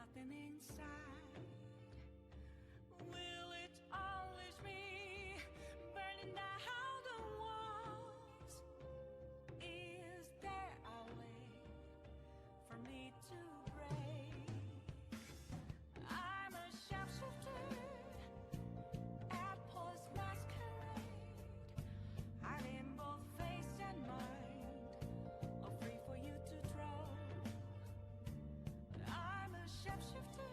nothing inside. Will it always be burning down the walls? Is there a way for me to break? I'm a sharpshooter at Paul's masquerade, hiding both face and mind, all free for you to draw. I'm a sharpshooter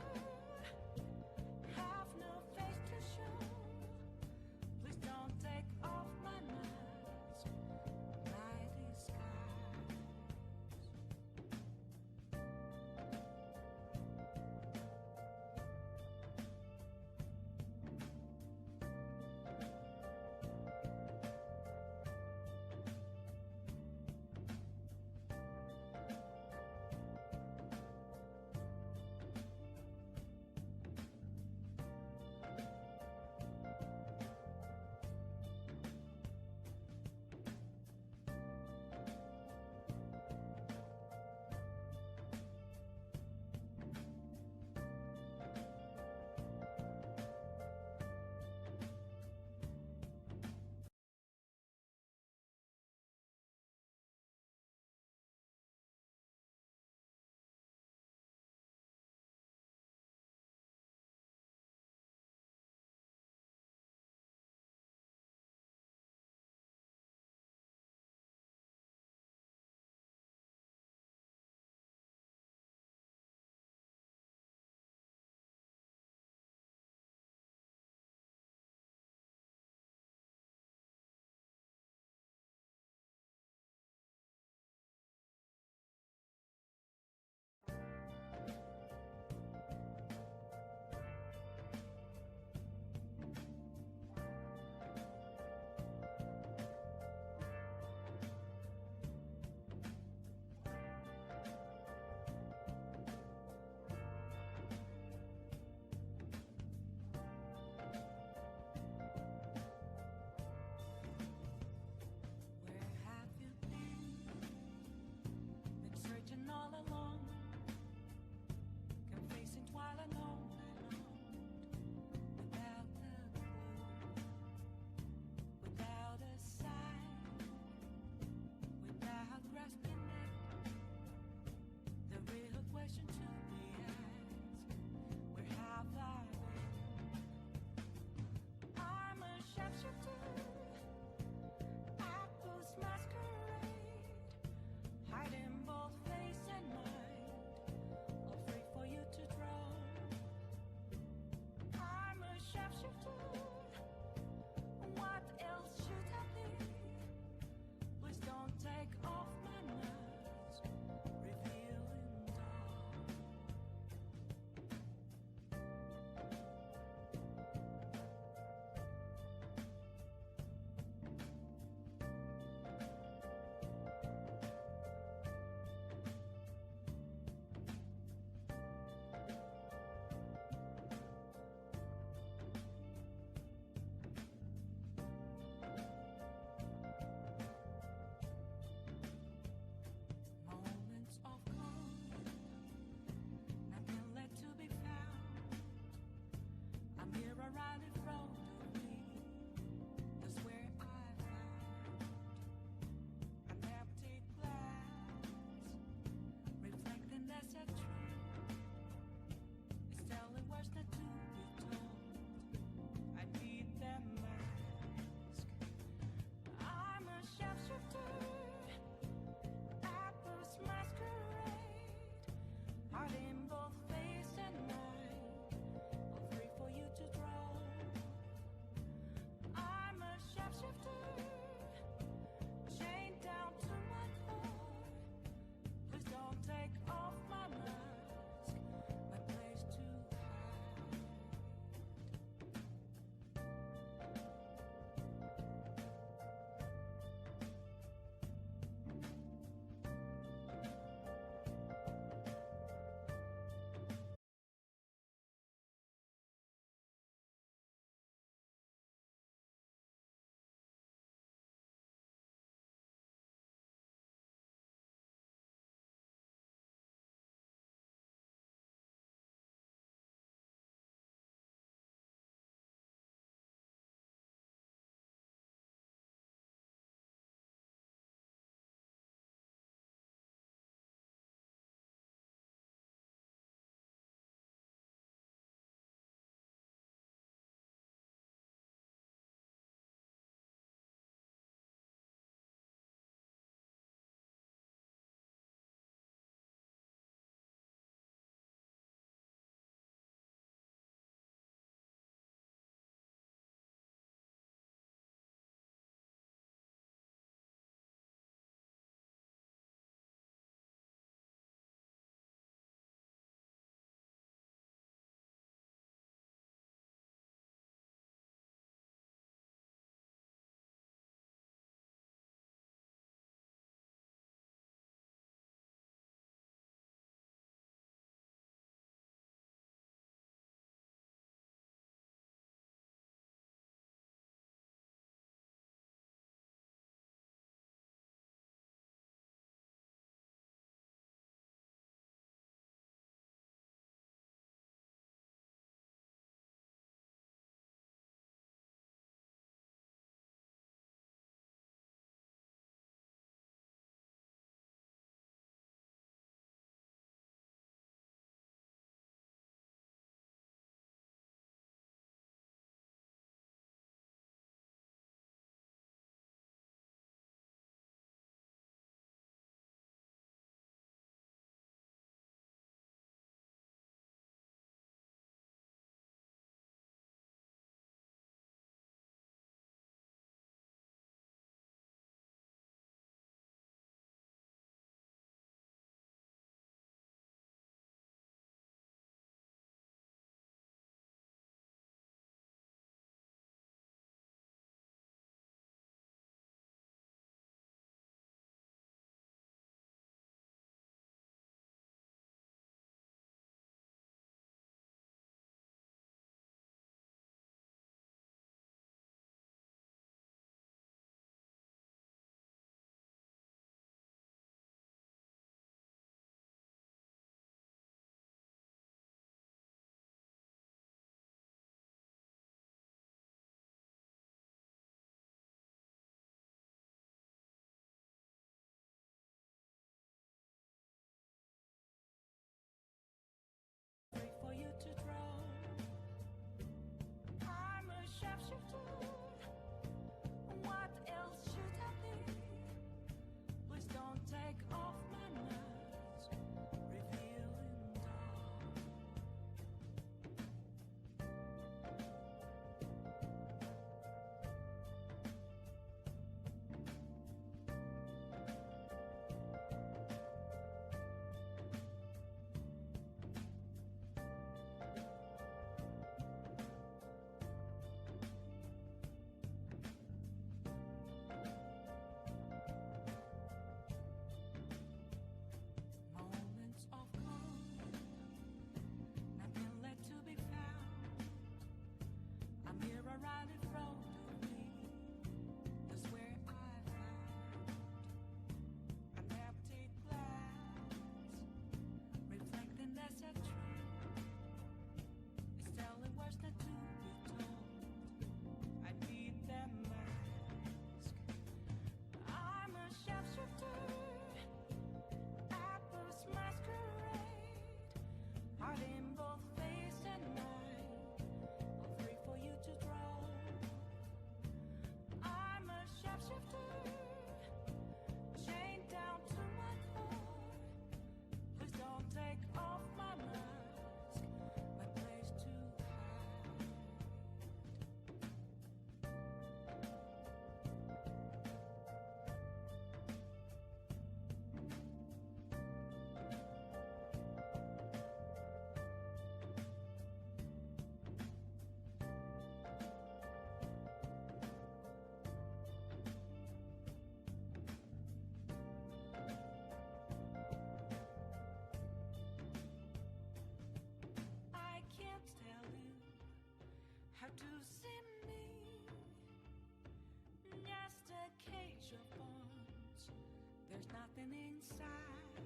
There's nothing inside.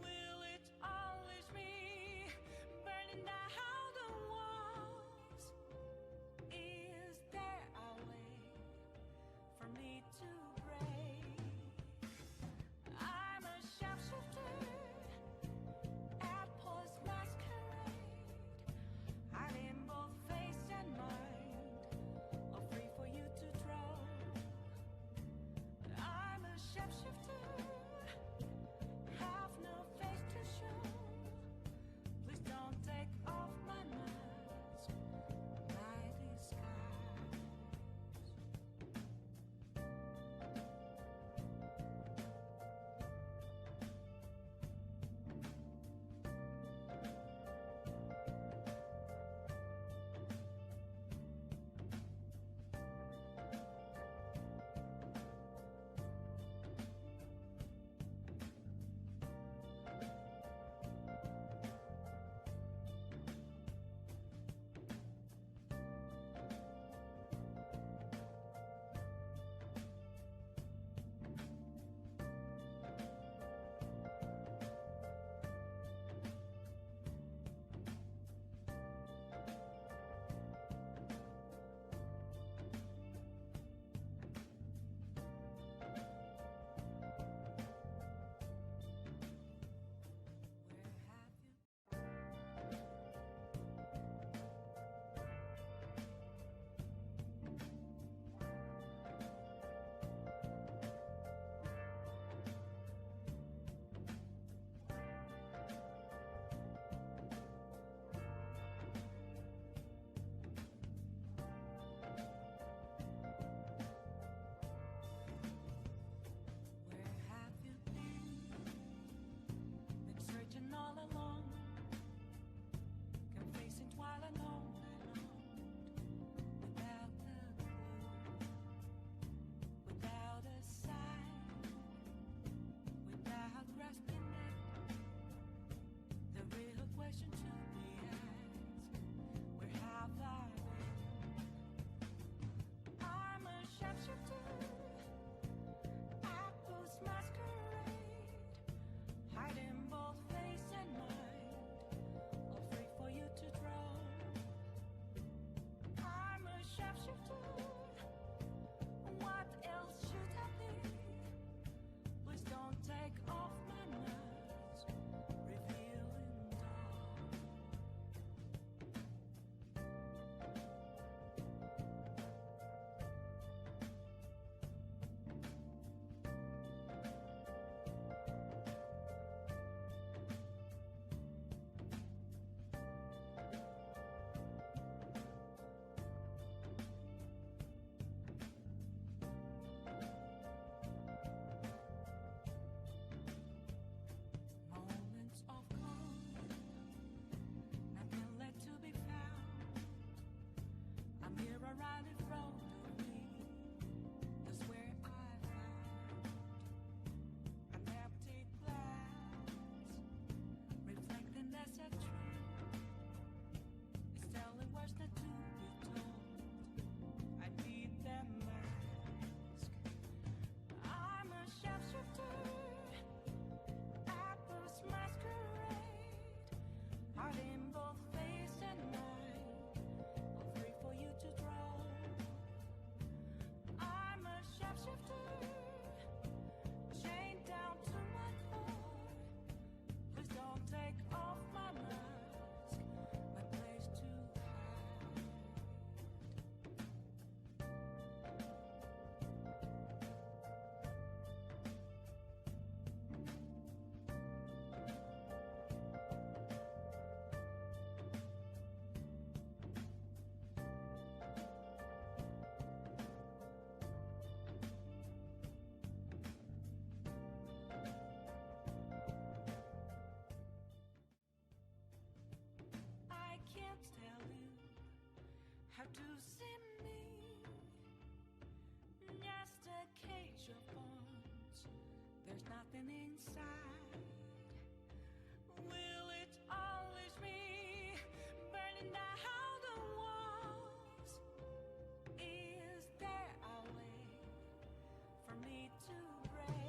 Will it always be burning down the walls? Is there a way for me to break? I'm a sharpshooter at Paul's masquerade, hiding both face and mind, all free for you to draw. I'm a sharpshooter, have no face to show. Please don't take off my mask, my disguise. All along, confessing while alone, without a clue, without a sign, without grasping it. The real question to be asked: where have I been? I'm a sharpshooter at Post Masquerade, hiding both face and mind, all free for you to draw. I'm a sharpshooter, what else should I be? Please don't take off my mask, revealing dawn. Moments of calm, nothing left to be found. A mirror right in front of me, that's where I found an empty glass, reflecting that's a truth. It's telling words not to be told. I need that mask. I'm a sharpshooter at Post Masquerade, hiding both face and mind, all free for you to draw. I'm a sharpshooter, chained down to my core. Please don't take off my mask, my place to hide. I can't tell you how to see me, just a cage of bones. There's nothing inside. Will it always be burning down the walls? Is there a way for me to break?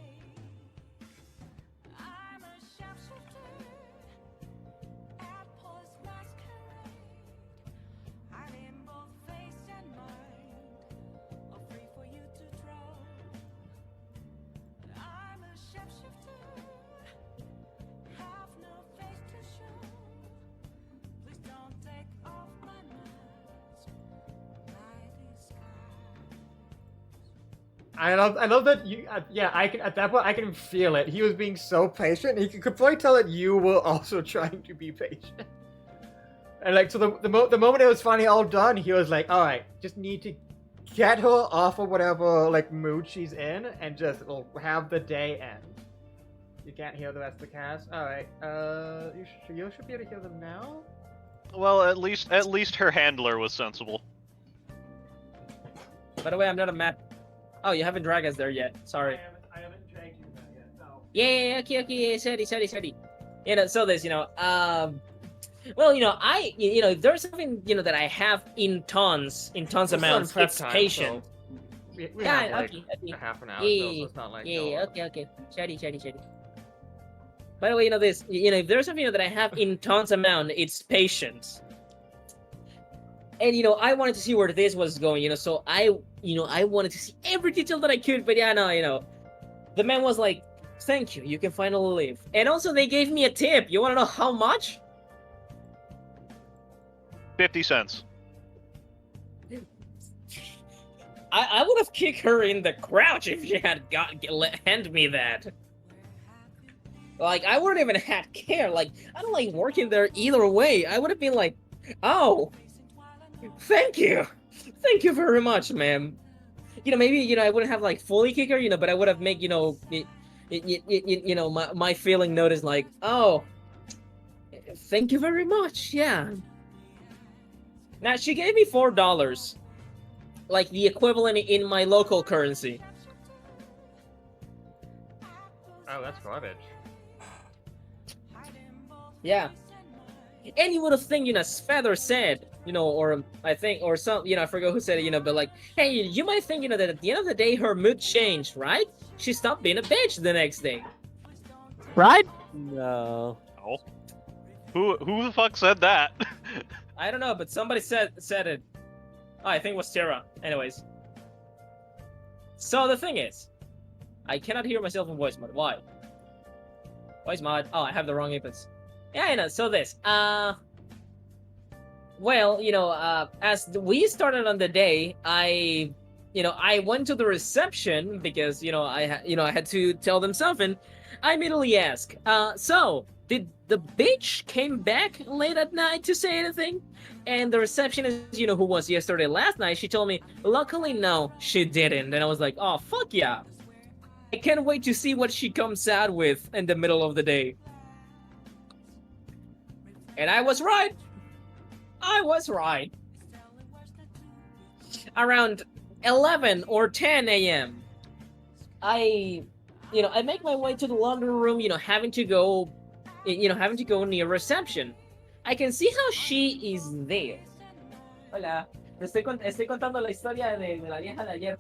I love that you. Yeah, I can at that point I can feel it. He was being so patient. He could probably tell that you were also trying to be patient. And like, so the moment it was finally all done, he was like, "All right, just need to get her off of whatever like mood she's in, and just have the day end." You can't hear the rest of the cast. All right, you should be able to hear them now. Well, at least her handler was sensible. By the way, I'm not a map. Oh, you haven't dragged us there yet. Sorry. I haven't dragged you there yet. No. Yeah, okay, sorry. You know, so this, well, if there's something, that I have in tons amounts, prep it's time, patient. So we Yeah, have like okay. a half an hour Yeah, still, so it's not like okay. Shady. By the way, if there's something that I have in tons amount, it's patience. And, I wanted to see where this was going, so I wanted to see every detail that I could, but yeah, no, the man was like, thank you, you can finally leave. And also, they gave me a tip. You want to know how much? 50 cents. I would have kicked her in the crouch if she had hand me that. Like, I wouldn't even had care. Like, I don't like working there either way. I would have been like, oh, thank you very much, ma'am. Maybe I wouldn't have like fully kick her, but I would have made my feeling noticed, like, oh, thank you very much. Yeah. Now she gave me $4, like the equivalent in my local currency. Oh, that's garbage. Yeah. And you would have think, as Feather said, or I think, or some, I forgot who said it, but like, hey, you might think, that at the end of the day, her mood changed, right? She stopped being a bitch the next day. Right? No. Oh. Who the fuck said that? I don't know, but somebody said it. Oh, I think it was Tara. Anyways. So the thing is, I cannot hear myself in voice mode. Why? Voice mod. Oh, I have the wrong inputs. Yeah, so this. Well, as we started on the day, I went to the reception because, I had to tell them something. I immediately asked, so, did the bitch came back late at night to say anything? And the receptionist, who was yesterday last night, she told me, luckily, no, she didn't. And I was like, oh, fuck yeah. I can't wait to see what she comes out with in the middle of the day. And I was right. Around 11 or 10 a.m. I make my way to the laundry room, having to go near reception. I can see how she is there. Hola, estoy contando la historia de la vieja de ayer.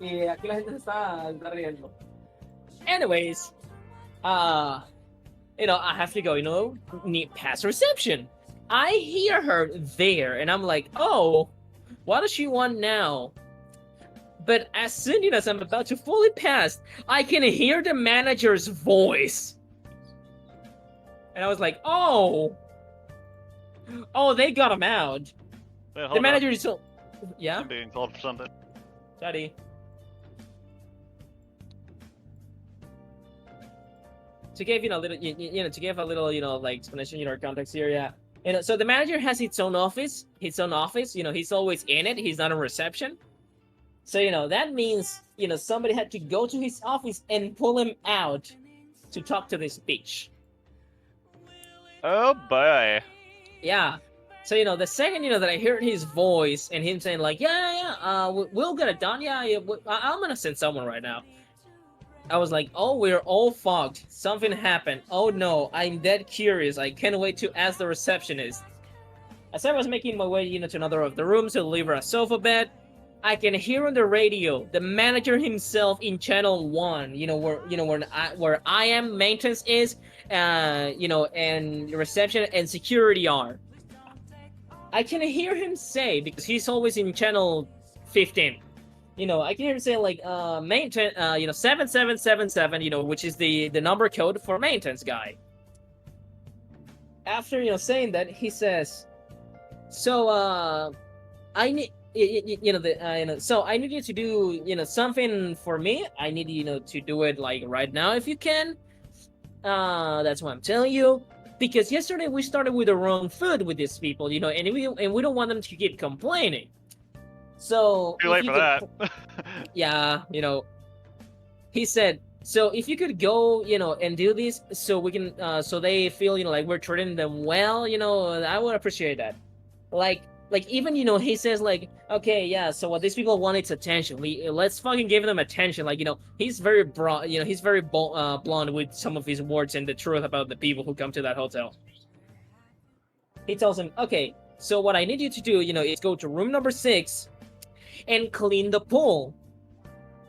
Y aquí la gente se está riendo. Anyways, I have to go, past reception. I hear her there, and I'm like, oh, what does she want now? But as soon as I'm about to fully pass, I can hear the manager's voice. And I was like, oh, they got him out. Wait, The manager is so... Yeah? I'm being called for something. Daddy. To give a little, like explanation, or context here, yeah. So the manager has his own office. He's always in it. He's not on reception. So that means somebody had to go to his office and pull him out to talk to this bitch. Oh boy. Yeah. So the second that I heard his voice and him saying like, yeah, we'll get it done. Yeah, I'm gonna send someone right now. I was like, oh, we're all fucked. Something happened. Oh no, I'm dead curious. I can't wait to ask the receptionist. As I was making my way, to another of the rooms to deliver a sofa bed, I can hear on the radio the manager himself in channel 1. Where I am maintenance is, and reception and security are. I can hear him say, because he's always in channel 15. I can hear him say like maintenance, 7777, which is the number code for maintenance guy. After saying that, he says, so I So I need you to do, something for me. I need you, to do it like right now if you can. That's what I'm telling you. Because yesterday we started with the wrong food with these people, and we don't want them to keep complaining. So Too if late you for could, that. yeah, he said, so if you could go, and do this, so we can, so they feel, like we're treating them well, I would appreciate that. Like even, he says like, okay, yeah, so what these people want is attention. Let's fucking give them attention. Like, he's very broad, he's very blunt with some of his words and the truth about the people who come to that hotel. He tells him, okay, so what I need you to do, is go to room number 6 and clean the pool.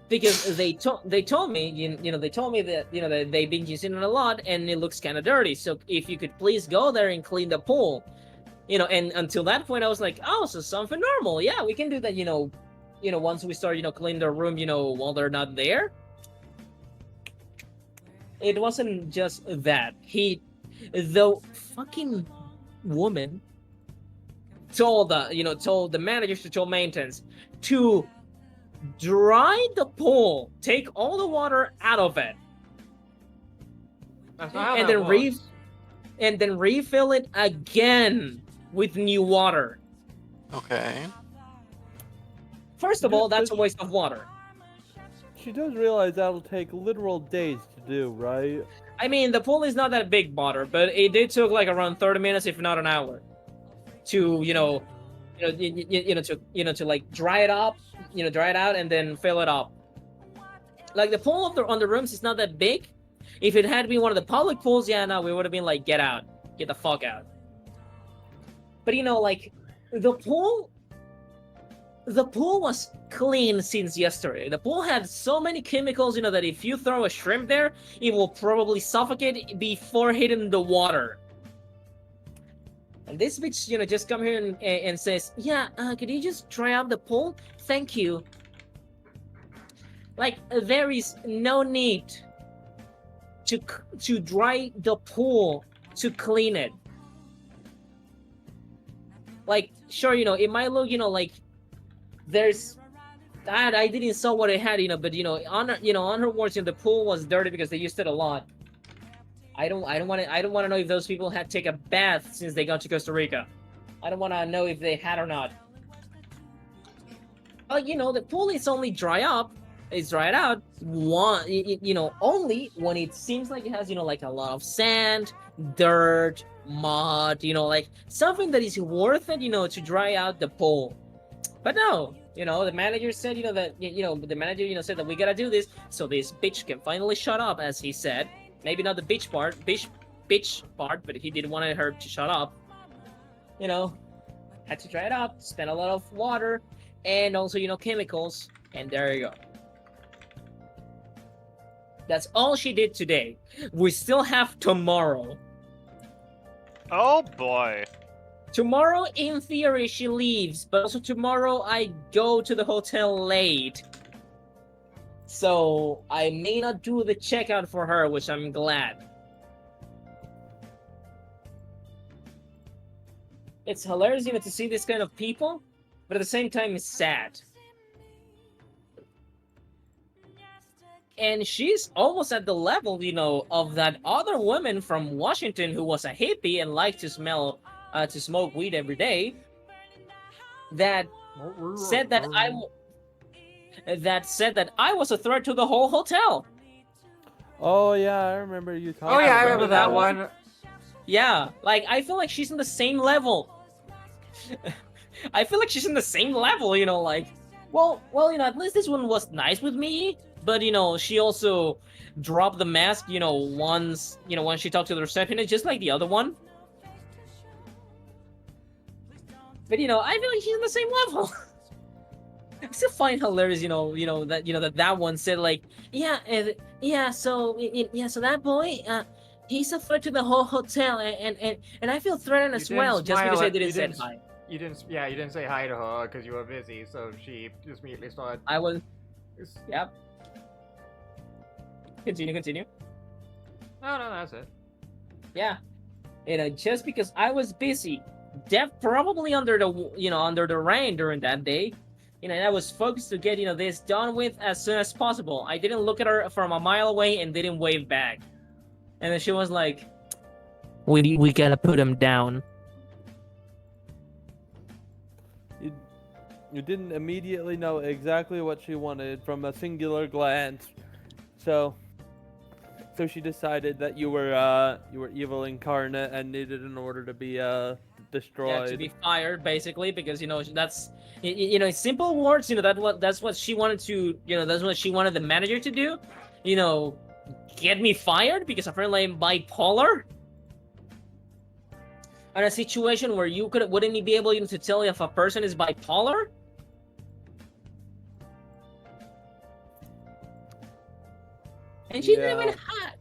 Because they told me, they told me that, that they've been using it a lot and it looks kind of dirty. So if you could please go there and clean the pool, and until that point I was like, oh, so something normal. Yeah, we can do that, once we start, cleaning the room, while they're not there. It wasn't just that. The fucking woman told the managers, to tell maintenance to dry the pool, take all the water out of it, That's not how and that then works. and then refill it again with new water. Okay. First of all, that's a waste of water. She does realize that'll take literal days to do, right? I mean, the pool is not that big, water, but it did took like around 30 minutes, if not an hour, to to like dry it up, dry it out, and then fill it up. Like the pool on the rooms is not that big. If it had been one of the public pools, yeah, no, we would have been like, get out, get the fuck out. But like the pool was clean since yesterday. The pool had so many chemicals, that if you throw a shrimp there, it will probably suffocate before hitting the water. And this bitch, just come here and says, yeah, could you just dry out the pool? Thank you. Like, there is no need to dry the pool to clean it. Like, sure, it might look, like there's that I didn't saw what it had, but on her words, the pool was dirty because they used it a lot. I don't want to know if those people had take a bath since they got to Costa Rica. I don't want to know if they had or not. But the pool is only dried out only when it seems like it has like a lot of sand, dirt, mud, like something that is worth it, to dry out the pool. But no, the manager said, the manager, said that we gotta do this so this bitch can finally shut up, as he said. Maybe not the bitch part, but he didn't want her to shut up. Had to dry it up, spend a lot of water, and also, chemicals, and there you go. That's all she did today. We still have tomorrow. Oh boy. Tomorrow, in theory, she leaves, but also tomorrow I go to the hotel late. So I may not do the checkout for her, which I'm glad. It's hilarious, to see this kind of people, but at the same time, it's sad. And she's almost at the level, of that other woman from Washington who was a hippie and liked to smoke weed every day. That said that I was a threat to the whole hotel. Oh yeah, I remember you talking. Oh yeah, I about remember that one. Yeah, like I feel like she's in the same level. I feel like she's in the same level, like, well, at least this one was nice with me, but she also dropped the mask, once she talked to the receptionist, just like the other one. But I feel like she's in the same level. I still find hilarious, that one said like, so that boy, he's a threat to the whole hotel, and I feel threatened as well, just because I didn't say hi. You didn't say hi to her because you were busy, so she just immediately started. I was. Yep. Continue. No, that's it. Yeah. Just because I was busy probably under the under the rain during that day. And I was focused to get this done with as soon as possible. I didn't look at her from a mile away and didn't wave back. And then she was like, "We gotta put him down." You didn't immediately know exactly what she wanted from a singular glance, so she decided that you were evil incarnate and needed an order to be destroyed. Yeah, to be fired, basically, because that's in simple words, that's what she wanted to, that's what she wanted the manager to do, get me fired because apparently I'm bipolar. In a situation where wouldn't you be able to tell if a person is bipolar? And she didn't even hide,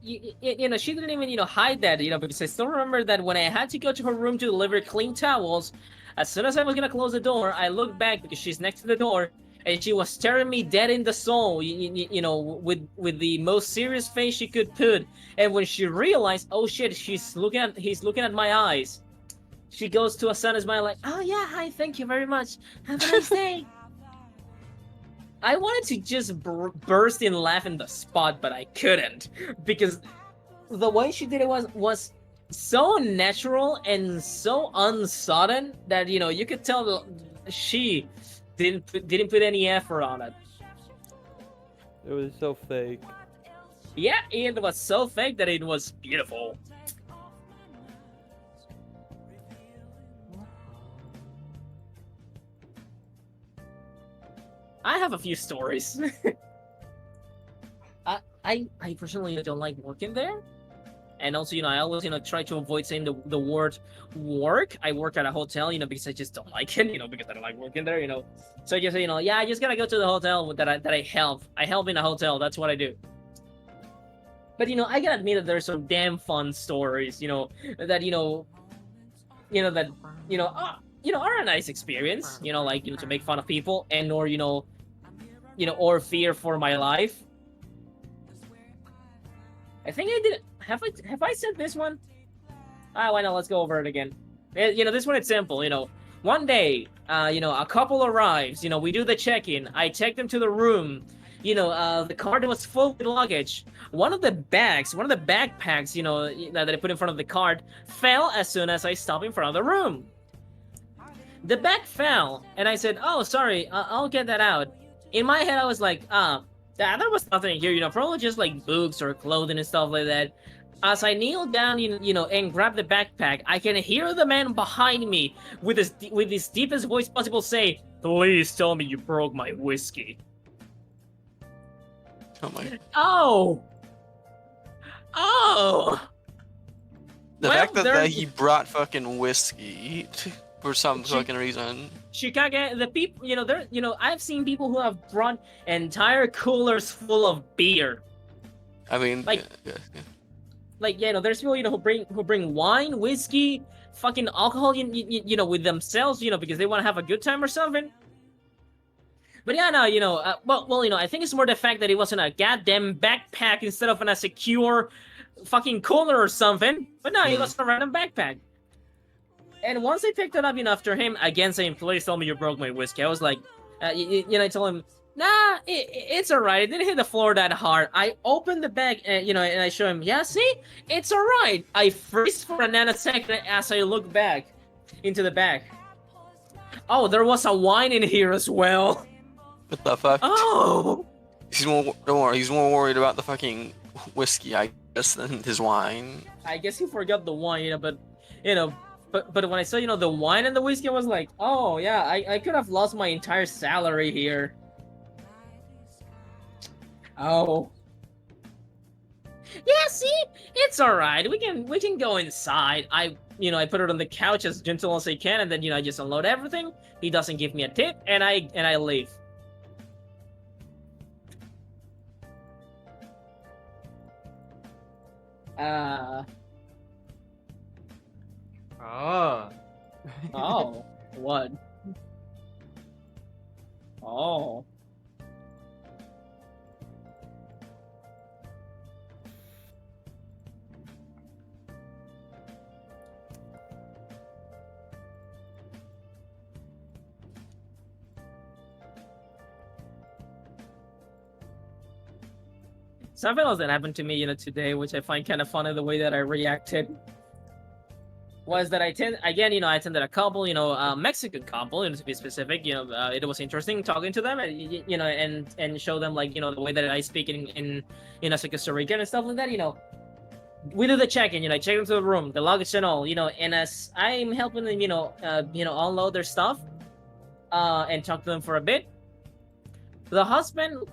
she didn't even, hide that, because I still remember that when I had to go to her room to deliver clean towels, as soon as I was gonna close the door, I looked back because she's next to the door, and she was staring me dead in the soul, with the most serious face she could put. And when she realized, oh shit, he's looking at my eyes, she goes to a sudden smile like, "Oh yeah, hi, thank you very much. Have a nice day." I wanted to just burst in laugh in the spot, but I couldn't, because the way she did it was so natural and so unsudden that you could tell she didn't put any effort on it. It was so fake. Yeah, it was so fake that it was beautiful. I have a few stories. I personally don't like working there. And also, I always, try to avoid saying the word work. I work at a hotel, because I just don't like it, because I don't like working there, So I just say, yeah, I just gotta go to the hotel that I help. I help in a hotel. That's what I do. But, I gotta admit that there's some damn fun stories, that, are a nice experience, like, to make fun of people and or, or fear for my life. I think I did. Have I said this one? Why not? Let's go over it again. This one, it's simple. One day, a couple arrives. We do the check-in. I take them to the room. The cart was full with luggage. One of the backpacks, that I put in front of the cart, fell as soon as I stopped in front of the room. The bag fell, and I said, "Oh, sorry, I'll get that out." In my head, I was like, there was nothing here, probably just like books or clothing and stuff like that. As I kneel down, and grab the backpack, I can hear the man behind me with his deepest voice possible say, "Please tell me you broke my whiskey." Oh my. Oh! The Well, fact that he brought fucking whiskey for some fucking reason. Chicago, the people, I've seen people who have brought entire coolers full of beer. I mean, Like, yeah. there's people, who bring wine, whiskey, fucking alcohol, with themselves, because they want to have a good time or something. But yeah, no, I think it's more the fact that it wasn't a goddamn backpack instead of a secure fucking cooler or something. But no, it was a random backpack. And once I picked it up, after him again saying, "Please tell me you broke my whiskey," I was like, I told him, "Nah, it's alright. It didn't hit the floor that hard." I opened the bag, and I show him, "Yeah, see, it's alright." I freeze for a nanosecond as I look back into the bag. Oh, there was a wine in here as well. What the fuck? Oh. Don't worry. He's more worried about the fucking whiskey, I guess, than his wine. I guess he forgot the wine, but when I saw, the wine and the whiskey, I was like, oh yeah, I could have lost my entire salary here. Oh. Yeah, see, it's alright. We can go inside. I put it on the couch as gentle as I can, and then I just unload everything. He doesn't give me a tip, and I leave. Oh, what? Oh. something else that happened to me, today, which I find kind of funny the way that I reacted, was that I attended a couple, Mexican couple, to be specific. It was interesting talking to them, and and show them like the way that I speak in Costa Rica and stuff like that. We do the check-in, I check into the room, the luggage and all, and as I'm helping them, unload their stuff, and talk to them for a bit, the husband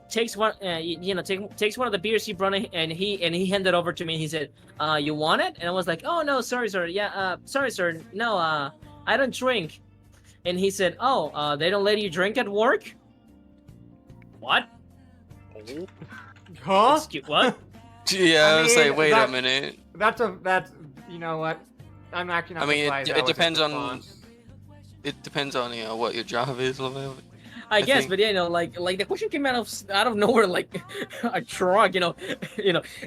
takes one, takes one of the beers he brought, and he handed over to me. He said, "You want it?" And I was like, "Oh no, sorry, sir. Yeah, sorry, sir. No, I don't drink." And he said, "Oh, they don't let you drink at work?" What? Huh? Excuse what? Yeah, I was mean, like, wait a minute. That's you know what? I'm actually not I mean, surprised it that was his depends on response. it depends on what your job is. I guess, think- but yeah, like the question came out of nowhere, like a truck,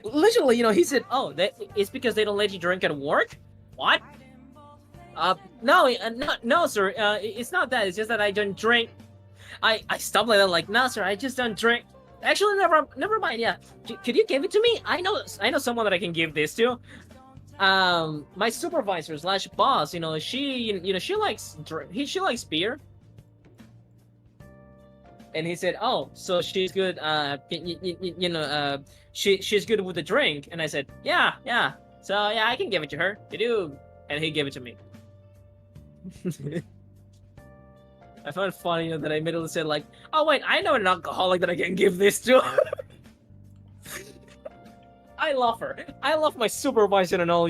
literally, he said, "Oh, it's because they don't let you drink at work." What? No, sir. It's not that. It's just that I don't drink. I stopped like that, like, "No, sir, I just don't drink." Actually, never mind. Yeah, could you give it to me? I know someone that I can give this to. My supervisor slash boss. She likes beer. And he said, "Oh, so she's good. She's good with the drink." And I said, "Yeah. So yeah, I can give it to her. You do." And he gave it to me. I found it funny that I immediately said like, "Oh wait, I know an alcoholic that I can give this to." I love her. I love my supervisor and all.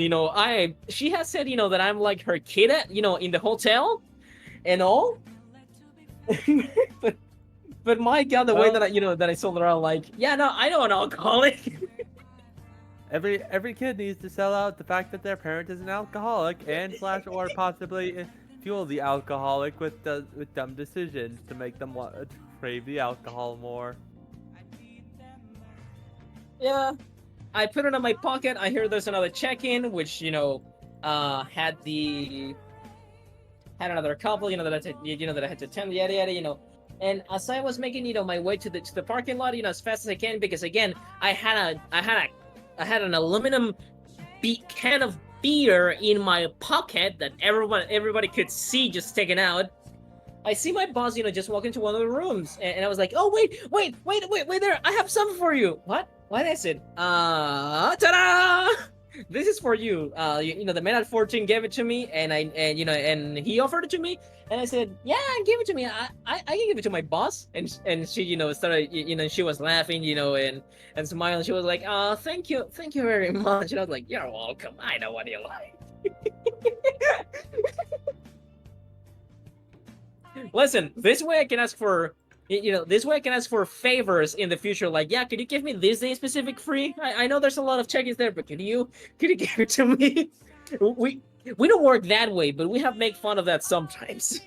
She has said that I'm like her kid at in the hotel, and all. But my God, the way that I sold her out, like, yeah, no, I know an alcoholic. Every kid needs to sell out the fact that their parent is an alcoholic and / or possibly fuel the alcoholic with dumb decisions to make them want to crave the alcohol more. Yeah, I put it in my pocket. I hear there's another check-in, which had another couple, that I had to attend, yada yada, And as I was making, my way to the parking lot, as fast as I can, because again, I had an aluminum can of beer in my pocket that everybody could see just taken out. I see my boss, just walk into one of the rooms, and I was like, "Oh wait there! I have something for you." What? I said, ta-da! This is for you. The man at 14 gave it to me, and and he offered it to me, and I said, "Yeah, give it to me. I can give it to my boss." And she, started, she was laughing, and smiling. She was like, "Oh, thank you very much." And I was like, "You're welcome. I know what you like." Listen, this way I can ask for. This way I can ask for favors in the future. Like, yeah, could you give me this day specific free? I know there's a lot of check-ins there, but could you give it to me? We don't work that way, but we have make fun of that sometimes.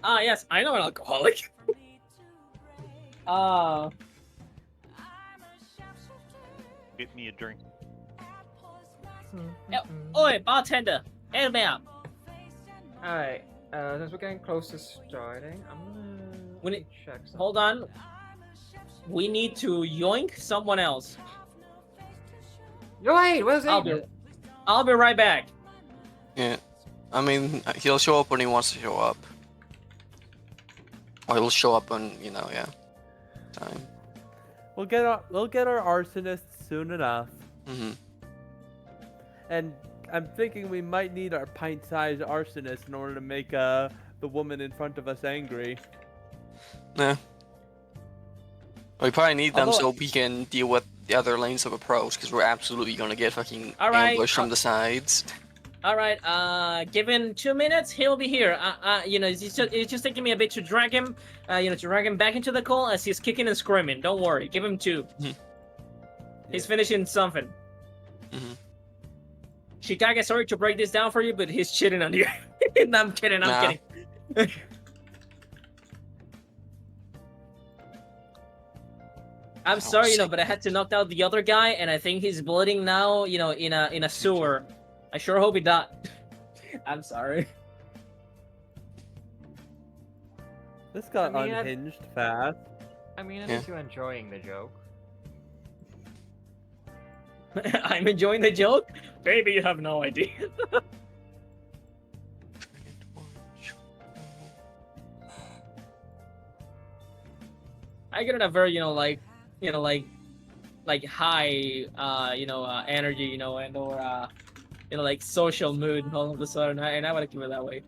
Yes, I know an alcoholic. Get me a drink. Oi, bartender, help me out. Alright, since we're getting close to starting, I'm gonna We need- check something. Hold on. We need to yoink someone else. Yo, wait, where's I'll be right back. Yeah, I mean, he'll show up when he wants to show up, or he'll show up when time. We'll get our arsonist soon enough. Mm-hmm. And I'm thinking we might need our pint-sized arsonist in order to make the woman in front of us angry. Yeah. We probably need them Although- so we can deal with the other lanes of approach, because we're absolutely gonna get fucking Alright, ambushed from the sides. All right. Given 2 minutes, he'll be here. It's just taking me a bit to drag him. To drag him back into the call as he's kicking and screaming. Don't worry. Give him 2. Mhm. He's finishing something. Mhm. Chicago, sorry to break this down for you, but he's cheating on you. No, I'm kidding. I'm Nah. kidding. I'm sorry, but I had to knock out the other guy, and I think he's bleeding now. In a sewer. I sure hope he died. I'm sorry. This got I mean, unhinged fast. I mean, at Yeah. least you're enjoying the joke. I'm enjoying the joke. Baby, you have no idea. I get in a very, like high, energy, and or, like social mood all of a sudden, and I want to keep it that way.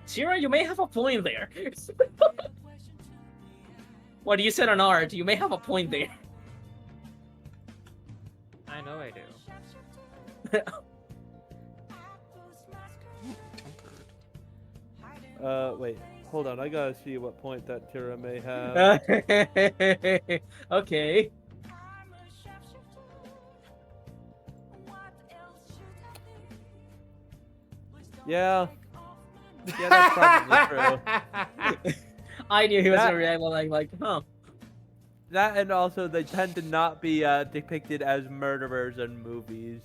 Shira, you may have a point there. What you said on art, you may have a point there. I know I do. Wait, hold on. I gotta see what point that Tira may have. Okay. Yeah. Yeah, that's probably true. I knew he was That- gonna react like, huh? That and also they tend to not be depicted as murderers in movies.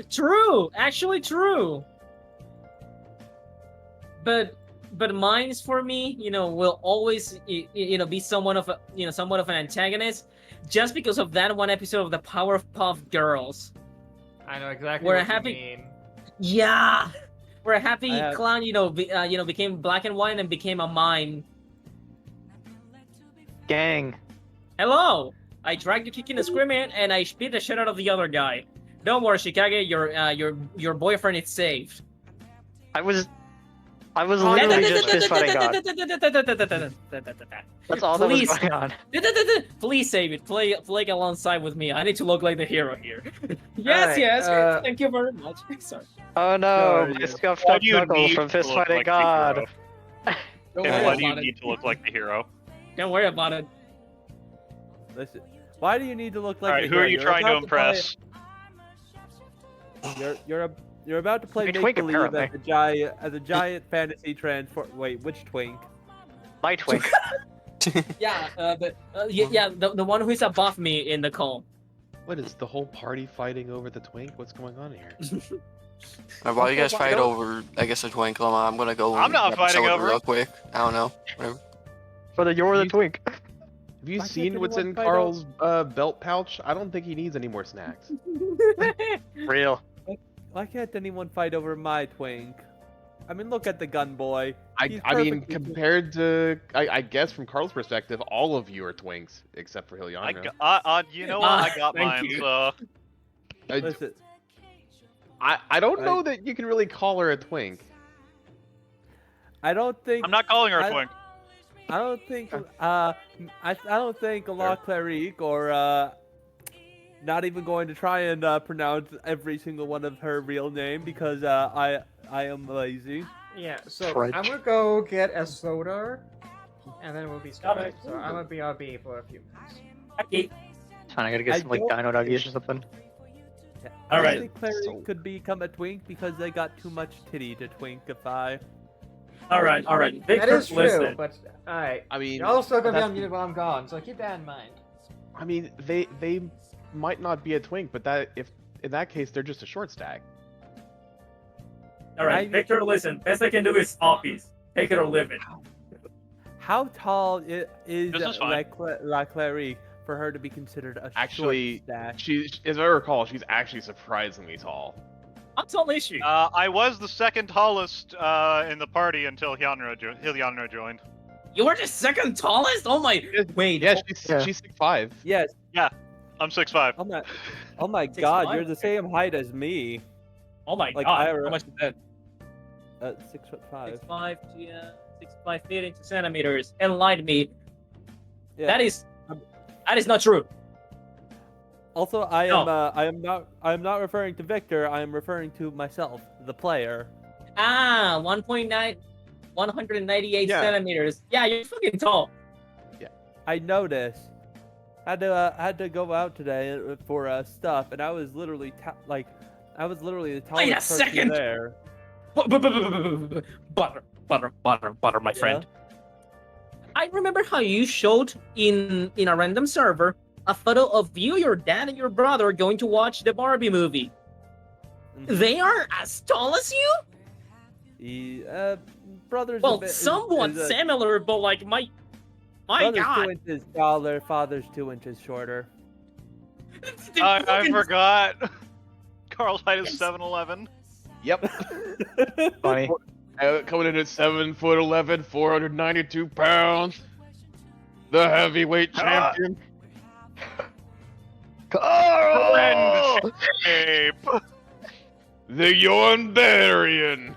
True, actually true. But mines for me, will always be somewhat of an antagonist, just because of that one episode of the Powerpuff Girls. I know exactly We're what happy- you mean. Yeah, where a happy I have- clown, became black and white and became a mime. Gang. Hello, I dragged you kicking and screaming, and I beat the shit out of the other guy. Don't worry, Shikage, your boyfriend is saved. I was literally just fist fighting God. That's all that was Please. going on. Please save it. Play alongside with me. I need to look like the hero here. Yes, Alright, yes. Thank you very much. Sorry. Oh no, Sure, my yeah. scuffed Why up do you knuckles need from to fist look fighting like the God. hero? Don't And worry why do you about it. need to look like the hero? Don't worry about it. Listen, why do you need to look like? Alright, a who are hero? you You're trying to about play- impress? You're about to play A make twink, believe apparently. as a giant fantasy transform. Wait, which twink? My twink. Yeah, the one who's above me in the call. What is the whole party fighting over the twink? What's going on here? While you guys fight over, I guess, a twinkle, I'm gonna go. I'm not grab fighting soda over real it. quick. I don't know. Whatever. For you're the twink. Have you Why can't seen what's anyone in fight Carl's belt pouch? I don't think he needs any more snacks. Real. Why can't anyone fight over my twink? I mean, look at the gun boy. He's I mean, perfectly- compared to, I guess from Carl's perspective, all of you are twinks except for I Hilyana. got, you know what? I got Thank mine. you. So Listen, I don't I- know that you can really call her a twink. I don't think. I'm not calling her a I- twink. I don't think. I don't think La Clarice or not even going to try and pronounce every single one of her real name because I am lazy. Yeah, so Grudge. I'm gonna go get a soda, and then we'll be starting. Alright. So I'm gonna BRB for a few minutes. Okay. Fine, I gotta get I some like don't- dino nuggies or something. I Alright. don't think Clarice So- could become a twink because they got too much titty to twinkify. All right. That Victor, is true, listen. but alright. I mean, You're also gonna be that's- unmuted while I'm gone, so keep that in mind. I mean, they might not be a twink, but that if in that case they're just a short stack. All right, Victor, listen. Best I can do is office. Take it or live it. How tall is This is fine. La Clarice for her to be considered a Actually, short stack? She, as I recall, she's actually surprisingly tall. I'm tall issue. I was the second tallest in the party until Hilyana joined. You were the second tallest? Oh my! Wait. Yeah, Yeah. she's 6'5". Yes. I'm 6'5". Oh my 6'5"? God, you're the same height as me. Oh my Like, god! I- How much is that? 6'5". 6'5 feet into centimeters. Enlighten me. Yeah. That is not true. Also, I No. am not referring to Victor. I am referring to myself, the player. 198 Yeah. centimeters. Yeah, you're fucking tall. I noticed. Had to go out today for stuff, and I was literally the Wait a tallest person second! there. Butter, my friend. I remember how you showed in a random server a photo of you, your dad, and your brother going to watch the Barbie movie. They are as tall as you? Brother's Well, a bit, somewhat is a- similar, but like my brother's God. 2 inches taller, father's 2 inches shorter. I forgot. Carl's height is 7'11". Yep. Funny. Coming in at 7'11", 492 pounds. The heavyweight champion. Carl! Ape. The Yondarian.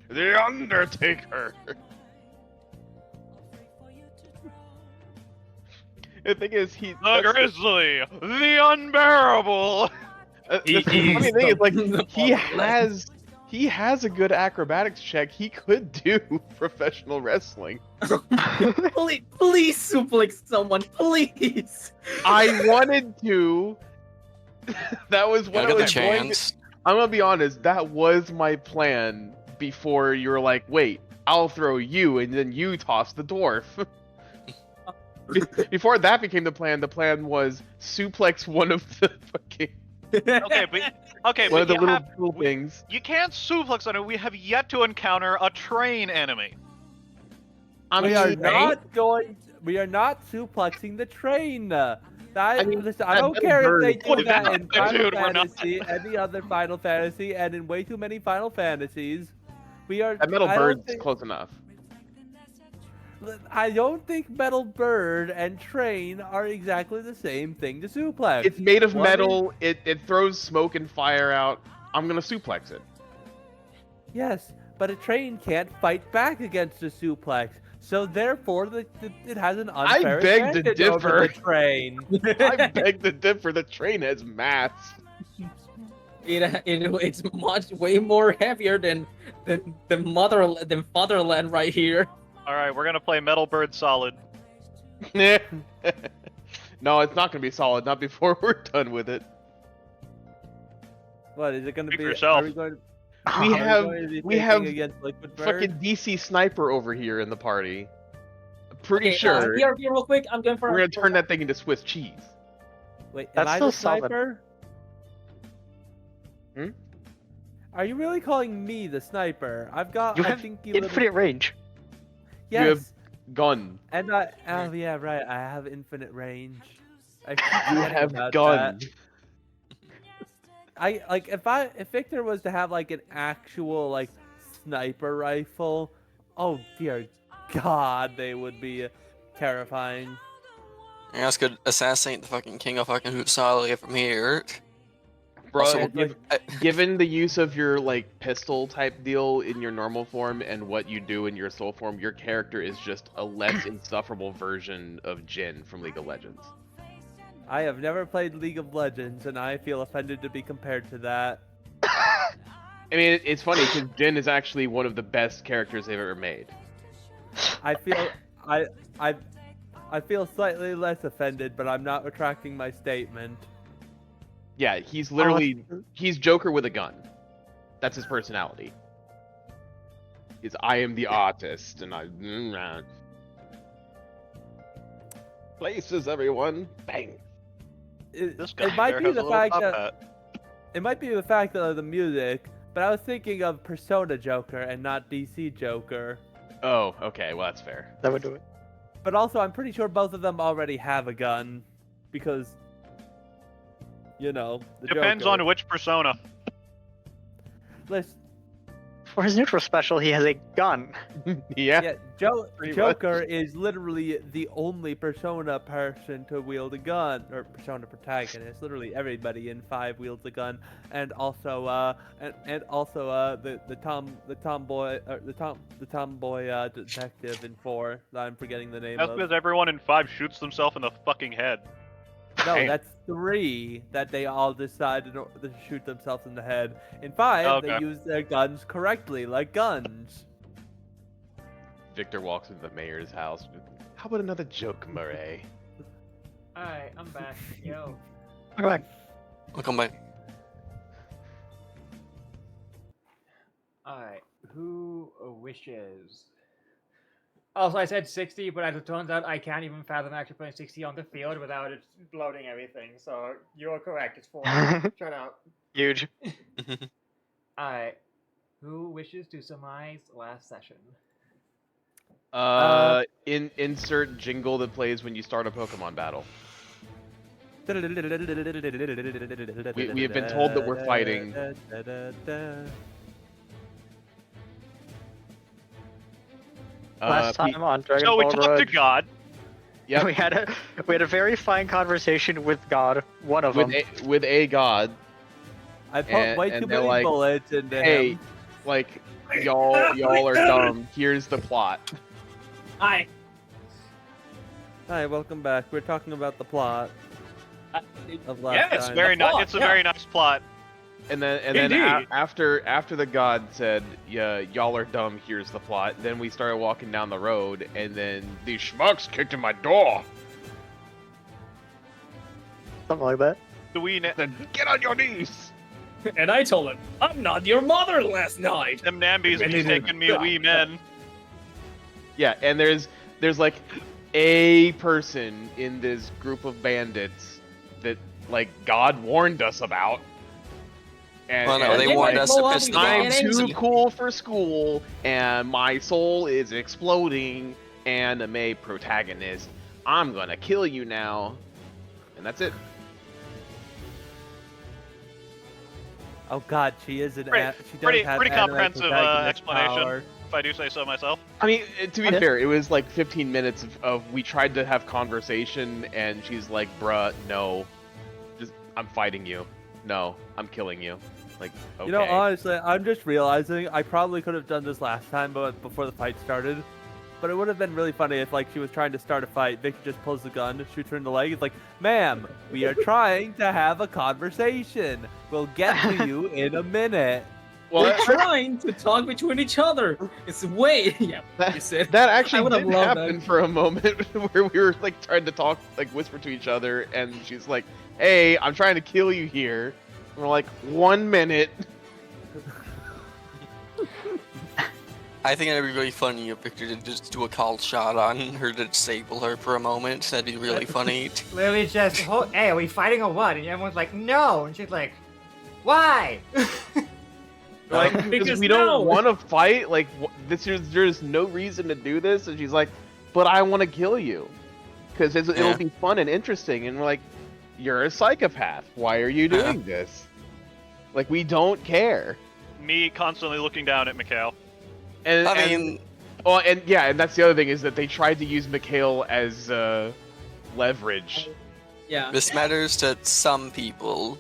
The Undertaker. The thing is, The Grizzly. The Unbearable. the funny thing is, like, he has a good acrobatics check. He could do professional wrestling. Please suplex someone, please. I wanted to. That was what I I got the was going to. chance. I'm gonna be honest. That was my plan before you were like, "Wait, I'll throw you," and then you toss the dwarf. Before that became the plan was suplex one of the fucking one of the little things. You can't suplex on it. We have yet to encounter a train enemy. We are not suplexing the train. Listen, I don't care if they do that in Final Fantasy, any other Final Fantasy, and in way too many Final Fantasies. That metal bird's close enough. I don't think Metal Bird and Train are exactly the same thing to suplex. It's made of metal. It throws smoke and fire out. I'm gonna suplex it. Yes, but a train can't fight back against a suplex, so therefore it has an unfair beg to advantage over differ. the train. I beg to differ. The train has mass. It's way more heavier than Fatherland right here. All right, we're gonna play Metal Bird Solid. No, it's not gonna be solid. Not before we're done with it. What is it going to Speak be? for yourself. Are we going We have against Liquid Bird? fucking DC Sniper over here in the party. I'm pretty Okay, sure here, real quick, I'm going for. we're gonna turn that thing into Swiss cheese. Wait, That's am I still the solid. sniper? Hmm? Are you really calling me the sniper? I've got. You I have think infinite range. Yes. You have gun. And oh yeah, right. I have infinite range. I keep You forgetting have about gun. that. If Victor was to have like an actual like sniper rifle, oh dear God, they would be terrifying. You guys could assassinate the fucking king of fucking Hoopsalia from here. Bro, Also, given the use of your like pistol type deal in your normal form and what you do in your soul form, your character is just a less insufferable version of Jin from League of Legends. I have never played League of Legends, and I feel offended to be compared to that. I mean, it's funny because Jin is actually one of the best characters they've ever made. I feel I feel slightly less offended, but I'm not retracting my statement. Yeah, he's literally he's Joker with a gun. That's his personality. I am the artist, and I places everyone. Bang. This guy It might there be has a the little fact top that hat. it might be the fact of the music, but I was thinking of Persona Joker and not DC Joker. Oh, okay. Well, that's fair. That would do it. But also, I'm pretty sure both of them already have a gun, because, you know, the Depends Joker. on which persona. Listen, For his neutral special, he has a gun. Yeah. yeah, Joker is literally the only Persona person to wield a gun, or Persona protagonist. Literally everybody in 5 wields a gun, and also the tomboy detective in 4 that I'm forgetting the name That's of. because everyone in 5 shoots themselves in the fucking head. No, Damn. that's 3 that they all decided to shoot themselves in the head. In 5, they Okay. use their guns correctly, like guns. Victor walks into the mayor's house. How about another joke, Murray? Alright, I'm back. Yo. Go back. I'll come back. Alright, who wishes? Also, I said 60, but as it turns out, I can't even fathom actually putting 60 on the field without it loading everything. So you're correct. It's 40. Shut up. Huge. Alright. Who wishes to surmise last session? Insert jingle that plays when you start a Pokemon battle. We have been told that we're fighting. Last time on Dragon So we Ball talked to Grudge, God. Yep. we had a very fine conversation with God. One of them. with a god. I put And- way and too they're many like, bullets into Hey, him. like y'all are dumb. Here's the plot. Hi. Hi, welcome back. We're talking about the plot of last Yes, time. It's a yeah. very nice plot. And then Indeed. after the god said, "Yeah, y'all are dumb. Here's the plot." Then we started walking down the road, and then these schmucks kicked in my door. Something like that. Do we Then get on your knees. And I told him, I'm not your mother last night. them Nambies And be they did. taking me wee men. Yeah, and there's like a person in this group of bandits that like God warned us about. And, Well, no, and they They warned might us blow to up piss and them get I'm off. angry. too cool for school, and my soul is exploding. Anime protagonist, I'm gonna kill you now, and that's it. Oh god, she is an. Pretty- She does pretty- have pretty anime comprehensive, protagonist explanation. power. If I do say so myself. I mean, to be Okay. fair, it was like 15 minutes of we tried to have conversation, and she's like, "Bruh, no, just I'm fighting you. No, I'm killing you." Like, okay. You know, honestly, I'm just realizing I probably could have done this last time, but before the fight started. But it would have been really funny if, like, she was trying to start a fight, Vic just pulls the gun, shoots her in the leg. It's like, "Ma'am, we are trying to have a conversation. We'll get to you in a minute." well, We're trying to talk between each other. It's way. Yeah, you said. that I actually would have did loved happen that. for a moment where we were like trying to talk, like whisper to each other, and she's like, "Hey, I'm trying to kill you here." And we're like, 1 minute. I think it'd be really funny if Victor did just do a call shot on her to disable her for a moment. That'd be really funny. Literally just, hey, are we fighting or what? And everyone's like, no. And she's like, why? Like, Because because we no. don't want to fight. Like, there's no reason to do this. And she's like, "But I want to kill you, because it'll Yeah. be fun and interesting." And we're like, "You're a psychopath. Why are you doing this? Like, we don't care." Me constantly looking down at Mikhail. And I mean, and yeah, and that's the other thing is that they tried to use Mikhail as leverage. Yeah. this matters to some people.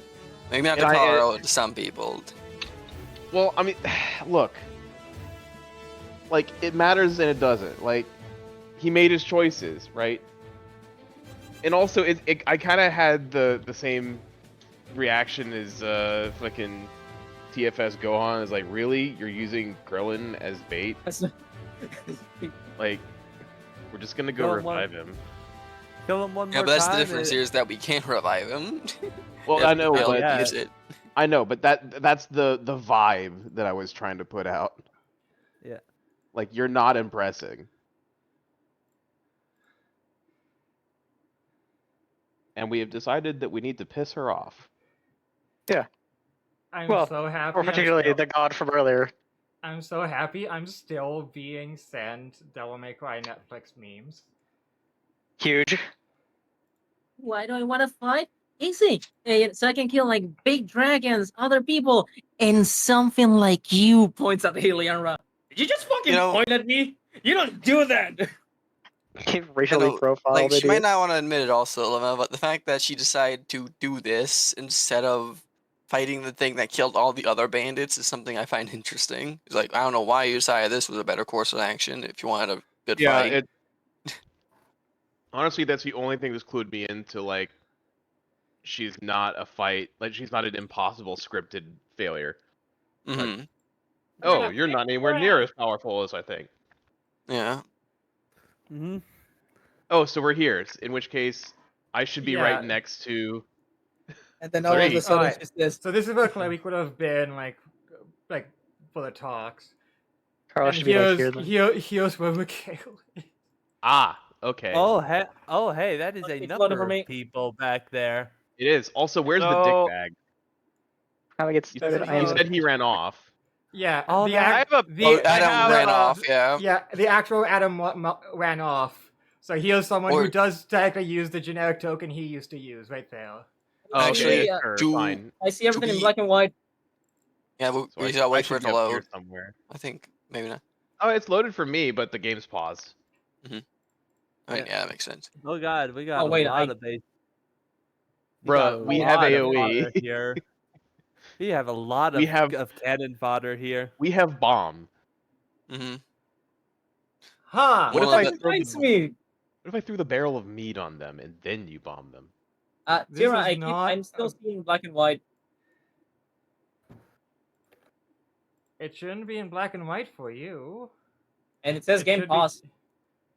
Maybe not to And Carl, to some people. Well, I mean, look, like it matters and it doesn't. Like, he made his choices, right? And also, I kind of had the same reaction as fucking TFS Gohan. Is like, really, you're using Krillin as bait? Like, we're just gonna go Kill him one- revive him. Kill him one Yeah, more but that's time. the difference here is that we can't revive him. Well, If I know, Mikhail but yeah. uses it. I know, but that's the vibe that I was trying to put out. Yeah. Like, you're not impressing. And we have decided that we need to piss her off. I'm Well, so happy. Or particularly the God from earlier. I'm so happy. I'm still being sent Devil May Cry Netflix memes. Huge. Why do I want to fight? Easy. So I can kill like big dragons, other people, and something like you points at Helianra. Did you just fucking You know- point at me? You don't do that. Racially know, profiled. Like, she might idiot. not want to admit it also, Lema, but the fact that she decided to do this instead of fighting the thing that killed all the other bandits is something I find interesting. It's like, I don't know why you decided this was a better course of action if you wanted a good fight. it. Honestly, that's the only thing that's clued me into, like, she's not a fight. Like, she's not an impossible scripted failure. hmm Oh, you're not anywhere near as powerful as I think. Yeah. Hmm. Oh, so we're here. In which case, I should be Yeah. right next to. And then all of Three. a sudden Alright. she says, So this is where Chloe could have been like for the talks. Carl And should be like here then. here's where Mikhail is. Ah, okay. Oh, hey, that is a It's loaded for number me. of people back there. It is. Also, where's the dick So- bag? How I get You started? said, I you am. said he ran off. Yeah, Oh, the that- I act, have a. the Oh, I Adam have, ran off. Yeah. yeah, the actual Adam ran off. So here's someone Or- who does technically use the generic token he used to use right there. Oh, Actually, okay, Yeah, sure, do- fine. I see everything in we- black and white. Yeah, we So I, just gotta I wait for should it be to up here load. somewhere. I think maybe not. Oh, it's loaded for me, but the game's paused. I mean, Yeah. yeah, that makes sense. Oh God, we got Oh, wait, a lot I- of base. Bruh, we have AoE. Here. We have a lot We of have- of cannon fodder here. We have bomb. Mm-hmm. Huh? What if Well, I that throw Reminds the, me. what if I threw the barrel of meat on them and then you bomb them? This Tira, is not I'm still a- seeing black and white. It shouldn't be in black and white for you. And it says It game should be- pause.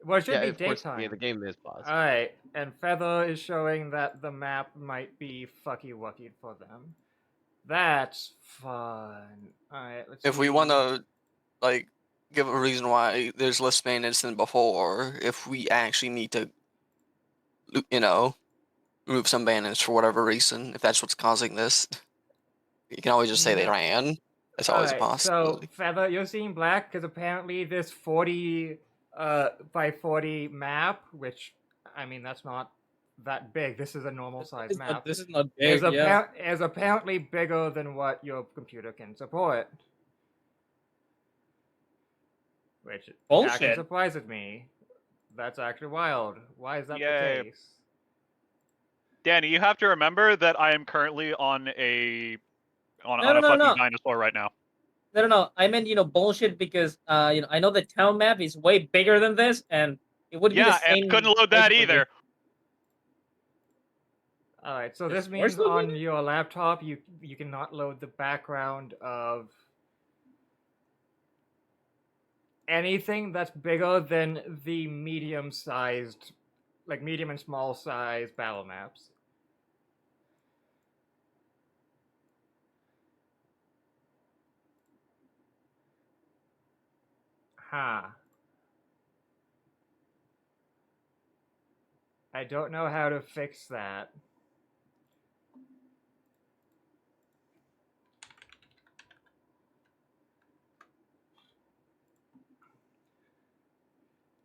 Well, it should Yeah, be of course. daytime. Yeah, the game is paused. Alright, and Feather is showing that the map might be fucky wucky for them. That's fun. Alright, let's If we see. want to, like, give a reason why there's less bandits than before, if we actually need to, you know, remove some bandits for whatever reason, if that's what's causing this, you can always just say they No. ran. That's always a Alright, possibility. so Feather, you're seeing black because apparently this 40 by 40 map, which I mean that's not that big. This is a normal size map. This is not big. Is apparently bigger than what your computer can support. Which actually Bullshit. surprises me. That's actually wild. Why is that Yay. the case? Danny, you have to remember that I am currently on a on No, a no, fucking no. dinosaur right now. No. I meant bullshit because I know the town map is way bigger than this, and it would be the Yeah, same. and couldn't load that basically. either. Alright, so Is this means Force on loading? your laptop you cannot load the background of anything that's bigger than the medium-sized, like medium and small size battle maps. Huh. I don't know how to fix that.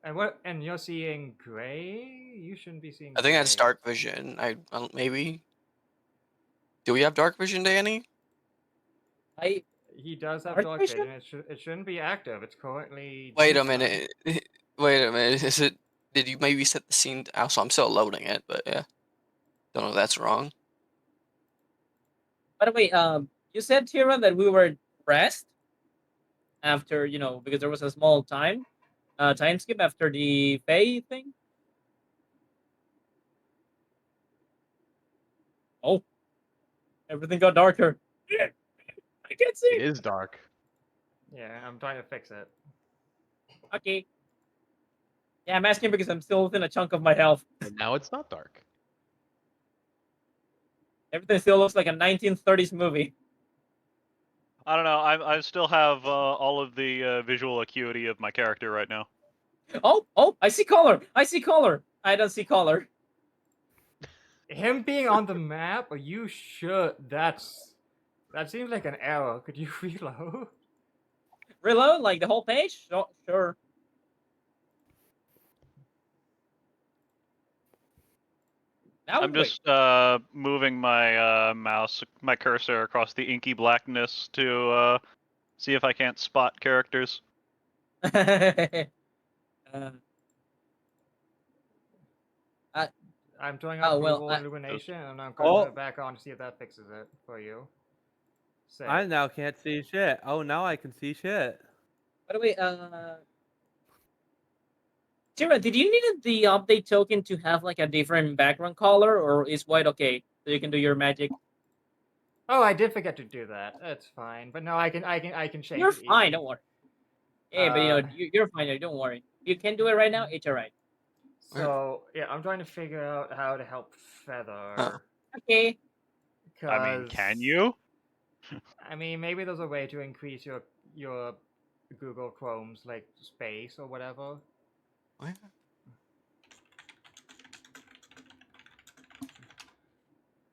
And what? And you're seeing gray? You shouldn't be seeing. I think that's gray. dark vision. I don't, maybe. Do we have dark vision, Danny? He does have Dark dark vision? vision. It shouldn't be active. It's currently. Wait a daytime. minute. Wait a minute. Is it? Did you maybe set the scene? Also, I'm still loading it, but yeah. Don't know if that's wrong. By the way, you said Tira that we were pressed after because there was a small time skip after the Fae thing. Oh, everything got darker. I can't see. It is dark. Yeah, I'm trying to fix it. Okay. Yeah, I'm asking because I'm still within a chunk of my health. And now it's not dark. Everything still looks like a 1930s movie. I don't know. I still have all of the visual acuity of my character right now. Oh, I see color. I see color. I don't see color. Him being on the map? You should. That seems like an error. Could you reload? Reload like the whole page? Sure. Now I'm wait. just moving my my cursor across the inky blackness to see if I can't spot characters. I'm turning Oh, off well, Google illumination, and I'm Oh. going to back on to see if that fixes it for you. Say. I now can't see shit. Oh, now I can see shit. By the way, Tira, did you need the update token to have like a different background color, or is white okay so you can do your magic? Oh, I did forget to do that. That's fine. But no, I can change. You're it fine. easily. Don't worry. Yeah, but you're fine. Don't worry. You can do it right now. It's alright. So yeah, I'm trying to figure out how to help Feather. Okay. I mean, can 'cause- you? I mean, maybe there's a way to increase your Google Chrome's like space or whatever. What?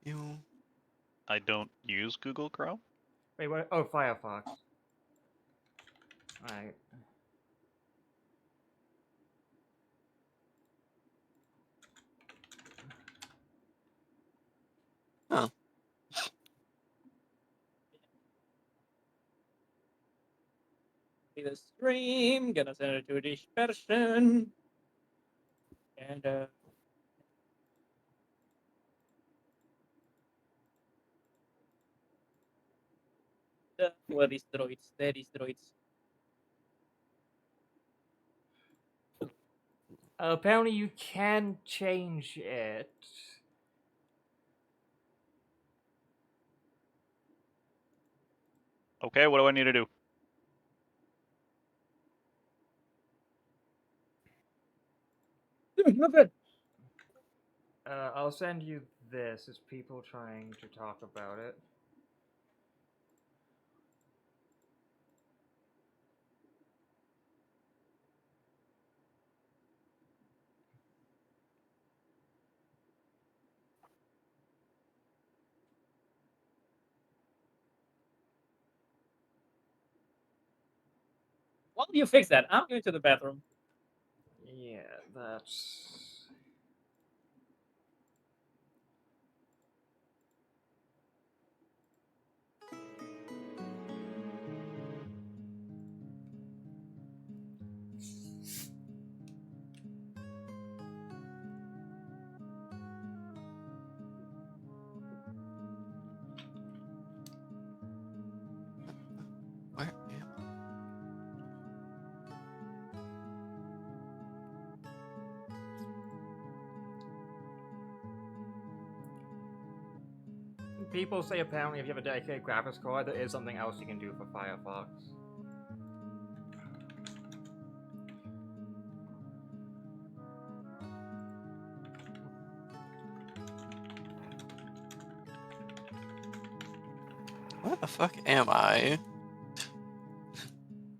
You. I don't use Google Chrome. Wait, what? Oh, Firefox. Alright. Oh. See the stream, gonna send it to this person. And where is droids? There is droids. Apparently you can change it. Okay, what do I need to do? Not bad. I'll send you this. It's people trying to talk about it. While you fix that, I'm going to the bathroom. Yeah, that's... Where? Yeah. People say apparently if you have a dedicated graphics card, there is something else you can do for Firefox. Where the fuck am I?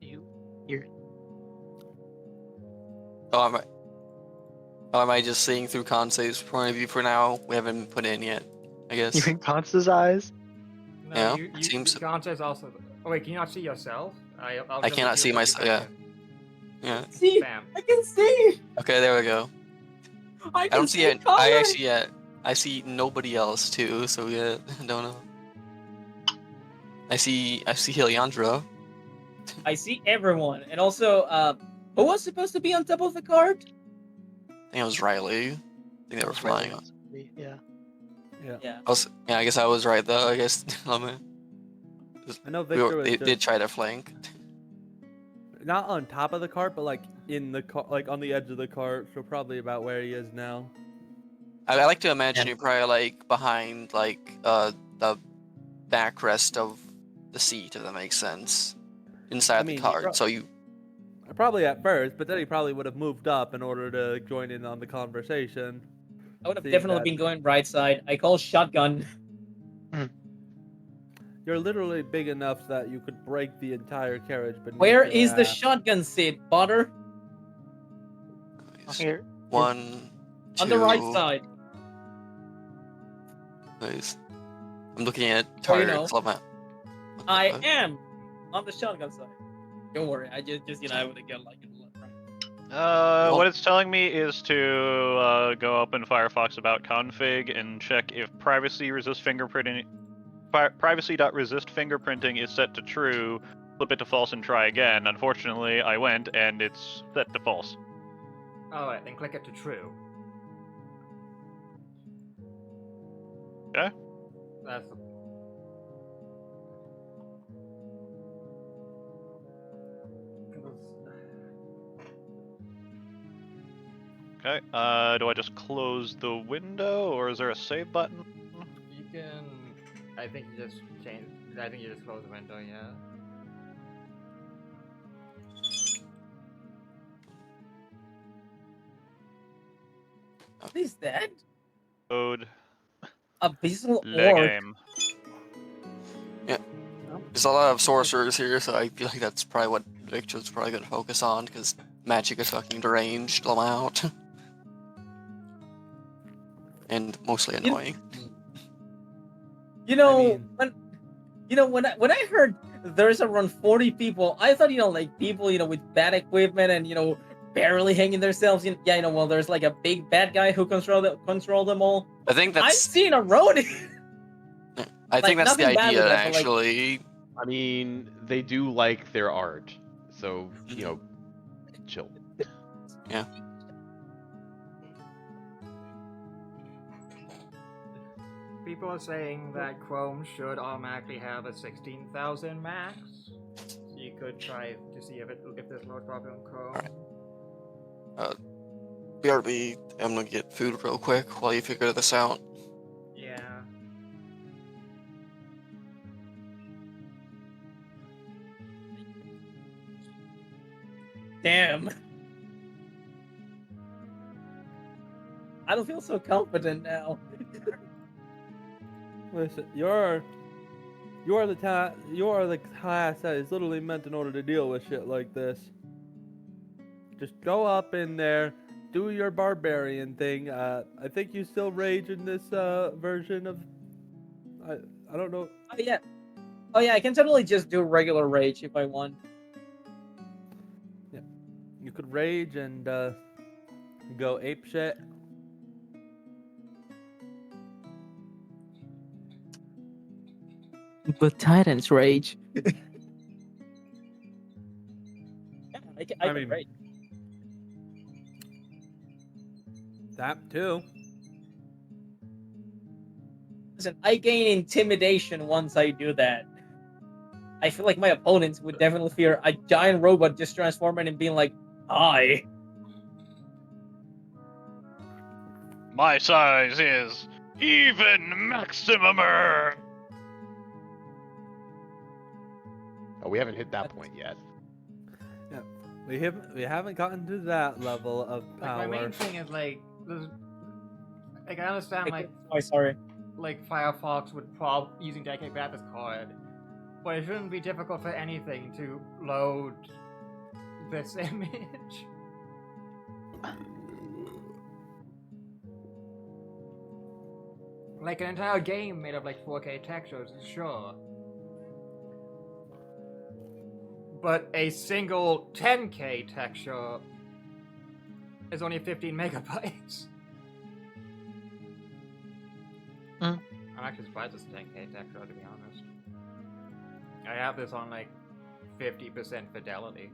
You're Oh, am I just seeing through Conce's point of view for now? We haven't put in yet, I guess. you in Constance's eyes? No, Yeah, you it seems- Conte's also... Oh wait, can you not see yourself? I'll I just cannot do see it myself. again. Yeah. See, Bam. I can see. Okay, there we go. I I can don't see it. I color. actually, yeah, I see nobody else too. So yeah, I don't know. I see Heliandra. I see everyone, and also, who was supposed to be on top of the cart? I think it was Riley. I think they were flying. Yeah. Yeah. I guess I was right though. I guess. I know Victor was They just did try to flank. not on top of the cart, but like in the car, like on the edge of the cart. So probably about where he is now. I like to imagine Yeah. you're probably like behind like the backrest of the seat, if that makes sense, inside mean, the he cart. So you. Probably at first, but then he probably would have moved up in order to join in on the conversation. I would have Seeing definitely that been going right side. I call shotgun. You're literally big enough that you could break the entire carriage. But Where is the shotgun seat, Potter? Here. 1, 2. On the right side. Nice. I'm looking at Oh, you targets. know. What the I fuck? am on the shotgun side. Don't worry, I just I would have got like it left, right. Well- What it's telling me is to go up in Firefox about config and check if privacy resist fingerprinting. Privacy.resist fingerprinting is set to true. Flip it to false and try again. Unfortunately, I went and it's set to false. Alright, then click it to true. Okay. That's the... Okay. Do I just close the window or is there a save button? You can... I think you just change... I think you just close the window, yeah. What is that? Code. Abyssal Le orc. game. There's a lot of sorcerers here, so I feel like that's probably what Victor's probably gonna focus on because magic is fucking deranged, Lamount. And mostly annoying. You know, mean- when I heard there's around 40 people, I thought, like people, with bad equipment and, barely hanging themselves in. Yeah, well, there's like a big bad guy who control them all. I think I've that's seen a road. I think that's the nothing bad idea with that, but, like- actually. I mean, they do like their art, so chill. Yeah. People are saying that Chrome should automatically have a 16,000 max. So you could try to see if there's no problem in Chrome. BRB, I'm gonna get food real quick while you figure this out. Yeah. Damn. I don't feel so confident now. Listen, you're the class that is literally meant in order to deal with shit like this. Just go up in there, do your barbarian thing. I think you still rage in this version of. I don't know. Oh yeah, I can totally just do regular rage if I want. Yeah, you could rage and go ape shit. But Titans rage. Yeah, I can mean- rage. That too. Listen, I gain intimidation once I do that. I feel like my opponents would definitely fear a giant robot just transforming and being like, "Hi." My size is even maximumer. Oh, we haven't hit that point yet. We haven't gotten to that level of Like my power. main thing is I understand Sorry. like Firefox would using Decade Path as card, but it shouldn't be difficult for anything to load this image. Like an entire game made of like 4K textures, sure. But a single 10K texture is only 15 megabytes. I'm actually surprised it's a 10K texture, to be honest. I have this on like 50% fidelity.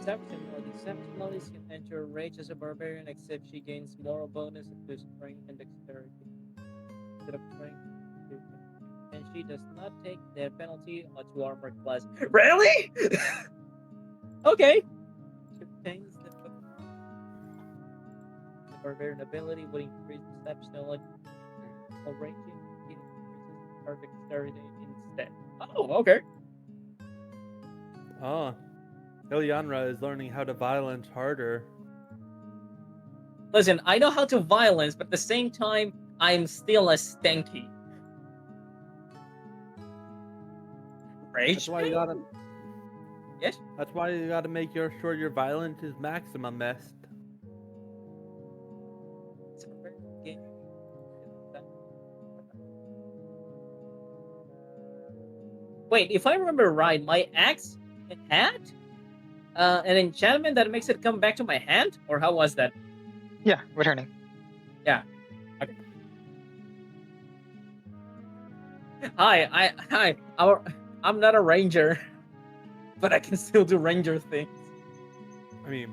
Exceptionalities can enter rage as a barbarian, except she gains moral bonus to strength and dexterity instead of strength. And she does not take the penalty to armor class. Really? Okay. She obtains the barbarian ability would increase exceptionality while raging. It increases her dexterity instead. Oh, okay. Oh, Ilyanra is learning how to violence harder. Listen, I know how to violence, but at the same time, I'm still a stanky. Rage? That's why you gotta. Yes? That's why you gotta make sure your violence is maximumist. It's a rare game. Wait, if I remember right, my axe had an enchantment that makes it come back to my hand? Or how was that? Yeah, returning. Hi, I'm not a ranger, but I can still do ranger things. I mean,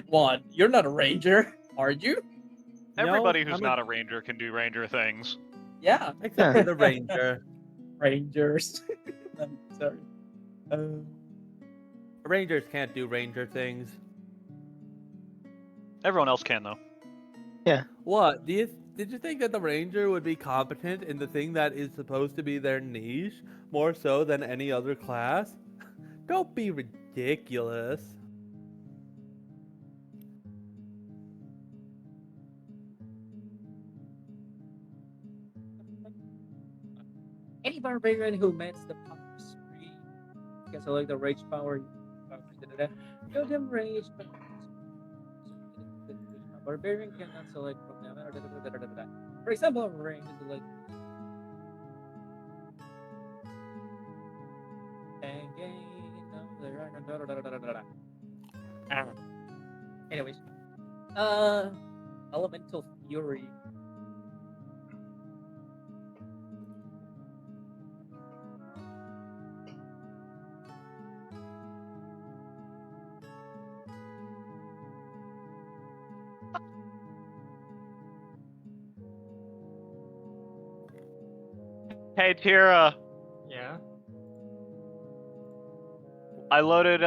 What? You're not a ranger, are you? Everybody no, who's I'm not a ranger can do ranger things. Yeah, except for the ranger. rangers. I'm sorry. Rangers can't do ranger things. Everyone else can though. What? Did you think that the ranger would be competent in the thing that is supposed to be their niche more so than any other class? Don't be ridiculous. Any barbarian who meets the power spree can select the rage power. Show them rage. A barbarian cannot select from them. For example, a range is like. And gain. Anyways, elemental fury. Hey Tira, Yeah. I loaded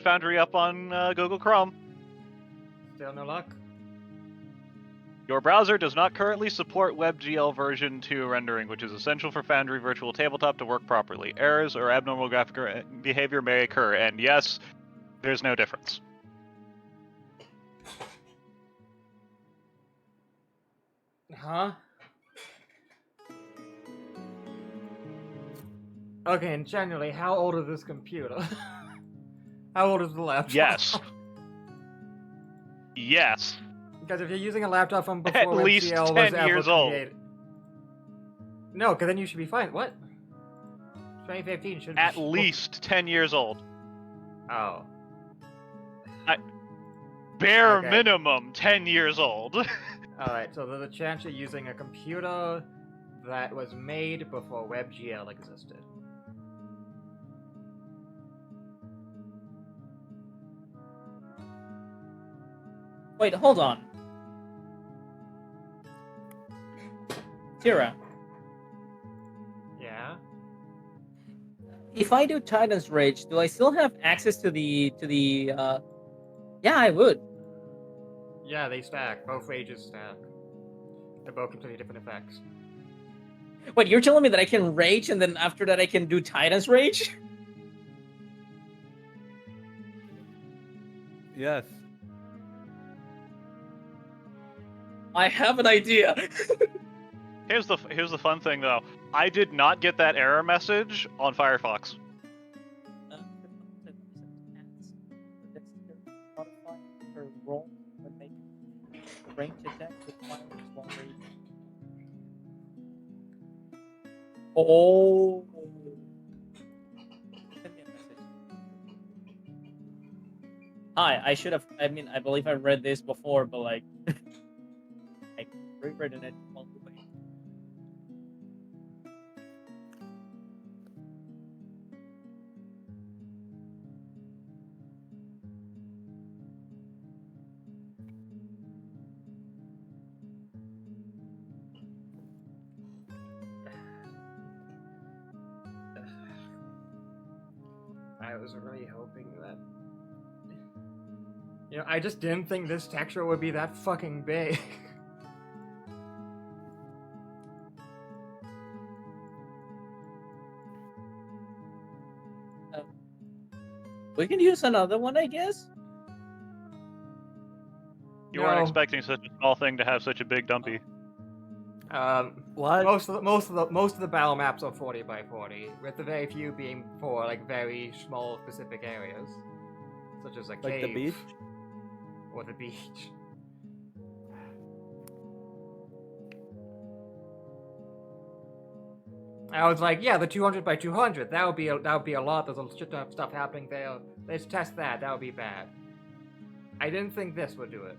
Foundry up on Google Chrome. Still no luck. Your browser does not currently support WebGL version 2 rendering, which is essential for Foundry Virtual Tabletop to work properly. Errors or abnormal graphic behavior may occur, and yes, there's no difference. Huh? Okay, and generally, how old is this computer? How old is the laptop? Yes. Yes. Because if you're using a laptop from before At least WebGL 10 was ever years old. created... No, because then you should be fine. What? 2015 should be... At least 10 years old. Oh. Bare Okay. minimum 10 years old. Alright, so there's a chance you're using a computer that was made before WebGL existed. Wait, hold on. Tira, Yeah? if I do Titan's Rage, do I still have access to the Yeah, I would. Yeah, they stack. Both rages stack. They're both completely different effects. Wait, you're telling me that I can rage and then after that I can do Titan's Rage? Yes. I have an idea. Here's the fun thing though. I did not get that error message on Firefox. Oh. Send me a message. Hi, I should have. I mean, I believe I read this before, but like, I rewritten it multiple ways. I was really hoping that... You know, I just didn't think this texture would be that fucking big. We can use another one, I guess. You weren't No. expecting such a small thing to have such a big dumpy. What? Most of the battle maps are 40 by 40, with the very few being for like very small specific areas, such as a cave Like the beach? or the beach. I was like, yeah, the 200 by 200, that would be a lot. There's a shit ton of stuff happening there. Let's test that. That would be bad. I didn't think this would do it.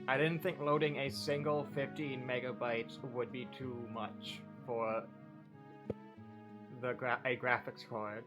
I didn't think loading a single 15 megabytes would be too much for a graphics card.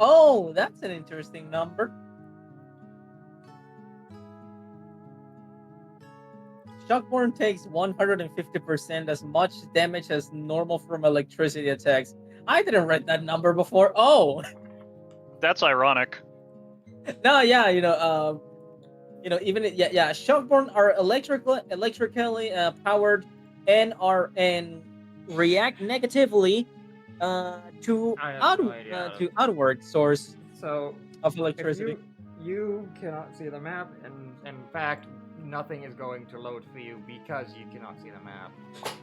Oh, that's an interesting number. Shockborn takes 150% as much damage as normal from electricity attacks. I didn't read that number before. Oh, That's ironic. no, yeah, even Shockborn are electrically powered and react negatively to I have no idea. to outward source So of if electricity. you cannot see the map, and in fact, nothing is going to load for you because you cannot see the map.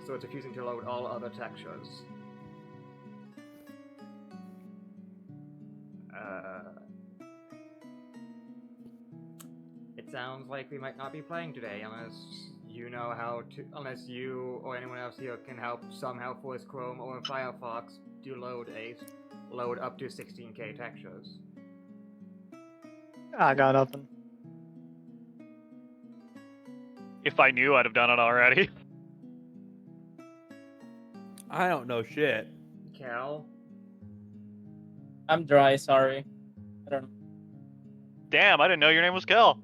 So it's refusing to load all other textures. It sounds like we might not be playing today unless you know how to, unless you or anyone else here can help somehow force Chrome or Firefox to load up to 16K textures. I got nothing. If I knew, I'd have done it already. I don't know shit. Cal? I'm dry, sorry. I don't know. Damn, I didn't know your name was Kel.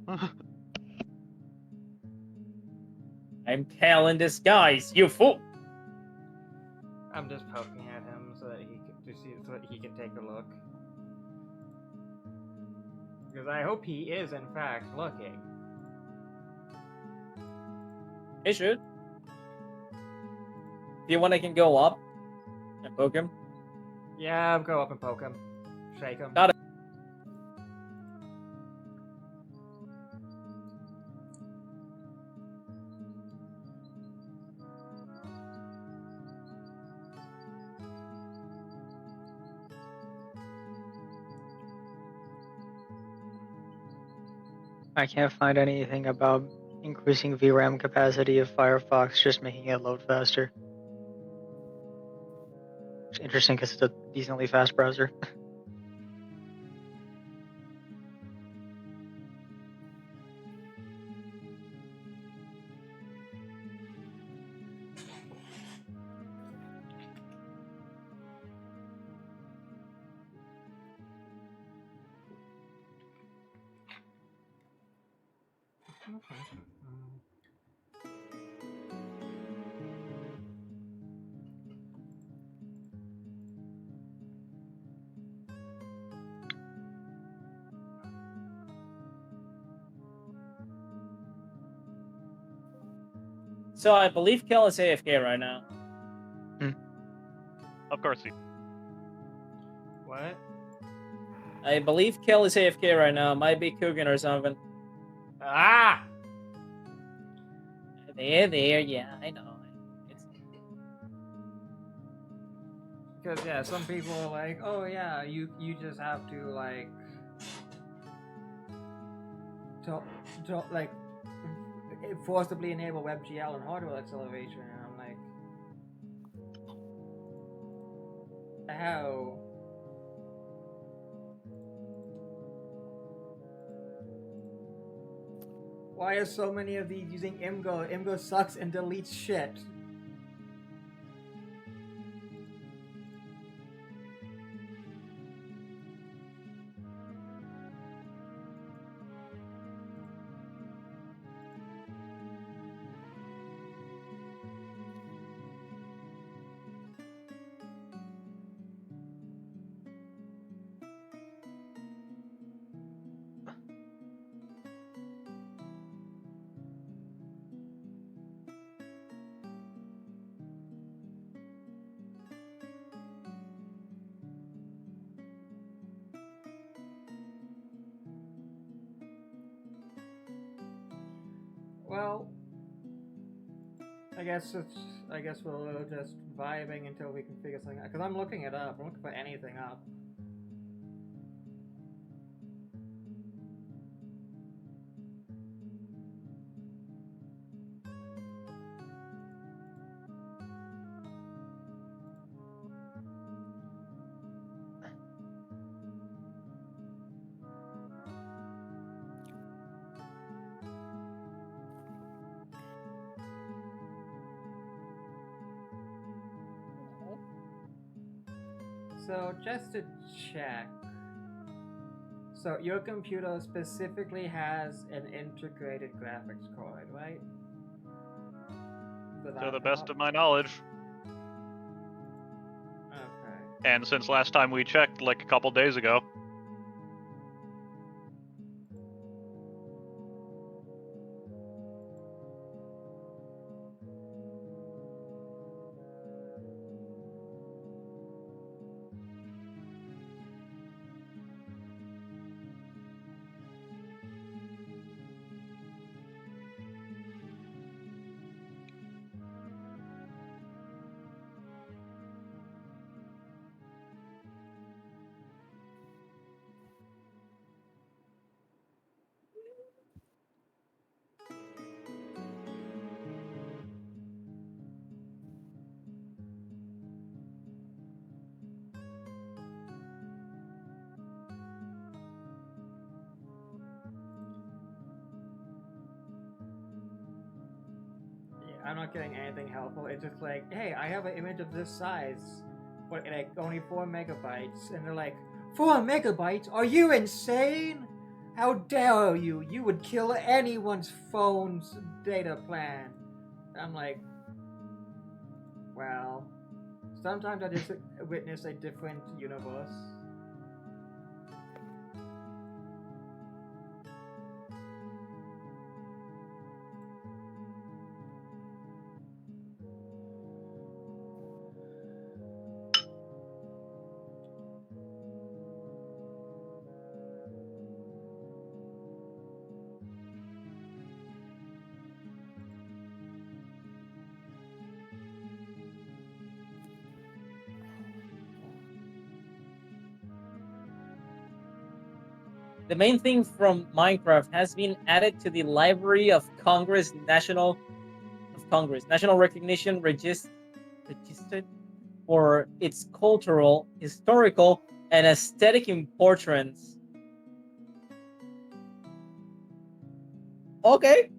I'm Cal in disguise, you fool! I'm just poking at him so that he can take a look. Because I hope he is in fact looking. He should. If you want, I can go up and poke him. Yeah, go up and poke him. Shake him. Got it. I can't find anything about increasing VRAM capacity of Firefox, just making it load faster. It's interesting because it's a decently fast browser. So I believe Cal is AFK right now. Of course he. What? I believe Cal is AFK right now. Might be cooking or something. Ah! There, yeah, I know. Because yeah, some people are like, oh yeah, you just have to like like forcibly enable WebGL and hardware acceleration, and I'm like, how? Why are so many of these using Imgo? Imgo sucks and deletes shit. Well, I guess we're just vibing until we can figure something out. Because I'm looking it up. I'm looking for anything up. So just to check, So your computer specifically has an integrated graphics card, right? To the best of my knowledge. Okay. And since last time we checked, like a couple days ago. I'm not getting anything helpful. It's just like, hey, I have an image of this size, but like only 4 megabytes, and they're like, 4 megabytes? Are you insane? How dare you? You would kill anyone's phone's data plan. I'm like, well, sometimes I just witness a different universe. The main thing from Minecraft has been added to the Library of Congress National Recognition registered for its cultural, historical, and aesthetic importance. Okay.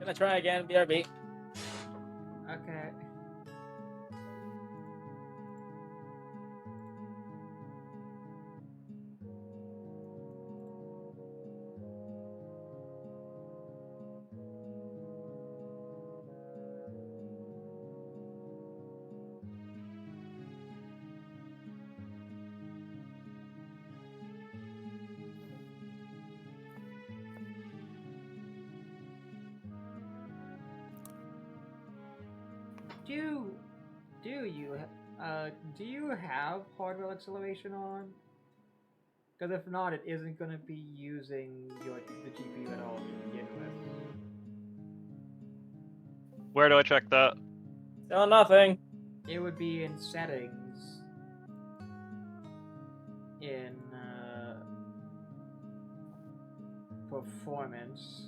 Gonna try again, BRB. Okay. Do you have hardware acceleration on? Because if not, it isn't gonna be using the GPU at all to begin with. Where do I check that? Still nothing. It would be in settings. In performance.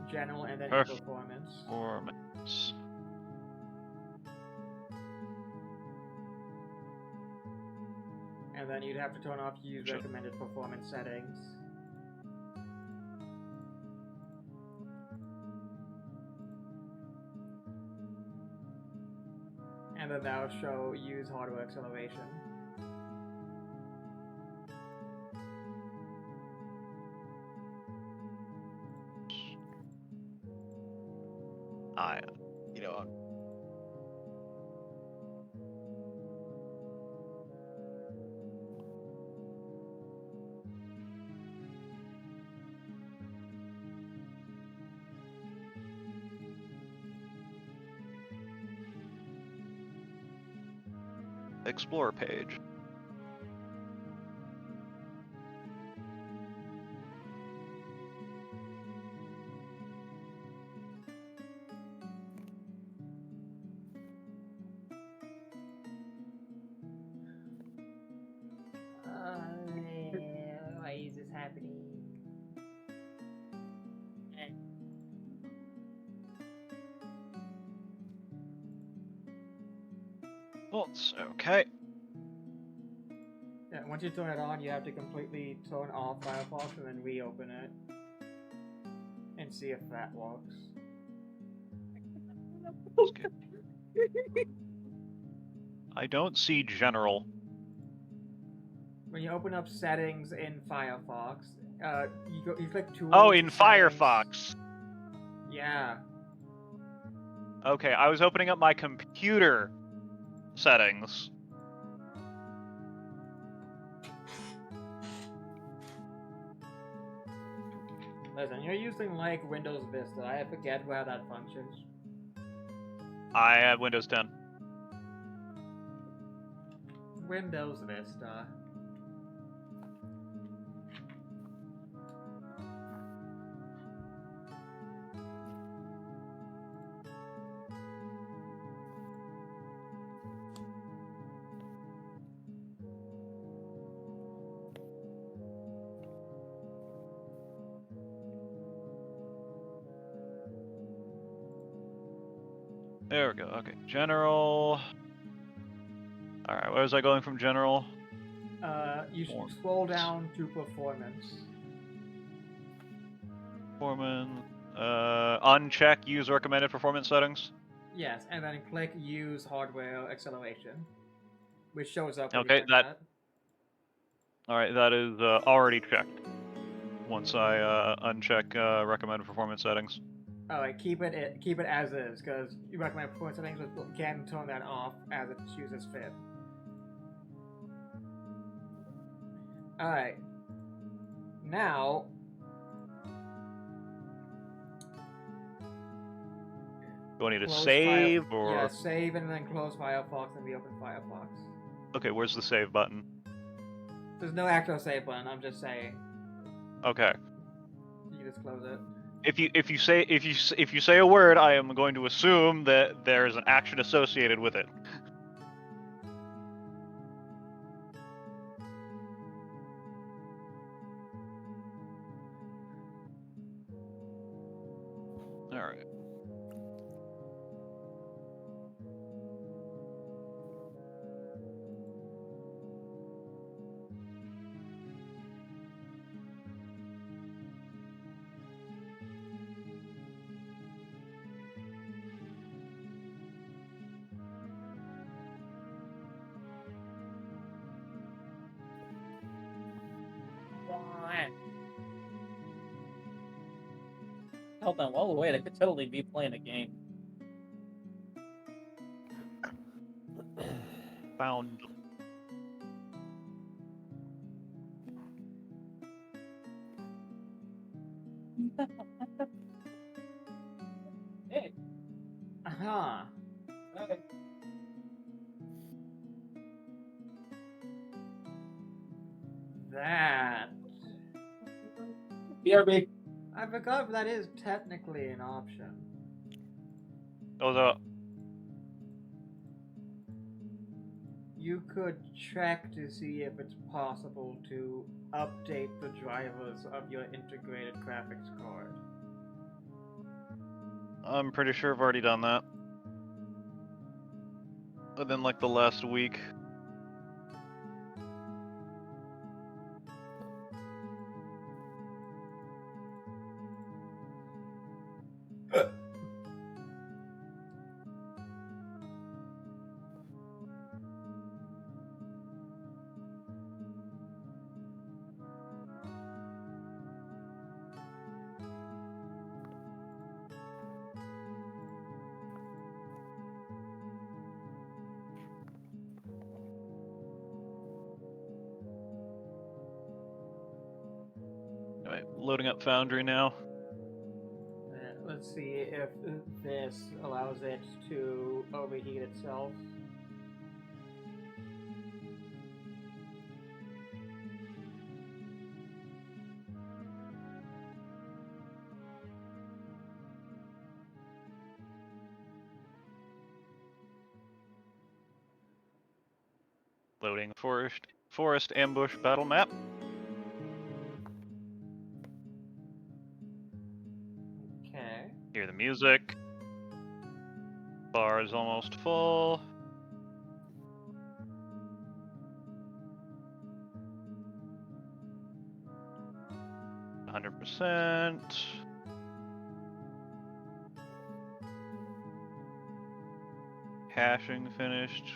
General and then in performance. Performance. And then you'd have to turn off use recommended performance settings. And then that'll show use hardware acceleration. You know, Explore page. Why is this happening? Well, it's okay. Yeah, once you turn it on, you have to completely turn off Firefox and then reopen it. And see if that works. I don't see general. When you open up settings in Firefox, you click tools. Oh, in settings. Firefox. Yeah. Okay, I was opening up my computer settings. Listen, you're using like Windows Vista. I forget how that functions. I have Windows 10. Windows Vista. There we go. Okay, general. All right, where was I going from general? You should scroll down to performance. Performance. Uncheck use recommended performance settings. Yes, and then click use hardware acceleration, which shows up. When Okay, you click that. All right, that is already checked. Once I uncheck recommended performance settings. Alright, keep it as is, because you recommend performance settings, but you can turn that off as it chooses fit. Alright. Now, Do I need to close save or? Yeah, save and then close Firefox and reopen Firefox. Okay, where's the save button? There's no actual save button, I'm just saying. Okay. You can just close it. If you say a word, I am going to assume that there is an action associated with it. All right. Hold on, well, wait, I could totally be playing a game. Found. Hey. Aha. Okay. That. BRB. I forgot if that is technically an option. Those are. You could check to see if it's possible to update the drivers of your integrated graphics card. I'm pretty sure I've already done that. Within like the last week. Alright, loading up Foundry now. Let's see if this allows it to overheat itself. Loading forest ambush battle map. Okay. Hear the music. Bar is almost full. %. Caching finished.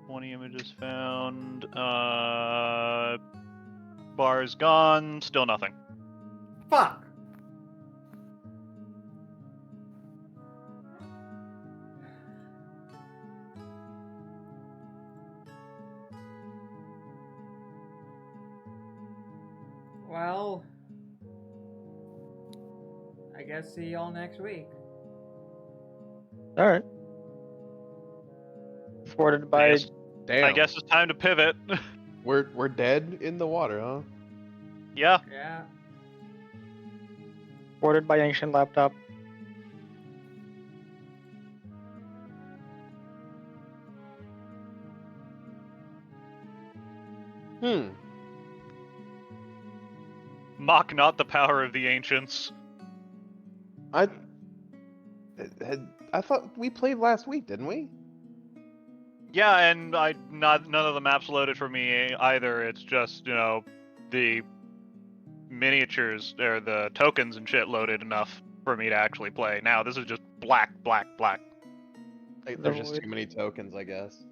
20 images found. Bar's gone. Still nothing. Fuck. Well, I guess see y'all next week. All right. Thwarted I by guess, Damn. I guess it's time to pivot. We're dead in the water, huh? Yeah. Yeah. thwarted by ancient laptop. Mock not the power of the ancients. I thought we played last week, didn't we? Yeah, and none of the maps loaded for me either. It's just, the miniatures or the tokens and shit loaded enough for me to actually play. Now this is just black, black, black. Like, there's just void. too many tokens, I guess.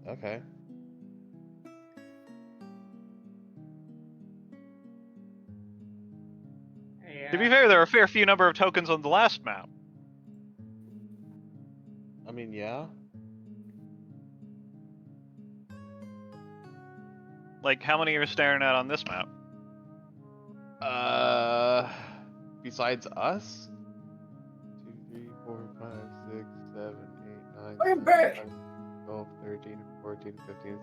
Okay. Yeah. To be fair, there are a fair few number of tokens on the last map. I mean, yeah. Like, how many are you staring at on this map? Besides us? 2, 3, 4, 5, 6, 7, 8, 9, I'm 10, back. 11, 12, 13, 14, 15, 16,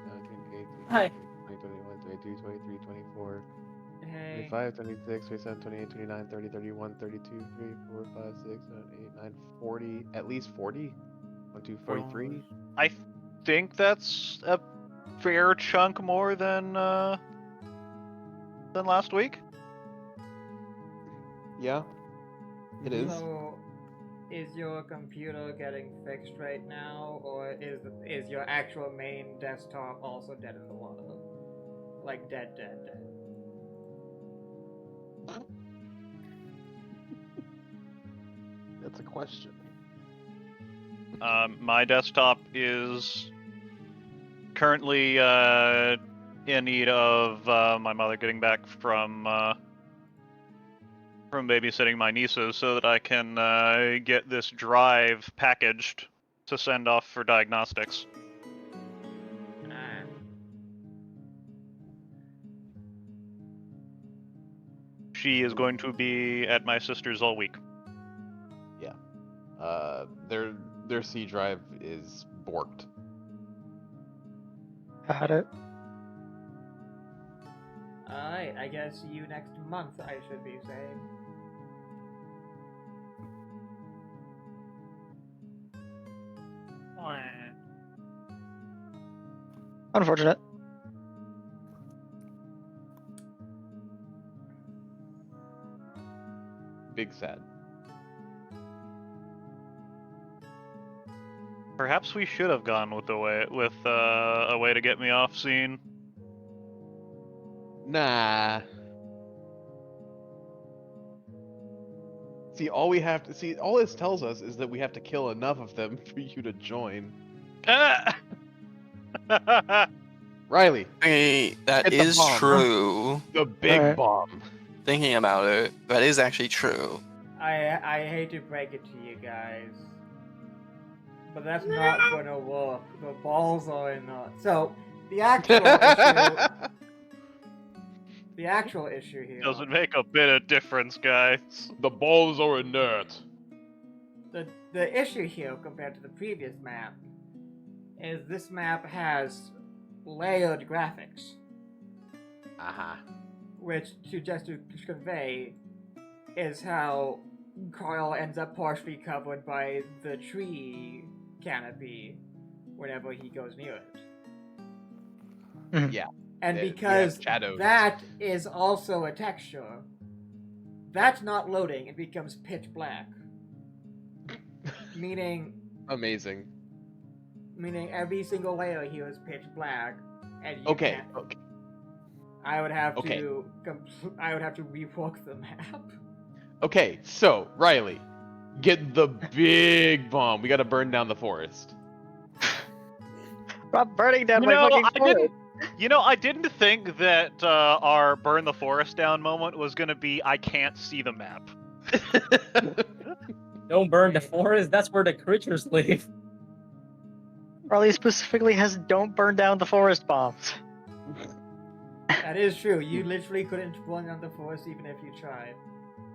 17, 18, Hi. 19, 20, 21, 22, 23, 24, Hey. 25, 26, 27, 28, 29, 30, 31, 32, 3, 4, 5, 6, 7, 8, 9, 40. At least 40? 1, 2, 43? I think that's a fair chunk more than last week. Yeah. It is. So, is your computer getting fixed right now, or is your actual main desktop also dead in the water? Like dead. That's a question. My desktop is currently in need of my mother getting back from babysitting my nieces so that I can get this drive packaged to send off for diagnostics. Ah. She is going to be at my sister's all week. Their C drive is borked. Had it. Alright, I guess see you next month, I should be saying. Unfortunate. Big sad. Perhaps we should have gone with a way to get me off scene. Nah. See, all this tells us is that we have to kill enough of them for you to join. Riley, Hey, that Hit the is bomb. true. the big Alright. bomb. Thinking about it, that is actually true. I hate to break it to you guys, but that's not gonna work. The balls are in the... So, the actual issue here... Doesn't make a bit of difference, guys. The balls are inert. The issue here, compared to the previous map, is this map has layered graphics, Uh-huh. which, to convey, is how Carl ends up partially covered by the tree canopy, whenever he goes near it. Yeah. And Yeah, we have because shadows. that is also a texture, that's not loading. It becomes pitch black. meaning Amazing. every single layer here is pitch black, and you Okay. can't. Okay. I would have Okay. to rework the map. Okay. So Riley, get the big bomb. We gotta burn down the forest. Stop burning down You my know, fucking I forest. didn't. You know, I didn't think that our burn the forest down moment was gonna be I can't see the map. Don't burn the forest. That's where the creatures live. Raleigh specifically has don't burn down the forest bombs. That is true. You literally couldn't burn down the forest even if you tried.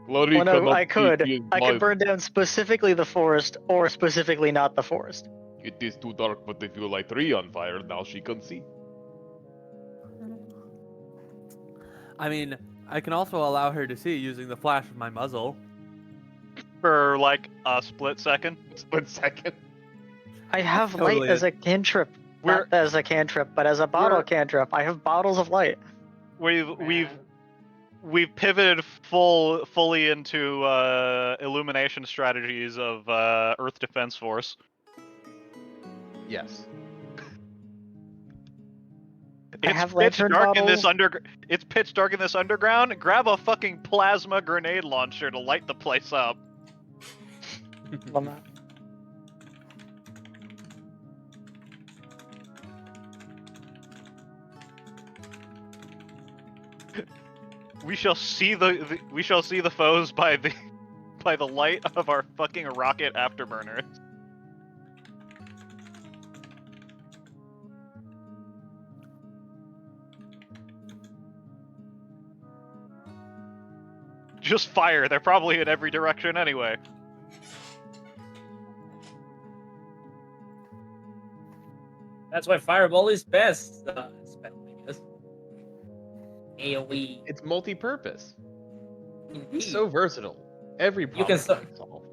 Bloody Well, no, cannot I could. be I could burn down specifically the forest, or specifically not the forest. It is too dark, but if you light 3 on fire, now she can see. I mean, I can also allow her to see using the flash of my muzzle. For like a split second. Split second. I have Totally light as a cantrip. We're- Not as a cantrip, but as a bottle cantrip. I have bottles of light. We've Man. pivoted fully into illumination strategies of Earth Defense Force. Yes. I It's have pitch lantern dark in this bottles. It's pitch dark in this underground. Grab a fucking plasma grenade launcher to light the place up. Well, no. We shall see the foes by the light of our fucking rocket afterburners. Just fire. They're probably in every direction anyway. That's why Fireball is best. Spell, I guess. AoE. It's multi-purpose. Indeed. It's so versatile. Every problem can start- is solved.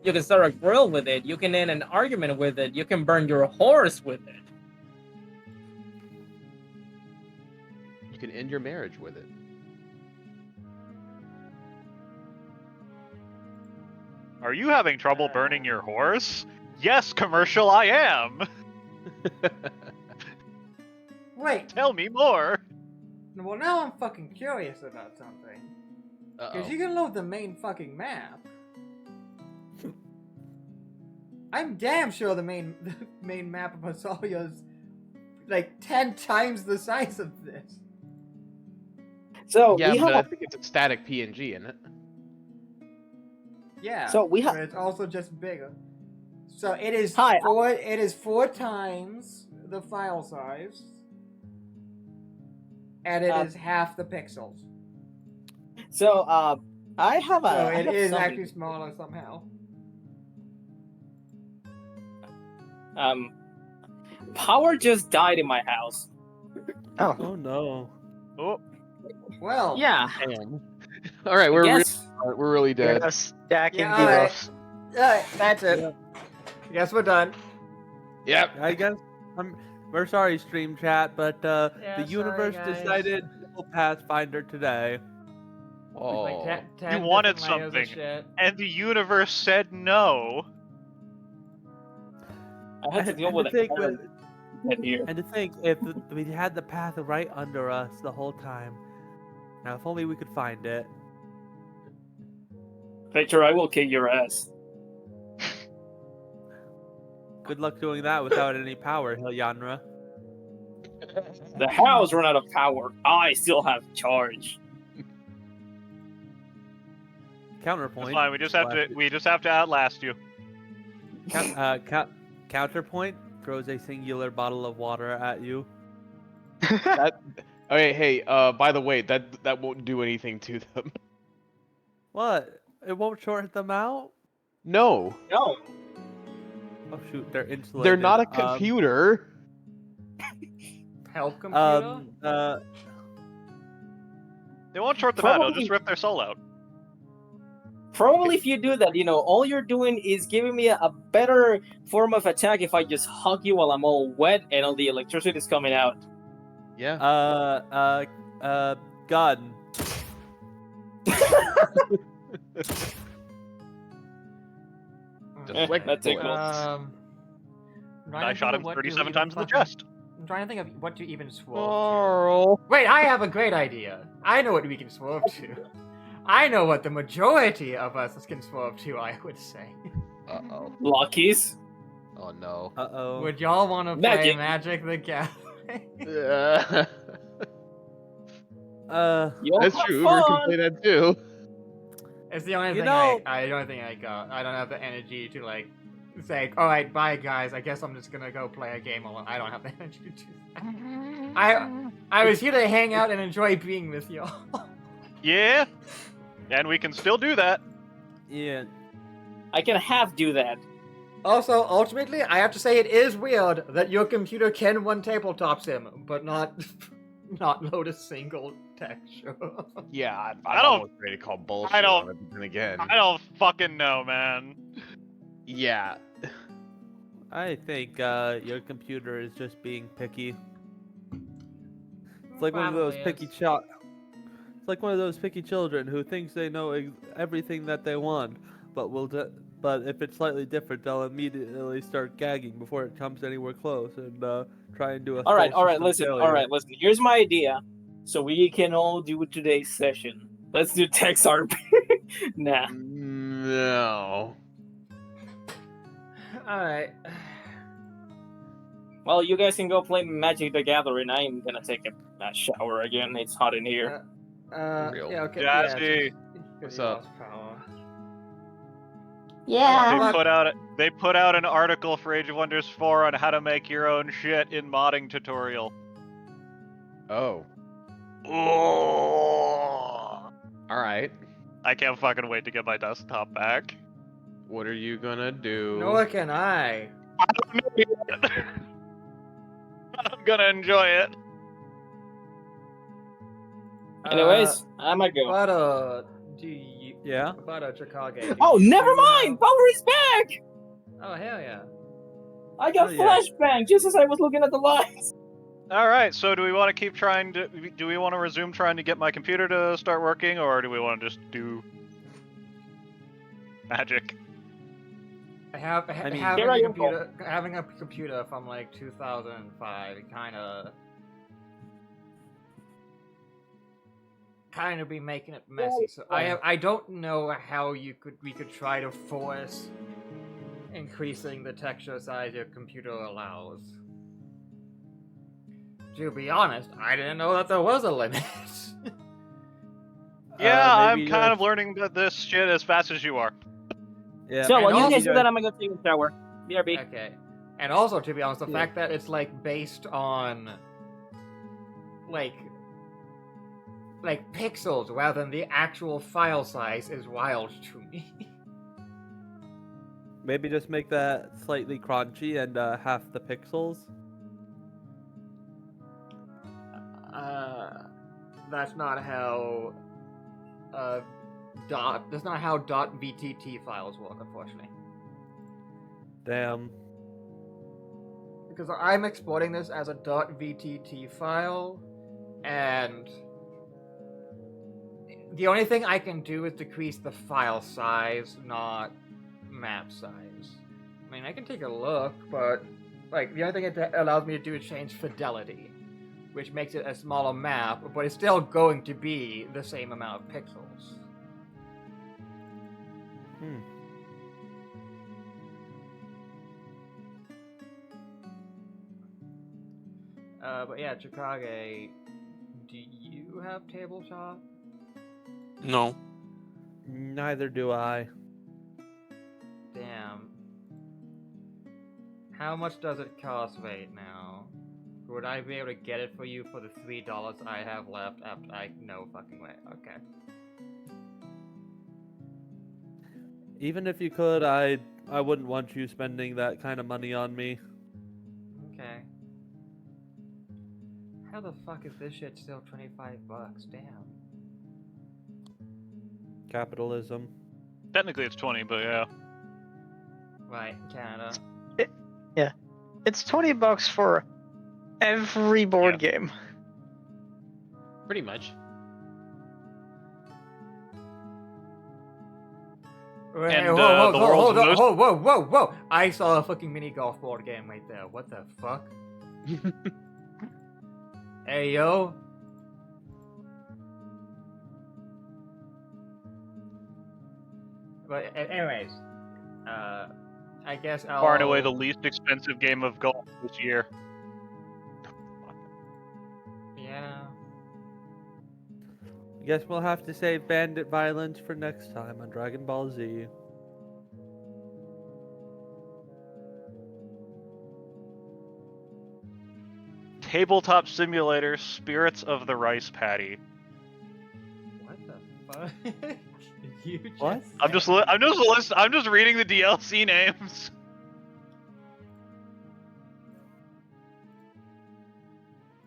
You can start a grill with it. You can end an argument with it. You can burn your horse with it. You can end your marriage with it. Are you having trouble burning your horse? Yes, commercial, I am. Wait. Tell me more. Well, now I'm fucking curious about something. Because you can load the main fucking map. I'm damn sure the main map of Azalia is like 10 times the size of this. So Yeah, we but I have think it's a static PNG, isn't it? Yeah. So we but it's also just bigger. So it is Hi, it is 4 times the file size. And it is half the pixels. so I have a. So I it have is something. actually smaller somehow. Power just died in my house. Oh, Oh no. Oh, Well. Yeah. Damn. All right, we're really you're dead. now stacking Yeah, alright. debuffs. Alright, that's it. Guess we're done. Yep. I guess we're sorry, stream chat, but Yeah, the universe sorry, guys. decided no Pathfinder today. Oh. Like 10 You wanted different layers of something. shit. and the universe said no. I had to deal And with to think it here. And to think, if we had the path right under us the whole time. Now, if only we could find it. Victor, I will kick your ass. Good luck doing that without any power, Hilyanra. The house ran out of power. I still have charge. Counterpoint. It's fine. We just have to outlast you. Counterpoint throws a singular bottle of water at you. Okay, hey, by the way, that won't do anything to them. What? It won't short them out? No, No. Oh shoot, they're insulated. they're not a computer. Help computer? They won't short them out. It'll Probably- just rip their soul out. Probably if you do that, all you're doing is giving me a better form of attack if I just hug you while I'm all wet and all the electricity is coming out. Yeah. Gun. Deflect that take bullets. I'm trying I to shot think of him what to 37 even times in the fucking- chest. I'm trying to think of what to even swerve to. Carl. Wait, I have a great idea. I know what we can swerve to. I know what the majority of us can swerve to, I would say. Uh-oh. Lockies. Oh, no. Uh-oh. Would y'all want to play Magic. Magic the Gathering? You'll That's have true. Uber can fun. play that too. It's the only You thing know- I don't think I got. I don't have the energy to like say, all right, bye guys. I guess I'm just gonna go play a game alone. I don't have the energy to do that. I was here to hang out and enjoy being with y'all. Yeah, and we can still do that. Yeah. I can half do that. Also, ultimately, I have to say it is weird that your computer can one tabletop sim, but not load a single texture. Yeah, I'm I don't- almost ready to call bullshit I don't- on it, but then again. I don't fucking know, man. Yeah. I think your computer is just being picky. It's like one of those Probably picky is. It's like one of those picky children who thinks they know everything that they want, but but if it's slightly different, they'll immediately start gagging before it comes anywhere close and try and do a All right, full system listen. failure. All right, listen. Here's my idea. So we can all do today's session. Let's do text RP. Nah. No. Alright. Well, you guys can go play Magic the Gathering. I'm gonna take a shower again. It's hot in here. Real. Yeah, okay. Jazzy. What's up? Yeah. They put out an article for Age of Wonders 4 on how to make your own shit in modding tutorial. Oh. Alright. I can't fucking wait to get my desktop back. What are you gonna do? Nor can I. I don't know yet. I'm gonna enjoy it. Anyways, I might go. But do you? Yeah? But Chicago. Oh, never mind! Power is back! Oh hell yeah. I got Oh, yeah. flashbang just as I was looking at the lights. All right, so do we want to keep trying to? Do we want to resume trying to get my computer to start working, or do we want to just do magic? mean, here I am. Having a computer from like 2005, kind of be making it messy. So I don't know how we could try to force increasing the texture size your computer allows. To be honest, I didn't know that there was a limit. Yeah, I'm maybe, kind of learning this shit as fast as you are. Yeah. So And while you also- guys do that, I'm gonna go take a shower. BRB. Okay. And also, to be honest, the Yeah. fact that it's like based on like pixels rather than the actual file size is wild to me. Maybe just make that slightly crunchy and half the pixels. That's not how that's not how .vtt files work, unfortunately. Damn. Because I'm exporting this as a .vtt file, and the only thing I can do is decrease the file size, not map size. I mean, I can take a look, but like the only thing it allows me to do is change fidelity, which makes it a smaller map, but it's still going to be the same amount of pixels. Hmm. But yeah, Chicago, do you have tabletop? No. Neither do I. Damn. How much does it cost right now? Would I be able to get it for you for the $3 I have left after no fucking way. Okay. Even if you could, I wouldn't want you spending that kind of money on me. Okay. How the fuck is this shit still $25? Damn. Capitalism. Technically, it's 20, but yeah. Right, Canada. It's $20 for every board Yeah. game. Pretty much. Wait, And, whoa, the whoa, world's hold on, most- whoa! I saw a fucking mini golf board game right there. What the fuck? Hey, yo. But anyways, I guess I'll. Far and away the least expensive game of golf this year. Yeah. I guess we'll have to save bandit violence for next time on Dragon Ball Z. Tabletop Simulator: Spirits of the Rice Paddy. What the fuck? You just What? I'm just reading the DLC names.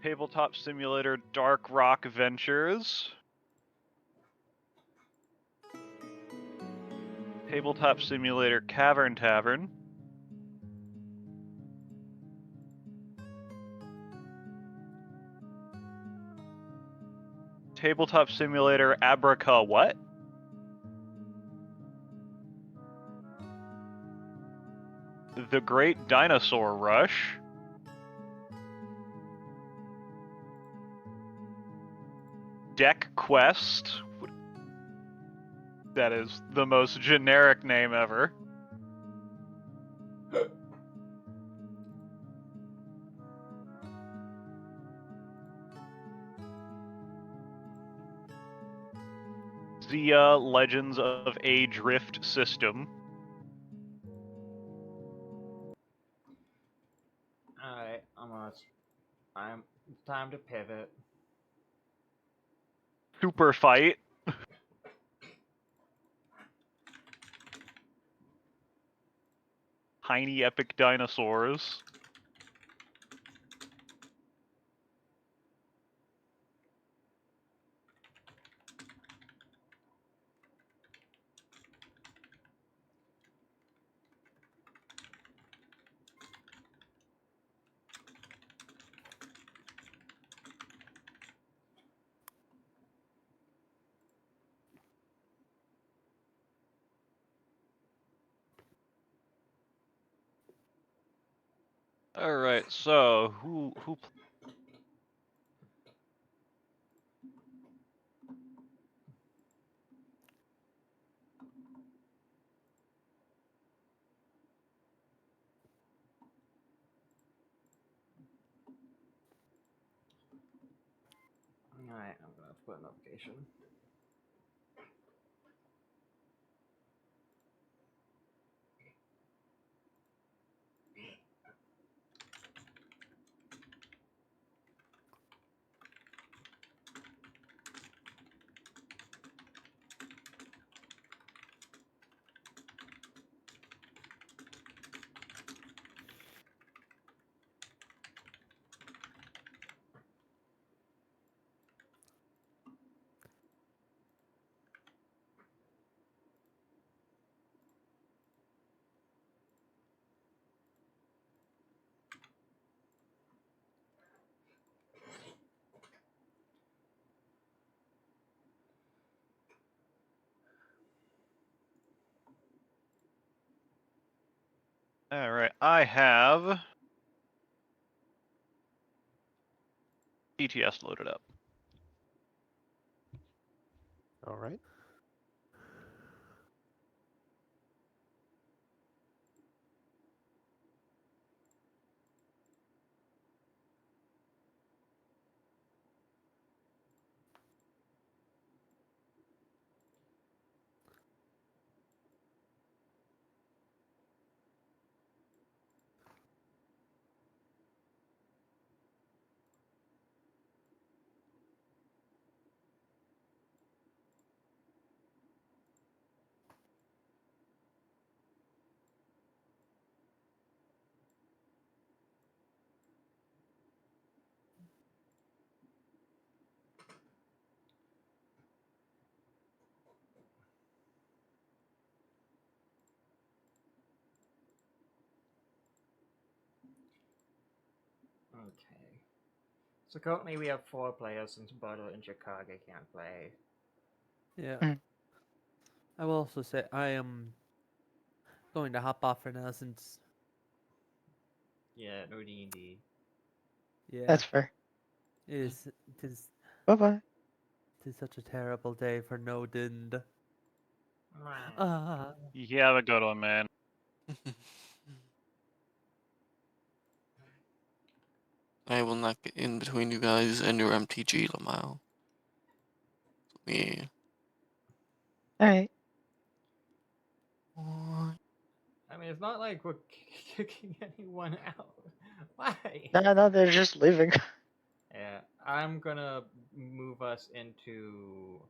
Tabletop Simulator: Dark Rock Ventures. Tabletop Simulator: Cavern Tavern. Tabletop Simulator Abraca what? The Great Dinosaur Rush. Deck Quest. That is the most generic name ever. Zia Legends of a Drift System. Alright, I'm time to pivot. Super Fight. Tiny Epic Dinosaurs. All right, so who Alright, I'm gonna put a notification. All right, I have ETS loaded up. All right. Okay. So currently we have 4 players since Butter and Chicago can't play. Yeah. Mm. I will also say I am going to hop off for now since Yeah, no D&D. yeah, That's fair. it is Bye bye. it is such a terrible day for no dind. You have a good one, man. I will not get in between you guys and your MTG, Lamau. Yeah. Alright. I mean, it's not like we're kicking anyone out. Why? No, they're just leaving. Yeah, I'm gonna move us into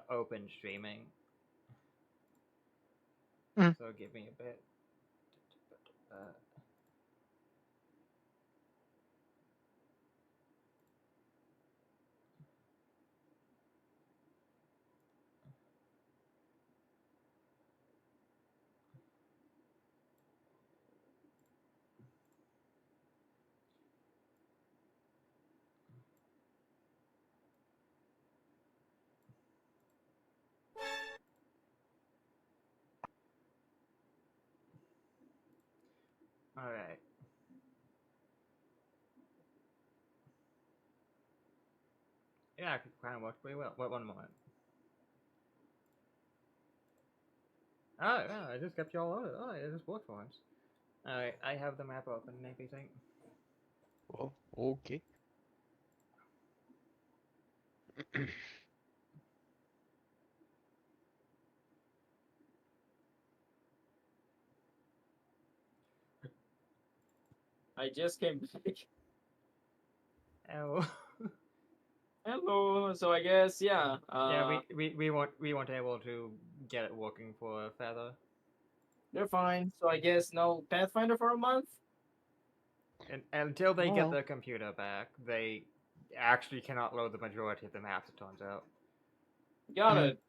open streaming. Mm. So give me a bit. All right. Yeah, it kind of worked pretty well. Wait, one moment. Oh, yeah, I just kept you all on it. Oh, it just worked for once. Alright, I have the map open and everything. Well, okay. I just came back. Oh. Hello. So I guess yeah. Yeah, we weren't able to get it working for Feather. They're fine. So I guess no Pathfinder for a month. And until they get Well. their computer back, they actually cannot load the majority of the maps, it turns out. Got it.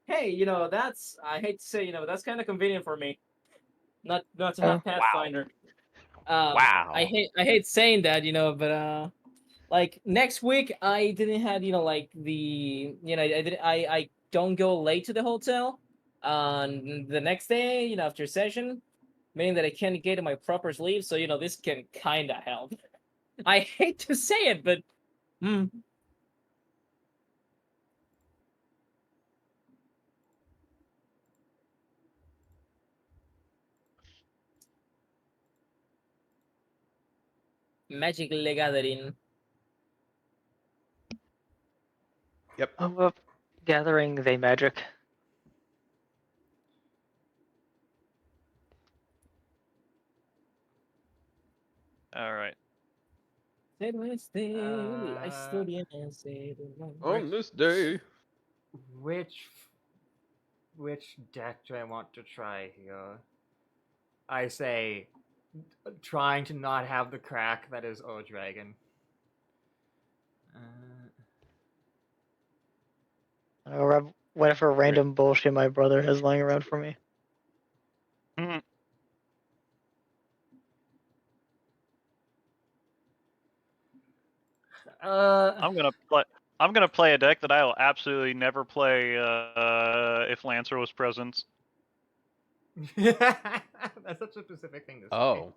Hey, that's I hate to say, that's kind of convenient for me. Not to Oh. have Pathfinder. Wow. I hate saying that, but like next week I didn't have like the I don't go late to the hotel on the next day after session, meaning that I can't get my proper sleep. So this can kind of help. I hate to say it, but Magic the Gathering. Yep. Oh, gathering the magic. All right. On this day. Which deck do I want to try here? I say, trying to not have the crack that is O Dragon. Or whatever random bullshit my brother has lying around for me. Mhm. I'm gonna play a deck that I will absolutely never play if Lancer was present. That's such a specific thing to say. Oh.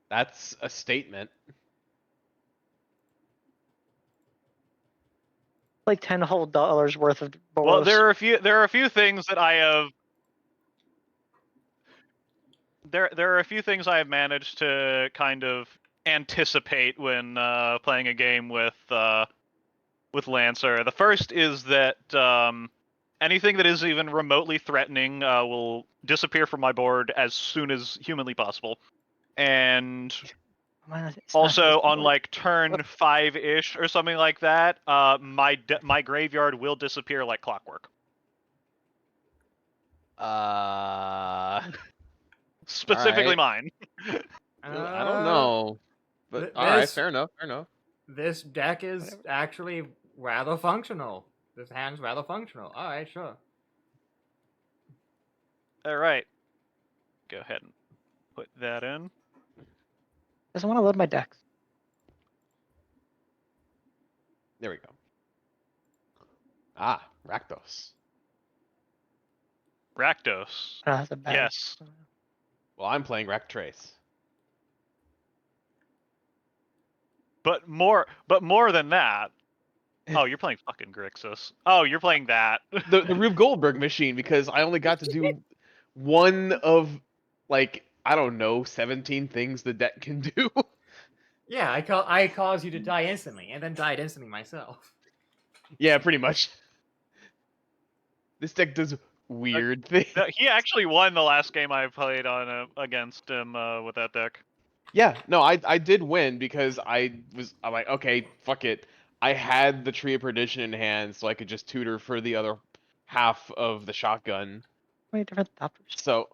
That's a statement. Like $10 whole worth of Boros. Well, there are a few things that I have. There are a few things I have managed to kind of anticipate when playing a game with Lancer. The first is that anything that is even remotely threatening will disappear from my board as soon as humanly possible. And It's not also his on board. like turn 5-ish or something like that, my graveyard will disappear like clockwork. Specifically Alright. mine. I don't know. But alright, fair enough, fair enough. This deck is Whatever. actually rather functional. This hand's rather functional. Alright, sure. All right. Go ahead and put that in. Doesn't want to load my decks. There we go. Ah, Rakdos. Rakdos. It has a bad. Yes. Well, I'm playing Raktrace. But more than that. Oh, you're playing fucking Grixis. Oh, you're playing that. The Rube Goldberg machine, because I only got to do one of, like, I don't know, 17 things the deck can do. Yeah, I caused you to die instantly, and then died instantly myself. Yeah, pretty much. This deck does weird things. No, he actually won the last game I played on against him with that deck. Yeah, no, I did win because I'm like, okay, fuck it. I had the Tree of Perdition in hand, so I could just tutor for the other half of the shotgun. How many different adapters? So,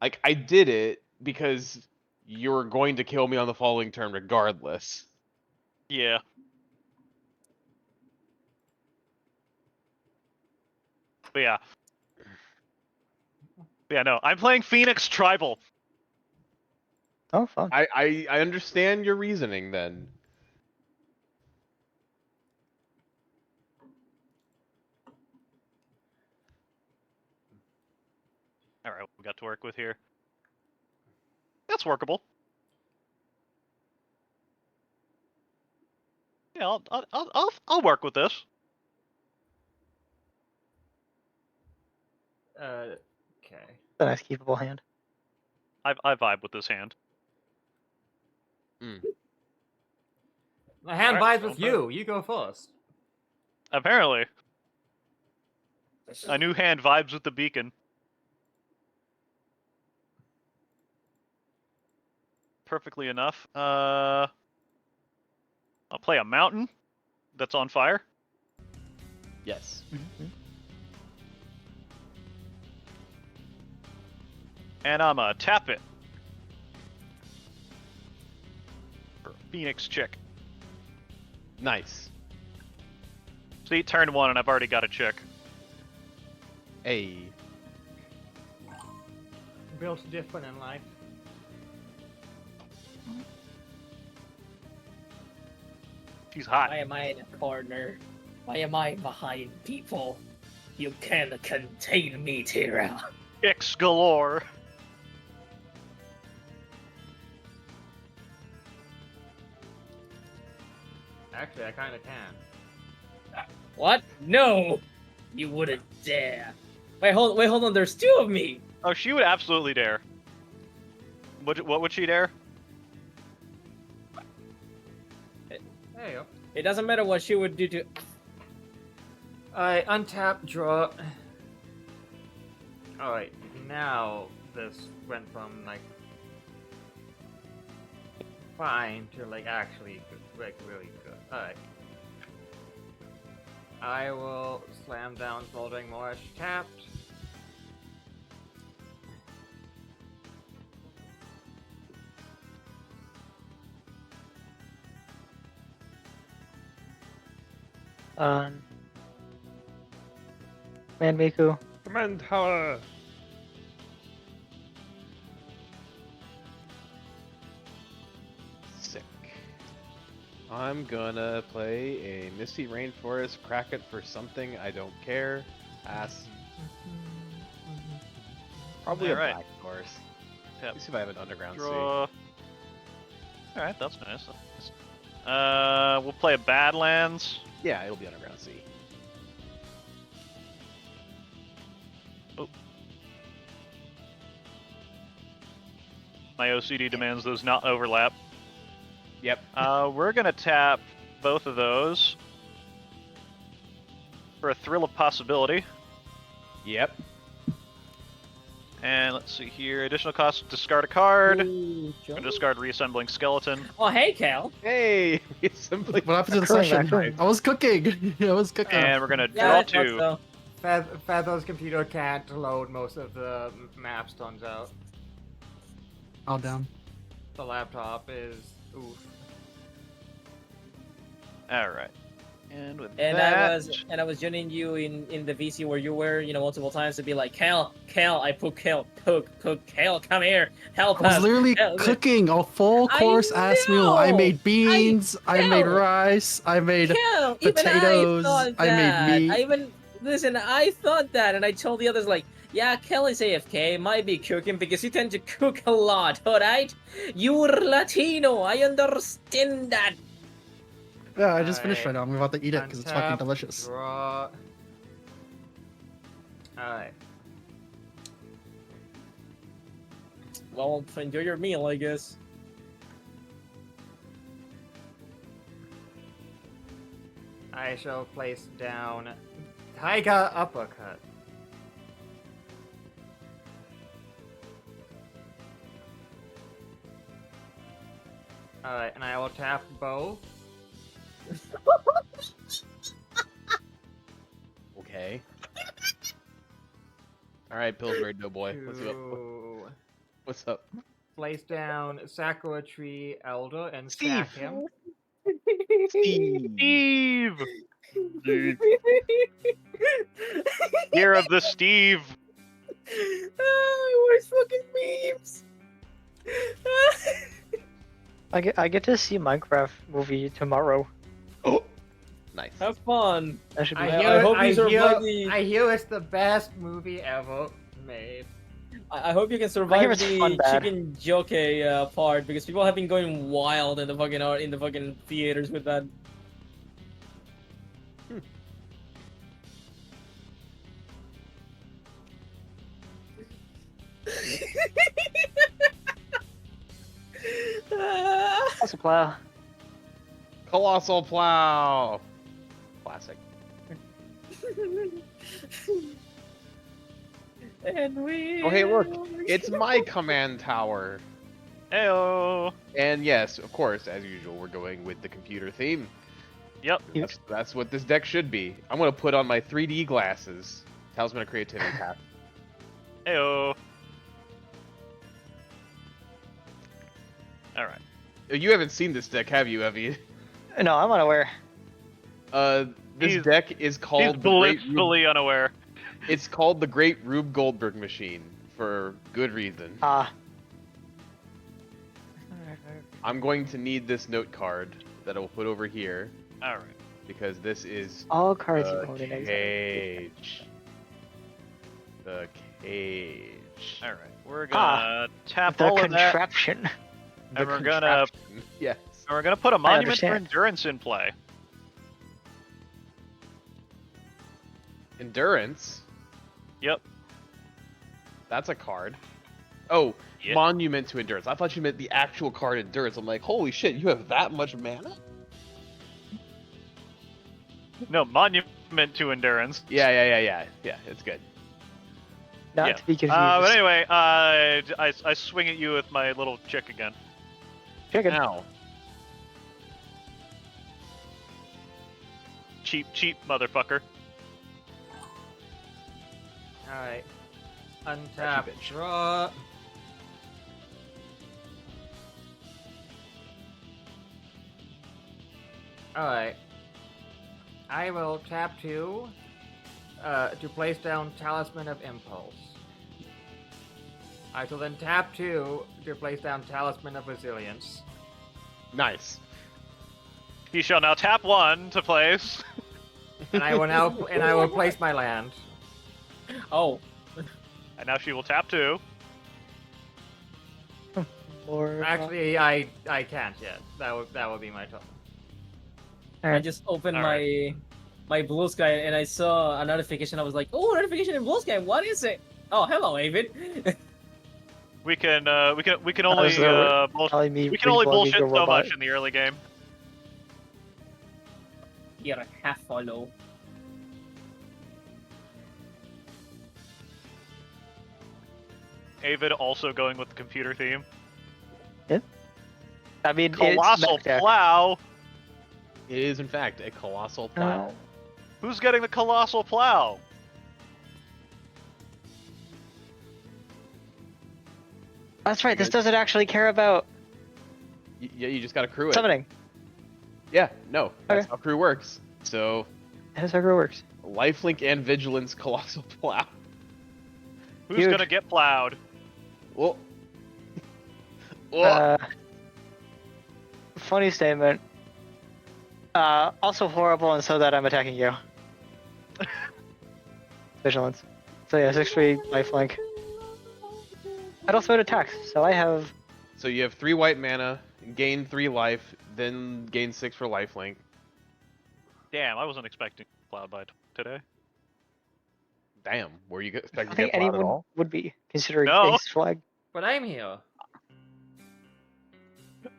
like, I did it because you were going to kill me on the following turn regardless. Yeah. But yeah. Yeah, no, I'm playing Phoenix Tribal. Oh, fuck. I understand your reasoning then. All right, what we got to work with here. That's workable. Yeah, I'll work with this. Okay. It's a nice keepable hand. I vibe with this hand. My hand Alright, vibes with okay. you. You go first. Apparently. A new hand vibes with the beacon. Perfectly enough. I'll play a mountain that's on fire. Yes. And I'm gonna tap it. For Phoenix Chick. Nice. See, turn 1 and I've already got a chick. Hey. Built different in life. She's hot. Why am I in a corner? Why am I behind people? You can't contain me, Tira. Chicks galore. Actually, I kind of can. What? No! You wouldn't dare. Wait, hold on. There's 2 of me. Oh, she would absolutely dare. What would she dare? Hey, yo. It doesn't matter what she would do to. I untap, draw. Alright, now this went from like fine to like actually like really good. Alright. I will slam down Smoldering Marsh tapped. Man Miku. Command tower. Sick. I'm gonna play a Misty Rainforest, crack it for something I don't care. Pass. Probably Alright. a black horse. Yep. Let me see if I have an underground Draw. Alright, that's nice. That's nice. We'll play a Badlands. sea. Yeah, it'll be underground sea. My OCD demands those not overlap. Yep. We're gonna tap both of those for a Thrill of Possibility. Yep. And let's see here. Additional cost, discard a card. Ooh, Gonna discard Reassembling Skeleton. Oh, hey, Cal. Hey, it's simply. What happened to the Occurring, session? occurring. I was cooking. I was cooking. And we're gonna Yeah, draw I thought 2. so. Feather's computer can't load most of the maps, turns out. All down. The laptop is oof. Alright. And with And that, I was joining you in the VC where you were, multiple times to be like, Cal, I put Cal, cook, Cal, come here, help I was us. literally help- cooking a full I course ass meal. I know! made beans, I made Cal, rice, I made Cal, even I potatoes, thought I made that. meat. Listen, I thought that, and I told the others like, yeah, Cal is AFK, might be cooking because you tend to cook a lot, alright? You're Latino, I understand that. Yeah, I just finished Alright. right now. I'm about to eat it because it's fucking Untap, delicious. Draw. Alright. Well, enjoy your meal, I guess. I shall place down Taiga Uppercut. Alright, and I will tap both. Okay. All right, Pillsbury Doughboy. To What's up? place down Sakura Tree Elder and Steve. sack him. Steve! Year of the Steve! Where's fucking memes? I get to see Minecraft movie tomorrow. Oh, nice. Have fun. That should be I fun. hear, I hope you I, survive hear, the- I hear it's the best movie ever made. I hope you can I hear survive it's the fun bad. chicken joke part because people have been going wild in the fucking theaters with that. That's a plow. Colossal Plow. Classic. And we. Oh, hey, look. It's my command tower. Heyo! And yes, of course, as usual, we're going with the computer theme. Yep. That's what this deck should be. I'm going to put on my 3D glasses. Talisman of Creativity pack. Heyo! Alright. You haven't seen this deck, have you, Evie? No, I'm unaware. This He's- deck is He's called the Great Rube, blissfully unaware. It's called the Great Rube Goldberg Machine for good reason. Ah. I'm going to need this note card that I will put over here Alright. because this is All cards you the own in exile. cage. The cage. Alright. We're gonna tap The all of that, contraption. The and we're gonna contraption. Yes. put a monument for understand. endurance in play. Endurance. Yep. That's a card. Oh, Yeah. Monument to Endurance. I thought you meant the actual card Endurance. I'm like, holy shit, you have that much mana? No, monument to endurance. Yeah. It's good. Not Yeah. to be confused. But anyway, I swing at you with my little chick again. Chicken. Now, Cheap motherfucker. Alright. Untap, Gotcha, bitch. draw. Alright. I will tap to place down Talisman of Impulse. I shall then tap to place down Talisman of Resilience. nice. He shall now tap one to place. And I will place my land. Oh, And now she will tap two. More. Actually, I can't yet. That would be my turn. I just opened Alright. my Blue Sky and I saw a notification. I was like, oh, notification in Blue Sky. What is it? Oh, hello, Avid. We can only Probably me we can only reblogging bullshit your so robot. much in the early game. You're a half follow. Avid also going with the computer theme. I mean, Colossal it's back plow. It is, in fact, a colossal there. plow. Who's getting the colossal plow? That's right. This doesn't actually care about Yeah, you just gotta crew it. summoning. Yeah, no, that's Okay. how crew works. So, That's how it works. lifelink and vigilance, colossal plow. Who's Huge. gonna get plowed? Well, well, Funny statement. Also horrible, and so that I'm attacking you. Vigilance. So yeah, 6-3 lifelink. I'd also add attacks, so I have. so you have 3 white mana, gain 3 life, then gain 6 for lifelink. Damn, I wasn't expecting plowed by today. Damn, were you I expecting don't to think get plowed at anyone all? would be considering No. Ace Flag. But I'm here.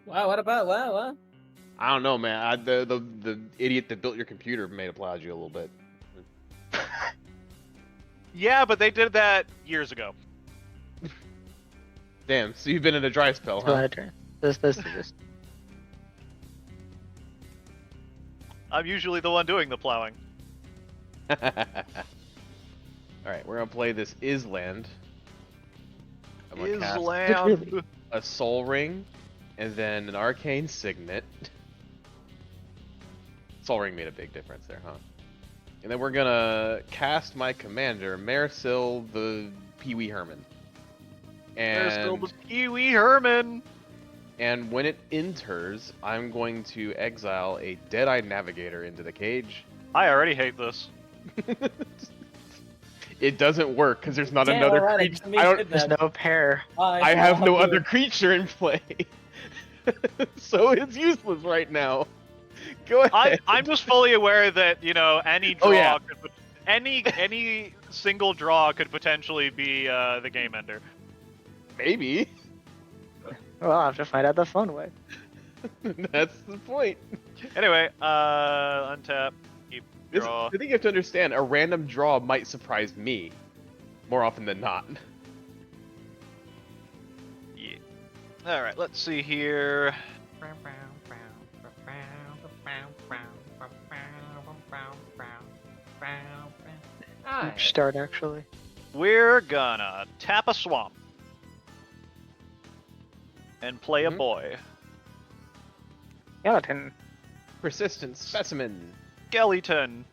Wow, what about what? I don't know, man. The idiot that built your computer may have plowed you a little bit. Yeah, but they did that years ago. Damn, so you've been in a dry spell, Go huh? ahead, turn. This. I'm usually the one doing the plowing. Alright, we're gonna play this Island. I'm gonna cast Island. a Soul Ring, and then an Arcane Signet. Soul Ring made a big difference there, huh? And then we're gonna cast my commander, Marisil the Pee-wee Herman. There's still And, the Pee-wee Herman. and when it enters, I'm going to exile a Dead-Eyed Navigator into the cage. I already hate this. It doesn't work because there's not Damn, another alright, I creature. just made I don't. it There's then. no pair. I have no I'll do other it. creature in play, so it's useless right now. Go ahead. I'm just fully aware that, you know, any draw Oh, yeah. could, any single draw could potentially be the game ender. Maybe. Well, I'll have to find out the fun way. That's the point. Anyway, untap, keep draw. I think you have to understand, a random draw might surprise me more often than not. Yeah. All right, let's see here. Alright. Start actually. We're gonna tap a swamp and play a Mhm. boy. Skeleton. Persistent Specimen. Skeleton.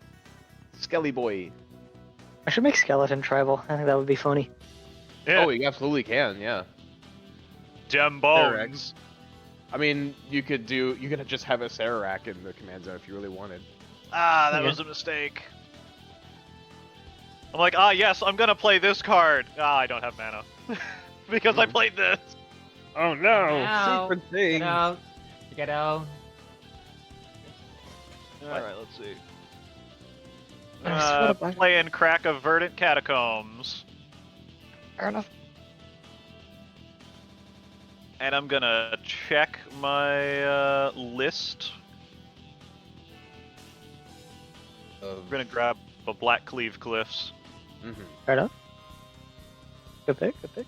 Skelly Boy. I should make skeleton tribal. I think that would be funny. Yeah. Oh, you absolutely can, yeah. Dem Sararak. bones. I mean, you could just have a Sararak in the command zone if you really wanted. Ah, that Yeah. was a mistake. I'm like, yes, I'm gonna play this card. I don't have mana. Because I played this. Oh no! Ow. Secret thing! Get out. Get out. Alright, let's see. I swear to God. Playing Crack of Verdant Catacombs. Fair enough. And I'm gonna check my list. I'm gonna grab a Black Cleave Cliffs. Mm-hmm. Fair enough. Good pick. Good pick.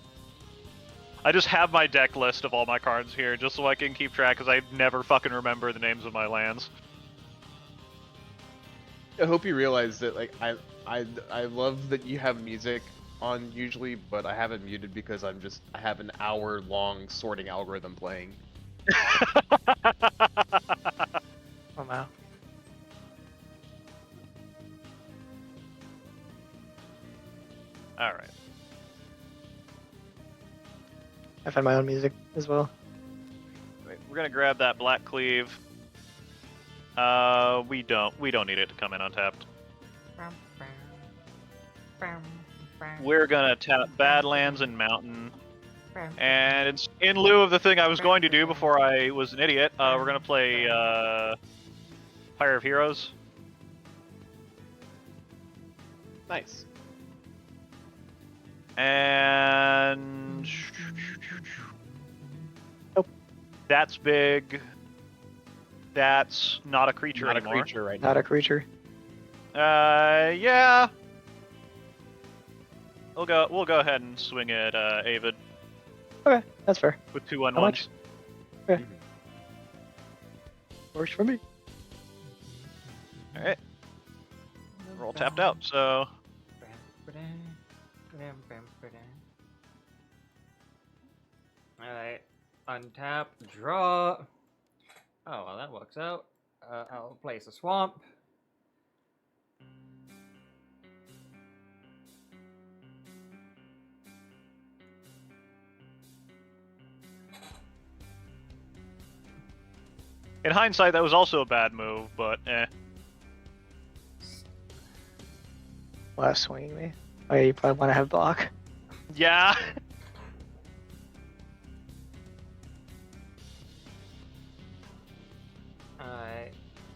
I just have my deck list of all my cards here, just so I can keep track, because I never fucking remember the names of my lands. I hope you realize that, like, I love that you have music on usually, but I have it muted because I have an hour-long sorting algorithm playing. Oh wow. Alright. I find my own music as well. Wait, we're gonna grab that Black Cleave. We don't need it to come in untapped. We're gonna tap Badlands and Mountain. And it's in lieu of the thing I was going to do before I was an idiot. We're gonna play Fire of Heroes. Nice. And Nope. That's big. That's not a creature Not a anymore. creature right Not now. a creature. Yeah. We'll go ahead and swing at Avid Okay, that's fair. with 2/1/1s. How much? Okay. Works for me. All right. We're all tapped out, so Alright. Untap. Draw. Oh, well, that works out. I'll place a swamp. In hindsight, that was also a bad move, but eh. Last swinging me. Oh yeah, you probably want to have block. Yeah.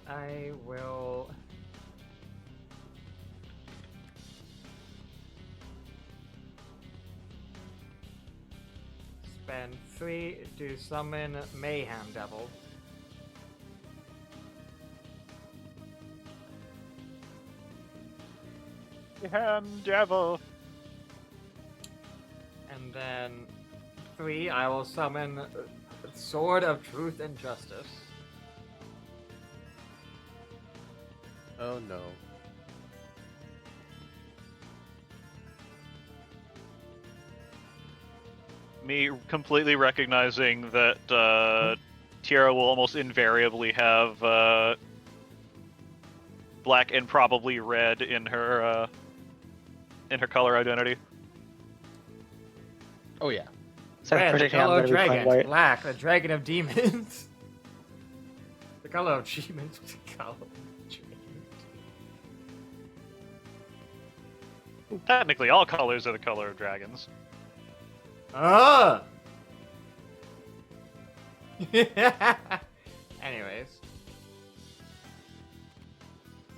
I will. Spend 3 to summon Mayhem Devil. Devil. And then 3, I will summon Sword of Truth and Justice. Oh no. Me completely recognizing that Tierra will almost invariably have black and probably red in her color identity. Oh yeah. So Red, the predicting I'm color gonna of be playing dragon. white. Black, the dragon of demons. The color of demons. The color of dragon. Technically, all colors are the color of dragons. Ah! Anyways.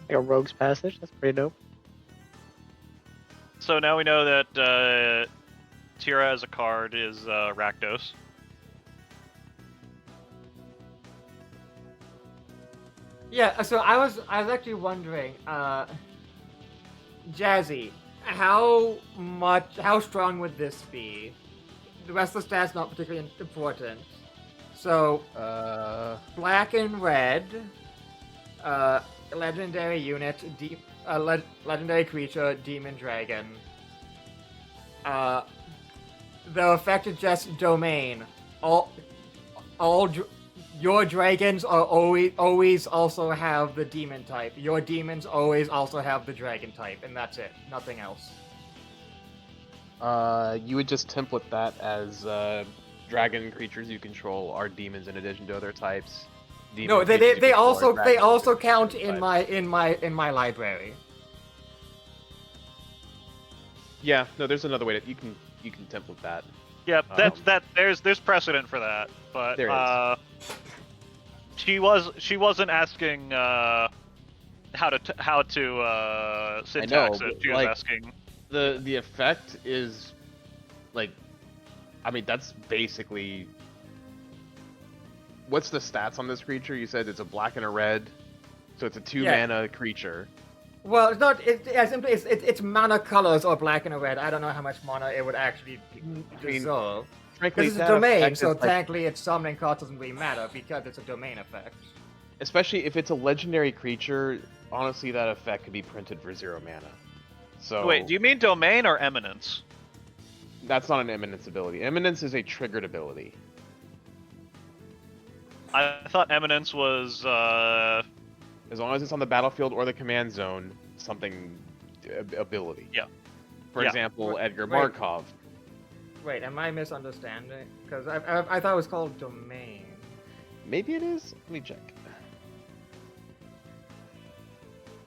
Like a rogue's passage. That's pretty dope. So now we know that Tierra as a card is Rakdos. Yeah, so I was actually wondering, Jazzy, how strong would this be? The rest of the stats not particularly important. So black and red, legendary unit, legendary creature, demon dragon. The effect is just domain. Your dragons are always also have the demon type. Your demons always also have the dragon type, and that's it. Nothing else. You would just template that as dragon creatures you control are demons in addition to other types. No, Demon creatures you they control are also dragons count in in types. my library. Yeah, no, there's another way that you can template that. Yeah, there's precedent for that, but There is. she wasn't asking how to syntax but, it. She was like, asking. The effect is like, I mean, that's basically what's the stats on this creature? You said it's a black and a red, so it's a 2 mana creature. Well, it's not. It's mana colors or black and a red. I don't know how much mana it would actually dissolve. Frankly, Because it's a that domain, effect so is, like, technically its summoning cost doesn't really matter because it's a domain effect. especially if it's a legendary creature. Honestly, that effect could be printed for 0 mana. So Wait, do you mean domain or eminence? that's not an eminence ability. Eminence is a triggered ability. I thought eminence was As long as it's on the battlefield or the command zone, something ability. Yeah. For Yeah. example, Edgar Wait. Markov. Wait, am I misunderstanding? Because I thought it was called domain. Maybe it is. Let me check.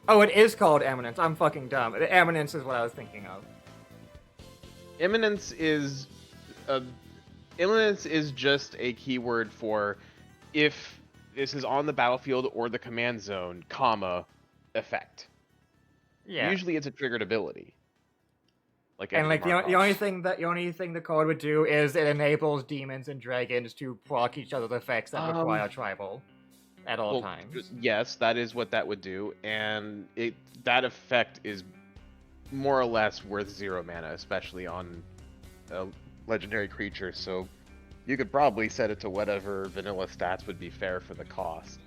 Oh, it is called eminence. I'm fucking dumb. The eminence is what I was thinking of. Eminence is just a keyword for if this is on the battlefield or the command zone, comma, effect. Yeah. Usually it's a triggered ability. Like And Edgar like the Markov. only thing the code would do is it enables demons and dragons to proc each other's effects that require tribal at all Well, times. yes, that is what that would do, and that effect is more or less worth 0 mana, especially on a legendary creature. So you could probably set it to whatever vanilla stats would be fair for the cost.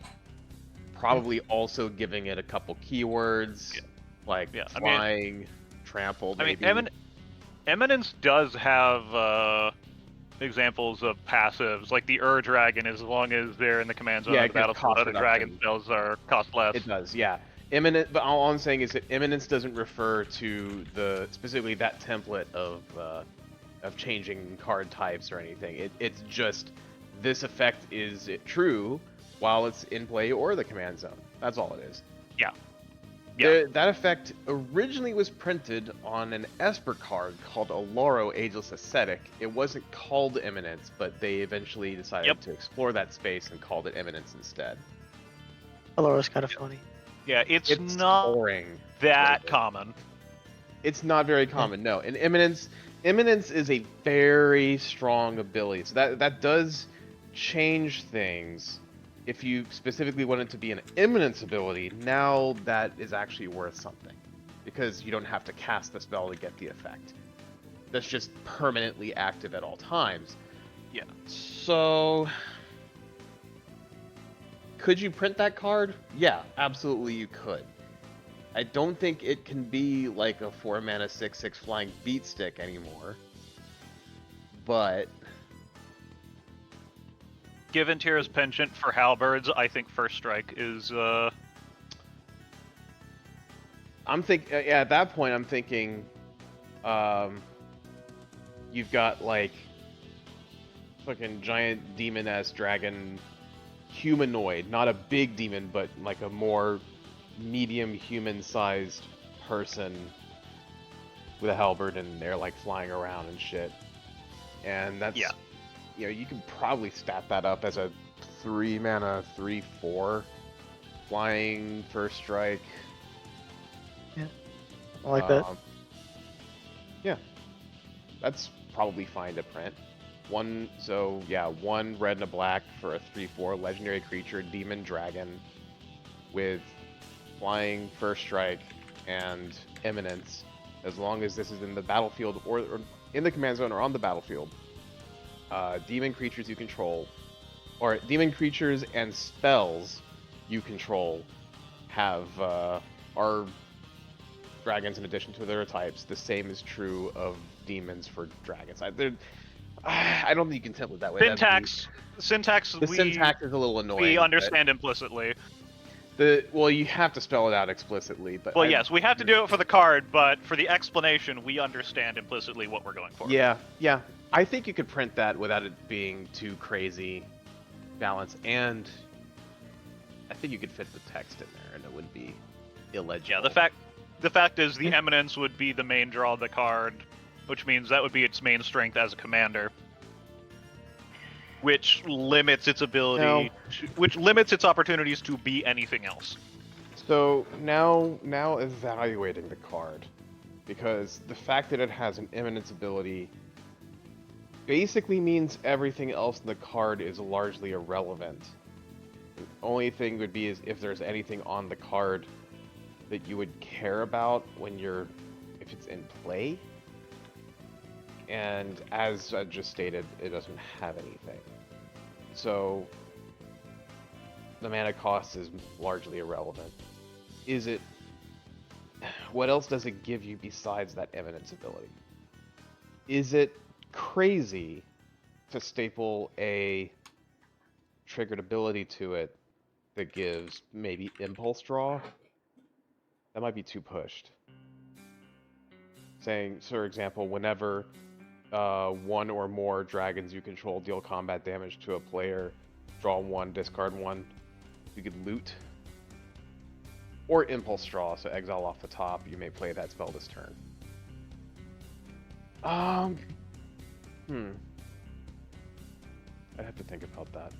Probably also giving it a couple keywords like flying, trample. Maybe. Eminence does have examples of passives, like the Dragon, as long as they're in the command zone Yeah, of it the gives battlefield. cost Other dragon reduction. spells are cost less. It does, yeah. But all I'm saying is that Eminence doesn't refer to specifically that template of changing card types or anything. It's just this effect is true while it's in play or the command zone. That's all it is. Yeah. Yeah. That effect originally was printed on an Esper card called Aloro Ageless Ascetic. It wasn't called Eminence, but they eventually decided to explore that space and called it Eminence instead. Aloro's kind of funny. Yeah, it's not boring. that common. It's not very common, no. And Eminence is a very strong ability. So that does change things. If you specifically want it to be an Eminence ability, now that is actually worth something. Because you don't have to cast the spell to get the effect. That's just permanently active at all times. Yeah. So... could you print that card? Yeah, absolutely you could. I don't think it can be like a 4-mana 6/6 flying beat stick anymore. But... given Tira's penchant for halberds, I think First Strike is, I'm at that point, I'm thinking, you've got, like, fucking giant demon-ass dragon humanoid. Not a big demon, but, like, a more medium human-sized person with a halberd, and they're, like, flying around and shit. And that's... yeah. You know, you can probably stat that up as a 3-mana 3/4 flying First Strike. Yeah, I like that. Yeah, that's probably fine to print. One red and a black for a 3/4 legendary creature, demon dragon, with flying First Strike and Eminence. As long as this is in the battlefield or in the command zone or on the battlefield. Demon creatures you control, or demon creatures and spells you control are dragons in addition to their types. The same is true of demons for dragons. I don't think you can tell it that way. Syntax syntax is a little annoying. We understand implicitly. You have to spell it out explicitly, but yes, we have to do it for the card, but for the explanation, we understand implicitly what we're going for. Yeah. I think you could print that without it being too crazy balanced, and I think you could fit the text in there, and it wouldn't be illegible. Yeah, the fact is the Eminence would be the main draw of the card, which means that would be its main strength as a commander, which limits its ability, which limits its opportunities to be anything else. So now evaluating the card, because the fact that it has an Eminence ability basically means everything else in the card is largely irrelevant. The only thing would be is if there's anything on the card that you would care about if it's in play. And as I just stated, it doesn't have anything. So the mana cost is largely irrelevant. What else does it give you besides that Eminence ability? Is it crazy to staple a triggered ability to it that gives maybe Impulse Draw? That might be too pushed. Saying, for example, whenever one or more dragons you control deal combat damage to a player, draw 1, discard 1, you could loot. Or Impulse Draw, so exile off the top, you may play that spell this turn. I'd have to think about that.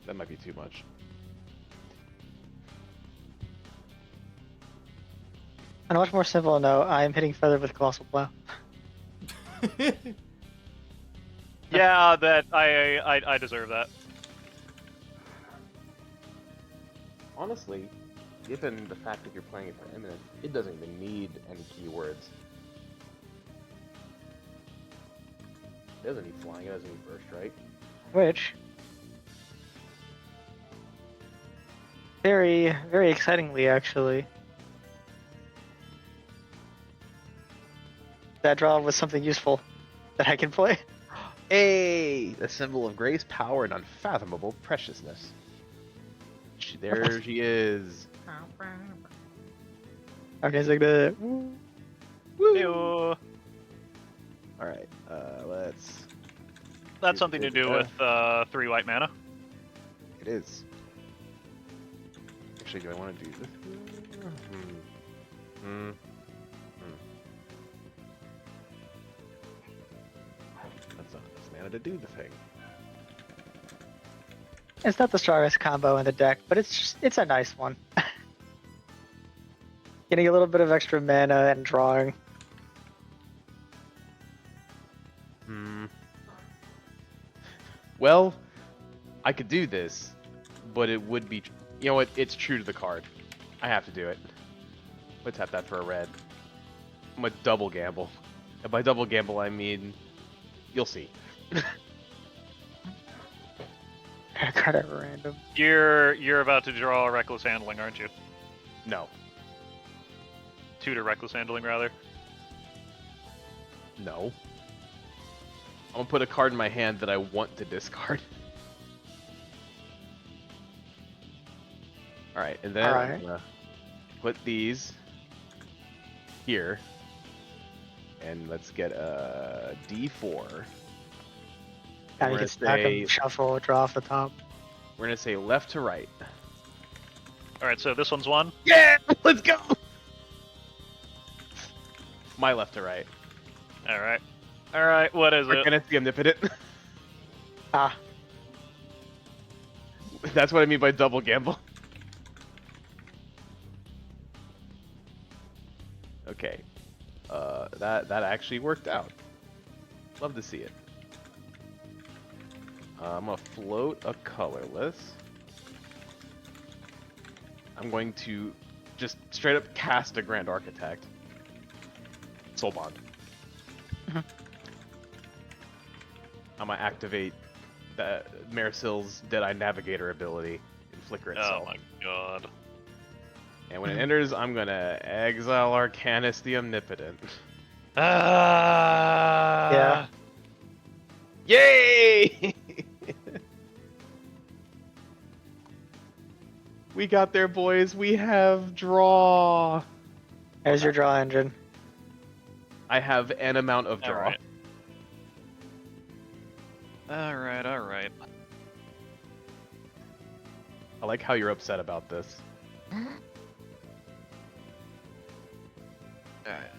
That might be too much. On a much more simple note, I'm hitting Feather with Colossal Plow. Yeah, that I deserve that. Honestly, given the fact that you're playing it for Eminence, it doesn't even need any keywords. It doesn't need flying, it doesn't need First Strike. Which, very, very excitingly, actually, that draw was something useful that I can play. Hey! The symbol of grace, power, and unfathomable preciousness. There she is. Okay, so the Ew. Alright, let's... That's something to do with 3 white mana. is. Actually, do I want to do this? That's not enough mana to do the thing. It's not the strongest combo in the deck, but it's a nice one. Getting a little bit of extra mana and drawing. Well, I could do this, but it would be... You know what? It's true to the card. I have to do it. Let's tap that for a red. I'm a double gamble. And by double gamble, I mean... You'll see. Card at random. You're about to draw Reckless Handling, aren't you? No. Tutor Reckless Handling, rather. No. I'm gonna put a card in my hand that I want to discard. Alright, and then I'm gonna put these here. And let's get a D4. Now We're you gonna can stack say- them, shuffle, draw off the top. We're gonna say left to right. Alright, so this one's one. Yeah! Let's go! My left to right. Alright. Alright, what is We're it? gonna see omnipotent. Ah, That's what I mean by double gamble. Okay. That actually worked out. Love to see it. I'm gonna float a colorless. I'm going to just straight up cast a Grand Architect. Soul Bond. I'm gonna activate the Marisil's Deadeye Navigator ability and flicker itself. Oh my god. And when it enters, I'm gonna exile Arcanus the Omnipotent. yeah. Yay! We got there, boys. We have draw. There's your draw engine. I have an amount of draw. Alright, alright. I like how you're upset about this. Alright.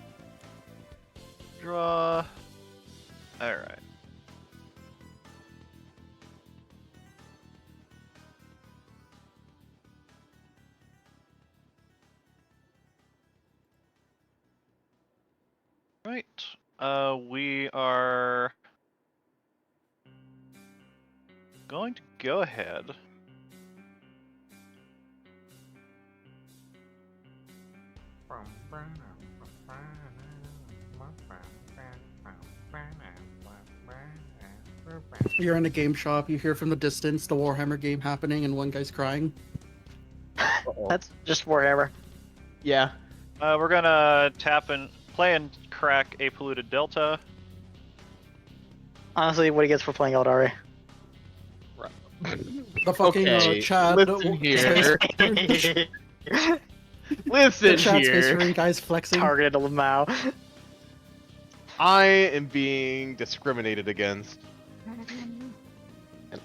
Draw. Alright. Right. We are going to go ahead. You're in a game shop, you hear from the distance the Warhammer game happening, and one guy's crying. That's just Warhammer. Yeah. We're gonna tap and play and crack a polluted delta. Honestly, what he gets for playing Eldari. The fucking Okay, Chad. listen here. the Listen Chad Space here. Marine guy's flexing. Targeted Lamau. I am being discriminated against. And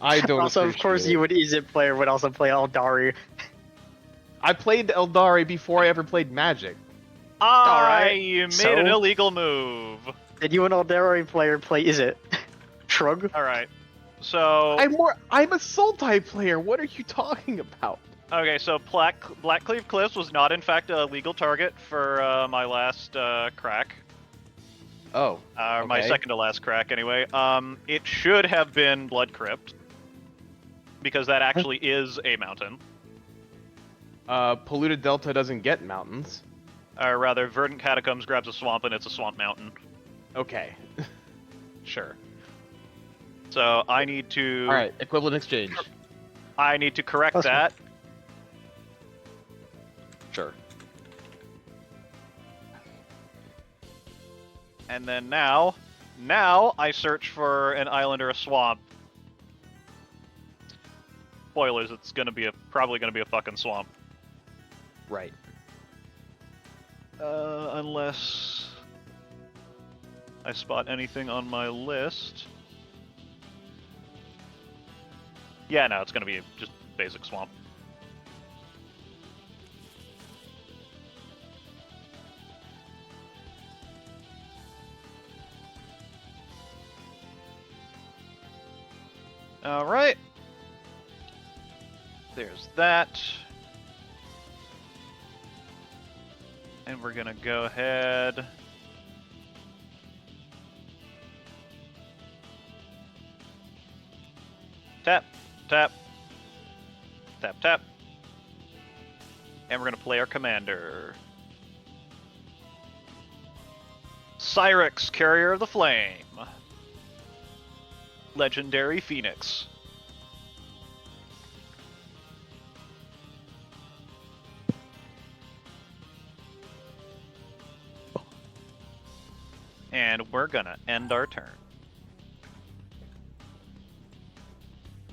I don't Also, of course, appreciate you it. would Egypt player would also play Eldari. I played Eldari before I ever played Magic. Alright, You made so? an illegal move. Did you an Eldari player play Izzet? Shrug? Alright. So I'm a Sultai player. What are you talking about? okay, so Blackcleave Cliffs was not in fact a legal target for my last crack. Oh. My okay. second to last crack, anyway. It should have been Blood Crypt, because that actually is a mountain. Polluted Delta doesn't get mountains. Or rather, Verdant Catacombs grabs a swamp, and it's a swamp mountain. Okay. Sure. So I need to. Alright, equivalent exchange. I need to correct Plus one. that. Sure. And then now I search for an island or a swamp. Spoilers, it's probably gonna be a fucking swamp. Right. Unless I spot anything on my list. Yeah, no, it's gonna be just basic swamp. All right. There's that. And we're gonna go ahead. Tap, tap, tap, tap. And we're gonna play our commander. Cyrix, Carrier of the Flame. Legendary Phoenix. And we're gonna end our turn.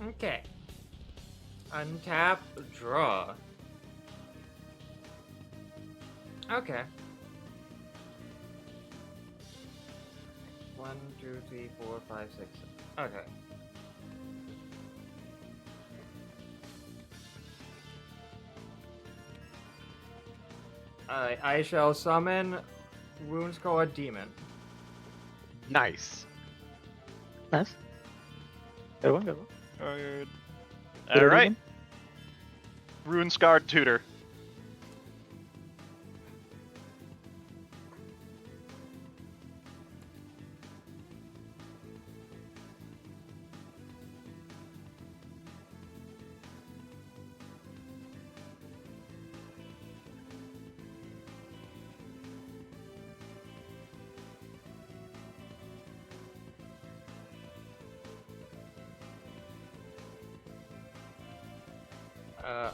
Okay. Untap, draw. Okay. 1, 2, 3, 4, 5, 6. Okay. I shall summon Woundscored Demon. Nice. Nice. Good one, good one. All right. Rune Scarred Tutor.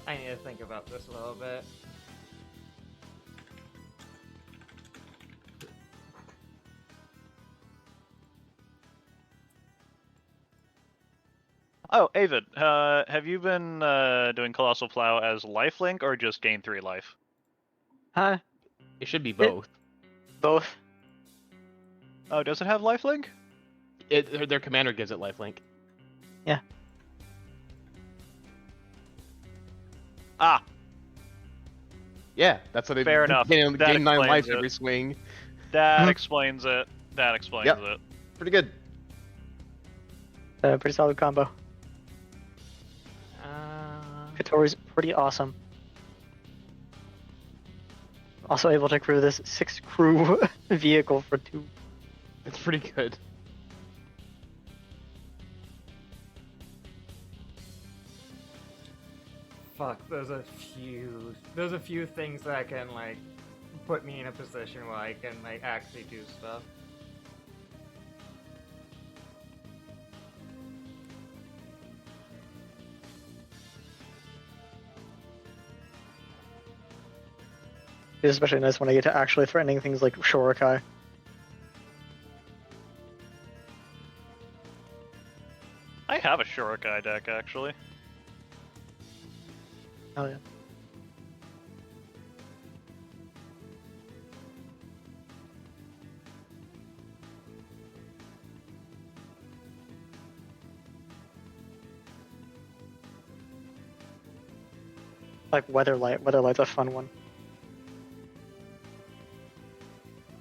I need to think about this a little bit. Oh, Avid, have you been doing Colossal Plow as lifelink or just gain 3 life? Huh? It should be both. Both. Oh, does it have lifelink? Their commander gives it lifelink. Yeah. Ah, Yeah, that's what they Fair enough. Gain That 9 life explains it. every swing. that Mhm. explains it. That explains Yep. it. Pretty good. Pretty solid combo. Katori's pretty awesome. Also able to crew this 6-crew vehicle for 2. It's pretty good. Fuck, there's a few things that can like put me in a position where I can like actually do stuff. It's especially nice when I get to actually threatening things like Shorikai. I have a Shurikai deck, actually. Oh yeah. Like Weatherlight. Weatherlight's a fun one.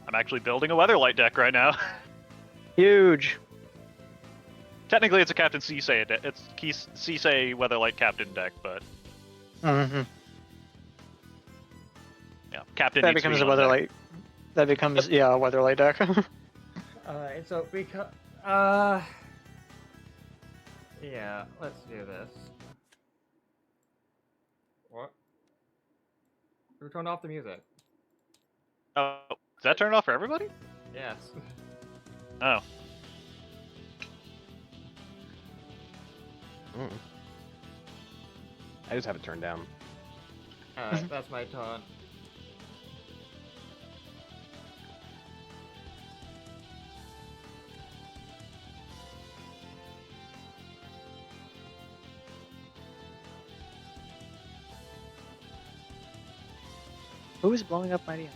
I'm actually building a Weatherlight deck right now. Huge. Technically, it's a Captain Sisei deck. It's Sisei Weatherlight Captain deck, but Mm-hmm. yeah, Captain. That needs to be becomes a on deck. Weatherlight. That becomes yeah, a Weatherlight deck. Alright, so because yeah, let's do this. What? Who turned off the music? Oh, is that turned off for everybody? Yes. Oh, Mm. I just have it turned down. Alright, that's my turn. Who is blowing up my DMs?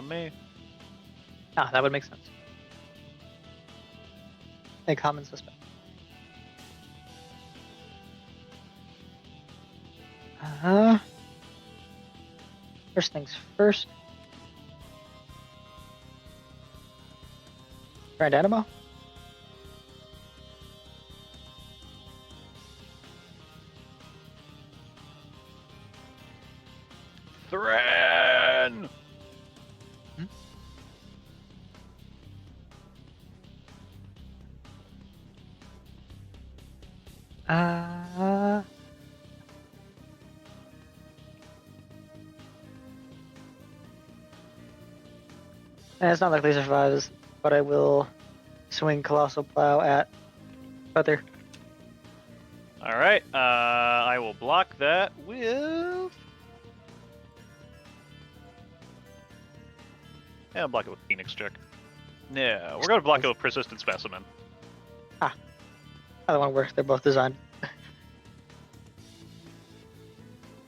me. Ah, that would make sense. A common suspect. First things first. Grand Animal. Thran! Uh, it's not likely to survive, but I will swing Colossal Plow at Feather. All right, I will block that with. Yeah, I'll block it with Phoenix check. No, we're gonna block it with Persistent Specimen. Either one works. They're both designed.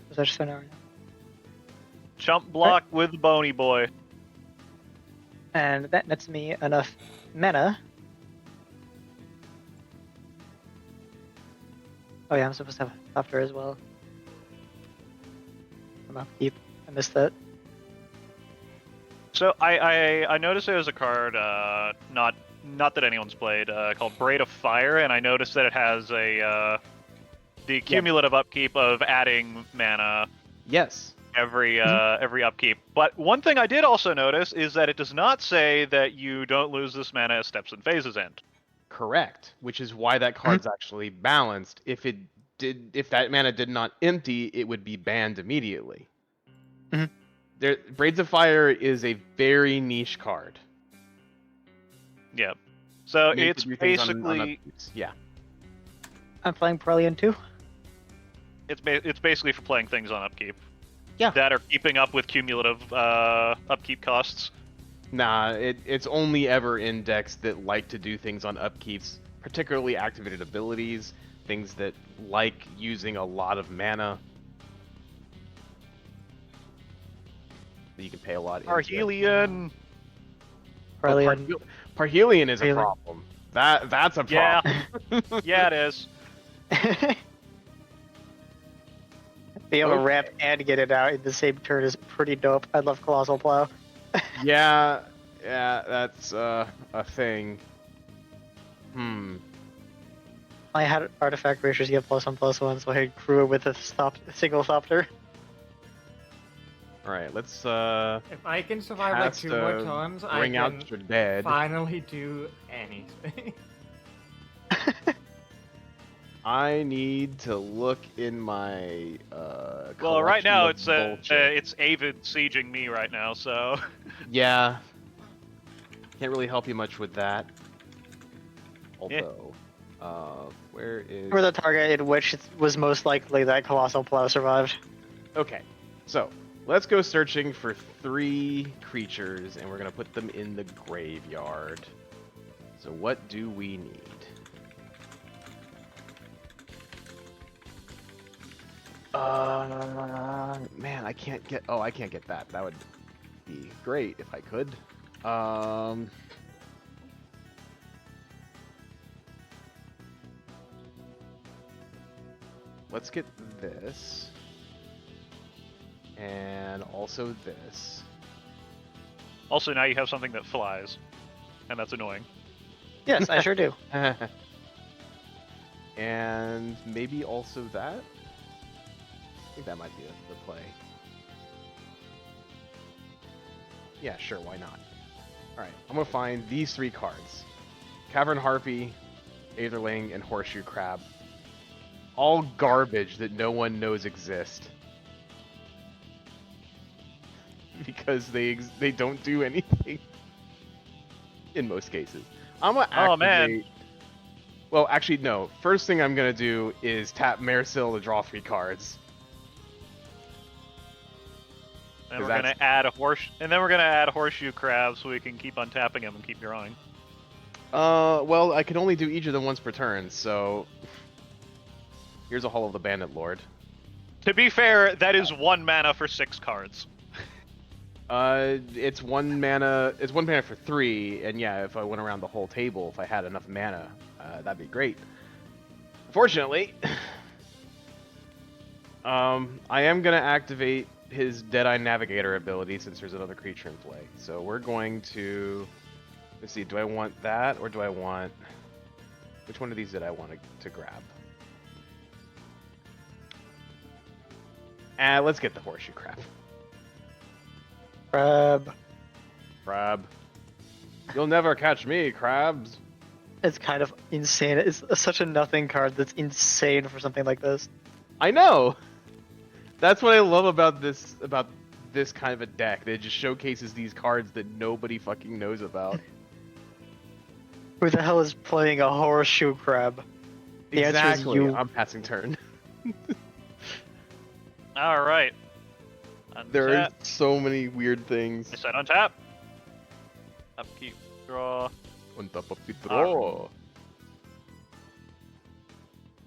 Was that just an hour? Chump block with Bony Boy. And that nets me enough mana. Oh yeah, I'm supposed to have a Thopter as well. I'm upkeep. I missed that. So I noticed there's a card, not that anyone's played, called Braid of Fire, and I noticed that it has a the cumulative upkeep of adding mana Yes. every upkeep. But one thing I did also notice is that it does not say that you don't lose this mana as steps and phases end. Correct. Which is why that card's actually balanced. If that mana did not empty, it would be banned immediately. Mhm. Braids of Fire is a very niche card. Yeah. So Made to it's do things on basically upkeeps. Yeah. I'm playing Prelian too. it's basically for playing things on upkeep. Yeah. That are keeping up with cumulative upkeep costs. Nah, it's only ever in decks that like to do things on upkeeps, particularly activated abilities, things that like using a lot of mana. That you can pay a lot into. Parhelion! Prelian. Parhelion is a Parhelion. problem. That's a Yeah. problem. Yeah, it is. Be able to Okay. ramp and get it out in the same turn is pretty dope. I love Colossal Plow. yeah, that's a thing. I had artifact ratios get +1/+1, so I grew it with a single Thopter. Alright, let's If I can survive like cast 2 more turns, I Bring can Out Your Dead. finally do anything. I need to look in my Well, right collection now of it's bullshit. it's Avid sieging me right now, so Yeah. Can't really help you much with that. Although, where is... For the target in which it was most likely that Colossal Plow survived. Okay, so let's go searching for 3 creatures, and we're gonna put them in the graveyard. So what do we need? Man, I can't get... Oh, I can't get that. That would be great if I could. Let's get this. And also this. also now you have something that flies, and that's annoying. Yes, I sure do. And maybe also that? I think that might be the play. Yeah, sure, why not? Alright, I'm gonna find these 3 cards. Cavern Harpy, Aetherling, and Horseshoe Crab. All garbage that no one knows exist. Because they don't do anything. In most cases. I'm gonna activate... Oh, man. Well, actually, no. First thing I'm gonna do is tap Maresil to draw 3 cards. And we're Because gonna add a horseshoe crab so we can keep untapping him and keep drawing. Well, I can only do each of them once per turn, so... Here's a Hall of the Bandit Lord. To be fair, that is 1 mana for 6 cards. It's 1 mana. It's 1 mana for 3, and yeah, if I went around the whole table, if I had enough mana, that'd be great. Unfortunately, I am gonna activate his Deadeye Navigator ability since there's another creature in play. So we're going to... Let's see, do I want that or do I want... Which one of these did I want to grab? Let's get the horseshoe crab. Crab. You'll never catch me, crabs. It's kind of insane. It's such a nothing card that's insane for something like this. I know. That's what I love about this kind of a deck. It just showcases these cards that nobody fucking knows about. Who the hell is playing a horseshoe crab? The answer is Exactly. you. I'm passing turn. All right. There are Untap. so many weird things. I said untap. Upkeep. Draw. On top of the draw.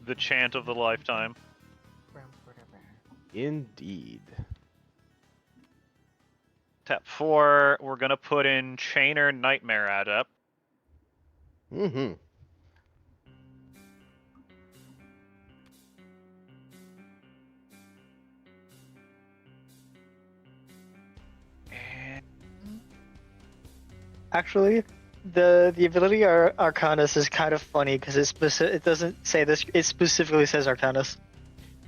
The chant of the lifetime. Indeed. Tap 4. We're gonna put in Chainer Nightmare Adept. Mm-hmm. Actually, the ability Arcanus is kind of funny because it doesn't say this. It specifically says Arcanus.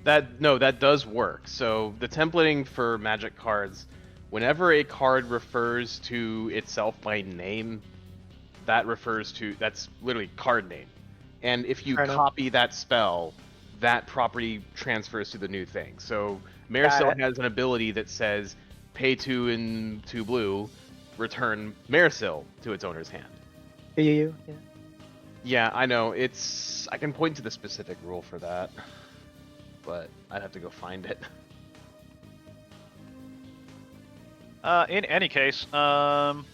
That does work. So the templating for Magic cards, whenever a card refers to itself by name, that's literally card name. And if you copy that spell, that property transfers to the new thing. So Maresil has an ability that says, pay 2 and 2 blue, return Maresil to its owner's hand. Yeah. Yeah, I know. I can point to the specific rule for that, but I'd have to go find it. In any case, Chainer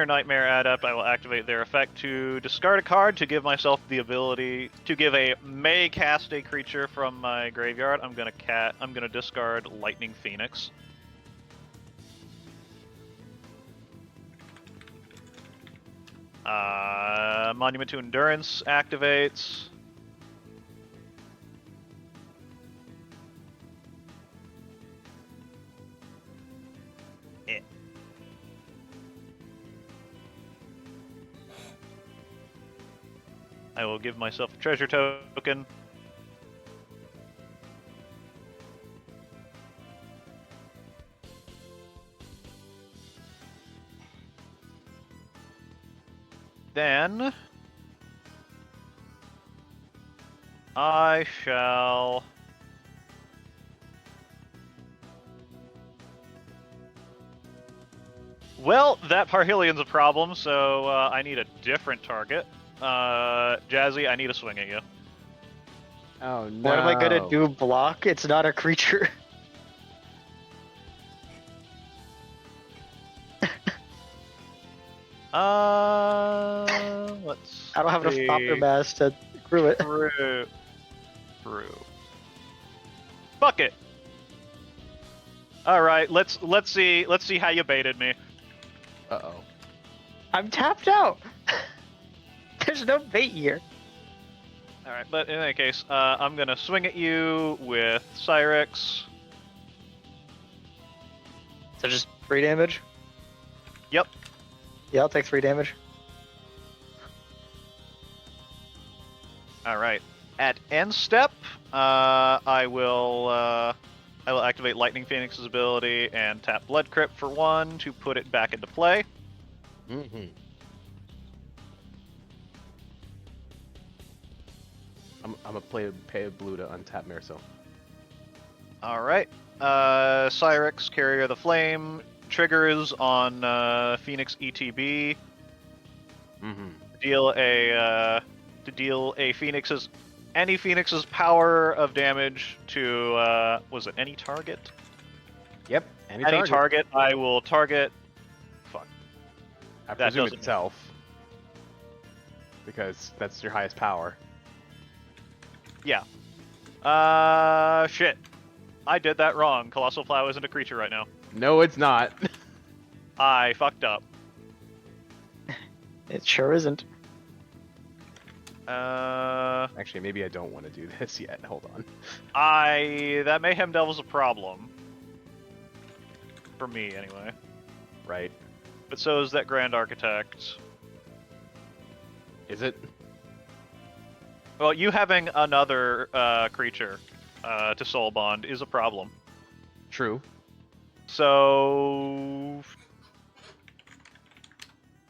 Nightmare Adept, I will activate their effect to discard a card to give myself the ability to give a may cast a creature from my graveyard. I'm gonna discard Lightning Phoenix. Monument to Endurance activates. I will give myself a treasure token. Then I shall that Parhelian's a problem, so I need a different target. Jazzy, I need to swing at you. Oh no. What am I gonna do? Block? It's not a creature. Let's. I don't have enough Thopter Mass to screw it. True. Fuck it. All right, let's see how you baited me. Uh-oh. I'm tapped out. There's no bait here. All right, but in any case, I'm gonna swing at you with Cyrex. So just 3 damage? Yep. Yeah, I'll take 3 damage. All right. At end step, I will activate Lightning Phoenix's ability and tap Blood Crypt for 1 to put it back into play. Mm-hmm. I'm gonna pay a blue to untap Maresil. All right. Cyrex, Carrier of the Flame, triggers on Phoenix ETB. Mm-hmm. Deal any Phoenix's power of damage to was it any target? Yep. Any target. I will target. Fuck. I that presume doesn't- itself, because that's your highest power. Yeah. Shit. I did that wrong. Colossal Plow isn't a creature right now. No, it's not. I fucked up. It sure isn't. Actually, maybe I don't want to do this yet. Hold on. That Mayhem Devil's a problem. For me, anyway. Right. But so is that Grand Architect. Is it? Well, you having another creature to soul bond is a problem. True. So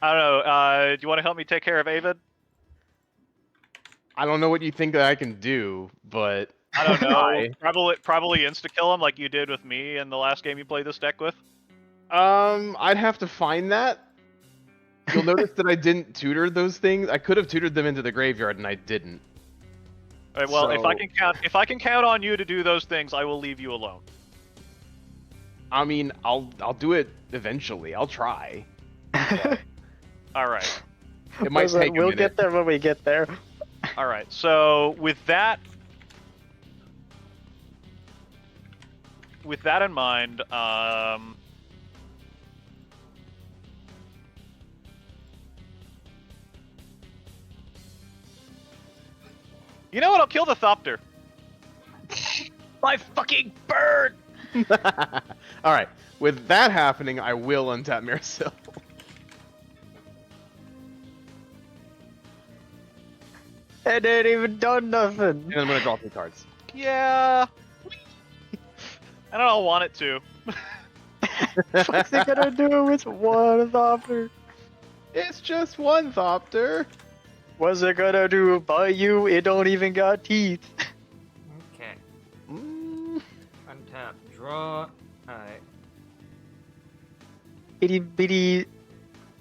I don't know. Do you want to help me take care of Avid? I don't know what you think that I can do, but I don't know. Try. Probably insta kill him like you did with me in the last game you played this deck with. I'd have to find that. You'll notice that I didn't tutor those things. I could have tutored them into the graveyard, and I didn't. All right, well, if So- I can count on you to do those things, I will leave you alone. I mean, I'll do it eventually. I'll try. All right. It might take a We'll minute. get there when we get there. All right. So with that in mind, you know what? I'll kill the Thopter. My fucking bird! All right. With that happening, I will untap Miracil. It ain't even done nothing. And I'm gonna draw 3 cards. Yeah. I don't want it to. What's he gonna do? It's one Thopter. It's just one Thopter. What's it gonna do? Bite you? It don't even got teeth. Okay. Mm. Untap. Draw. Alright. Itty bitty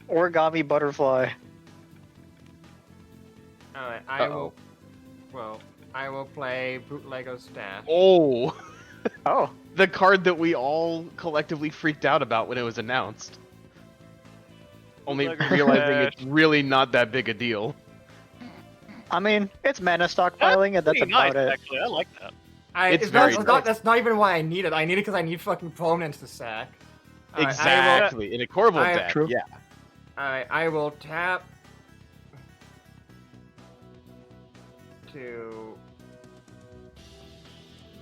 origami butterfly. Alright, I will. Well, I will play Bootleggo Stash. Oh. Oh. The card that we all collectively freaked out about when it was announced. Only Bootlegger realizing Stash. it's really not that big a deal. I mean, it's mana stockpiling, and that's Pretty about nice, it. actually. I like that. It's very nice. That's not even why I need it. I need it because I need fucking prominence to sack. Alright, Exactly. In a Corval I- deck, True. yeah. Alright, I will tap to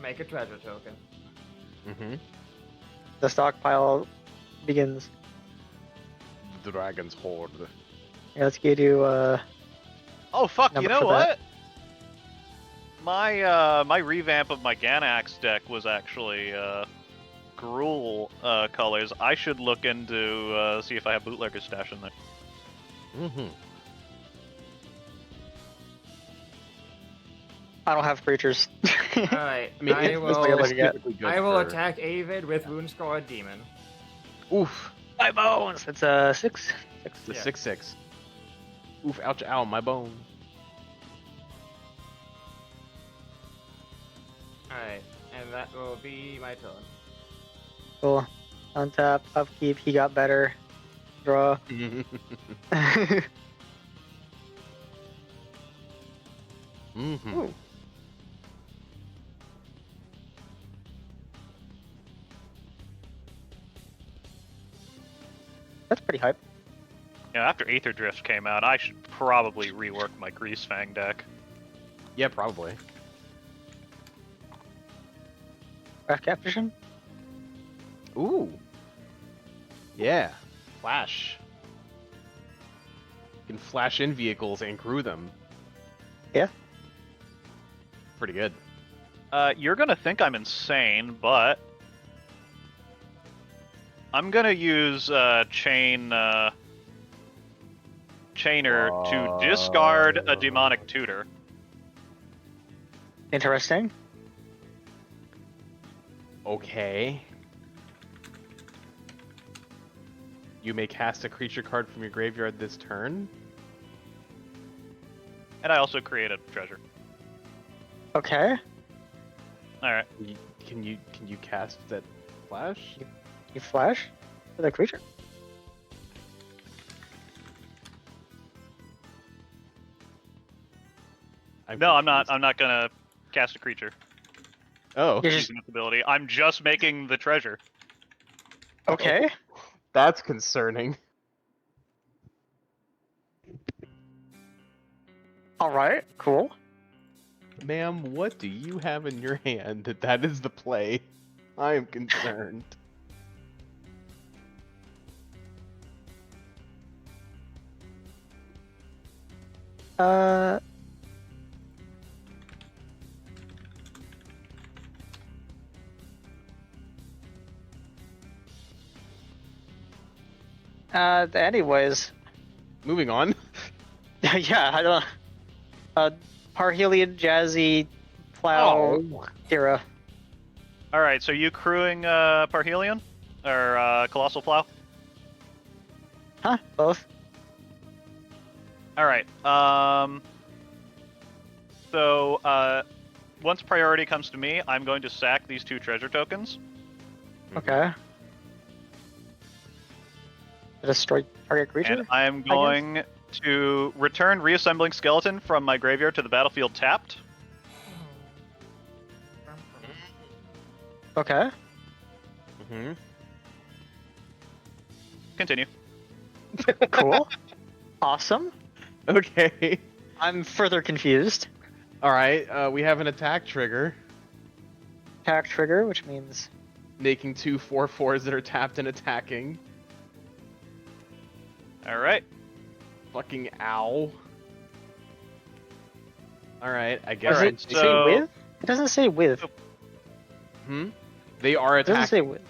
make a treasure token. Mm-hmm. The stockpile begins. Dragon's Horde. Yeah, let's get you, Oh fuck! Number You know for that. what? My revamp of my Ganax deck was actually Gruul colors. I should look into see if I have Bootlegger Stash in there. Mm-hmm. I don't have creatures. Alright, I mean, I it's will. looking at- specifically good I will for- attack Avid with Woundscored Demon. Oof. My bones! It's 6. It's a Yeah. 6/6. Oof, ouch, ow, my bone. Alright, and that will be my turn. Cool. Untap, upkeep, he got better. Draw. Mm-hmm. Ooh. That's pretty hype. You know, after Aether Drift came out, I should probably rework my Greasefang deck. Yeah, probably. Craft Caption? Ooh. Yeah. Flash. You can flash in vehicles and crew them. Yeah. Pretty good. You're gonna think I'm insane, but I'm gonna use Chainer to discard a Demonic Tutor. Interesting. Okay. You may cast a creature card from your graveyard this turn. And I also create a treasure. Okay. Alright. Can you cast that flash? You flash for the creature. No, I'm not. I'm not gonna cast a creature Oh, You're just using this ability. I'm just making the treasure. okay. that's concerning. All right, cool. Ma'am, what do you have in your hand that is the play? I am concerned. Uh, anyways, Moving on. yeah, I don't. Parhelion, Jazzy, Plow, Kira. All right, so you crewing Parhelion or Colossal Plow? Huh? Both. All right. So once priority comes to me, I'm going to sack these 2 treasure tokens. Okay. Destroy target creature. And I'm going to return reassembling skeleton from my graveyard to the battlefield tapped. Okay. Mm-hmm. Continue. Cool. Awesome. Okay. I'm further confused. All right. We have an attack trigger, Attack trigger, which means making 2 4/4s that are tapped and attacking. All right. Fucking ow. All right. I guess. does Alright, it say so- with? It doesn't say with. They are It doesn't attacking. say with.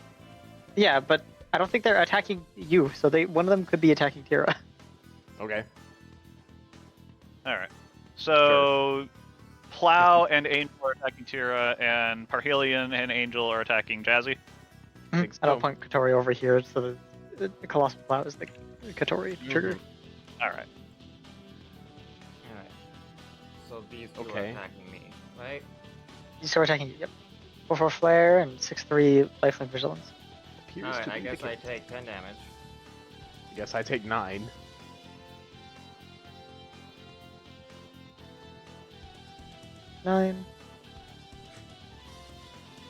Yeah, but I don't think they're attacking you. So one of them could be attacking Tira. Okay. All right. So Plow and Angel are attacking Tira, and Parhelion and Angel are attacking Jazzy. I think I'll so. point Katori over here so the Colossal Plow is the Katori trigger. All right. Alright. So these 2 Okay. are attacking me, right? You start attacking you. Yep. 4/4 flare and 6/3 lifelink vigilance. Appears Alright, to I be the guess I case. take 10 damage. I guess I take 9. 9.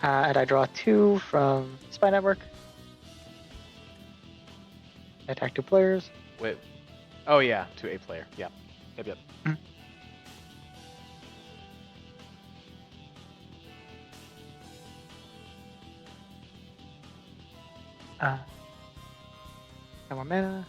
And I draw 2 from Spy Network. I attack 2 players. Wait. Oh yeah, to a player. Yeah. Yep. No more mana.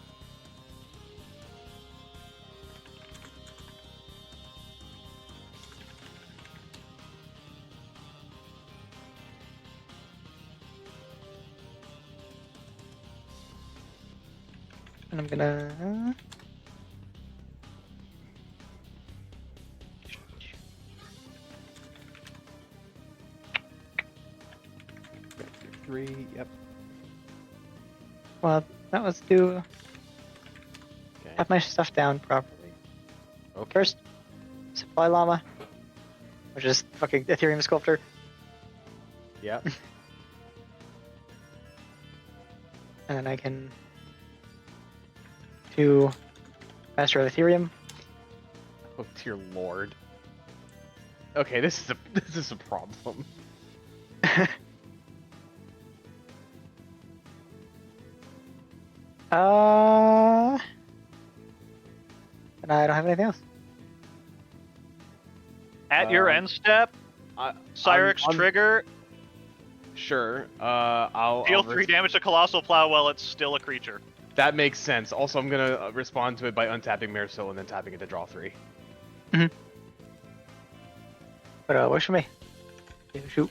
And I'm gonna. 3. Yep. Well, that was to Okay. have my stuff down properly. Okay. First, Supply Llama, which is fucking Ethereum Sculptor. Yep. And then I can do Master of Ethereum. Oh dear lord. Okay, this is a problem. And I don't have anything else. At your end step, Cyrix I'm- trigger, Sure. I'll deal I'll 3 damage to Colossal Plow while it's still a creature. That makes sense. Also, I'm gonna respond to it by untapping Marisol and then tapping it to draw 3. But works for me. Yeah, shoot.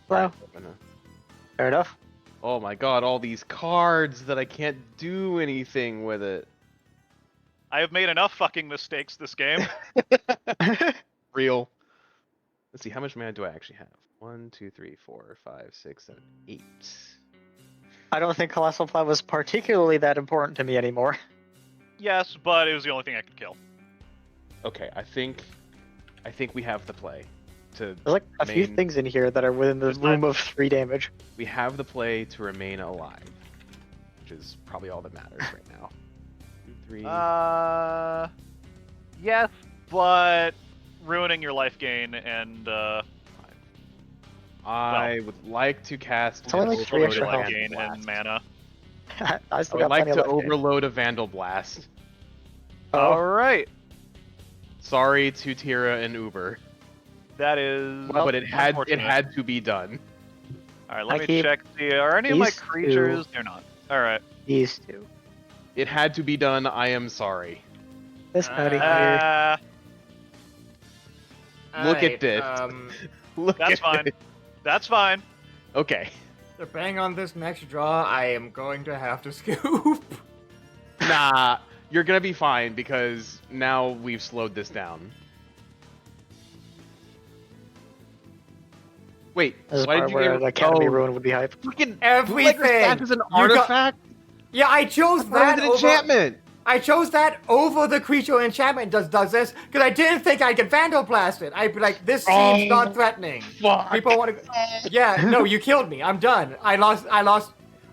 Hello. I'm gonna- Fair enough. Oh my god, all these cards that I can't do anything with it. I have made enough fucking mistakes this game. Real. Let's see, how much mana do I actually have? 1, 2, 3, 4, 5, 6, 7, 8. I don't think Colossal Plow was particularly that important to me anymore. Yes, but it was the only thing I could kill. Okay, I think we have the play. There's like a few Main- things in here that are within the There's room not- of 3 damage. We have the play to remain alive, which is probably all that matters right now. 2, 3. Yes, but ruining your life gain and I would like to cast. It's only like 3 overload extra your life health. gain and mana. I I still would got like plenty to of life gain. overload a Vandal Blast. Oh, All right. Sorry to Tira and Uber, That is. Well, but it had unfortunate. to be done. All right, I let me keep check. Are any of my these creatures? They're not. All right. These two. It had to be done. I am sorry. This out of here. Look at this. Look That's at fine. this. That's fine. Okay. Depending on this next draw, I am going to have to scoop. Nah, you're gonna be fine because now we've slowed this down. Wait, This is why part did you where get the Academy oh, Ruin would be hype. freaking Everything. That is an You got- artifact. Yeah, I chose That that was an over. enchantment. I chose that over the creature enchantment does this because I didn't think I could Vandal Blast it. I'd be like, this seems non-threatening. Fuck. People want to. Yeah, no, you killed me. I'm done. I lost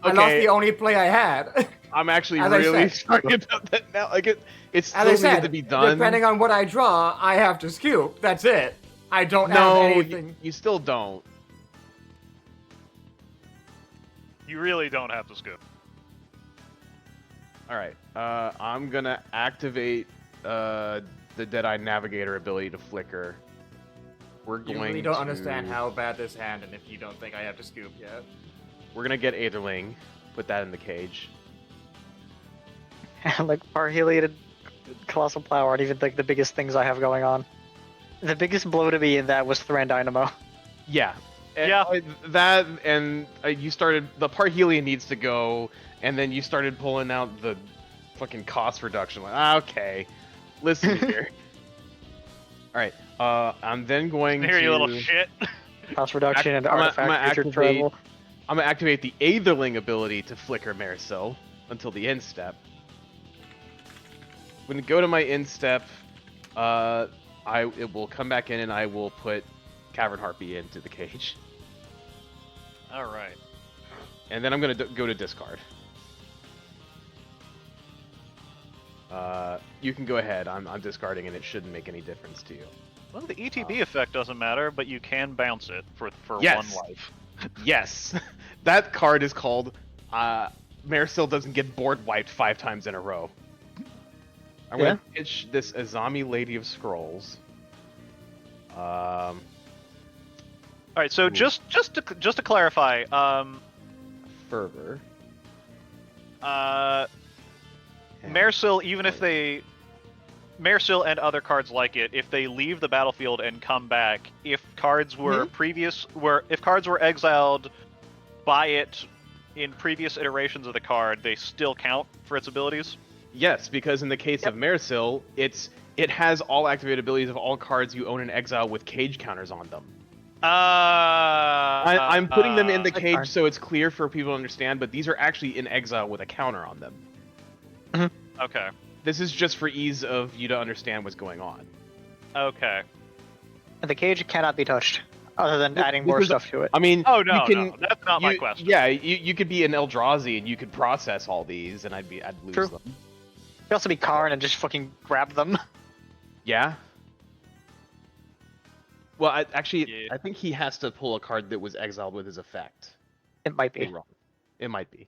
Okay. the only play I had. I'm actually As I really said. sorry about that now. Like it's still As I needed said, to be done. depending on what I draw, I have to scoop. That's it. I don't have No, anything. you still don't. You really don't have to scoop. All right. I'm gonna activate the Deadeye Navigator ability to flicker. We're You going really don't to... understand how bad this hand, and if you don't think I have to scoop yet. We're gonna get Aetherling, put that in the cage. Like Parheliated Colossal Plow aren't even like the biggest things I have going on. The biggest blow to me in that was Thran Dynamo. Yeah. Yeah. That and you started the Parhelia needs to go, and then you started pulling out the fucking cost reduction. Like, okay, listen here. All right. I'm then going Here, to. you little shit. Cost reduction and I'm gonna artifact creature activate- travel. I'm gonna activate the Aetherling ability to flicker Marisol until the end step. When I go to my end step, it will come back in and I will put Cavern Harpy into the cage. All right. And then I'm gonna go to discard. You can go ahead. I'm discarding and it shouldn't make any difference to you. Well, the ETB effect doesn't matter, but you can bounce it for Yes. 1 life. Yes, that card is called Marisol doesn't get board wiped 5 times in a row. I'm gonna pitch this Azami Lady of Scrolls. All right. So Ooh. just to clarify, Fervor. Marisol, even if they Marisol and other cards like it, if they leave the battlefield and come back, if cards were if cards were exiled by it in previous iterations of the card, they still count for its abilities. Yes, because in the case of Marisol, it has all activated abilities of all cards you own in exile with cage counters on them. I'm putting them in the cage so it's clear for people to understand, but these are actually in exile with a counter on them. Okay. This is just for ease of you to understand what's going on. Okay. And the cage cannot be touched, other than adding more Because- stuff to it. I mean, Oh no, you can, no, that's not my question. Yeah, you could be an Eldrazi and you could process all these, and I'd lose True. them. You could also be Karn and just fucking grab them. Yeah. Well, I Yeah. think he has to pull a card that was exiled with his effect. It might Could be be. wrong. It might be.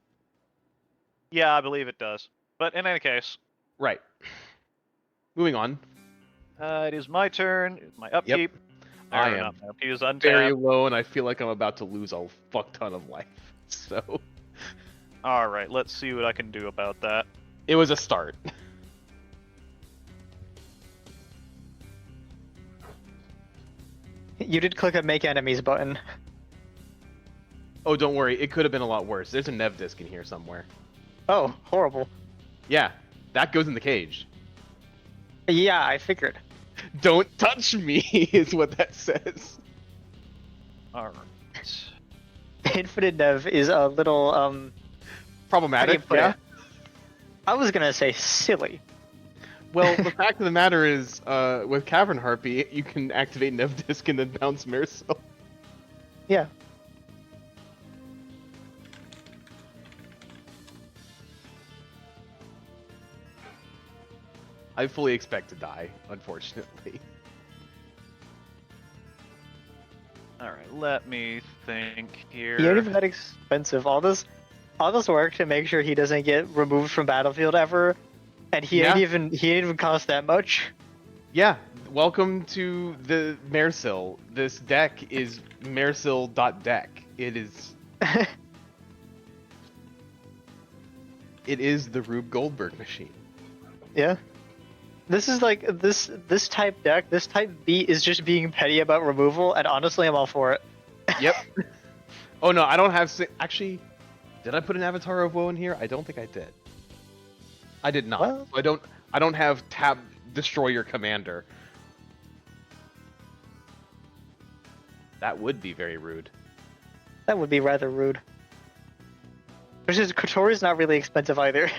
Yeah, I believe it does. But in any case, Right. Moving on. it is my turn. It's my upkeep. I Or am not my upkeep, is untapped. very low, and I feel like I'm about to lose a fuck ton of life. So All right, let's see what I can do about that. it was a start. You did click a make enemies button. Oh, don't worry. It could have been a lot worse. There's a Nev disc in here somewhere. Oh, horrible. Yeah, that goes in the cage. Yeah, I figured. Don't touch me is what that says. All right. Infinite Nev is a little Problematic, put yeah. it? I was gonna say silly. Well, the fact of the matter is, with Cavern Harpy, you can activate Nev disc and then bounce Marisol. Yeah. I fully expect to die, unfortunately. All right, let me think here. He ain't even that expensive. All this work to make sure he doesn't get removed from battlefield ever, and he ain't even cost that much. Yeah, welcome to the Mersil. This deck is Mersil.deck. It is the Rube Goldberg machine. Yeah. This is like this type deck. This type beat is just being petty about removal, and honestly, I'm all for it. Yep. Oh no, I don't have. Actually, did I put an Avatar of Woe in here? I don't think I did. I did not. Well- So I don't have Tab Destroy Your Commander. That would be very rude. That would be rather rude. Which is Kotori's not really expensive either.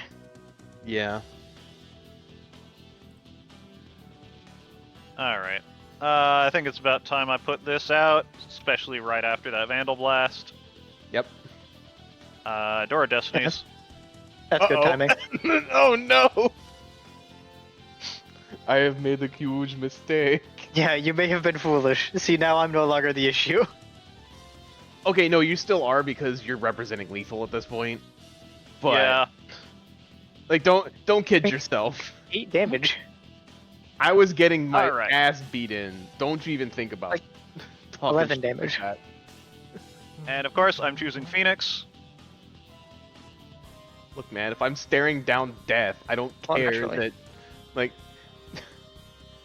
Yeah. Alright. I think it's about time I put this out, especially right after that Vandal Blast. Yep. Dora Destinies. That's good timing. Oh no! I have made a huge mistake. Yeah, you may have been foolish. See, now I'm no longer the issue. Okay, no, you still are because you're representing lethal at this point. But Yeah. like, don't kid yourself. 8 damage. I was getting my Alright. ass beaten. Don't you even think about Like, talking 11 shit like damage. that. And of course, I'm choosing Phoenix. Look, man, if I'm staring down death, I don't Well, care naturally. that, like,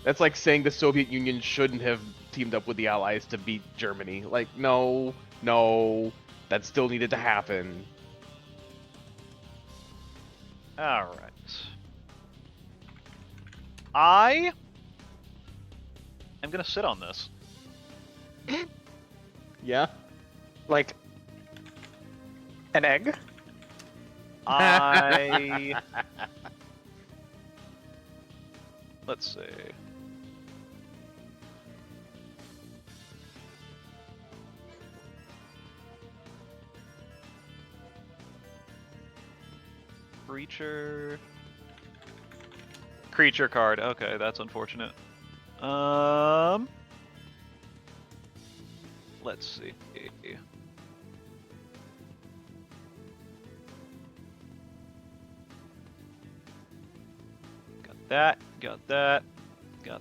that's like saying the Soviet Union shouldn't have teamed up with the Allies to beat Germany. Like, no, that still needed to happen. Alright. I am gonna sit on this. Yeah. Like, an egg? I... Let's see. Creature card. Okay, that's unfortunate. Let's see. Got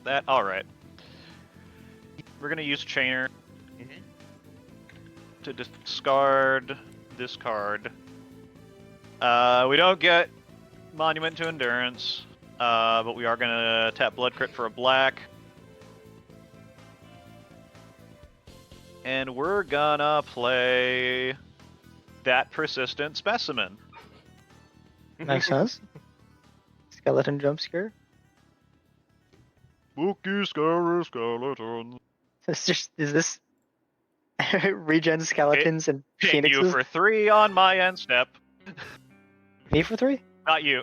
that. All right. We're gonna use Chainer to discard this card. We don't get Monument to Endurance, but we are gonna tap Blood Crit for a black. And we're gonna play that Persistent Specimen. Makes sense. Skeleton jump scare. Spooky, scary skeleton. Is this regen skeletons and Hit phoenixes? you for 3 on my end step. Me for 3? Not you.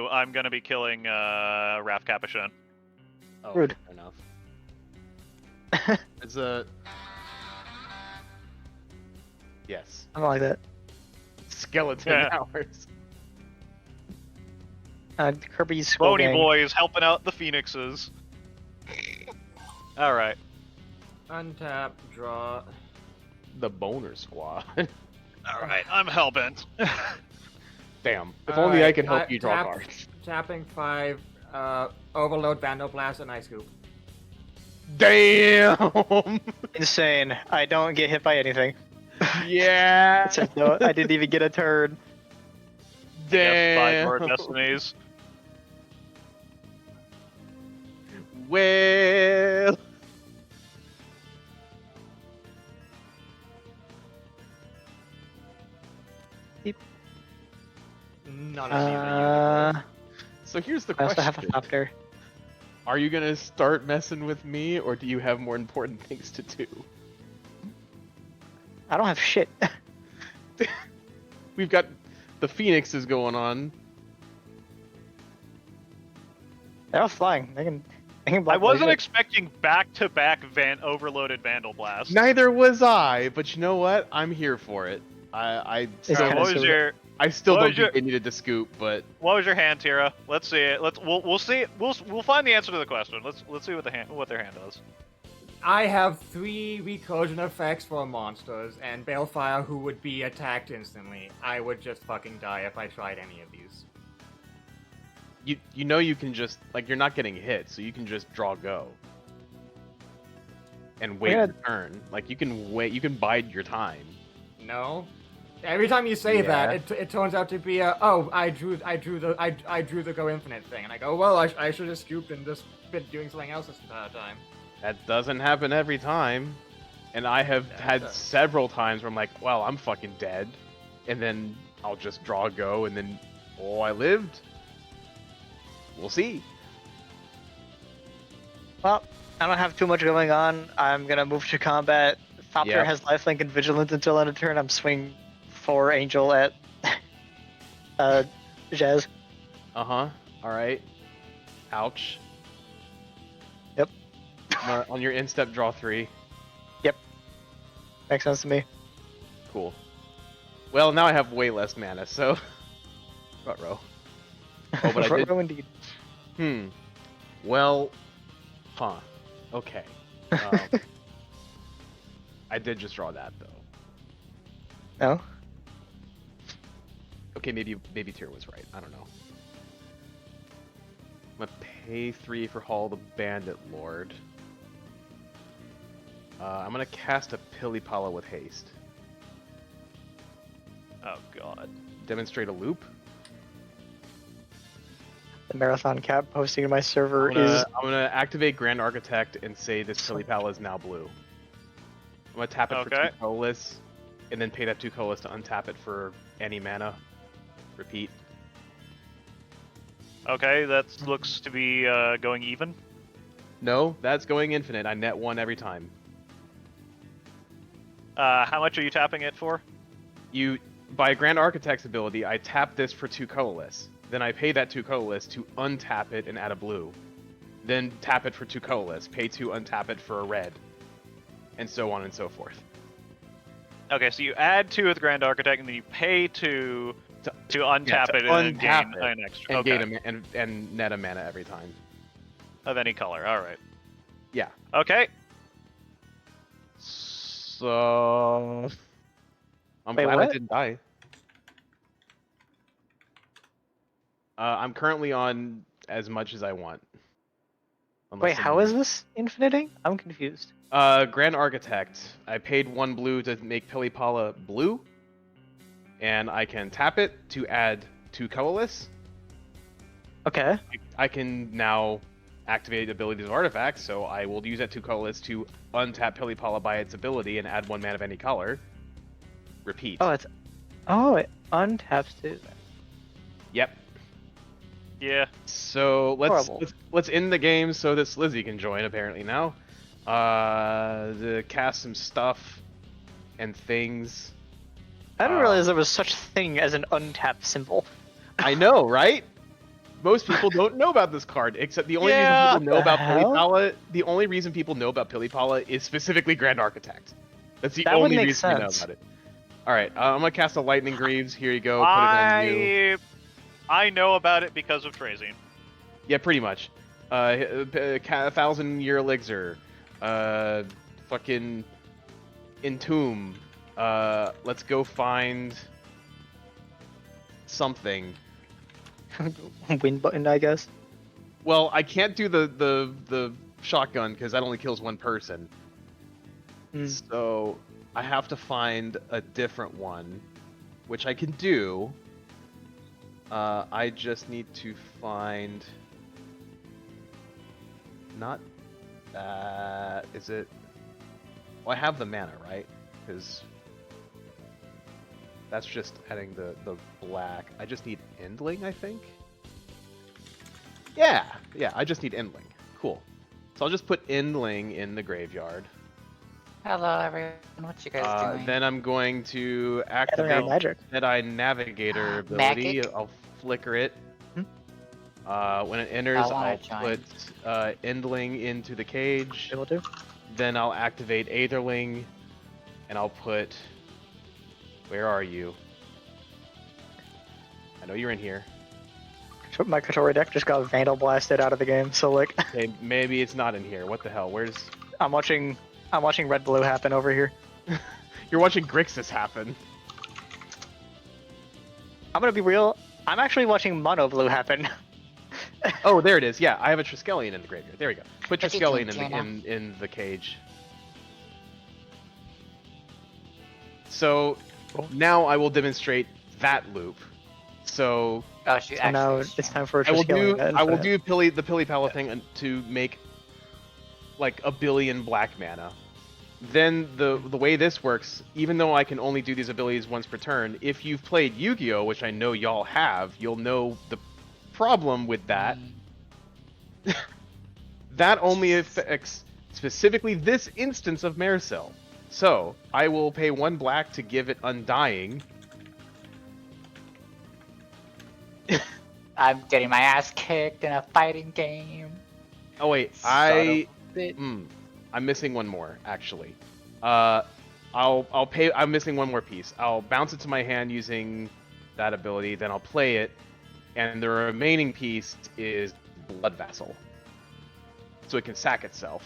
I'm gonna be killing Raph Capuchin. Oh, Rude. fair enough. It's a... Yes. I don't like that. Skeleton Yeah. hours. Kirby's Skull Boney Gang. Boys helping out the Phoenixes. Alright. Untap, draw. The Boner Squad. Alright, I'm hellbent. Damn. If only I could help Alright, you draw tap- cards. Tapping 5, Overload, Vandal Blast, and Ice Scoop. Damn! Insane. I don't get hit by anything. Yeah! No, I didn't even get a turn. Yes, 5 Damn! more Destinies. Well... None of these are usable. So here's the I also question. have a Thopter. Are you gonna start messing with me, or do you have more important things to do? I don't have shit. We've got the Phoenixes going on. They're all flying. They can I block wasn't my shit. expecting back-to-back overloaded Vandal Blast. Neither was I, but you know what? I'm here for it. I It's still, kinda What was silly. your I still what don't was your- think they needed to scoop, but hand, Tira? Let's see it. We'll see. We'll find the answer to the question. Let's see what their hand does. I have 3 recursion effects for monsters, and Balefire who would be attacked instantly. I would just fucking die if I tried any of these. you know you can just like you're not getting hit, so you can just draw go. And wait your turn. Like you can wait, you can bide your time. No. Every time you say that, it turns out to be I drew the go infinite thing, and I go, well, I should have scooped and just been doing something else this entire time. That doesn't happen every time, and I have had several times where I'm like, well, I'm fucking dead, and then I'll just draw a go, and then I lived. We'll see. Well, I don't have too much going on. I'm gonna move to combat. Thopter has lifelink and vigilance until end of turn. I'm swinging for Angel at Jazz. All right. Ouch. Yep. On your instep, draw 3. Yep. Makes sense to me. Cool. Well, now I have way less mana, so. Ruh-roh. Oh, but I did. Ruh-roh indeed. Well. Okay. I did just draw that though. No. Okay, maybe Tyr was right. I don't know. I'm gonna pay 3 for Hall the Bandit Lord. I'm gonna cast a Pilipala with haste. Oh god. Demonstrate a loop. The marathon cap posting in my server I'm gonna activate Grand Architect and say this Pilipala is now blue. I'm gonna tap it for 2 colorless, and then pay that 2 colorless to untap it for any mana. Repeat. Okay, that looks to be going even. No, that's going infinite. I net 1 every time. How much are you tapping it for? By Grand Architect's ability, I tap this for 2 colorless. Then I pay that 2 colorless to untap it and add a blue. Then tap it for 2 colorless, pay 2, untap it for a red. And so on and so forth. Okay, so you add 2 with Grand Architect, and then you pay 2 to untap it and gain an extra. And net a mana every time. Of any color, alright. Yeah. Okay. So... I'm glad I didn't die. I'm currently on as much as I want. Wait, how is this infiniting? I'm confused. Grand Architect. I paid 1 blue to make Pilipala blue. And I can tap it to add 2 colorless. Okay. I can now activate abilities of artifacts, so I will use that 2 colorless to untap Pilipala by its ability and add 1 mana of any color. Repeat. It untaps too. Yep. Yeah. So let's end the game so that Slizzy can join apparently now. To cast some stuff and things. I didn't realize there was such thing as an untap symbol. I know, right? Most people don't know about this card, except the only reason people know about Pilipala. The only reason people know about Pilipala is specifically Grand Architect. That's the only reason they know about it. All right, I'm gonna cast a Lightning Greaves. Here you go. Put it on you. I know about it because of Trazine. Yeah, pretty much. 1,000-year elixir. Fucking entomb. Let's go find something. Win button, I guess. Well, I can't do the shotgun because that only kills 1 person. So I have to find a different one, which I can do. I just need to find. Not that. Is it? Well, I have the mana, right? Because that's just adding the black. I just need Endling, I think. Yeah, I just need Endling. Cool. So I'll just put Endling in the graveyard. Hello, everyone. What you guys doing? Then I'm going to activate Jedi Navigator ability. I'll flicker it. When it enters, I'll put Endling into the cage. It will do. Then I'll activate Aetherling, and I'll put. Where are you? I know you're in here. My Katori deck just got Vandal blasted out of the game, so like. Okay, maybe it's not in here. What the hell? Where's? I'm watching Red Blue happen over here. You're watching Grixis happen. I'm gonna be real. I'm actually watching Mono Blue happen. Oh, there it is. Yeah, I have a Triskelion in the graveyard. There we go. Put What's he Triskelion doing, in the cage. So now I will demonstrate that loop. So Oh, she So now actually. it's time for a I will do Triskelion I will Infinite. do the Pilly Pala thing to make like 1 billion black mana. Then the way this works, even though I can only do these abilities once per turn, if you've played Yu-Gi-Oh, which I know y'all have, you'll know the problem with that. That only affects specifically this instance of Maricel. So I will pay 1 black to give it Undying. I'm getting my ass kicked in a fighting game. Oh wait, I'm missing one more actually. I'll pay. I'm missing one more piece. I'll bounce it to my hand using that ability. Then I'll play it, and the remaining piece is Blood Vassal, so it can sack itself.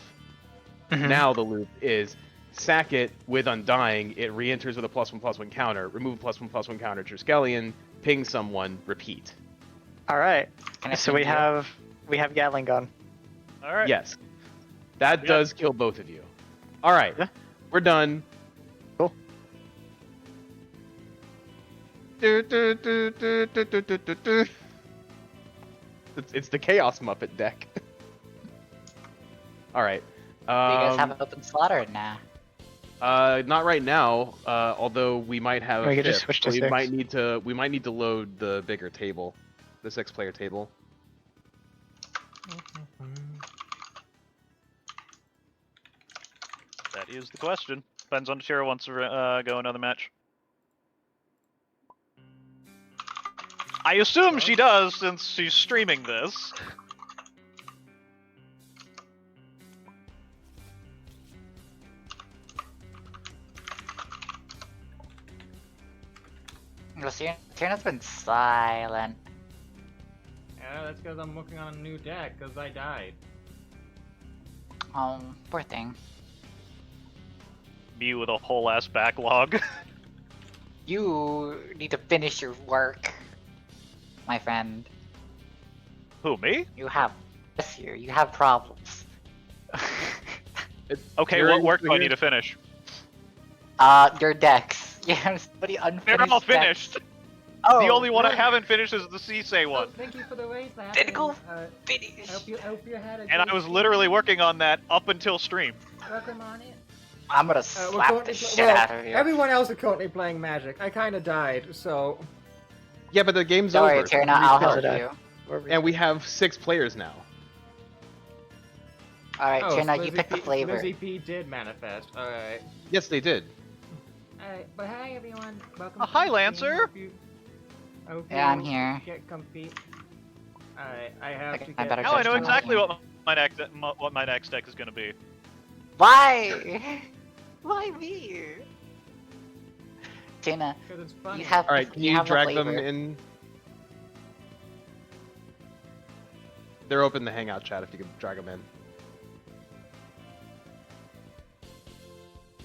Now the loop is sack it with Undying. It re-enters with a +1/+1 counter. Remove a +1/+1 counter. Triskelion, ping someone. Repeat. All right. Can I So ping we you? have Gatling gun. All right. Yes, that does kill both of you. All right, Yeah. we're done. Cool. It's the Chaos Muppet deck. All right. Do you guys have an open slot or nah? Not right now. Although we might have. We could just fifth, switch to so we 6. might need to. We might need to load the bigger table, the 6-player table. That is the question. Depends on if Shira wants to go another match. I assume she does, since she's streaming this. Tierna's been silent. Yeah, that's because I'm working on a new deck, because I died. Oh, poor thing. Me with a whole ass backlog. You need to finish your work, my friend. Who, me? You have this year. You have problems. Okay, You're what work do I here? need to finish? Your decks. You have somebody unfinished. They're all decks. finished. Oh, The only one I really? haven't finished is the Sisei one. Thank you for the raise, Laugh. Didn't go I finish. hope you had a And I was literally working on that up until stream. working on it. I'm gonna We're slap currently the shit well, out of you. everyone else is currently playing Magic. I kind of died, so Yeah, but the game's Don't worry, over. Tierna, I'll Restart help it. you. And we have 6 players now. Alright, oh, Tierna, so you pick the flavor. Lizzie P did manifest. All right. Yes, they did. Alright, but hi everyone. Welcome. Hi, to the stream. Lancer. Hope Yeah, I'm you here. Get comfy. Alright, I have Okay, to I get. better Now I know Justin, exactly yeah. what my next deck is going to be. Why? Why me? Tierna, Because it's fun. you have. All right, can you have the drag them flavor. in? They're open in the Hangout chat if you could drag them in.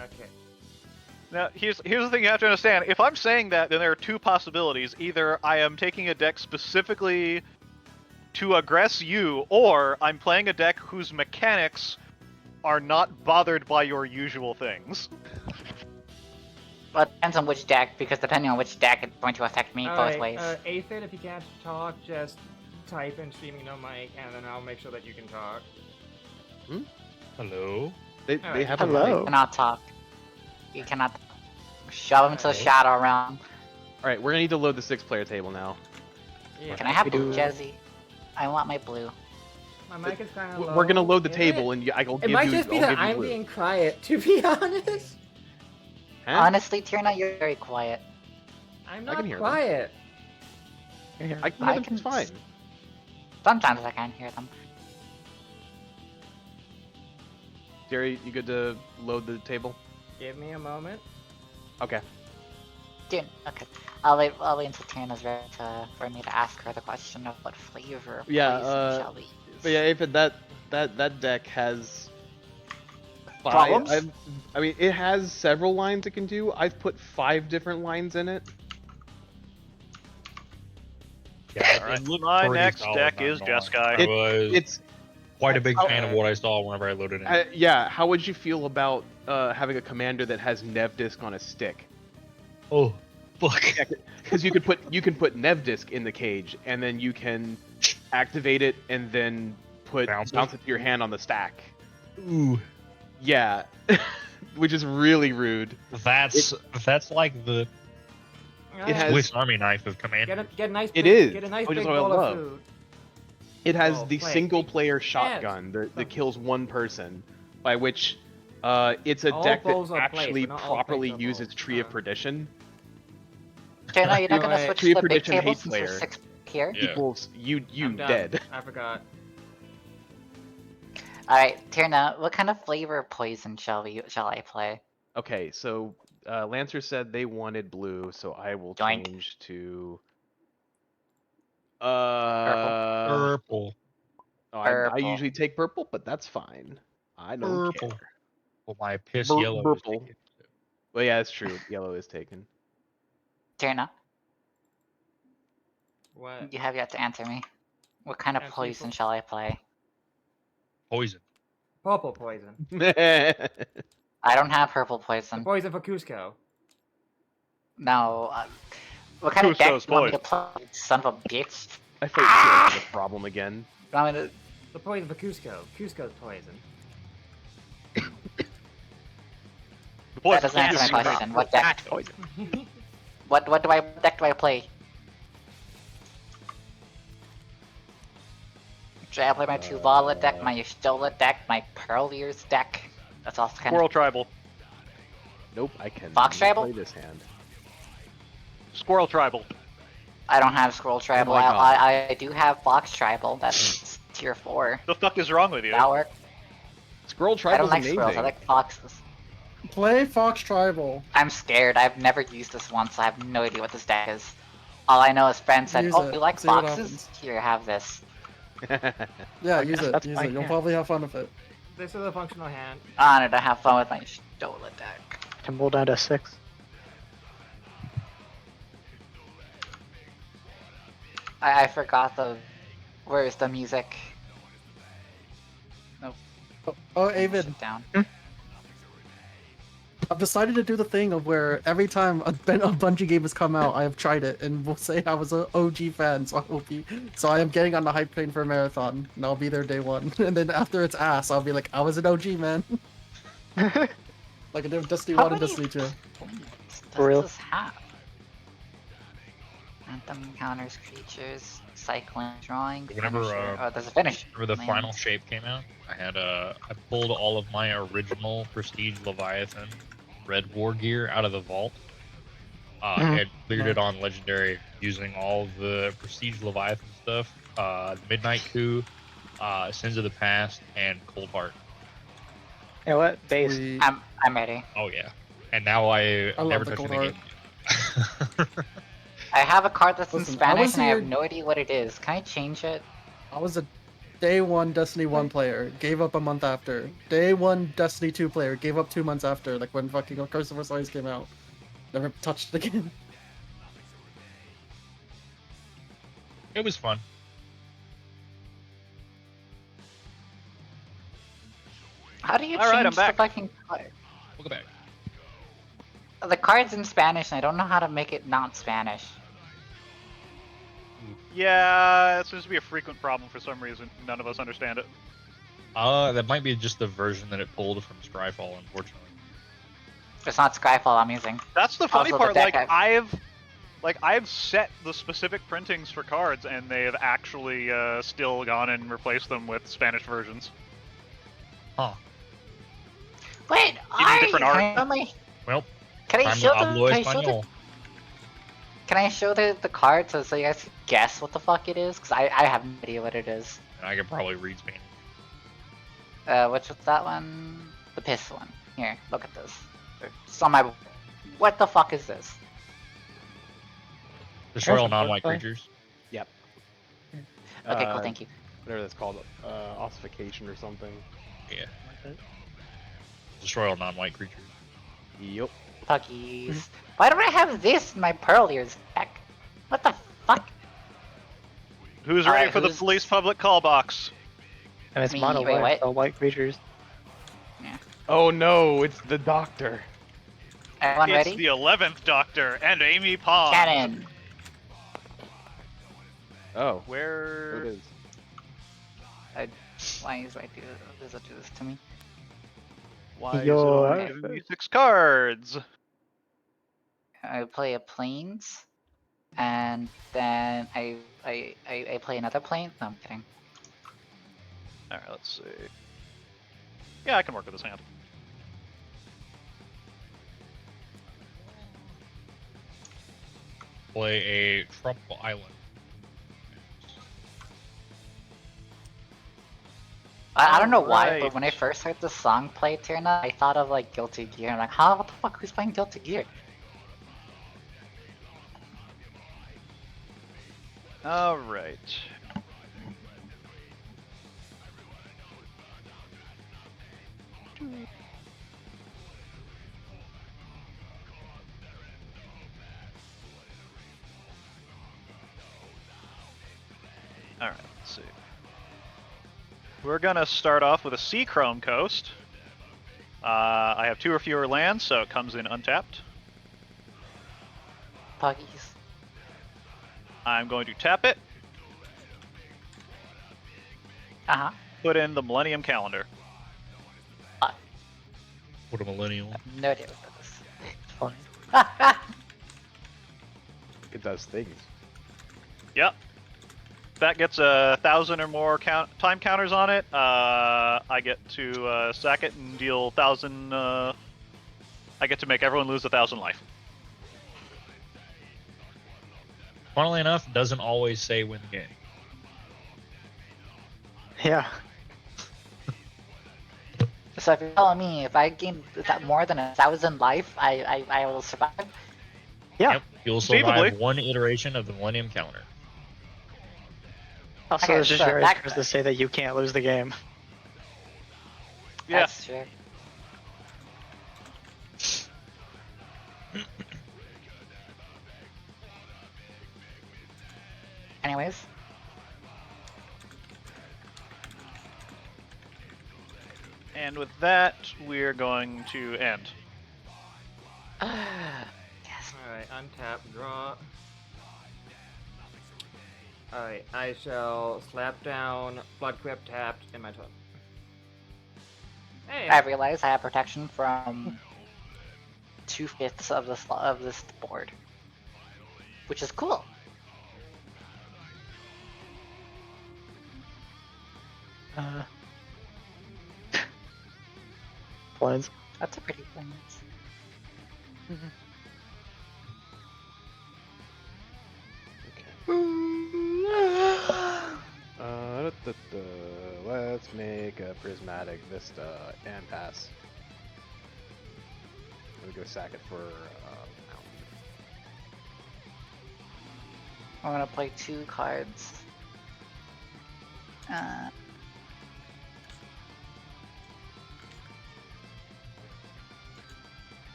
Okay. Now, here's the thing you have to understand. If I'm saying that, then there are 2 possibilities. Either I am taking a deck specifically to aggress you, or I'm playing a deck whose mechanics are not bothered by your usual things. Well, it depends on which deck, because depending on which deck, it's going to affect me both ways. Aphid, if you can't talk, just type in streaming no mic, and then I'll make sure that you can talk. Hello? They Alright. have You Hello. cannot talk. You cannot shove him to the Alright. shadow realm. All right, we're gonna need to load the 6-player table now. Yeah. Can I have We blue, do. Jesse? I want my blue. My mic is kind of low. We're gonna load the Is table, it? and I'll It give might you. just be I'll that give you I'm blue. being quiet, to be honest. Huh? Honestly, Tierna, you're very quiet. I'm I not can hear them. quiet. I can I hear them can just fine. Sometimes I can't hear them. Jerry, you good to load the table? Give me a moment. Okay. Dude, okay. I'll wait until Tierna's ready for me to ask her the question of what flavor of Yeah, poison shall we use. But yeah, Aphid, that deck has Problems? I mean, it has several lines it can do. I've put 5 different lines in it. Yeah, Alright, it looked my pretty next solid, deck not is gonna lie. Jeskai. I was It's quite a big how- fan of what I saw whenever I loaded in. yeah. How would you feel about having a commander that has Nev Disc on a stick? Oh, fuck. Because you can put Nev Disc in the cage, and then you can activate it, and then bounce it to your hand on the stack. Ooh. Yeah, which is really rude. That's like the It has Swiss Army knife of command. Get a nice. It big, is, Get a nice which is big what I bowl of love. food. It has Oh, the play. single-player shotgun that kills one person, by which it's a All deck that bowls are plates, actually but not all properly plates are uses bowls. Tree of Perdition. Jana, you're not No, gonna wait. switch Tree to of the big Perdition table hate since there's player 6 here? Yeah. equals you I'm done. dead. I forgot. Alright, Tierna, what kind of flavor poison shall I play? Okay, so Lancer said they wanted blue, so I will Doink. change to Purple. Oh, I Purple. usually take purple, but that's fine. I don't Purple. care. Well, my piss yellow is Purple. taken. Well, yeah, that's true. Yellow is taken. Tierna, What? you have yet to answer me. What kind of Answer poison for- shall I play? Poison. Purple poison. I don't have purple The poison. poison for Cusco. No. What kind of deck do Cusco's you want me to play, son of a bitch? I thought you had a problem again. You want me to... The poison for Cusco. Cusco's poison. That doesn't answer my question. What deck? What deck do I play? Should I play my Tuvala deck, my Y'shtola deck, my Pearl Ears deck? That's also kind Squirrel of... Tribal. Nope, I can Fox Tribal? play this hand. Squirrel Tribal. I don't have Scroll Tribal. my God. I do have Fox Tribal. That's tier 4. The fuck is wrong with you? That work? Squirrel I don't Tribal's like amazing. squirrels. I like foxes. Play Fox Tribal. I'm scared. I've never used this once. I have no idea what this deck is. All I know is friend said, Use "Oh, it. you like See what foxes? happens. Here, have this." Yeah, use it. that's Use fine, it. You'll yeah. probably have fun with it. This is a functional hand. Honored to have fun with my Y'shtola deck. Tumble down to 6. I forgot the. Where's the music? Oh, Avid, Sit down. I've decided to do the thing of where every time a Bungie game has come out, I have tried it, and will say I was an OG fan, so I am getting on the hype train for a marathon, and I'll be there day one. And then after it's ass, I'll be like, I was an OG, man. Like I did with Destiny How 1 and many Destiny 2. Does real? this have? Anthem encounters creatures, cycling, drawing. Whenever, finisher. Oh, there's a finish. Whenever the Man. final shape came out, I pulled all of my original Prestige Leviathan Red War gear out of the vault. And cleared it on Legendary using all of the Prestige Leviathan stuff, Midnight Coup, Sins of the Past, and Cold Heart. You know what? Base. Sweet. I'm ready. Oh yeah. And now I love never the touched Cold it again. I have a card that's in Listen, I Spanish was and I have here- no idea what it is. Can I change it? I was a day 1 Destiny 1 player, gave up a month after. Day 1 Destiny 2 player, gave up 2 months after, like when fucking Curse of Osiris came out. Never touched it again. It was fun. How do you All right, change I'm the back. fucking card? Welcome back. The card's in Spanish and I don't know how to make it not Spanish. Yeah, it seems to be a frequent problem for some reason. None of us understand it. That might be just the version that it pulled from Scryfall, unfortunately. It's not Skyfall I'm using. That's the funny Also, the part. deck I've set the specific printings for cards, and they have actually still gone and replaced them with Spanish versions. Huh. Wait, different art. Well, Can I time show to hablo the? Can I show the? español. Can I show the card so you guys can guess what the fuck it is? Because I have no idea what it is. And I can probably read Spanish. Which was that one? The piss one. Here, look at this. It's on my. What the fuck is this? Destroy all There's a non-white purple. creatures. Yep. Okay, cool, thank you. Whatever that's called, ossification or something. Yeah. Destroy all non-white creatures. Yep. Puggies. Why don't I have this in my Pearl Ears deck? What the fuck? Who's All ready right, for the who's- police public call box? And it's Me, mono wait, white, what? so white creatures. Oh no, it's the doctor. Everyone It's ready? the 11th Doctor and Amy Pond. Cannon. Oh, Where? there it is. Why does it do this to me? Why is it Yo, only giving me 6 cards? I play a planes, and then I play another plane. No, I'm kidding. All right, let's see. Yeah, I can work with this hand. Play a tropical island. I don't know why, but when I Alright. first heard the song play, Tierna, I thought of like Guilty Gear. I'm like, huh? What the fuck? Who's playing Guilty Gear? All right. All right, let's see. We're gonna start off with a Sea Chrome Coast. I have 2 or fewer lands, so it comes in untapped. Puggies. I'm going to tap it, Uh-huh. put in the Millennium Calendar. What a millennial. No idea what that is. It's fine. It does things. Yep. That gets 1,000 or more time counters on it. I get to sack it and deal 1,000. I get to make everyone lose 1,000 life. Funnily enough, doesn't always say win the game. Yeah. So if you're telling me if I gain more than 1,000 life, I will survive. Yeah. Yep. You'll survive Conceivably. one iteration of the Millennium Calendar. Also, Okay, there's just so very that- to say that you can't lose the game. Yeah. That's true. Anyways, And with that, we're going to end. yes. Alright, untap, draw. Alright, I shall slap down, Blood Crypt tapped, in my turn. Hey! I realize I have protection from 2/5 of this board, which is cool. Planes. That's a pretty plains. Let's make a prismatic vista and pass. I'm gonna go sack it for mountain. I'm gonna play 2 cards.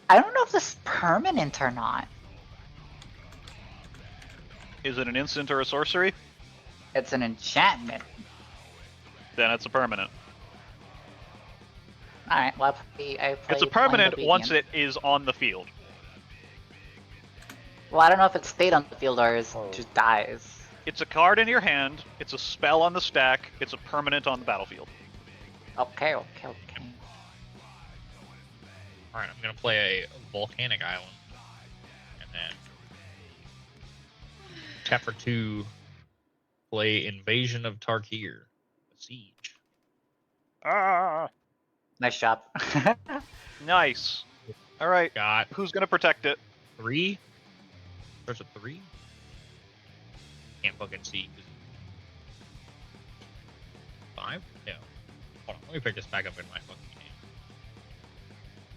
I don't know if this is permanent or not. Is it an instant or a sorcery? It's an enchantment. Then it's a permanent. Alright, well I play It's a permanent once it is on the field. Well, I don't know if it stayed on the field or is just dies. It's a card in your hand, it's a spell on the stack, it's a permanent on the battlefield. Okay. Alright, I'm gonna play a volcanic island. And then tap for 2, play Invasion of Tarkir. Siege. Ah! Nice job. Nice. Alright, Got who's gonna protect it? 3. There's a 3. Can't fucking see. 5? No. Hold on, let me pick this back up in my fucking game.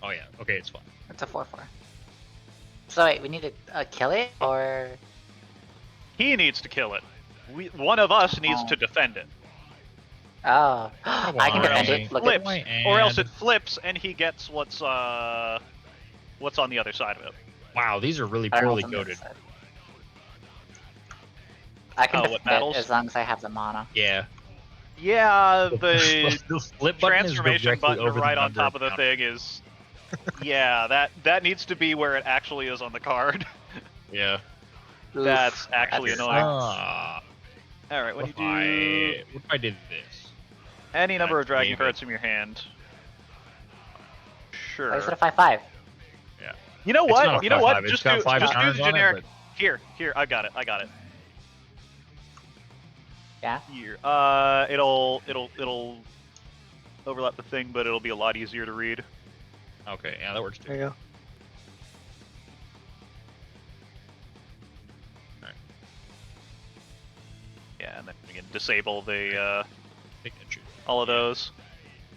Oh yeah, okay, it's fine. It's a 4/4. So wait, we need to kill it or? He needs to kill it. One of us needs Oh. to defend it. Oh, Come I can on, defend Amy. it. Look flips, at or else it And- flips and he gets what's on the other side of it. Wow, these are really I don't know poorly what's on the other coded. side. I can Oh, what defend it battles? as long as I have the mana. Yeah. Yeah, the The flip button is transformation directly button over right the on number top of the counters. thing is. Yeah, that needs to be where it actually is on the card. Yeah. That's actually that annoying. Ah. All right, when What you do if I did this? any number of dragon David. cards from your hand, sure. Why is it a 5/5? You know It's what? not a You know what? 5/5, it's Just got do 5 just do counters the on it, generic. but- Here, I got it. Yeah. Here, it'll overlap the thing, but it'll be a lot easier to read. Okay, yeah, that works too. There you go. Yeah, and then we can disable the Signature. all of those.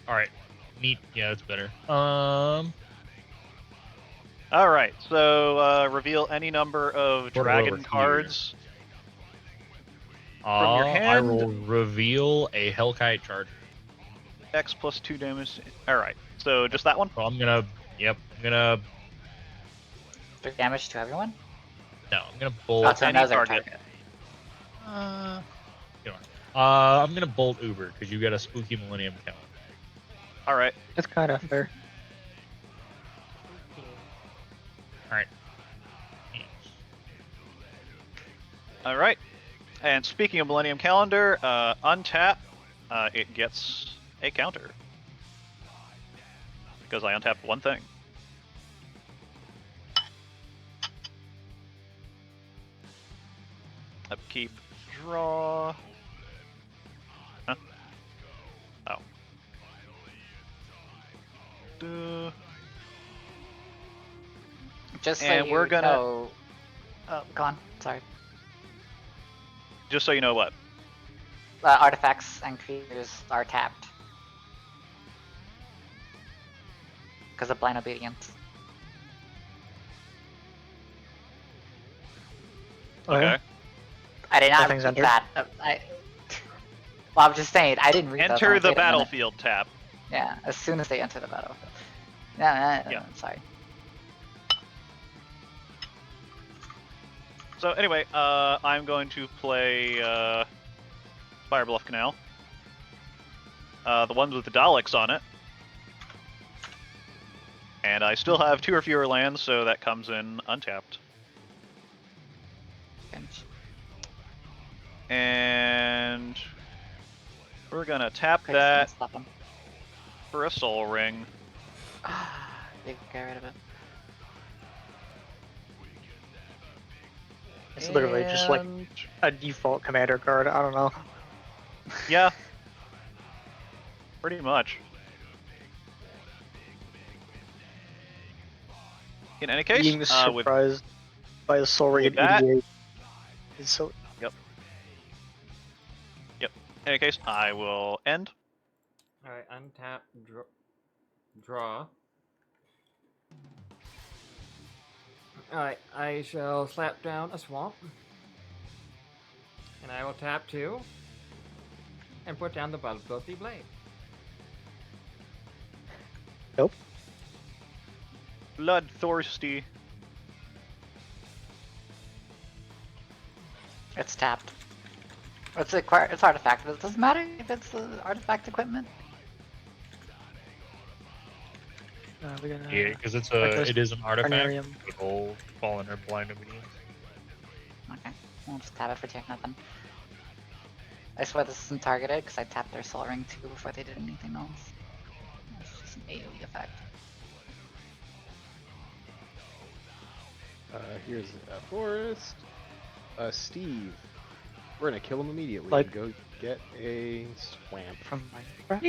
All right. Neat. Yeah, that's better. All right, so reveal any number of Put it over dragon here. cards. From your I hand? will reveal a Hellkite Charger. X plus 2 damage. All right, so just that one. So I'm gonna. Yep. I'm gonna. 3 damage to everyone? No. I'm gonna bolt. Oh, to any another target. target. Come on. I'm gonna bolt Uber because you got a spooky Millennium Calendar. All right. That's kind of fair. All right. All right. And speaking of Millennium Calendar, untap, it gets a counter. Because I untapped one thing. Upkeep, draw. Huh? Oh. Just so And you we're gonna- know... Oh, go on. Sorry. Just so you know what. Artifacts and creatures are tapped. Because of blind obedience. Okay. I did not Nothing's read entered. that. Well, I'm just saying, I didn't read that. Enter Wait the a minute. battlefield tab. Yeah, as soon as they enter the battlefield. Yeah. Sorry. So anyway, I'm going to play Fire Bluff Canal. The ones with the Daleks on it. And I still have 2 or fewer lands, so that comes in untapped. And we're gonna tap Quick's gonna that stop him. for a Soul Ring. You can get rid of it. It's literally just like And- a default commander card. I don't know. Yeah. Pretty much. In any case, Being with surprised by a Soul Ring with at that- 88 is so. in any case, I will end. All right, untap, draw. All right, I shall slap down a swamp, and I will tap 2, and put down the Bloodthirsty Blade. Nope. Bloodthirsty. It's tapped. It's artifact, but it doesn't matter if it's artifact equipment. We're gonna, Yeah, because Reckless it is an artifact. Carnarium. It'll fall under blind obedience. Okay, we'll just tap it for check nothing. I swear this isn't targeted because I tapped their Soul Ring too before they did anything else. It's just an AoE effect. Here's a forest. Steve. We're gonna kill him immediately. Like- Go get a swamp. From my friend.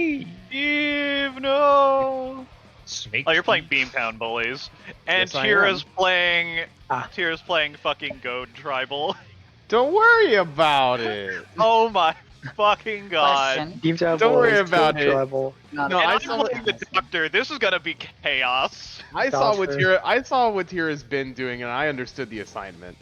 Steve, no! Snake. Oh, you're playing Beamtown Bullies. And Yes, I Tira's am. playing... Ah. Tira's playing fucking Goad Tribal. Don't worry about it. Oh my fucking god. Question. Deep Down Don't worry Boys, about Gold it. Tribal. No, And I I'm saw playing the Doctor. This is gonna be chaos. I saw what Doctor. Tira. I saw what Tira's been doing, and I understood the assignment.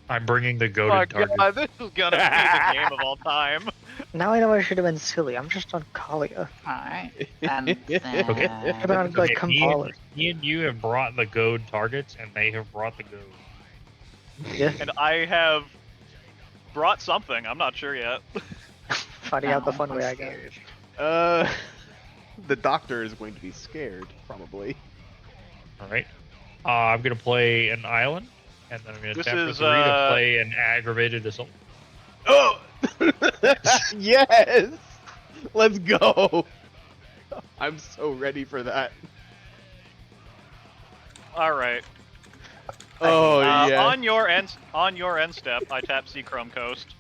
I'm bringing the Oh goaded my target. god, this is gonna be the game of all time. Now I know I should have been silly. I'm just on Kalia. Alright. And Okay. then... I've been on like Okay, Kampalas. me and you have brought the goad targets, and they have brought the goad. Yeah. And I have brought something. I'm not sure yet. Finding out the fun I'm way I go. scared. The doctor is going to be scared, probably. Alright. I'm going to play an island, and then I'm going to This tap for is, 3 to play an aggravated assault. Oh! Yes! Let's go! I'm so ready for that. All right. Oh, yeah. On your end step, I tap Sea Chrome Coast.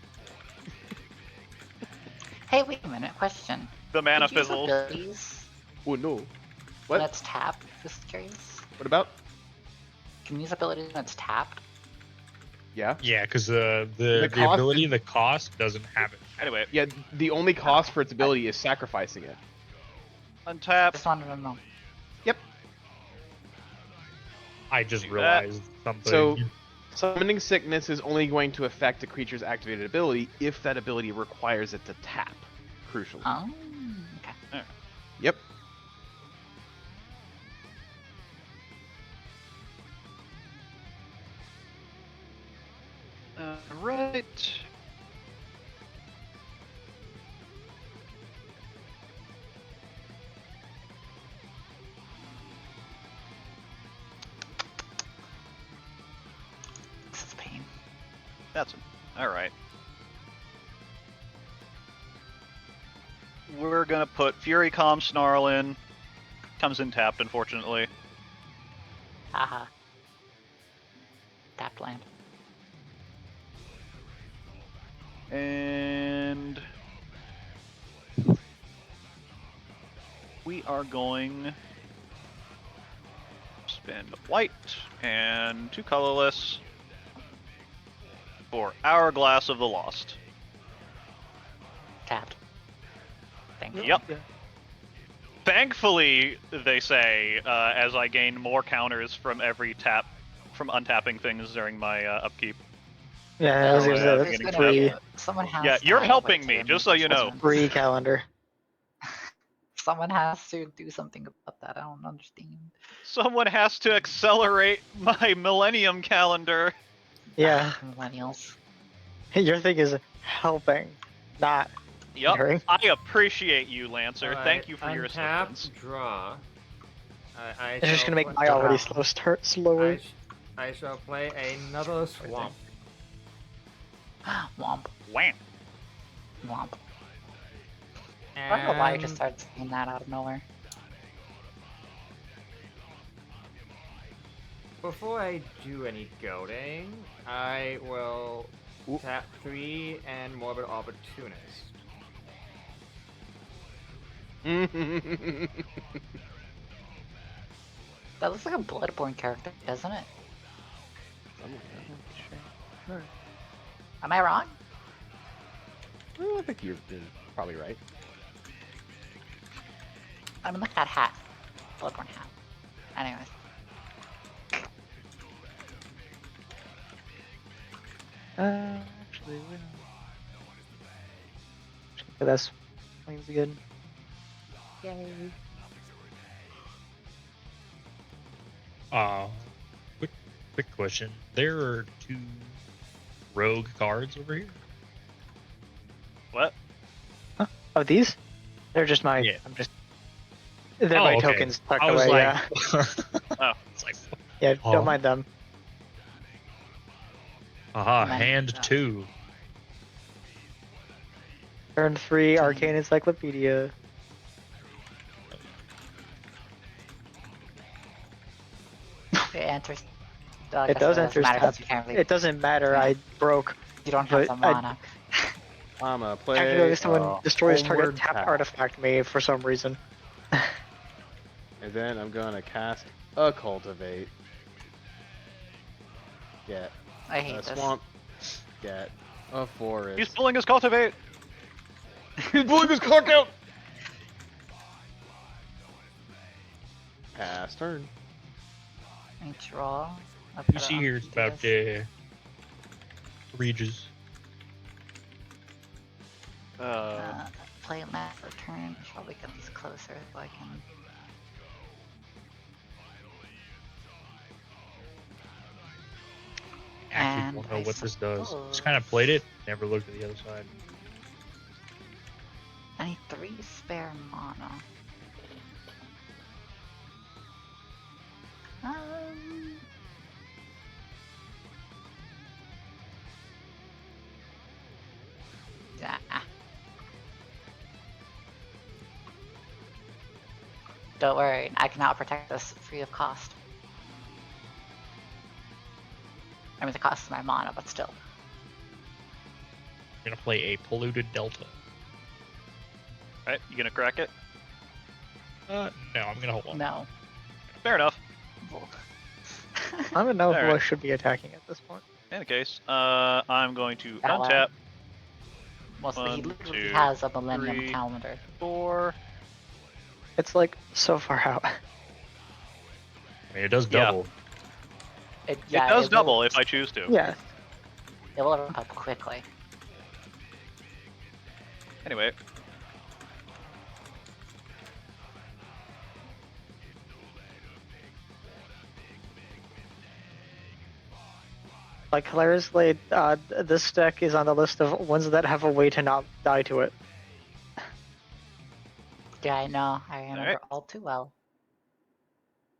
Hey, wait a minute. Question. The mana Did you use fizzles. abilities Oh, no. What? when it's tapped? Just curious. What about? Can you use abilities when it's tapped? Yeah. Yeah, because the cost ability, is- the cost doesn't have it. Anyway, Yeah, the only cost for its ability is sacrificing it. untap. Just wanted to know. I just Do that. realized something. So, summoning sickness is only going to affect a creature's activated ability if that ability requires it to tap, crucially. Oh, okay. Yep. Right. This is pain. That's all right. We're gonna put Fury Calm Snarl in. Comes in tapped, unfortunately. Haha. Tapped land. And we are going to spend white and 2 colorless for Hourglass of the Lost. Tapped. Thank you. Yep. Thankfully, they say, as I gain more counters from every tap, from untapping things during my upkeep. Yeah, I was gonna say There's that's gonna free. Someone has Yeah, to you're have helping it me, to just so you know. adjustment. Free calendar. Someone has to do something about that. I don't understand. Someone has to accelerate my Millennium Calendar. Yeah, Millennials. your thing is helping, not Yup, hindering. I appreciate you, Lancer. Alright, Thank you for your untap, assistance. draw. I It's just shall gonna make play- my already slow start slower. I shall play another swamp. Womp. Wham. Womp. I don't know why I just And started saying that out of nowhere. before I do any goading, I will tap 3 and Morbid Opportunist. That looks like a Bloodborne character, doesn't it? Am I wrong? Well, I think you're probably right. I mean, look at that hat. Bloodborne hat. Anyways. Actually, that's flames again. Yay. Quick question. There are 2 rogue cards over here. What? Oh, these? They're just my. Yeah. I'm just. They're my okay. tokens tucked I was away. like, Oh. it's like, Yeah, oh. don't mind them. aha, Nice. hand 2. Turn 3, Arcane Encyclopedia. It enters. It does enter tap. You can't really, It doesn't matter. I broke. you don't have but the I- mana. I'm gonna play. Technically, someone destroys target Homeward tapped Path. artifact me for some reason. And then I'm gonna cast a Cultivate. Get I a hate this. Swamp. Get a Forest. He's pulling his Cultivate. He's pulling his clock out! Pass turn. I draw. I You put see it here, on it's about this. Regis. Play land for turn. Should probably get these closer so I can. Actually And don't know I what this does. Just suppose kind of played it, never looked at the other side. I need 3 spare mana. Yeah. Don't worry, I can now protect this free of cost. I mean, the cost is my mana, but still. I'm gonna play a polluted delta. Alright, you gonna crack it? No, I'm gonna hold on. No. Fair enough. I don't know who I Alright. should be attacking at this point. In any case, I'm going to That one. untap Well, so he 1, literally 2, has a Millennium 3, Calendar. 4. It's like so far out. I mean, it does Yeah. double. It does will- double if I choose to. Yeah. It will ramp up quickly. Anyway, Like hilariously, this deck is on the list of ones that have a way to not die to it. Yeah, I know. I remember Alright. all too well.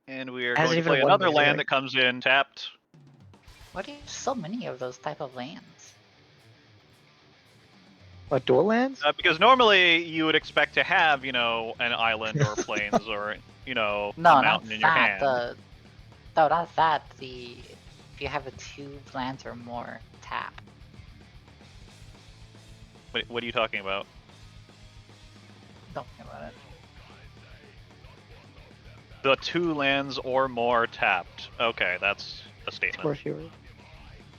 and we are Hasn't going to even play won another anything. land that comes in tapped. Why do you have so many of those type of lands? What, dual lands? Because normally you would expect to have, an island or plains or, a No, not mountain in your that. hand. No, not that. If you have a 2 lands or more, tap. What are you talking about? Don't think about it. The 2 lands or more tapped. Okay, that's a statement. 2 or fewer.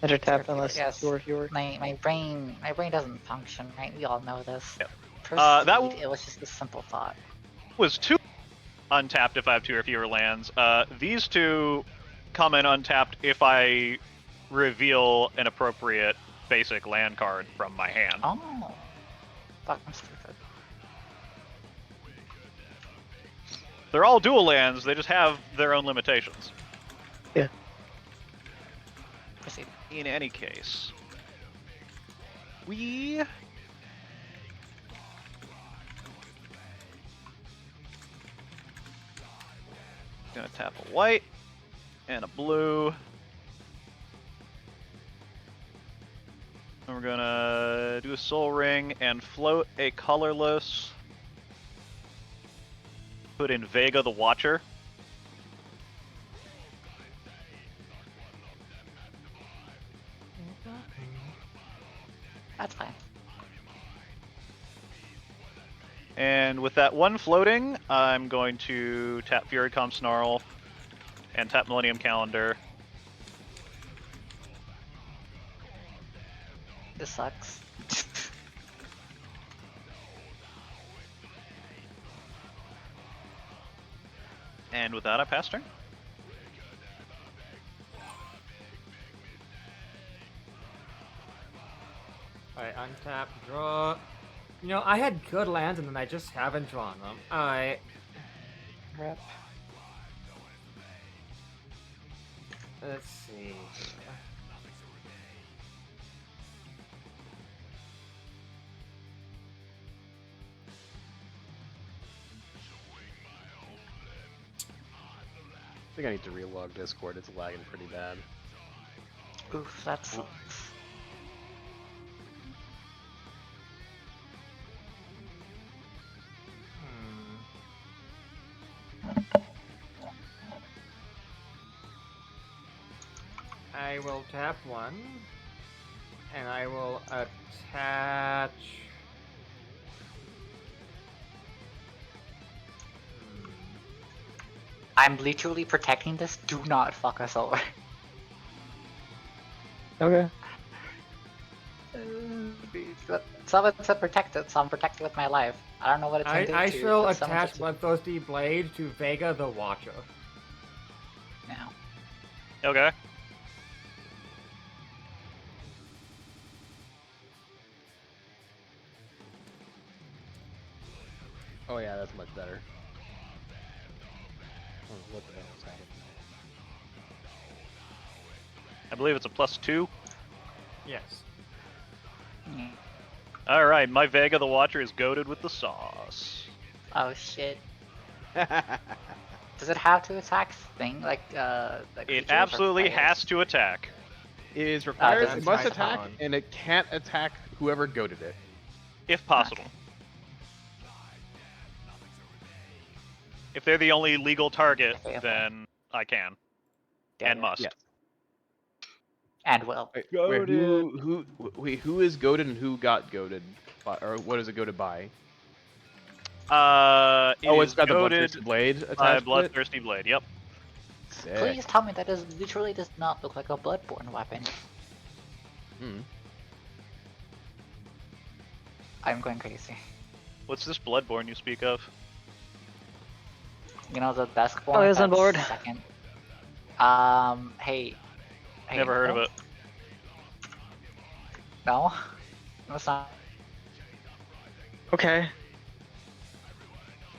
Enter tap Fewer, unless yes. 2 or fewer. My brain doesn't function, right? We all know this. Yep. Proceed, it was just a simple thought. Was 2 untapped if I have 2 or fewer lands. These 2 come in untapped if I reveal an appropriate basic land card from my hand. Oh. Fuck, I'm stupid. They're all dual lands, they just have their own limitations. Yeah. Proceed. In any case, we gonna tap a white and a blue. And we're gonna do a soul ring and float a colorless. Put in Vega the Watcher. That's fine. And with that one floating, I'm going to tap Furycom Snarl and tap Millennium Calendar. This sucks. And with that, I pass turn. Alright, untap, draw. I had good lands and then I just haven't drawn them. Alright. Rip. Let's see. I think I need to relog Discord. It's lagging pretty bad. Oof, that sucks. I will tap one, and I will attach. I'm literally protecting this. Do not fuck us over. Okay. Someone said protect it, so I'm protecting with my life. I don't know what it's going to do. I shall but someone attach said Bloodthirsty Blade to Vega the Watcher. now. Okay. Oh yeah, that's much better. Oh, what the hell is happening? I believe it's a +2. Yes. All right, my Vega the Watcher is goated with the sauce. Oh shit. Does it have to attack thing like It absolutely has to attack. It is required. does It it must try attack, on? and it can't attack whoever goaded it. If possible. If they're the only legal target, Okay. then I can. Damn And it. must. Yes. And will. Wait, Goated. who is goaded and who got goaded? Or what is it goaded by? It's got the goated bloodthirsty blade by attached to it? Bloodthirsty Blade, yep. Sick. Please tell me that literally does not look like a bloodborne weapon. Hmm. I'm going crazy. What's this Bloodborne you speak of? You know the desk Oh, he's on that's board. Second. Hey. Never heard of no? it. No? No, it's not. Okay.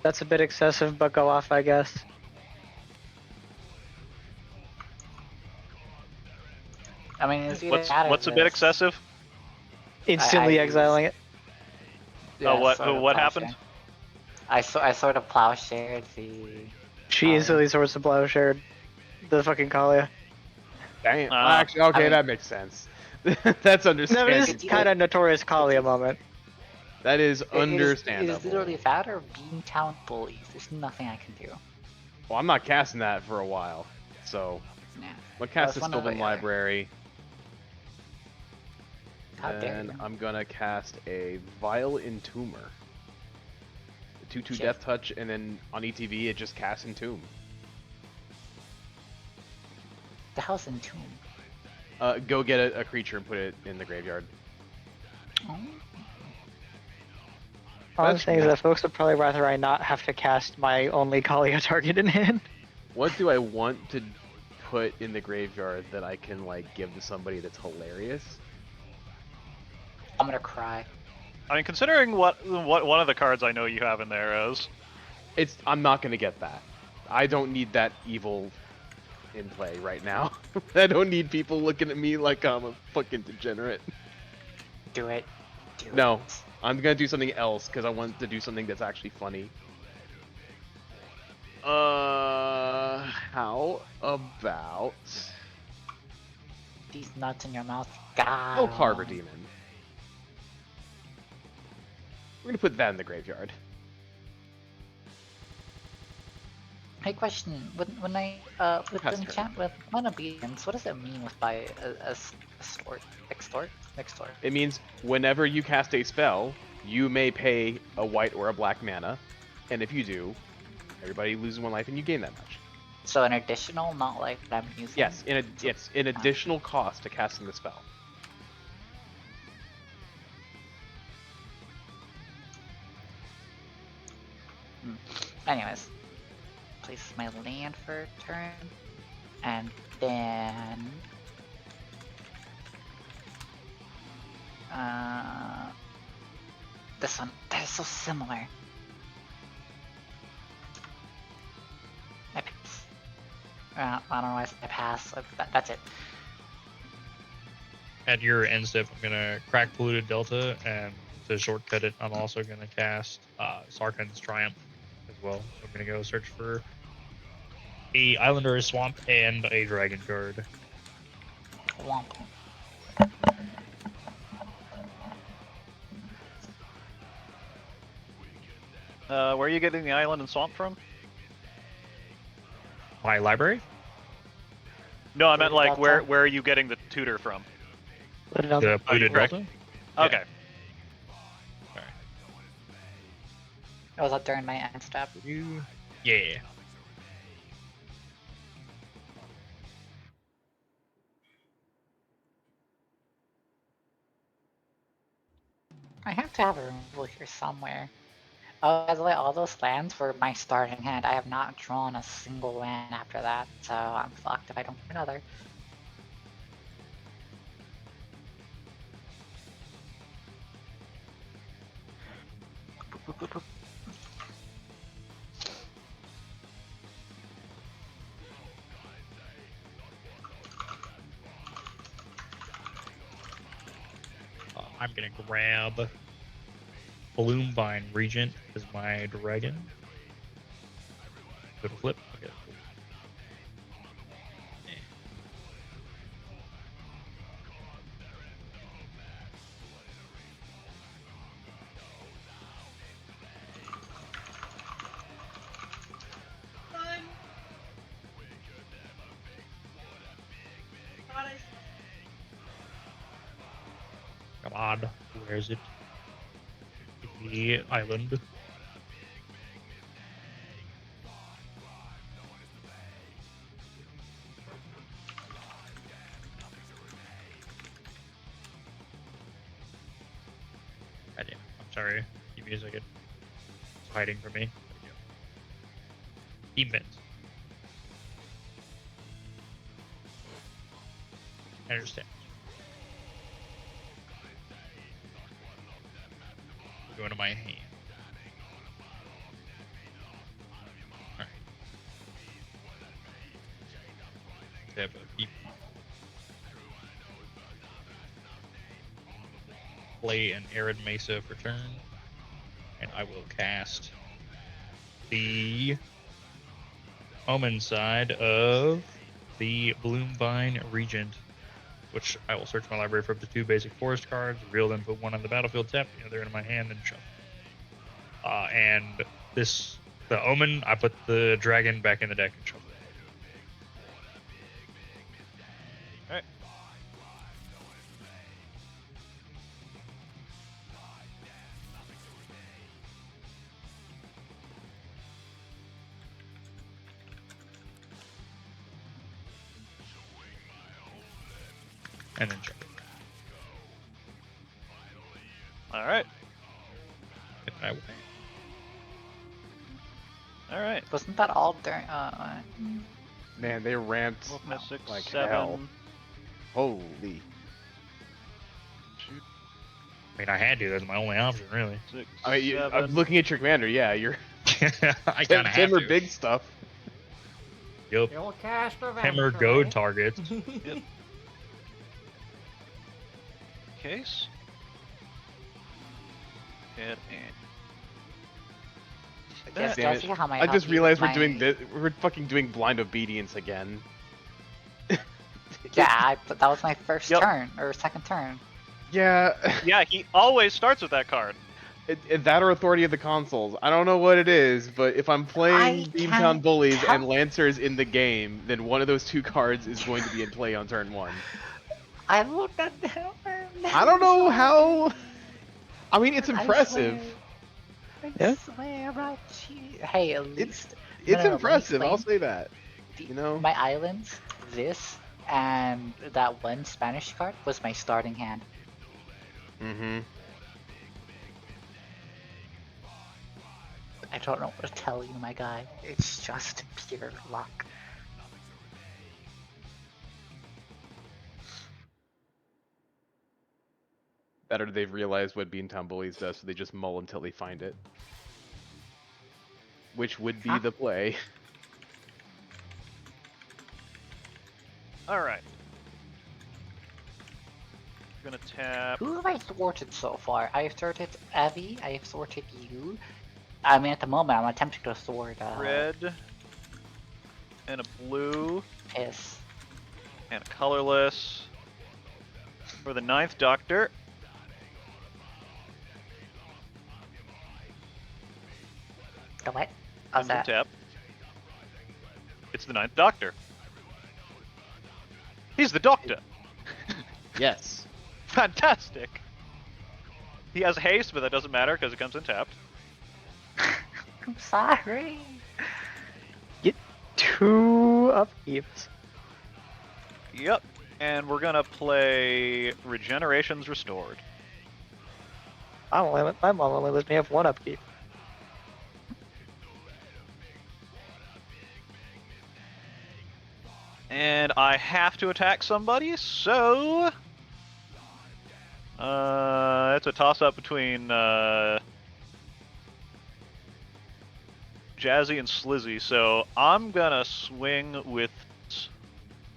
That's a bit excessive, but go off, I guess. I mean, it's What's a bit excessive? Instantly exiling it. What happened? I sort of plowshared the. She instantly sorts the plowshare. The fucking Kalia. Damn. Ah. Actually, okay, I mean- that makes sense. That's No, understandable. but this is kind of notorious Kalia moment. That is It understandable. is literally that or Beantown Bullies. There's nothing I can do. Well, I'm not casting that for a while, so Nah. my cast is That's one still or in the other. library. How dare And you. I'm gonna cast a Vile Entomber. 2/2 Shit. Death Touch, and then on ETV it just casts Entomb. The hell's in Tomb? Go get a creature and put it in the graveyard. Oh. All I'm That's saying is cool. that folks would probably rather I not have to cast my only Kalia target in hand. What do I want to put in the graveyard that I can like give to somebody that's hilarious? I'm gonna cry. I mean, considering what one of the cards I know you have in there is. I'm not gonna get that. I don't need that evil in play right now. I don't need people looking at me like I'm a fucking degenerate. Do it. Do No. it. I'm gonna do something else because I want to do something that's actually funny. How about These nuts in your mouth. God. Elk Harbor Demon? We're gonna put that in the graveyard. Hey, question. When I with Pass the turn. enchant with obedience, what does it mean with by extort? It means whenever you cast a spell, you may pay a white or a black mana, and if you do, everybody loses 1 life and you gain that much. So an additional, not like what I'm using. Yes, it's an additional cost to casting the spell. Anyways, place my land for a turn, and then this one. That is so similar. I pass. I don't know why I pass. That's it. At your end step, I'm gonna crack Polluted Delta, and to shortcut it, I'm also gonna cast Sarkhan's Triumph as well. So I'm gonna go search for a Islander Swamp and a Dragon card. Womp. Where are you getting the island and swamp from? My library? No, I meant like Delta. where are you getting the tutor from? Put it on The Polluted right. Delta? Okay. That was during my end step. You? Yeah. I have to have a removal here somewhere. Oh, by the way, all those lands were my starting hand. I have not drawn a single land after that, so I'm fucked if I don't get another. I'm gonna grab Bloomvine Regent as my dragon. Go to flip. Okay. Cool. Come on, where is it? The island. Goddamn, I'm sorry. Give me a second. It's hiding from me. Events. I understand. Go into my hand. Alright. Have a beep. Play an Arid Mesa for turn. And I will cast the Omen side of the Bloomvine Regent, which I will search my library for up to 2 basic forest cards, reveal them, put one on the battlefield, tap the other into my hand, then shuffle. And this, the Omen, I put the dragon back in the deck and shuffle. Alright. And then shuffle. Alright. And I will Alright. Wasn't that all during? Man, they ramped Movement 6, like 7. hell. Holy. I mean, I had to. That's my only option, really. 6, I mean, 7. I'm looking at your commander. Yeah, you're I kind of have Timber to. big stuff. Yup. You'll cast Hammer eventually. goad target. Yep. Case. Head and Yes, Damn Jesse, it. how I just realized my... we're doing this. We're fucking doing blind obedience again. Yeah, that was my first Yep. turn or second turn. Yeah. Yeah, he always starts with that card. That or Authority of the Consoles. I don't know what it is, but if I'm playing Beamtown can't Bullies tell. and Lancers in the game, then one of those 2 cards is going to be in play on turn 1. I don't know. I don't know how. I mean, it's I impressive. I swear I cheat. Hey, at least It's no, impressive. I'll explain. say that. You know. My islands, this, and that one Spanish card was my starting hand. Mm-hmm. I don't know what to tell you, my guy. It's just pure luck. Better they've realized what Beantown Bullies does, so they just mull until they find it. Which would be the play. Alright. Gonna tap. Who have I thwarted so far? I have thwarted Evie, I have thwarted you. I mean, at the moment, I'm attempting to thwart, Red. And a blue. Piss. And a colorless. For the 9th Doctor. The what? How's that? Tap. It's the 9th Doctor. He's the Doctor. Yes. Fantastic. He has haste, but that doesn't matter because it comes in tapped. I'm sorry. Get 2 upkeeps. Yep. And we're gonna play Regenerations Restored. My mom only lets me have 1 upkeep. And I have to attack somebody, so... it's a toss-up between, Jazzy and Slizzy, so I'm gonna swing with...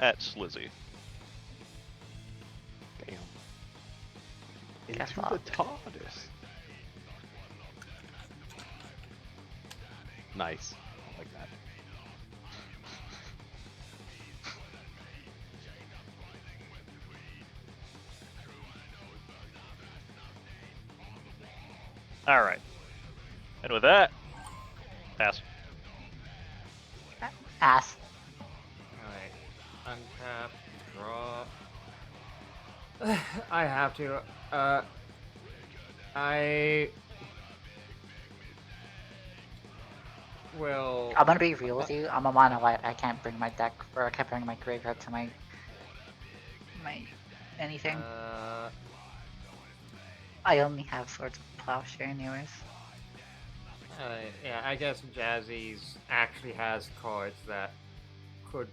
at Slizzy. Damn. Guess Into not. the TARDIS. Nice. I like that. All right. And with that, pass. Ass. Alright. Untap. Draw. I have to. I will. I'm gonna be real with you. I'm a mono white. I can't bring my deck, or I can't bring my graveyard to my anything. I only have Swords of Plowshare anyways. Yeah, I guess Jazzy's actually has cards that could.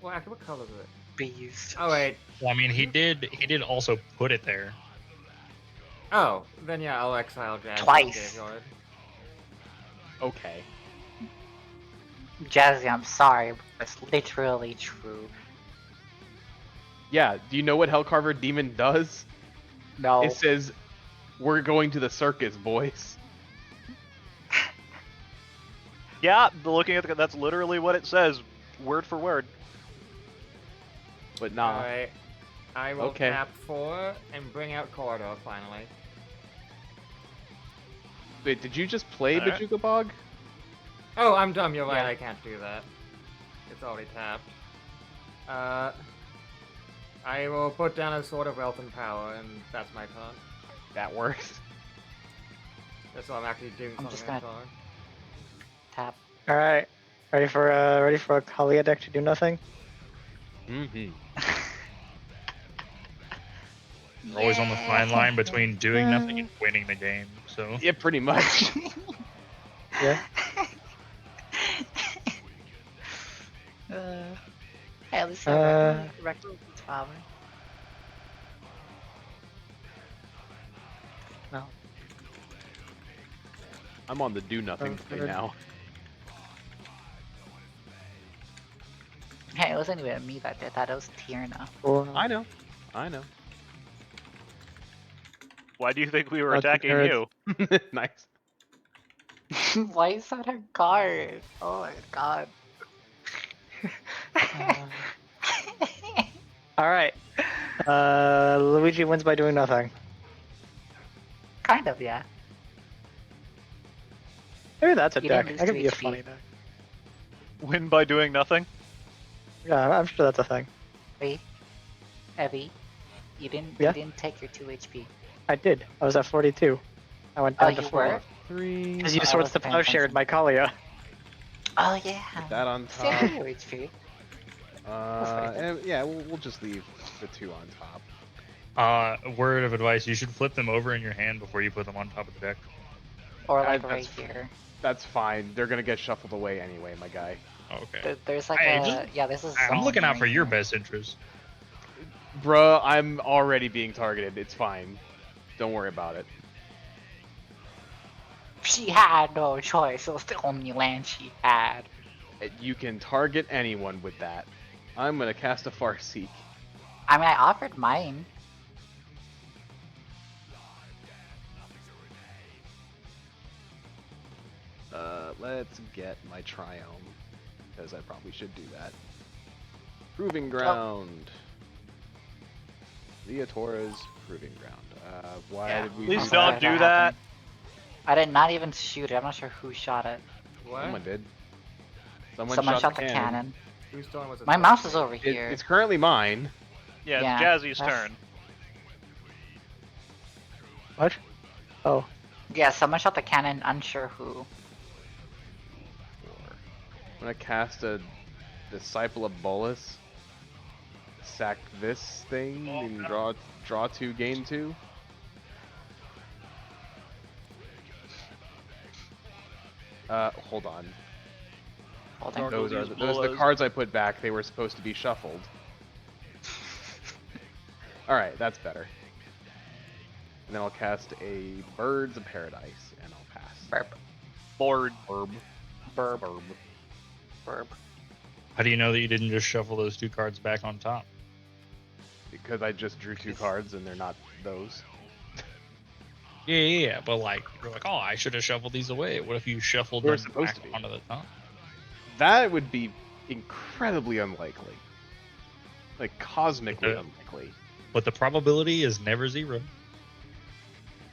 Well, actually, what color is it? Be used. Oh wait. Well, I mean, he did also put it there. Oh, then yeah, I'll exile Jazzy's Twice. graveyard. Okay. Jazzy, I'm sorry, but it's literally true. Yeah, do you know what Hellcarver Demon does? No. It says, "We're going to the circus, boys." Yeah, looking at that's literally what it says, word for word. But nah. Alright. I will Okay. tap 4 and bring out Corridor finally. Wait, did you just play Alright. Bajuka Bog? Oh, I'm dumb. You're right. Yeah. I can't do that. It's already tapped. I will put down a Sword of Wealth and Power, and that's my turn. That works. That's what I'm actually doing. I'm something just gonna- in turn. Tap. All right, ready for a Kalia deck to do nothing? Mm-hmm. We're always on the fine line between doing nothing and winning the game. So Yeah, pretty much. Yeah. Hey, at least Uh, Rector beats Flower. No. I'm on the do nothing thing Good. now. Hey, it wasn't even me that did that. It was Tierna. Cool. I know. I know. Why do you think we were That's attacking because- you? Nice. Why is that her card? Oh my god. All right. Luigi wins by doing nothing. Kind of, yeah. Maybe that's a You deck. didn't That lose could to be a HP. funny deck. Win by doing nothing? Yeah, I'm sure that's a thing. Wait, Evie, you Yeah? didn't take your 2 HP. I did. I was at 42. I went Oh, down to you 4. were? 3. Because you I Swords wasn't to paying Plowshare in attention. my Kalia. Oh yeah. Put that on Still top. have your HP. And yeah, we'll just leave the 2 on top. word of advice: you should flip them over in your hand before you put them on top of the deck. Or I- like right that's- here. That's fine. They're gonna get shuffled away anyway, my guy. Okay. There's like Hey, a just- this is. I'm zone looking out right for your here. best interest. Bruh, I'm already being targeted. It's fine. Don't worry about it. She had no choice. It was the only land she had. You can target anyone with that. I'm gonna cast a Farseek. I mean, I offered mine. Let's get my Triome, because I probably should do that. Proving Ground. Viatora's Proving Ground. Why Yeah. did we Please do don't that? do that. I did not even shoot it. I'm not sure who shot it. What? Someone did. Someone shot the cannon. Whose turn was it? My mouse is over It- here. it's currently mine. Yeah, Yeah, it's Jazzy's that's- turn. What? Oh. Yeah, someone shot the cannon. Unsure who. I'm gonna cast a Disciple of Bolus. Sack this thing and draw 2, gain 2. Hold on. Holding. Those are these the bolas. cards I put back. They were supposed to be shuffled. All right, that's better. And then I'll cast a Birds of Paradise, and I'll pass. Burp. Board. Burb. Burb. Burb. How do you know that you didn't just shuffle those 2 cards back on top? Because I just drew 2 cards, and they're not those. Yeah, but like you're like, oh, I should have shuffled these away. What if you shuffled They were them supposed back to be. onto the top? That would be incredibly unlikely. Like cosmically unlikely. But the probability is never 0.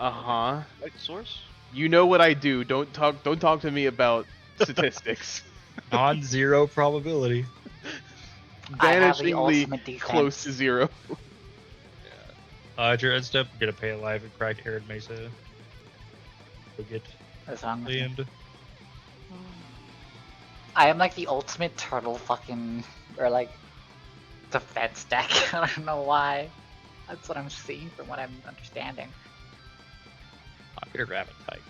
Uh-huh. Right source? You know what I do. Don't talk to me about statistics. Non-zero probability. I have the Vanishingly ultimate defense. close to 0. At your end step, get a pay alive and crack Arid Mesa. Go get What's wrong with you? land. I am like the ultimate turtle fucking, or like, defense deck. I don't know why. That's what I'm seeing from what I'm understanding. I'm gonna grab a tiger.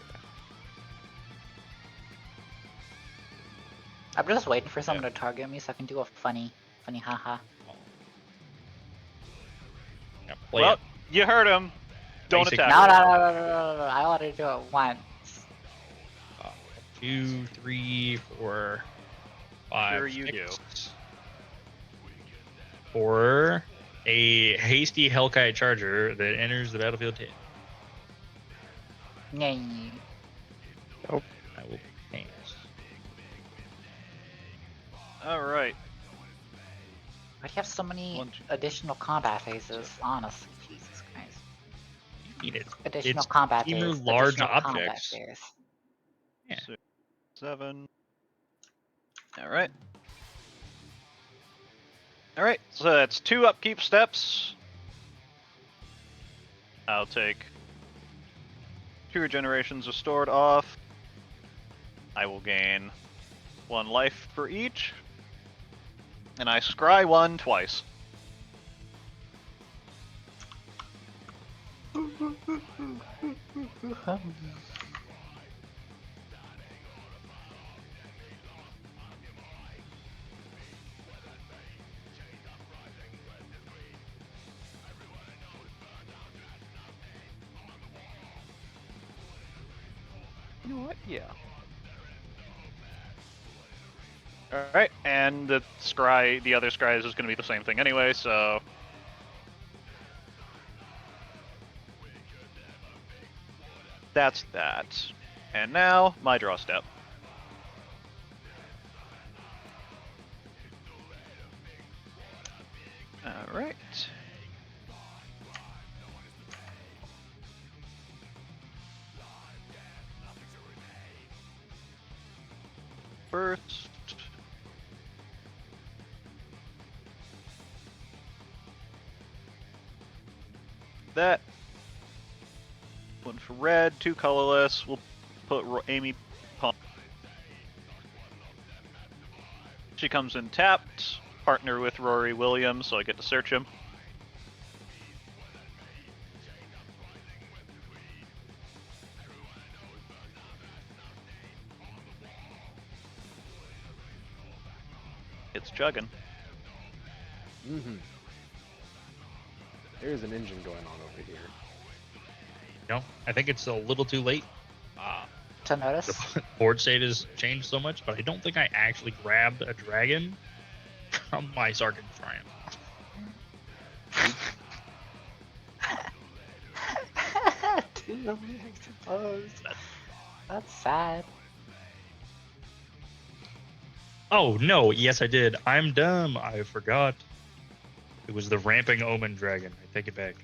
I'm just waiting for someone to target me so I can do a funny haha. Yeah, play Well, it. you heard him. Don't Basic- attack. No. I want to do it once. 2, 3, 4, 5. Sure you 6. For a hasty Hellkite charger that enters the battlefield tail. Yay. I will pass. Alright. Why do you have so many One, two, additional combat phases? Honestly, Jesus Christ. Eat it. Additional It's combat either phase. large additional combat objects. phase. Yeah. 6, 7. Alright. Alright, so that's 2 upkeep steps. I'll take 2 regenerations restored off. I will gain 1 life for each. And I scry 1 twice. You know what? Yeah. Alright, and the scry, the other scry is just going to be the same thing anyway, so... That's that. And now, my draw step. Alright. First... That. 1 for red, 2 colorless. We'll put Amy Pond. She comes in tapped. Partner with Rory Williams, so I get to search him. It's chugging. Mm-hmm. There's an engine going on over here. No, I think it's a little too late. To notice? The board state has changed so much, but I don't think I actually grabbed a dragon from my Sargon Triumph. Dude, I suppose. That's sad. Oh, no. Yes, I did. I'm dumb. I forgot. It was the Ramping Omen Dragon. I take it back.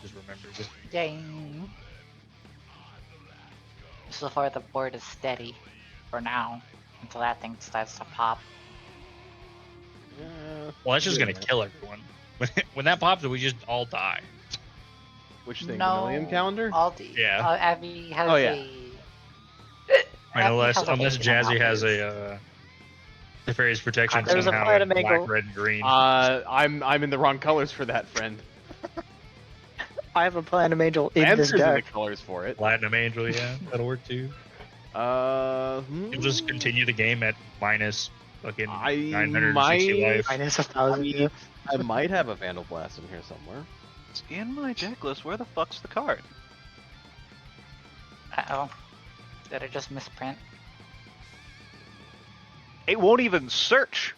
Just remembered it. Dang. So far, the board is steady for now until that thing decides to pop. Well, that's just going to kill everyone. When that pops, we just all die. Which thing? No, The Millennium Calendar? Aldi. Yeah. Abby has Oh, yeah. a. I mean, Abby unless has a way to Jazzy not has lose. a Nefarious Protection There's a somehow plan in to make black, a- red, and green. I'm in the wrong colors for that, friend. I have a Platinum Angel in Answer's this in the deck. colors for it. Platinum Angel, yeah, that'll work too. You'll just continue the game at minus fucking 960 might- life. Minus 1,000. Yeah. I might have a Vandal Blast in here somewhere. It's in my deck list. Where the fuck's the card? Uh-oh. Did I just misprint? It won't even search.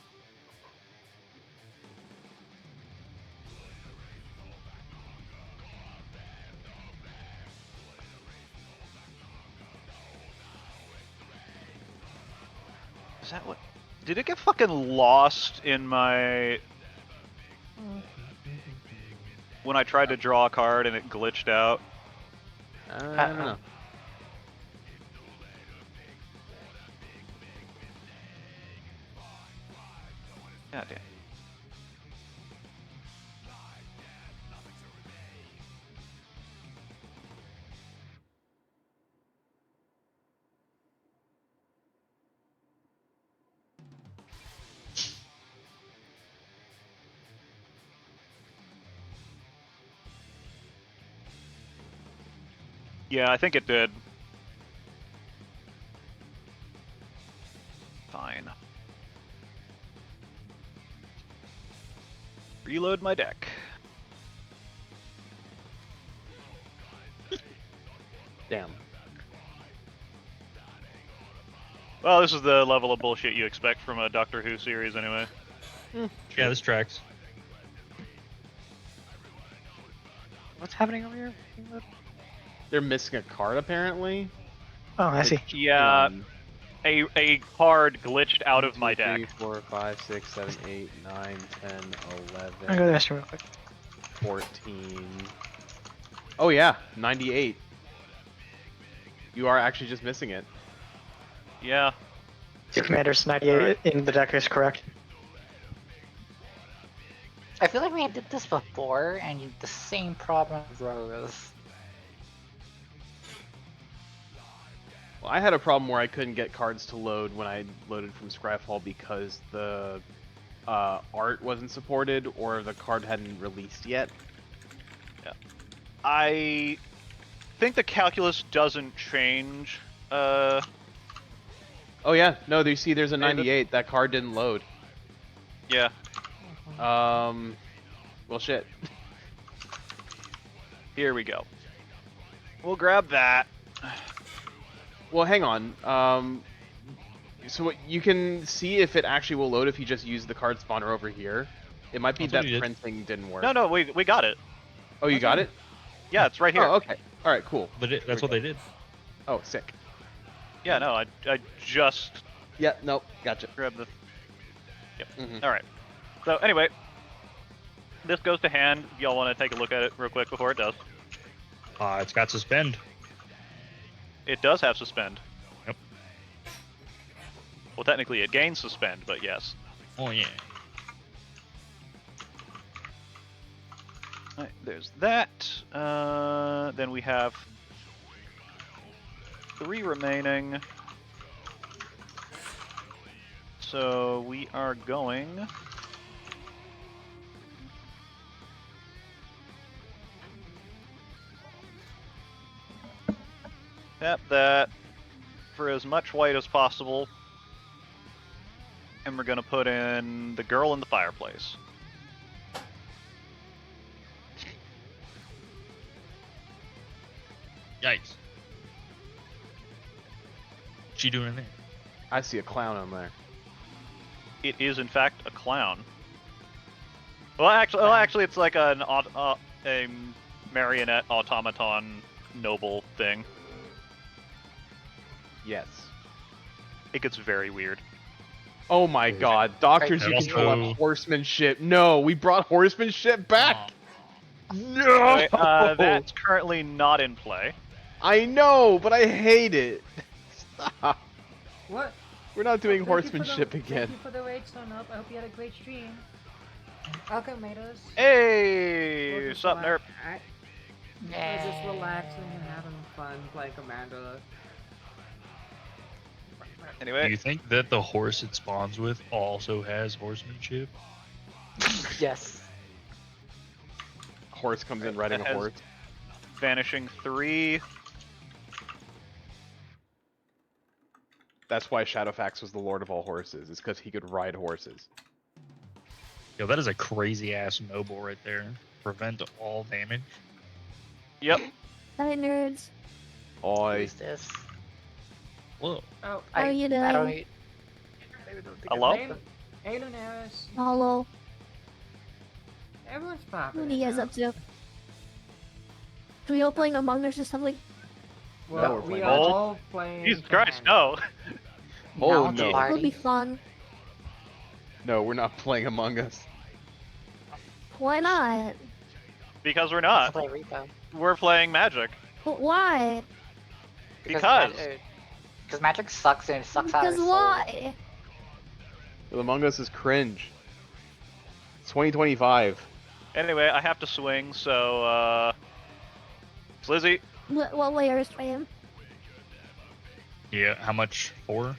Is that what? Did it get fucking lost in my... When I tried to draw a card and it glitched out? I don't know. God damn. Yeah, I think it did. Fine. Reload my deck. Damn. Well, this is the level of bullshit you expect from a Doctor Who series anyway. Yeah, this tracks. What's happening over here? They're missing a card apparently. Oh, I see. Yeah, a card glitched out of my 2, 3, deck. 4, 5, 6, 7, 8, 9, 10, 11, I'm gonna go to the restroom real quick. 14. Oh yeah, 98. You are actually just missing it. Yeah. Your commander's 98 in the deck is correct. I feel like we did this before, and you the same problem arose. Well, I had a problem where I couldn't get cards to load when I loaded from Scryfall because the art wasn't supported or the card hadn't released yet. Yeah. I think the calculus doesn't change. Oh yeah, no, you see there's a 98. That card didn't load. Yeah. Well shit. Here we go. We'll grab that. Well, hang on. So what, you can see if it actually will load if you just use the card spawner over here. It might be that printing didn't work. No, we got it. Oh, you got it? Yeah, it's right here. Oh, okay. All right, cool. But that's what they did. Oh, sick. Yeah, no, I just Yeah, nope, gotcha. grabbed the... Yep. Mhm. Alright. So, anyway. This goes to hand. Y'all want to take a look at it real quick before it does? It's got suspend. It does have suspend. Yep. Well, technically it gains suspend, but yes. Oh yeah. Alright, there's that. Then we have 3 remaining. So we are going... Tap that for as much white as possible. And we're going to put in the girl in the fireplace. Yikes. What's she doing there? I see a clown on there. It is in fact a clown. Well, actually, it's like a marionette automaton noble thing. Yes. It gets very weird. Oh my god, doctors, you control have horsemanship. No, we brought horsemanship back. No. Anyway, that's currently not in play. I know, but I hate it. Stop. What? We're not doing Thank horsemanship you for the, again. Thank you for the raid sign up. I hope you had a great stream. Welcome, Matos. Hey, what's up, Nerp? We're just relaxing and having fun playing Commander. Anyway. Do you think that the horse it spawns with also has horsemanship? Yes. Horse comes in riding a horse. Vanishing 3. That's why Shadowfax was the lord of all horses, is because he could ride horses. Yo, that is a crazy ass noble right there. Prevent all damage. Yep. Hi, nerds. Oi. Who's this? Whoa. Oh, How are you doing? I don't eat. Hello? Hey, Lunaris. Hello. Everyone's popping. What are you guys up to? Are we all playing Among Us or something? Well, No, we're we playing are Magic. all playing. Jesus Christ, Commander. no. Oh Couch no. It would be party. fun. No, we're not playing Among Us. Why not? Because we're Let's not. play Repo. We're playing Magic. But why? Because. Because Magic sucks and it sucks out Because of soul. why? But Among Us is cringe. It's 2025. Anyway, I have to swing, so, Slizzy. What layer is Graham? Yeah, how much? 4?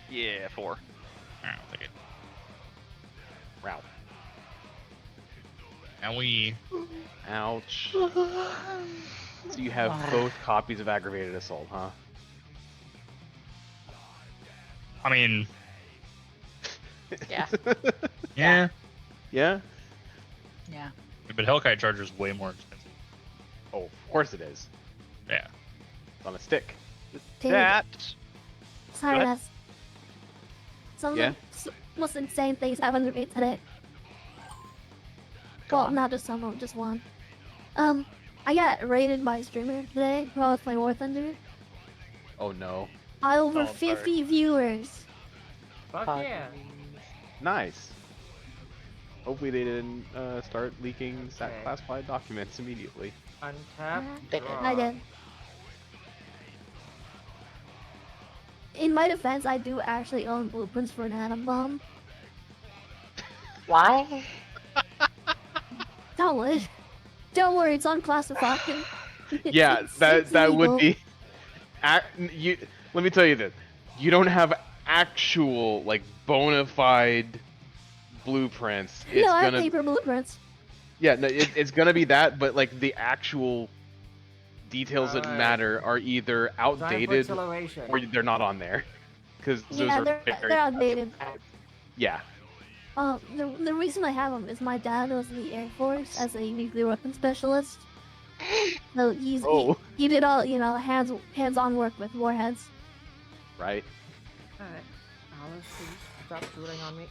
Yeah, 4. Alright, I'll take it. Wow. And we... Ouch. So you have both copies of Aggravated Assault, huh? I mean... Yeah. Yeah. Yeah? Yeah. But Hellkite Charger is way more expensive. Oh, of course it is. Yeah. It's on a stick. Dude, That. sorry, Go ahead. that's some Yeah? of the most insane things happened to me today. Well, not just some, just one. I got raided by a streamer today while I was playing War Thunder. Oh no. By over Oh, I'm sorry. 50 viewers. Fuck yeah. Nice. Hopefully they didn't start leaking Okay. classified documents immediately. Untap. They did. I did. In my defense, I do actually own blueprints for an atom bomb. Why? Don't worry, it's unclassified. Yeah, It's that would illegal. be. Let me tell you this: you don't have actual like bona fide blueprints. It's No, I have gonna paper blueprints. yeah, no, it's gonna be that, but like the actual details that Alright. matter are either Time for outdated acceleration. or they're not on there. Because those Yeah, are they're very outdated. yeah. The reason I have them is my dad was in the Air Force as a nuclear weapons specialist. So he did all hands-on work with warheads. Right. Alright. Alice, please stop shooting on me.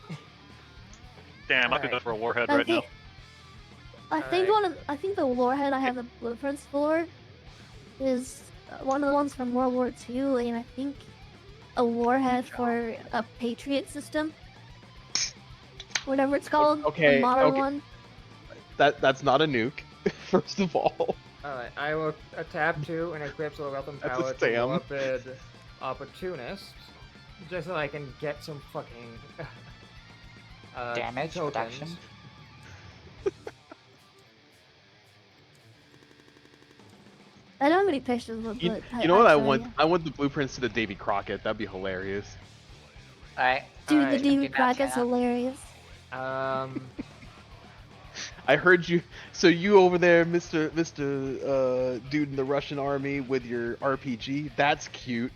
Damn, I could go Alright. for a warhead I right now. think I think the warhead I have the blueprints for is one of the ones from World War II, and I think a warhead for a Patriot system, whatever it's called, Okay, the modern okay. one. That's not a nuke. First of all. Alright, I will tap 2 and equip Solar Weapon That's a Power to scam. Morbid Opportunist. Just so I can get some fucking Damage tokens. reduction. I don't have any pictures of You, it. you know what I I'll show want? you. I want the blueprints to the Davy Crockett. That'd be hilarious. Alright. Dude, Alright. the Davy Do that, Crockett's Jenna. hilarious. I heard you. So you over there, Mr. Dude in the Russian army with your RPG. That's cute.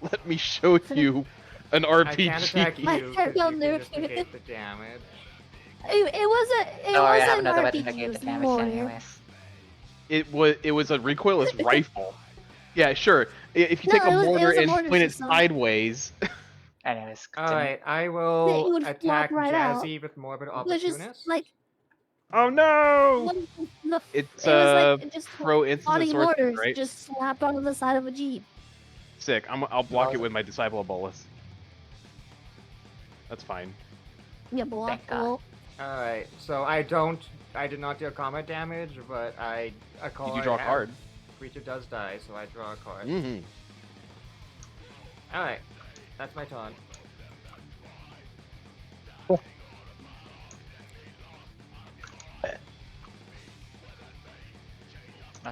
Let me show you an I can't attack RPG. you My because heart you don't can know. just negate the damage. It wasn't. It Don't worry, I have wasn't another an weapon to RPG. It negate was the damage more. anyways. It was a recoilless rifle. Yeah, sure. If you No, take a it was mortar a and mortar point it system. sideways. Anyways, continue. Alright, I That will you would attack flop right out. Jazzy with Morbid Which is Opportunist. like Oh no! one, the, It's it was like just pro instant body swordsman, mortars right? just slapped onto the side of a jeep. Sick. I'll block it with my Disciple of Bolus. That's fine. Yeah, block Thank God. roll. Alright, so I did not deal combat damage, but a card. Did you draw a card? Creature does die, so I draw a card. Mm-hmm. Alright, that's my turn.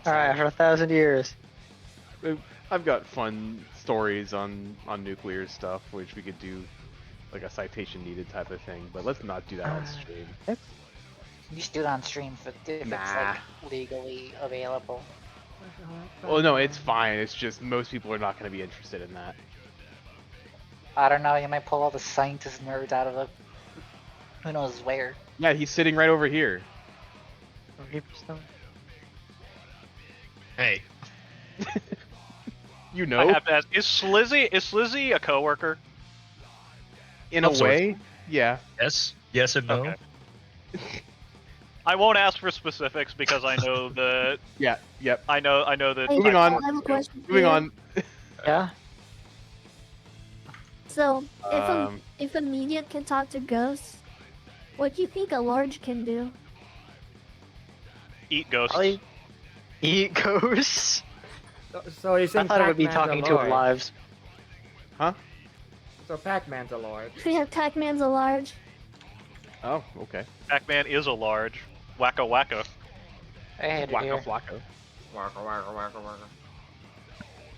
Alright, for 1,000 years. I've got fun stories on nuclear stuff, which we could do like a citation needed type of thing, but let's not do that on stream. You should do it on stream if it's Nah. like legally available. Well, no, it's fine. It's just most people are not going to be interested in that. I don't know, you might pull all the scientist nerds out of the who knows where. Yeah, he's sitting right over here. Hey, You I know, have to ask, is Slizzy a coworker? in a of sorts. way, yeah. yes and no. Okay. I won't ask for specifics because I know the Yeah, yep. I know the Hey, Moving I on. have a question for Moving you. on. Yeah? So Um, if a medium can talk to ghosts, what do you think a large can do? Eat ghosts. Probably eat ghosts. So he's I saying thought it would be Pac-Man's a talking to large. lives. huh? So Pac-Man's a large. Yeah, Pac-Man's a large. Oh, okay. Pac-Man is a large. Wacka wacka. I hate it Wacko here. flacco.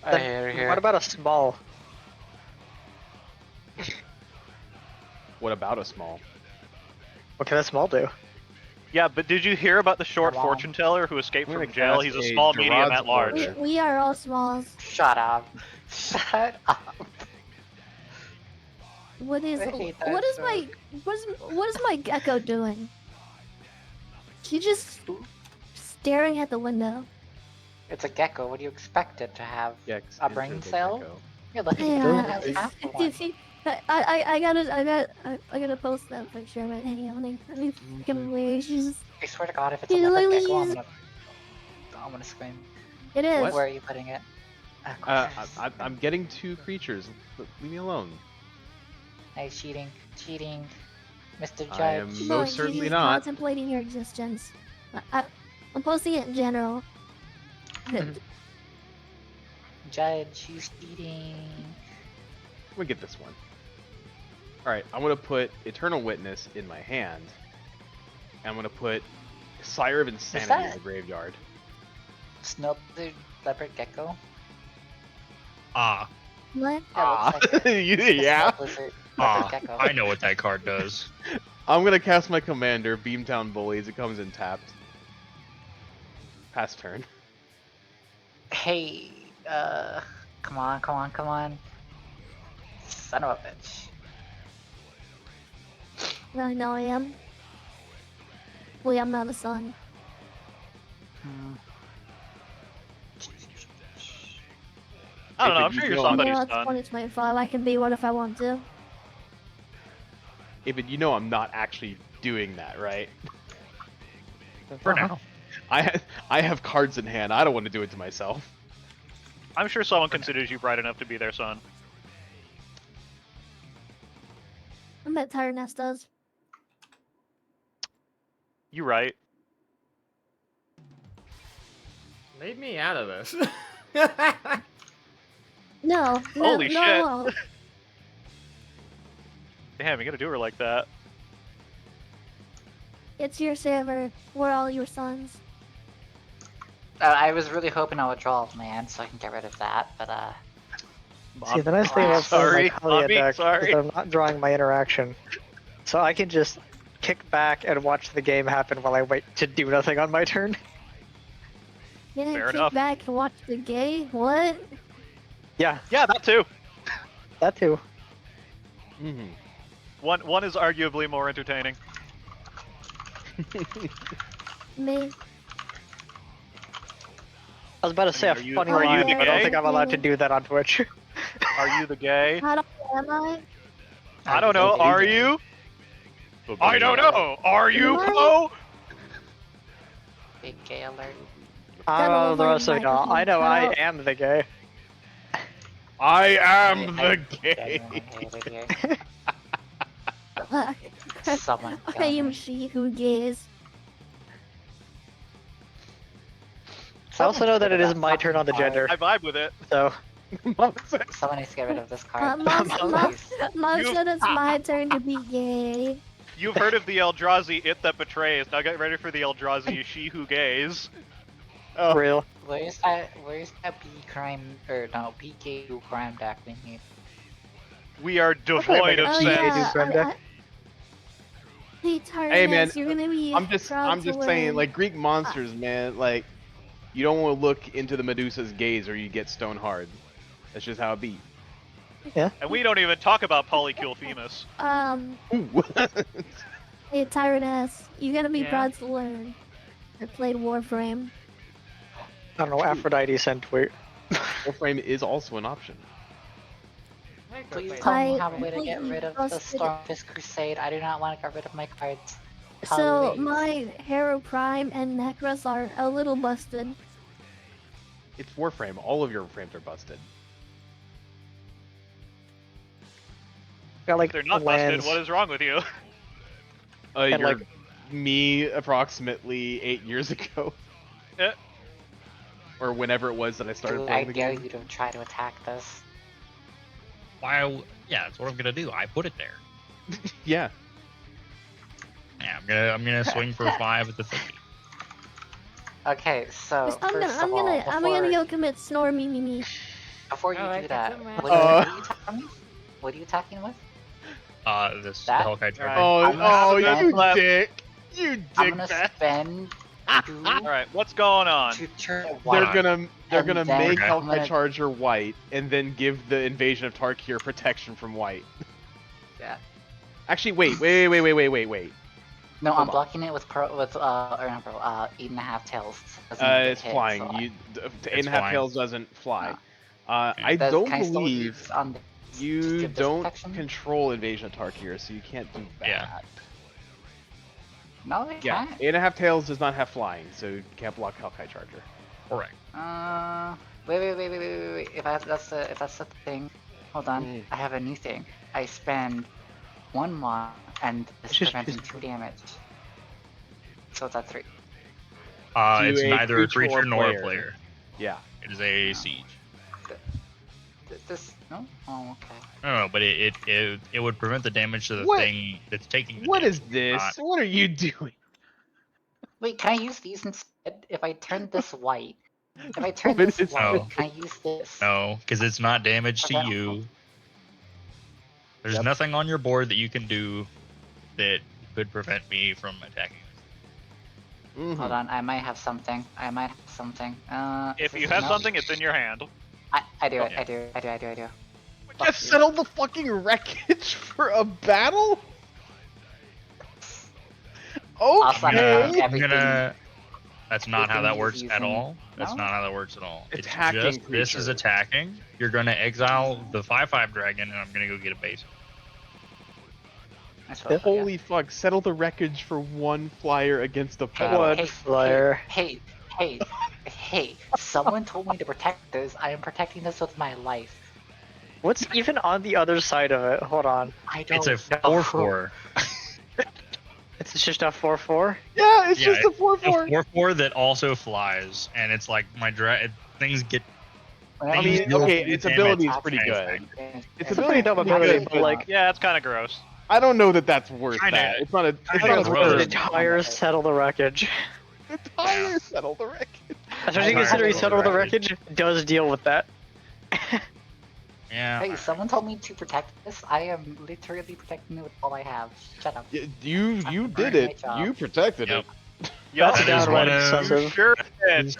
I hate it here. What about a small? What about a small? What can a small do? Yeah, but did you hear about the short Come on. fortune teller who escaped I'm from gonna jail? cast He's a a small, medium, Gerard's at large. Order. We are all smalls. Shut up. Shut up. What is I hate that what is joke. my what is my gecko doing? She just staring at the window. It's a gecko. What do you expect it to have? Gex A is brain a cell? gecko. You're lucky it Yeah, has half one. I gotta post that picture right here. Let me fucking believe she's I swear to God, if it's a she's leopard literally gecko, she's I'm gonna scream. it is. What? Where are you putting it? I'm getting 2 creatures. Leave me alone. Hey, cheating, cheating, Mr. Judge. I am Look, most she's certainly just not. contemplating your existence. I'm posting it in general. Judge, you cheating. I'm gonna get this one. Alright, I'm gonna put Eternal Witness in my hand. And I'm gonna put Sire of Insanity in that- the graveyard. Snow the leopard gecko. Ah, What? Yeah, looks like it. Yeah. Snow lizard, leopard ah, gecko. I know what that card does. I'm gonna cast my commander, Beamtown Bullies. It comes in tapped. Pass turn. Hey, come on, come on, come on. Son of a bitch. I know I am. Wait, I'm not a son. I don't know. Hey, I'm but sure you you're know I'm- somebody's Yeah, it's son. 2025. I can be what if I want to. Hey, but you know I'm not actually doing that, right? For now. I have cards in hand. I don't want to do it to myself. I'm sure someone considers you bright enough to be their son. I bet Tyrannus does. You right. Leave me out of this. No, no, Holy no. Damn, you gotta do her like that. It's your server. We're all your sons. I was really hoping I would draw a land so I can get rid of that, but See, the nice thing about Sorry, playing my Kalia Bobby, deck sorry. is I'm not drawing my interaction. So I can just kick back and watch the game happen while I wait to do nothing on my turn. Yeah, Fair kick enough. back and watch the gay. What? Yeah, Yeah, that too. that too. Mm-hmm. One is arguably more entertaining. Me? I was about to say Are a you- funny are you line, the but I don't gay? think I'm allowed to do that on Twitch. Are you the gay? How am I? I don't know. Are you? I don't know. Are you, Am I? Poe? big gay alert. I don't know the rest of y'all. I know I Shut am the gay. I am I the gay. genuinely hate it here. Someone I kill am me. she who gays. I also know that it is my turn on the gender, I vibe with it. so Someone needs to get rid of this Uh, card. Mom, Mom, Please. Mom You- said it's my turn to be gay. You've heard of the Eldrazi, it that betrays. Now get ready for the Eldrazi, she who gays. real. Where's that B crime or no PK crime deck we need? We are devoid of Oh sense. sense. yeah. Grand deck. Hey, Tyrannus, Hey, man, you're gonna be I'm just proud to saying, learn. like Greek monsters, man. Like, you don't want to look into the Medusa's gaze, or you get stone hard. That's just how it be. And we don't even talk about Polycule Themis. Ooh. Hey, Tyrannus, you're gonna be Yeah. proud to learn. I played Warframe. I don't know, Aphrodite sent tweet. Warframe is also an option. Please Wait, tell me I how a way to get completely rid of the busted it. Stormfist Crusade. I do not want to get rid of my cards. So Please. my Hero Prime and Necros are a little busted. It's Warframe. All of your frames are busted. Got like They're not lands. busted. What is wrong with you? And, You're like- me approximately 8 years ago. Yeah. Or whenever it was that I started Dude, I playing the dare game. you to try to attack this. Why? Yeah, that's what I'm gonna do. I put it there. Yeah. Yeah, I'm gonna swing for 5 at the thingy. Okay, so I'm first gonna, I'm of all, gonna, I'm gonna before, go commit snore me. before you Alright, do that's that, a what, match. are you attacking? What are you attacking with? This That? Hellkite Charger. I'm gonna you spend- dick. You I'm dick gonna bag. spend 2 Alright, what's going on? to turn it They're white. gonna And make then Hellkite I'm gonna- Charger white and then give the Invasion of Tarkir protection from white. Yeah. Actually, wait. No, Hold I'm on. blocking it with or not pearl, 8.5 tails. It's hit, flying. so You It's 8.5 flying. tails doesn't fly. No. I Does- don't can I still believe use on this? Just you give this don't protection? control Invasion of Tarkir, so you can't do that. Yeah. No, they Yeah, can't. 8.5 tails does not have flying, so you can't block Hellkite Charger. Correct. Wait. If that's the thing, hold on. Mm. I have a new thing. I spend 1 mod and this Just preventing use- 2 damage. So that's 3. To It's a neither a creature or creature nor a player. player. Yeah. It is a siege. This no? Oh, okay. No, but it would prevent the damage to the What- thing that's taking the What damage. is this? not- What are you doing? Wait, can I use these instead? If I turn this white, if I turn What this is white, this? can I use this? No, because it's not damage to Okay. you. There's Yep. nothing on your board that you can do that could prevent me from attacking. Mhm. Hold on, I might have something. If is you this have enough? something, it's in your hand. I do it. Okay. I do. We just settled the fucking wreckage for a battle? Also, I'm Okay. gonna- everything- That's not how everything that he's works at using- all. That's No? not how that works at all. It's It's hacking just this is creature. attacking. You're gonna exile the 5/5 dragon, and I'm gonna go get a base. That's what I thought, yeah. Holy fuck, settle the wreckage for 1 flyer against a battle. What flyer? Hey, someone told me to protect this. I am protecting this with my life. What's even on the other side of it? Hold on. I don't It's a know. 4/4. It's just a 4/4. Yeah, it's Yeah, just a It's 4/4. a 4/4 that also flies, and it's like my things get. I things mean, deal okay, damage its ability is pretty as good. attack. Its a ability pretty is dumb pretty ability, good, but like Yeah, it's kind of gross. I don't know that that's worth Kinda- that. It's not a. It's kinda not a gross. the third. entire settle the wreckage. Entire settle the wreckage. Especially Entire considering settle settle the the wreckage does deal with that. Yeah. Hey, someone told me to protect this. I am literally protecting it with all I have. Shut up. You I'm did doing it. my job. You protected Yep. it. That's That is downright one of- excessive. Sure did. That is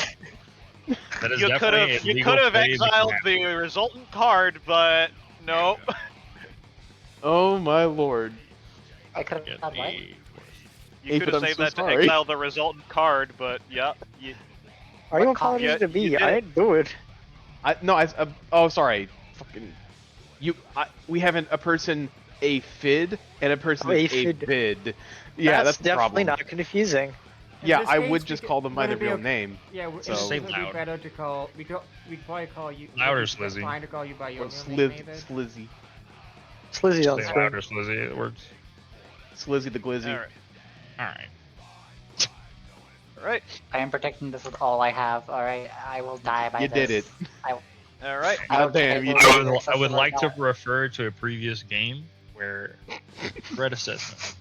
You could definitely have a you legal could have play that you exiled have. the resultant card, but no. Oh my lord. I could have Get done what? the- You Hey, could but have I'm saved so that to sorry. exile the resultant card, but yeah. Are you What call- apologizing to Yeah, you me? did I it. didn't do it. Oh, sorry. Fucking. We have a person a fid and a person Oh, a a fid. bid. Yeah, that's the definitely problem. not confusing. In Yeah, this I case, would we just could- call them by would their it be real okay- name. Yeah, So- Just say it would be loud. better to call. We could probably call you. Loud or would it be Slizzy? Fine to call you by your Or real name, David? Slizzy. Slizzy on Say screen. louder, Slizzy. It works. Slizzy the Glizzy. All right. All right. All right. I am protecting this with all I have. All right, I will die by You this. did it. All right. I don't Goddamn, care you if did it's it. I excessive would or like to not. refer to a previous game where threat assessment.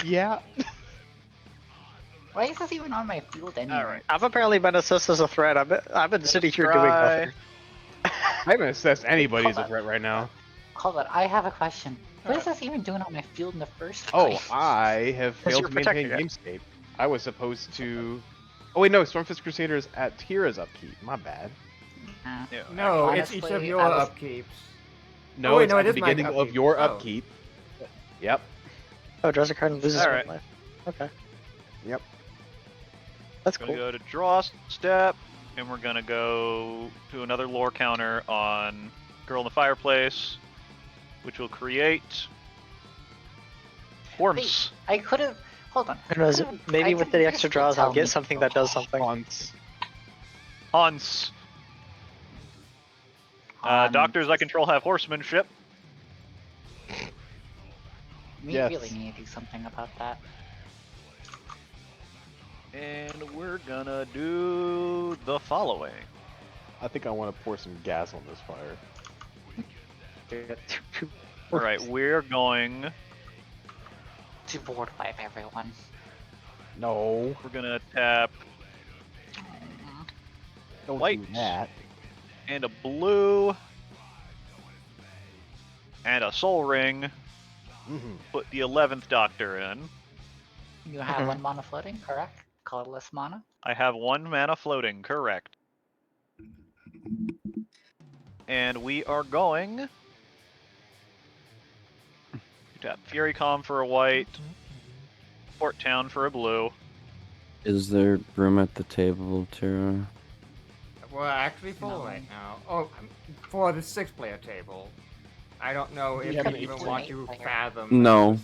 Yeah. Why is this even on my field anyway? All right. I've apparently been assessed as a threat. I've been sitting here doing try. nothing. I haven't assessed anybody as a threat right now. Hold on, I have a question. What is this even doing on my field in the first Oh, place? I have Because failed you're to maintain protecting Gamescape. I was supposed to. Oh wait, no, Stormfist Crusaders at Tira's upkeep. My bad. Yeah. No, it's each of Honestly, your I was- upkeeps. No, Oh, wait, it's no, at it the is my beginning of upkeep. your Oh. upkeep. Yep. Oh, draws a card and loses All one right. life. Okay. Yep. That's We're gonna cool. go to draw step, and we're gonna go to another lore counter on Girl in the Fireplace, which will create Worms. I could have. Hold on. Who knows? Maybe with the extra draws, I'll get something that does something. Once. Hans. Doctors I control have horsemanship. We Yes. really need to do something about that. And we're gonna do the following. I think I want to pour some gas on this fire. Alright, we're going... To board wipe everyone. No. We're gonna tap Don't white do that. and a blue and a soul ring. Mm-hmm. Put the 11th Doctor in. You have one mana floating, correct? Colorless mana. I have 1 mana floating, correct. And we are going to tap Fury Calm for a white, Port Town for a blue. Is there room at the table to... We're actually full right now. Oh, for the 6-player table. I don't know if Yeah, you but even it's want an to 8-player. fathom. No,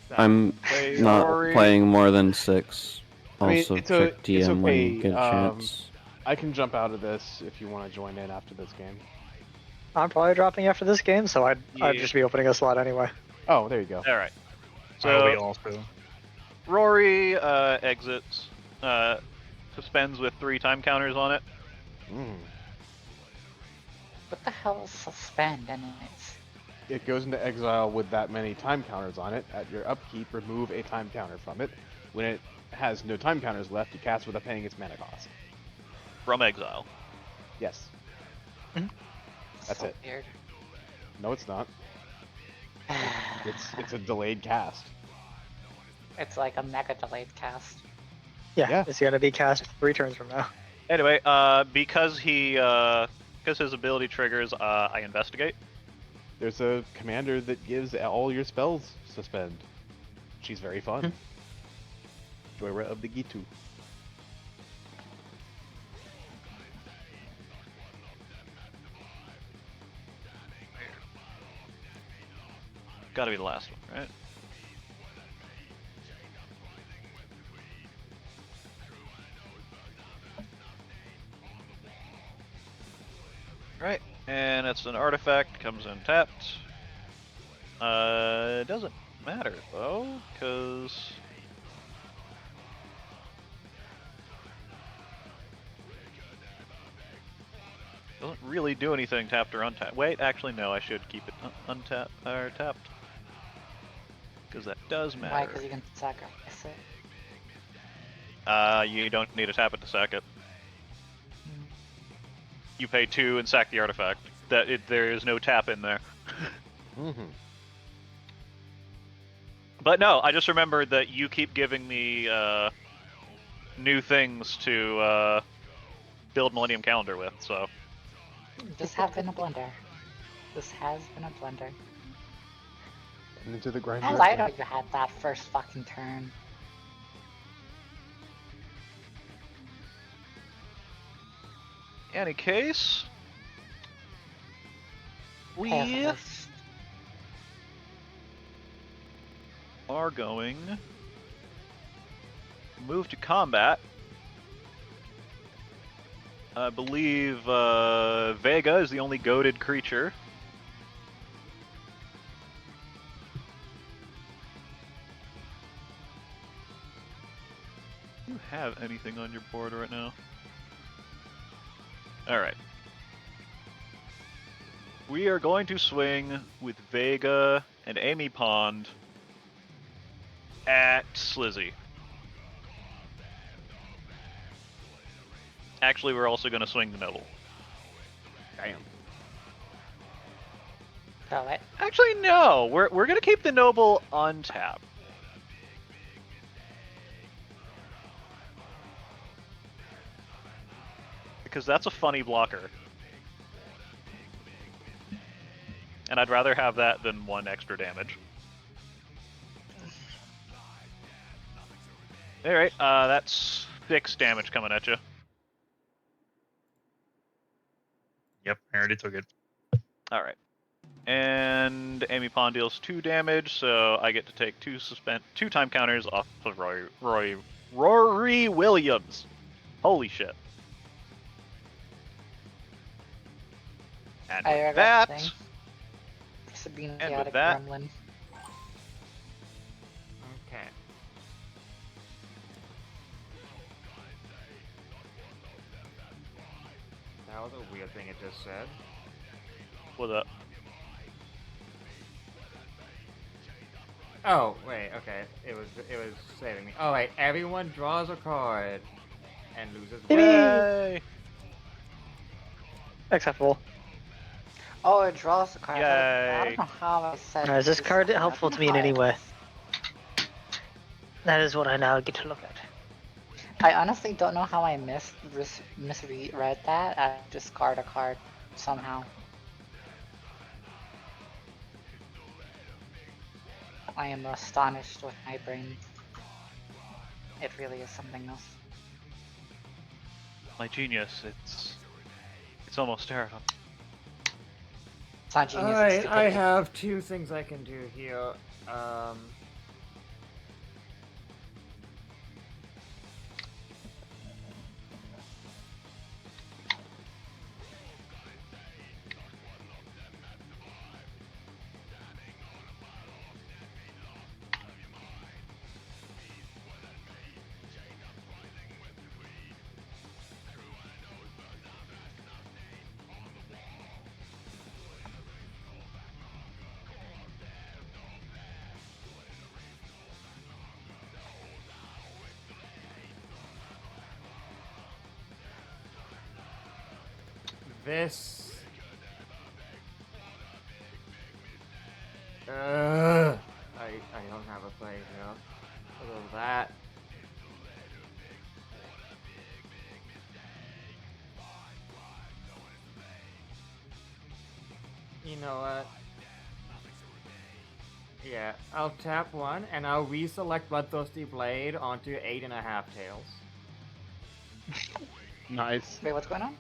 that. I'm Hey, not Rory. playing more than 6. I mean, Also, it's check DM when you okay. get a chance. I can jump out of this if you want to join in after this game. I'm probably dropping after this game, so I'd Yeah. just be opening a slot anyway. Oh, there you go. Alright. I'll be So, also. Rory exits, suspends with 3 time counters on it. Mm. What the hell is suspend anyways? It goes into exile with that many time counters on it. At your upkeep, remove a time counter from it. When it has no time counters left, you cast without paying its mana cost. From exile. Yes. That's So it. Weird. No, it's not. It's a delayed cast. It's like a mega delayed cast. Yeah, it's gonna be cast 3 turns from now. Anyway, because his ability triggers, I investigate. There's a commander that gives all your spells suspend. She's very fun. Joyra of the Gitu. Gotta be the last one, right? Right, and it's an artifact, comes in tapped. It doesn't matter though, because doesn't really do anything tapped or untapped. Wait, actually no, I should keep it untapped or tapped. Because that does matter. Why? Because you can sacrifice it. You don't need to tap it to sack it. You pay 2 and sack the artifact. There is no tap in there. Mm-hmm. But no, I just remembered that you keep giving me new things to build Millennium Calendar with, so. This has been a blunder. This has been a blunder. And into the grind. How did I know you had that first fucking turn? Any case, we are going to move to combat. I believe Vega is the only goated creature. Do you have anything on your board right now? Alright. We are going to swing with Vega and Amy Pond at Slizzy. Actually, we're also going to swing the Noble. Damn. So it. Actually, no. We're going to keep the Noble untapped. Because that's a funny blocker. And I'd rather have that than 1 extra damage. Alright, that's 6 damage coming at you. Yep, I already took it. Alright. And Amy Pond deals 2 damage, so I get to take 2 time counters off of Rory Williams. Holy shit. And I with regret that, thing. Sabine and chaotic with that, gremlin. That was a weird thing it just said. What's up? Oh, wait, okay. It was saving me. Oh wait, everyone draws a card and loses one. Yay! Acceptable. Oh, it draws the card. I Yay! don't know how I said. Is this this card thing. I helpful don't to me know in how any I- way? That is what I now get to look at. I honestly don't know how I misread that. I discard a card somehow. I am astonished with my brain. It really is something else. My genius, it's almost terrifying. It's not genius. it's Alright, I stupidity. have two things I can do here. This. I don't have a play here. Other than that. You know what? Yeah, I'll tap one and I'll reselect Bloodthirsty Blade onto 8.5 tails. Nice. Wait, what's going on?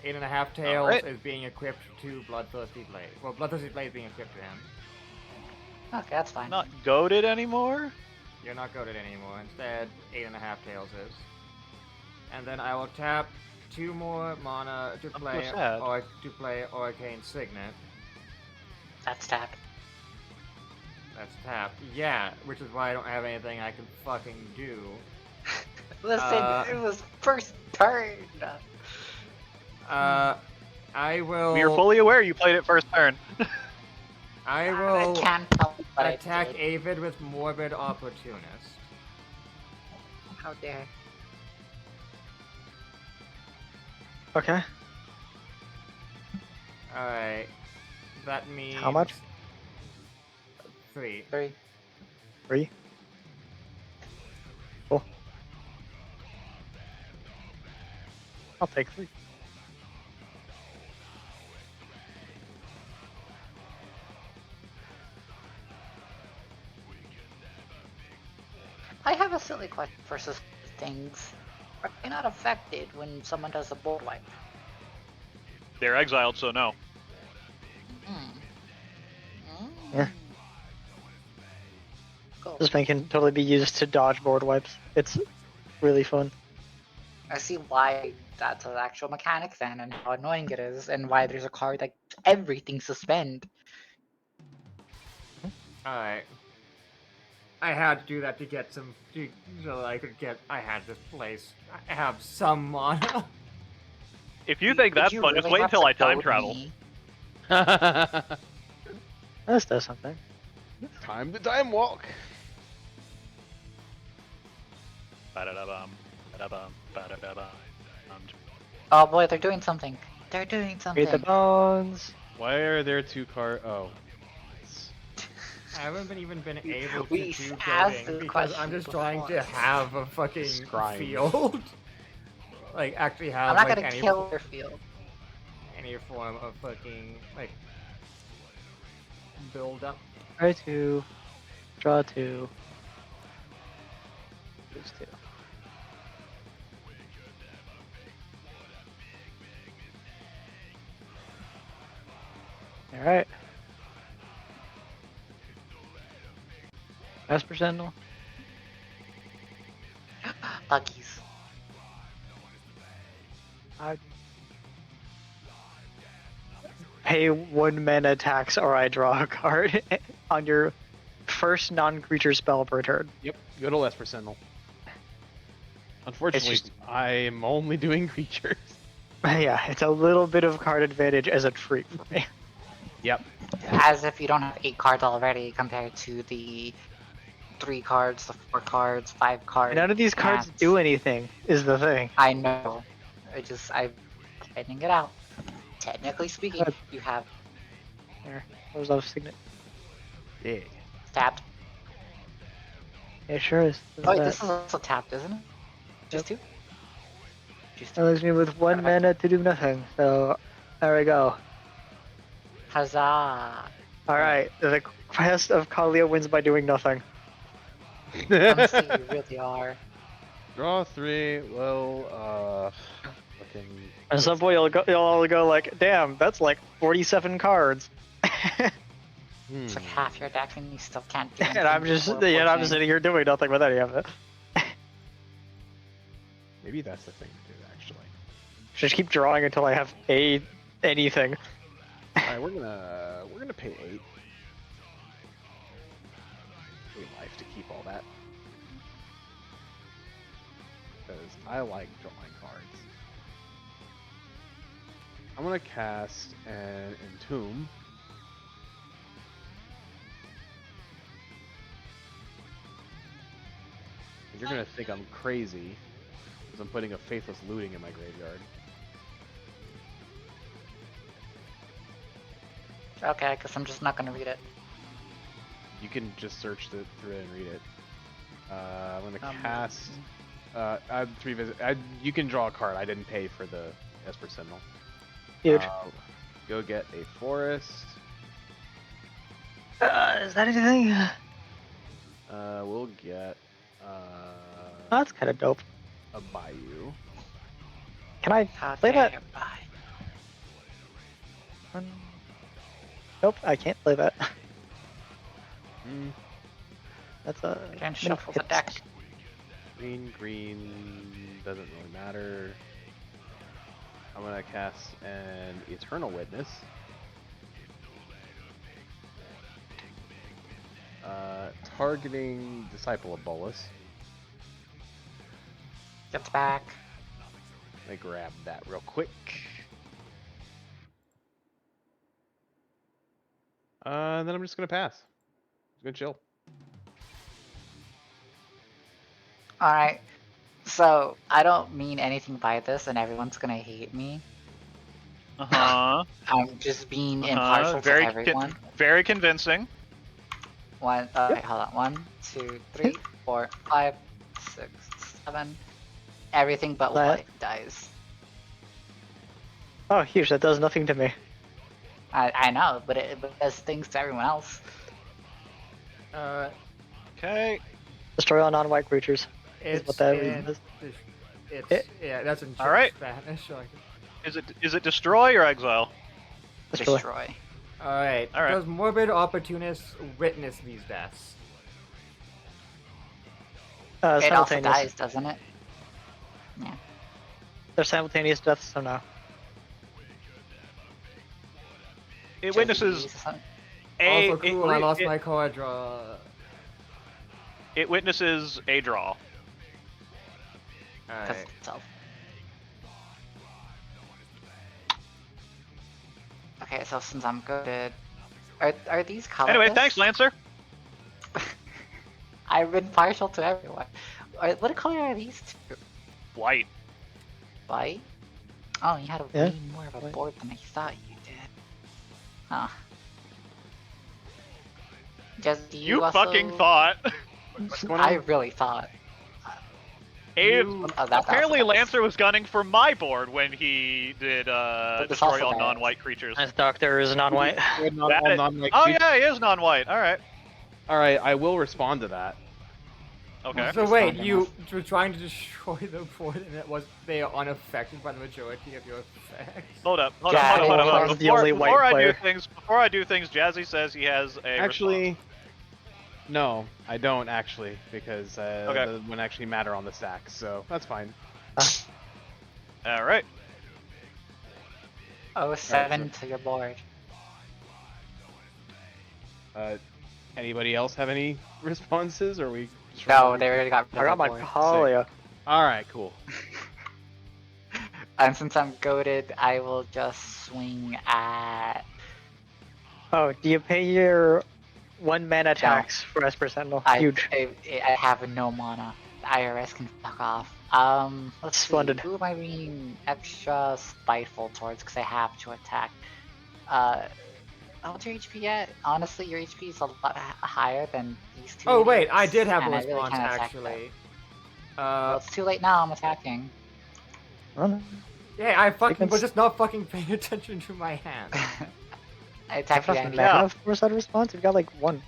8.5 tails Alright. is being equipped to Bloodthirsty Blade. Well, Bloodthirsty Blade is being equipped to him. Okay, that's fine. Not goaded anymore? You're not goaded anymore. Instead, 8.5 tails is. And then I will tap 2 more mana to I'm play so sad. or to play Arcane Signet. That's tapped. That's tapped. Yeah, which is why I don't have anything I can fucking do. Listen, it was first turn. I will. We are fully aware you played it first turn. I will can't tell you what I attack did. Avid with Morbid Opportunist. How dare. Okay. Alright. That means. How much? 3. 3. 3. Cool. I'll take 3. I have a silly question for things. Are they not affected when someone does a board wipe? They're exiled, so no. Yeah. Cool. This thing can totally be used to dodge board wipes. It's really fun. I see why that's an actual mechanic then, and how annoying it is, and why there's a card that everything suspend. Alright. I had to do that to get some. So I could get. I had to place. I have some mana. If you think that's you fun, just really wait have until to I time goad travel. me? This does something. Time to time walk. Ba-da-da-bum, ba-da-bum, ba-da-da-bum. Oh boy, they're doing something. They're doing something. Read the bones. Why are there 2 cards? Oh. I haven't even been able to We do asked goading this because I'm question just trying to before. have a fucking Scribe. field. Like actually have I'm not like gonna any kill their field. any form of fucking like build up. Try 2. Draw 2. Lose 2. Alright. Esper Sentinel. Buggies. Pay 1 mana tax or I draw a card on your first non-creature spell per turn. Yep. Good old Esper Sentinel. Unfortunately, just- I am only doing creatures. Yeah, it's a little bit of card advantage as a treat for me. Yep. As if you don't have 8 cards already compared to the 3 cards, the 4 cards, 5 cards. None of these cards do anything, is the thing. I know. I'm pointing it out. Technically speaking, you have There. What was that signet? Yeah. tapped. Yeah, sure is. Oh, wait, this is also tapped, isn't it? Just 2? That leaves me with 1 mana to do nothing. So, there we go. Huzzah! Alright, the quest of Kalia wins by doing nothing. Honestly, you really are. Draw 3. Well, fucking. At some point, you'll all go like, "Damn, that's like 47 cards." It's like half your deck, and you still can't do anything. And I'm just sitting here doing nothing with any of it. Maybe that's the thing to do, actually. Just keep drawing until I have anything. Alright, we're gonna pay 8. 8 life to keep all that. Because I like drawing cards. I'm gonna cast an Entomb. And you're gonna think I'm crazy because I'm putting a Faithless Looting in my graveyard. Okay, because I'm just not gonna read it. You can just search through it and read it. I'm gonna cast. I'm 3 visit. You can draw a card. I didn't pay for the Esper Sentinel. Huge. Go get a forest. Is that anything? We'll get. That's kind of dope. A Bayou. Can I play that? Nope, I can't play that. That's a. Can shuffle the deck. Green doesn't really matter. I'm gonna cast an Eternal Witness. Targeting Disciple of Bolus. Gets back. Let me grab that real quick. And then I'm just gonna pass. Just gonna chill. Alright. So, I don't mean anything by this, and everyone's gonna hate me. Uh-huh. I'm just being impartial to everyone. Very convincing. Okay, hold on. 1, 2, 3, 4, 5, 6, 7. Everything but white dies. Oh, huge! That does nothing to me. I know, but it does things to everyone else. Okay. Destroy all non-white creatures. It's what that in, is. Yeah, that's in All right. Spanish. Like. Is it destroy or exile? Destroy. Alright. All right. Does Morbid Opportunist witness these deaths? It also dies, doesn't it? Yeah. They're simultaneous deaths, so no. It witnesses Also cool, I lost my card draw. It witnesses a draw. Alright. Okay, so since I'm good, are these colorless? Anyway, thanks, Lancer. I've been partial to everyone. What color are these two? White. White? Oh, you had way more of a board than I thought you did. Huh. Just You also... fucking thought. What's going I on? really thought. Apparently Lancer was gunning for my board when he did destroy all also non-white creatures. This doctor is non-white. Oh yeah, he is non-white. All right. All right, I will respond to that. Okay. So wait, you were trying to destroy the board and they are unaffected by the majority of your effects? Hold up. Before I do things, Jazzy says he has a Actually, response. no, I don't actually, because that wouldn't actually matter on the stack, so that's fine. All right. Oh, 7 to your board. Anybody else have any responses, or we? No, they already got. I got my Kalia. All right, cool. And since I'm goaded, I will just swing at. Oh, do you pay your 1 mana tax for Esper Sentinel? Huge. I have no mana. The IRS can fuck off. Let's Splendid. see. Who am I being extra spiteful towards? Because I have to attack. What's your HP at? Honestly, your HP is a lot higher than these two. Oh wait, I idiots, did have a and I really response can't attack actually. well, it's too late now. I'm attacking. Oh, no. Yeah, I fucking was can- just not fucking paying attention to my hand. I attack Have behind enough you. mana for that response? We've got like 1.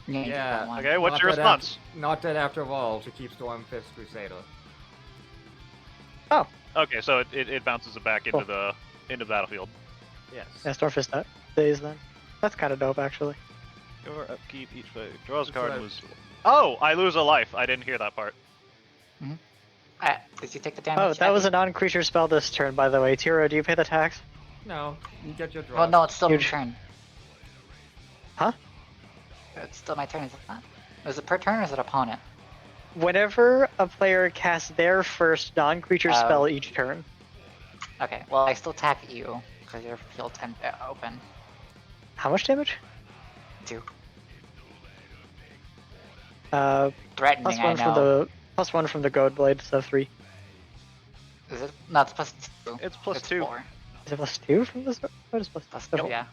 Yeah. Okay, what's Not your dead response? Not dead after all to keep Stormfist Crusader. Oh. Okay, so it bounces it back into the battlefield. Yes. Yeah, Stormfist that days then. That's kind of dope, actually. Your upkeep each phase draws a That's what card I- and loses. Oh, I lose a life. I didn't hear that part. Did you take the damage? Oh, that was Abby? a non-creature spell this turn, by the way. Tiro, do you pay the tax? No, you get your draw. Well, no, it's still Huge. my turn. Huh? It's still my turn, is it not? Is it per turn or is it opponent? Whenever a player casts their first non-creature spell each turn. Okay, well, I still attack you because your field's open. How much damage? 2. Plus Threatening, 1 I from know. the +1 from the Goad Blade, so 3. Is it? No, it's plus 2. It's plus 2. 4. Is it +2 from this? What is plus? Plus oh, 2, yeah.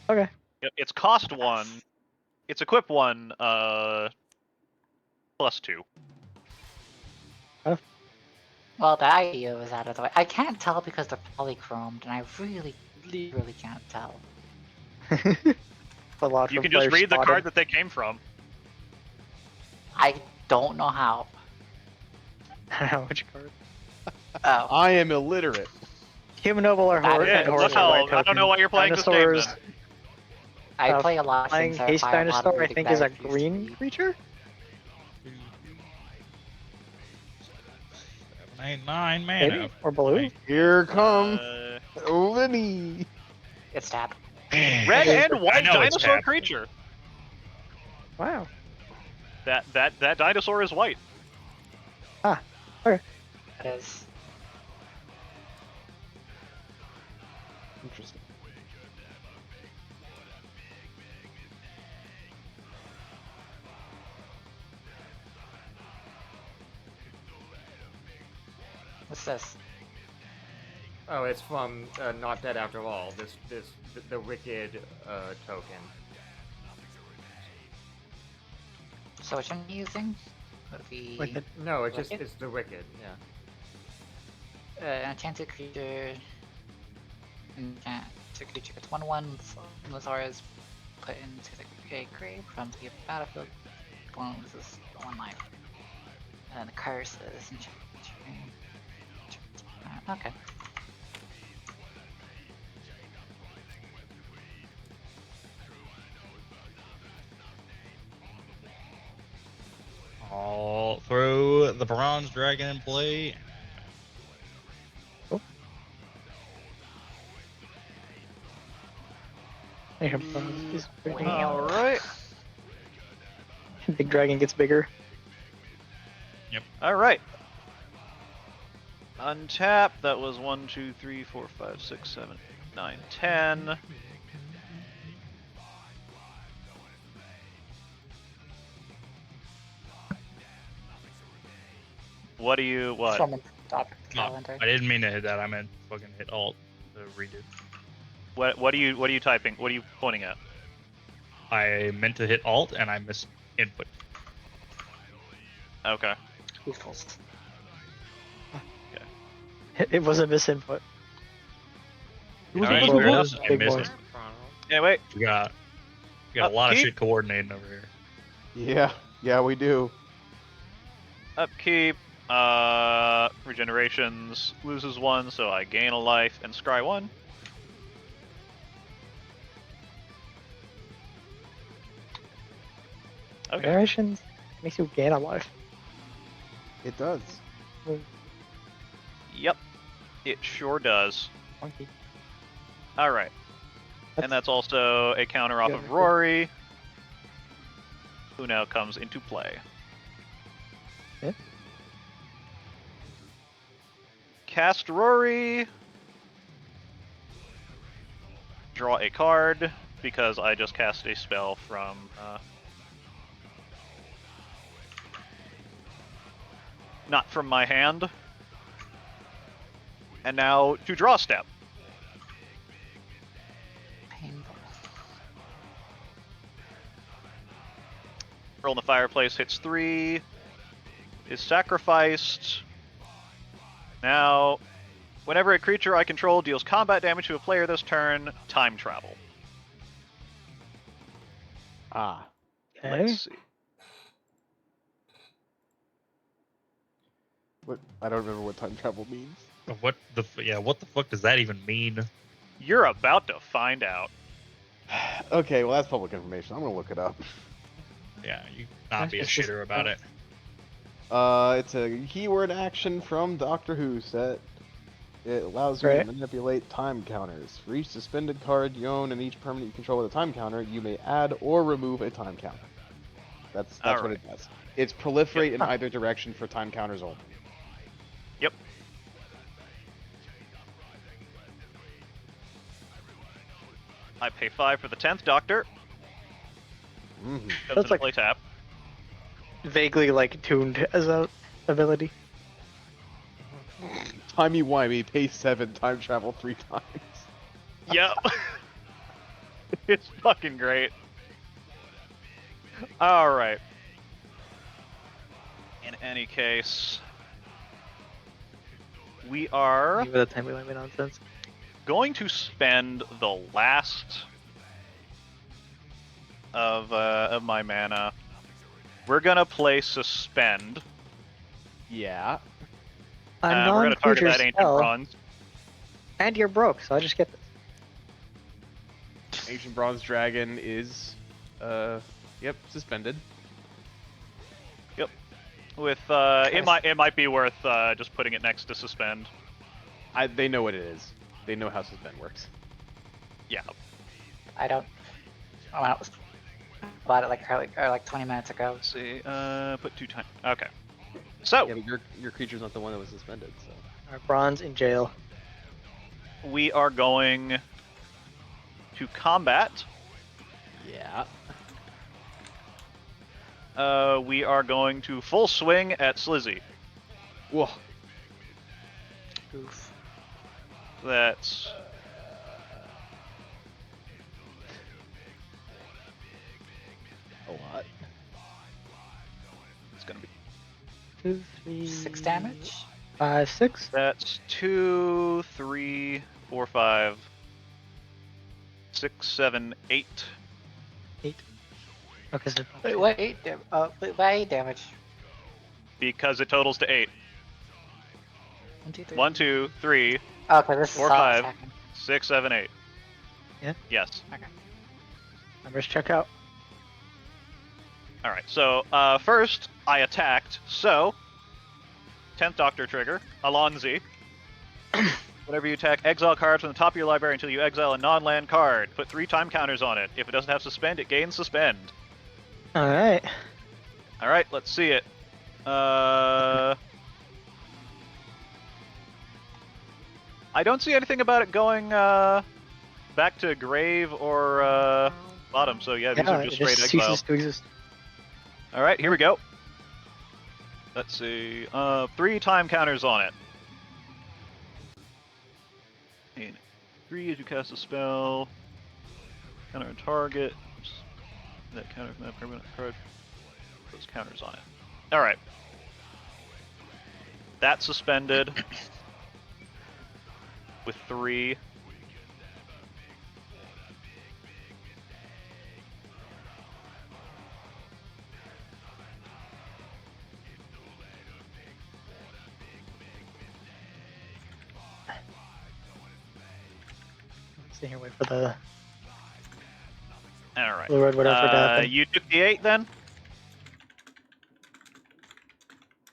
Okay. Yep, it's cost 1. It's equip 1. Plus 2. Well, the idea was out of the way. I can't tell because they're polychromed, and I really can't tell. A lot You from can just players read the spotted. card that they came from. I don't know how. Which card? Oh. I am illiterate. Human Noble or That Horse is- and Horse well, are white I don't know tokens. why you're playing this game, Dinosaurs, then. I play a lot of Flying things that Haste require a lot of Dinosaur, I reading think, that is a refuse to green read. creature? 7, 8, 9 mana. Maybe? Or blue? Here come Uh, Lenny. It's tapped. red and I white know it's dinosaur tapped. creature. Wow. That dinosaur is white. Ah, okay. It is. Interesting. What's this? Oh, it's from Not Dead After All. The wicked token. So which one are you using? The Wicked. No, it's just Wicked? it's the wicked. Yeah. An enchanted creature. Enchant to creature gets 1/1. Lazar is put into the grave from the battlefield. One loses 1 life. And the curse is okay. I'll throw the bronze dragon in play. All right. Big dragon gets bigger. All right. Untap. That was 1, 2, 3, 4, 5, 6, 7, 9, 10. What do you what? From the top of the No, calendar. I didn't mean to hit that. I meant fucking hit Alt to redo. What are you typing? What are you pointing at? I meant to hit Alt and I missed input. Okay. Equals. It was a misinput. It was Alright, a Fair big enough, one. I Big missed boys. it. Anyway, We got a lot of Upkeep. shit coordinating over here. Yeah, we do. upkeep. Regenerations loses 1, so I gain a life and scry 1. Okay. Generations makes you gain a life. It does. Yep. It sure does. Funky. All right. And that's also a counter off Yeah. of Rory, who now comes into play. Yeah. cast Rory. Draw a card because I just cast a spell from. Not from my hand. And now to draw step. Painful. Roll in the fireplace hits 3. Is sacrificed. Now, whenever a creature I control deals combat damage to a player this turn, time travel. Ah. Let's see. What? I don't remember what time travel means. What the fuck does that even mean? You're about to find out. Okay, well that's public information. I'm gonna look it up. Yeah, you not be a shitter about it. It's a keyword action from Doctor Who set. It allows you to manipulate time counters. For each suspended card you own and each permanent you control with a time counter, you may add or remove a time counter. That's what it does. It's proliferate in either direction for time counters only. Yep. I pay 5 for the 10th Doctor. That's like play tap. vaguely like tuned as a ability. Timey-wimey, pay 7, time travel 3 times. Yep. It's fucking great. Alright. In any case, we are Even the timey-wimey nonsense. going to spend the last of my mana. We're gonna play Suspend. Yeah. A we're gonna target non-creature that Ancient spell, Bronze. and you're broke, so I just get this. Ancient Bronze Dragon is, yep, suspended. Yep. With it might be worth just putting it next to Suspend. They know what it is. They know how suspend works. Yeah. I don't. Oh, I was bought it like 20 minutes ago. Let's see. Put 2 times. Okay. So yeah, but your creature's not the one that was suspended. So. Alright, Bronze in jail. We are going to combat. Yeah. We are going to full swing at Slizzy. Whoa. Oof. That's a lot. It's gonna be 2, 3, 6 damage. 5, 6. That's 2, 3, 4, 5, 6, 7, 8. 8. Okay, so Wait, why 8 damage? Because it totals to 8. 1, 2, 3. 1, 2, 3, Okay, this is 4, all 5, attacking. 6, 7, 8. Yeah? Yes. Okay. numbers check out. Alright, so first I attacked, so 10th Doctor trigger, Alonzi. Whenever you attack, exile cards from the top of your library until you exile a non-land card. Put 3 time counters on it. If it doesn't have suspend, it gains suspend. Alright. Alright, let's see it. I don't see anything about it going back to grave or bottom, so yeah, these are just straight exile. Ceases to exist. Alright, here we go. Let's see. 3 time counters on it. And 3 as you cast a spell. Counter a target. That counter from that permanent card. Those counters on it. Alright. That's suspended. With 3. Sit here, wait for the Alright. blue red whatever to happen. You took the 8 then?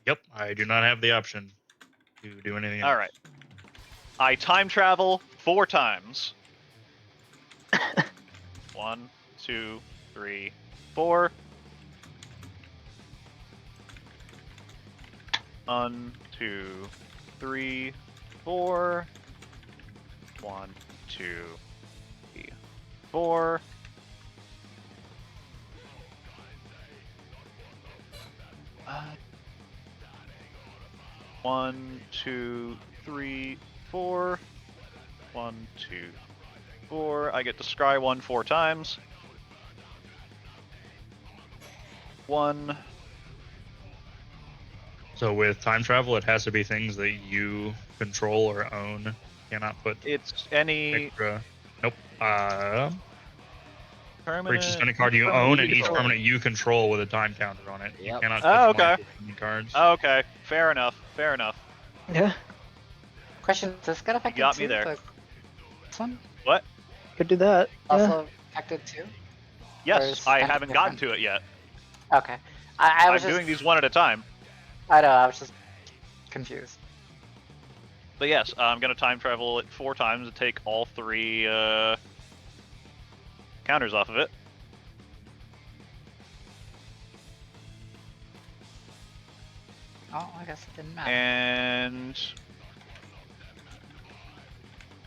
Yep, I do not have the option to do anything else. Alright. I time travel 4 times. 1, 2, 3, 4. 1, 2, 3, 4. 1, 2, 3, 4. One, 2, 3, 4. 1, 2, 4. I get to scry 1 4 times. 1. So with time travel, it has to be things that you control or own. You cannot put It's any extra. Nope. For each permanent. suspended card you permanent own and each control. permanent you control with a time counter on it. You Yep. cannot Oh, customize okay. the suspended cards. Oh, okay. Fair enough. Fair enough. Yeah, Question: Does this get affected got too? me there. This one What? could do that. Yeah. also affected too? Or Yes, is I kind of haven't gotten different? to it yet. Okay. I I'm was just doing these one at a time. I know. I was just confused. But yes, I'm gonna time travel it 4 times to take all 3 counters off of it. Oh, I guess it didn't matter. And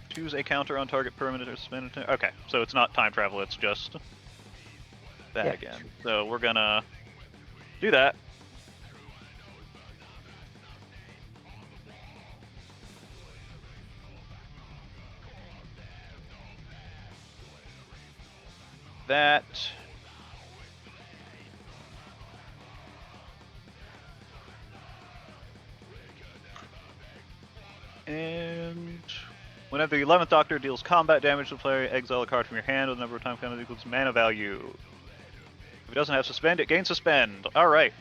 choose a counter on target permanent or suspended. Okay, so it's not time travel, it's just that Yeah. again. So we're gonna do that. That. And whenever the 11th Doctor deals combat damage to the player, exile a card from your hand with the number of time counted equals mana value. If it doesn't have suspend, it gains suspend. Alright.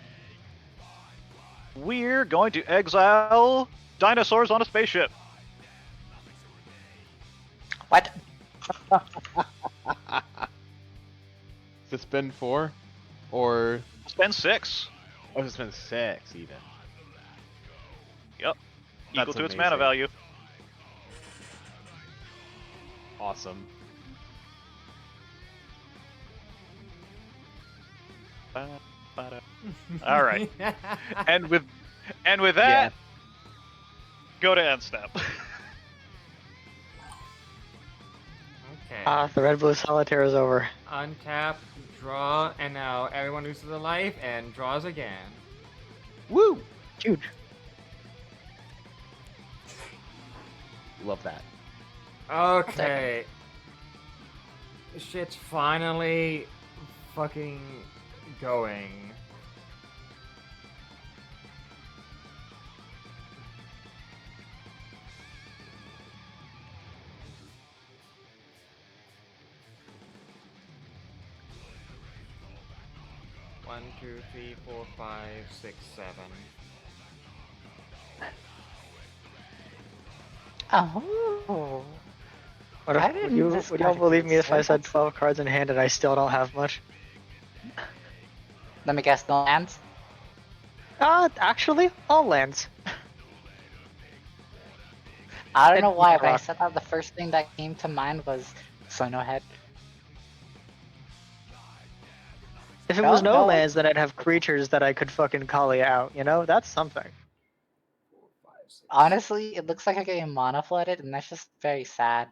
We're going to exile dinosaurs on a spaceship. What? Suspend 4? Or... Suspend 6. Oh, suspend 6 even. Yep. Equal That's to its amazing. mana value. Awesome. All right. and with that, go to end step. Okay. The red blue solitaire is over. Untap, draw, and now everyone loses a life and draws again. Woo! Huge. Love that. Okay. Shit's finally fucking going. One, 2, 3, 4, 5, 6, 7. Oh. Would Why didn't this y'all card believe me if I exist? said 12 cards in hand and I still don't have much? Let me guess, no lands? Actually, all lands. I don't know And why, but I rock. said that the first thing that came to mind was Sonohead. If it was No, no no. lands, then I'd have creatures that I could fucking Kali out, you know? That's something. Honestly, it looks like you're getting mana flooded, and that's just very sad.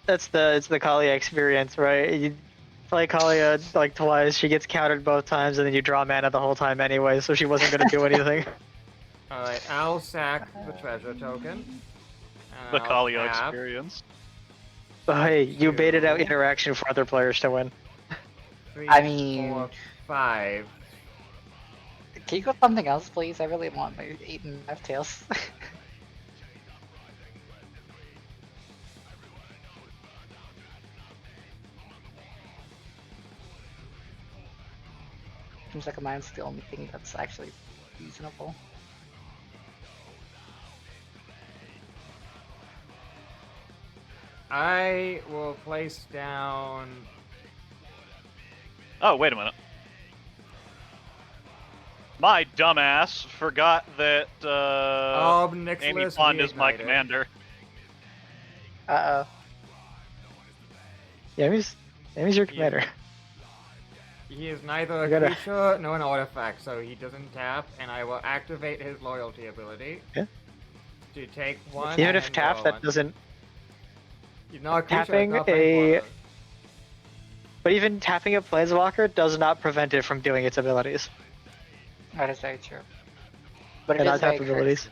It's the Kali experience, right? You play Kalia like twice, she gets countered both times, and then you draw mana the whole time anyway, so she wasn't gonna do anything. Alright, I'll sack the treasure token. The I'll Kalio tap. experience. But hey, you baited out 2, interaction for other players to win. 3, I mean- 4, 5. Can you go something else, please? I really want my 8 and 5 tails. Seems like mine's the only thing that's actually reasonable. I will place down. Oh, wait a minute. My dumbass forgot that Amy Nicholas Pond is my reignited. commander. Uh-oh. Amy's your commander. He is neither a You gotta- creature nor an artifact, so he doesn't tap, and I will activate his loyalty ability. Yeah. To take one. Even if and tap, draw that one. doesn't. He's not a creature, he's Tapping not a. planeswalker. But even tapping a planeswalker does not prevent it from doing its abilities. That is very true. But it And is not tap very abilities. cursed.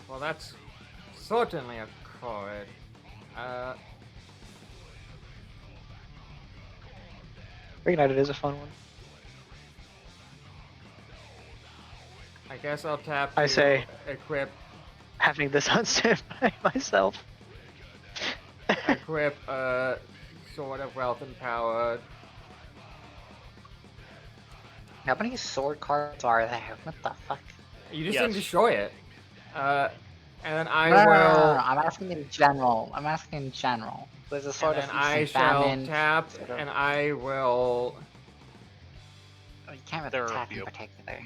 Well, that's certainly a card. Reignited is a fun one. I guess I'll tap. I to say- equip Having this on standby myself. equip Sword of Wealth and Power. How many sword cards are there? What the fuck? You just Yes. didn't destroy it. And then I No, no, no, no, will. no, I'm asking in general. I'm asking in general. There's a sort And of then I feast and shall famine. tap, sort of- and I will. Oh, you can't There really are a attack in few. particular.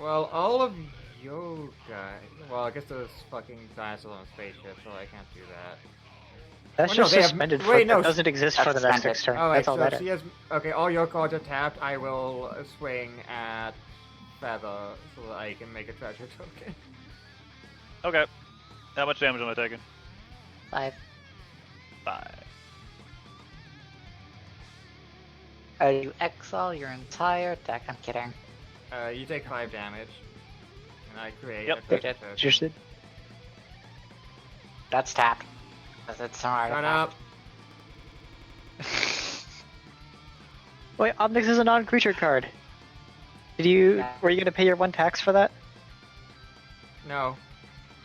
Well, all of you guys. Well, I guess those fucking dinosaurs on a spaceship, so I can't do that. That's Well, no, just they have- suspended. wait, no, That doesn't exist for the that's next suspended. 6 turn. Alright, That's all so that if she is. has. Okay, all your cards are tapped. I will swing at Feather so that I can make a treasure token. Okay. How much damage am I taking? 5. 5. You exile your entire deck. I'm kidding. You take 5 damage. And I create Yep. a You treasure did. token. Interested? That's tapped. Because it's an Shut artifact. up. Wait, Omnix is a non-creature card. Did you? Yeah. Were you gonna pay your 1 tax for that? No.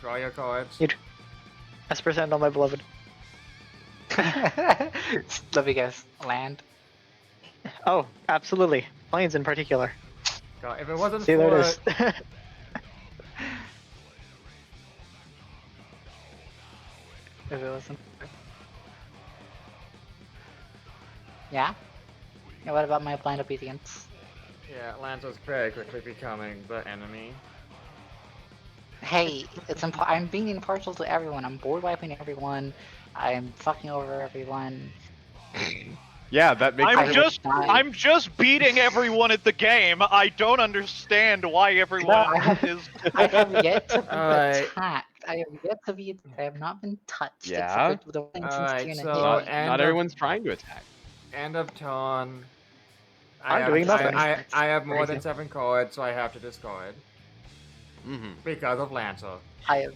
Draw your cards. You'd. S% on my beloved. Let me guess. Land. Oh, absolutely. Planes in particular. God, if it wasn't See, there for it is. If it wasn't. Yeah? Yeah, what about my blind obedience? yeah, Lanzo's very quickly becoming the enemy. Hey, I'm being impartial to everyone. I'm board wiping everyone. I'm fucking over everyone. Yeah, that makes sense. I'm just beating everyone at the game. I don't understand why everyone is. I have yet to be Alright. attacked. I have yet to be. I have not been touched. Yeah. Except for the one Alright, instance so Kieran hit me. end Not of, everyone's trying to attack. end of turn. I'm doing nothing. I have more than Crazy. 7 cards, so I have to discard. Mm-hmm. Because of Lancer. I have.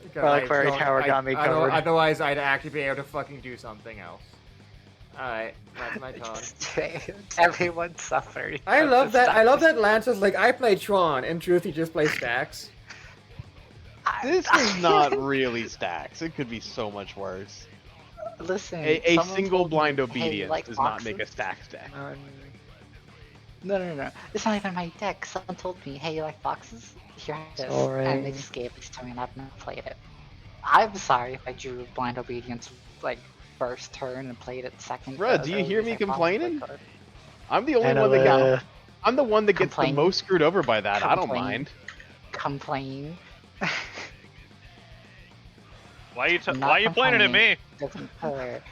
Because Well, I Aquari don't- Tower I- got me other- covered. Otherwise, I'd actually be able to fucking do something else. Alright, that's my turn. Everyone suffered. I love that. I love that Lancer's like, I play Tron. In truth, he just plays stacks. This is not really stacks. It could be so much worse. Listen. A someone single told me, blind "Hey, obedience like does not make a boxes?" stack stack. No. It's not even my deck. Someone told me, hey, you like boxes? Here, have this. Sorry. And they just gave this to me and I've not played it. I'm sorry if I drew Blind Obedience, like, first turn and played it second. Bruh, do you hear me complaining? I'm the only one that got. I'm the one that gets the Complain. most screwed over by that. I don't Complain. mind. Complain. Why are Not you pointing at me? Doesn't hurt.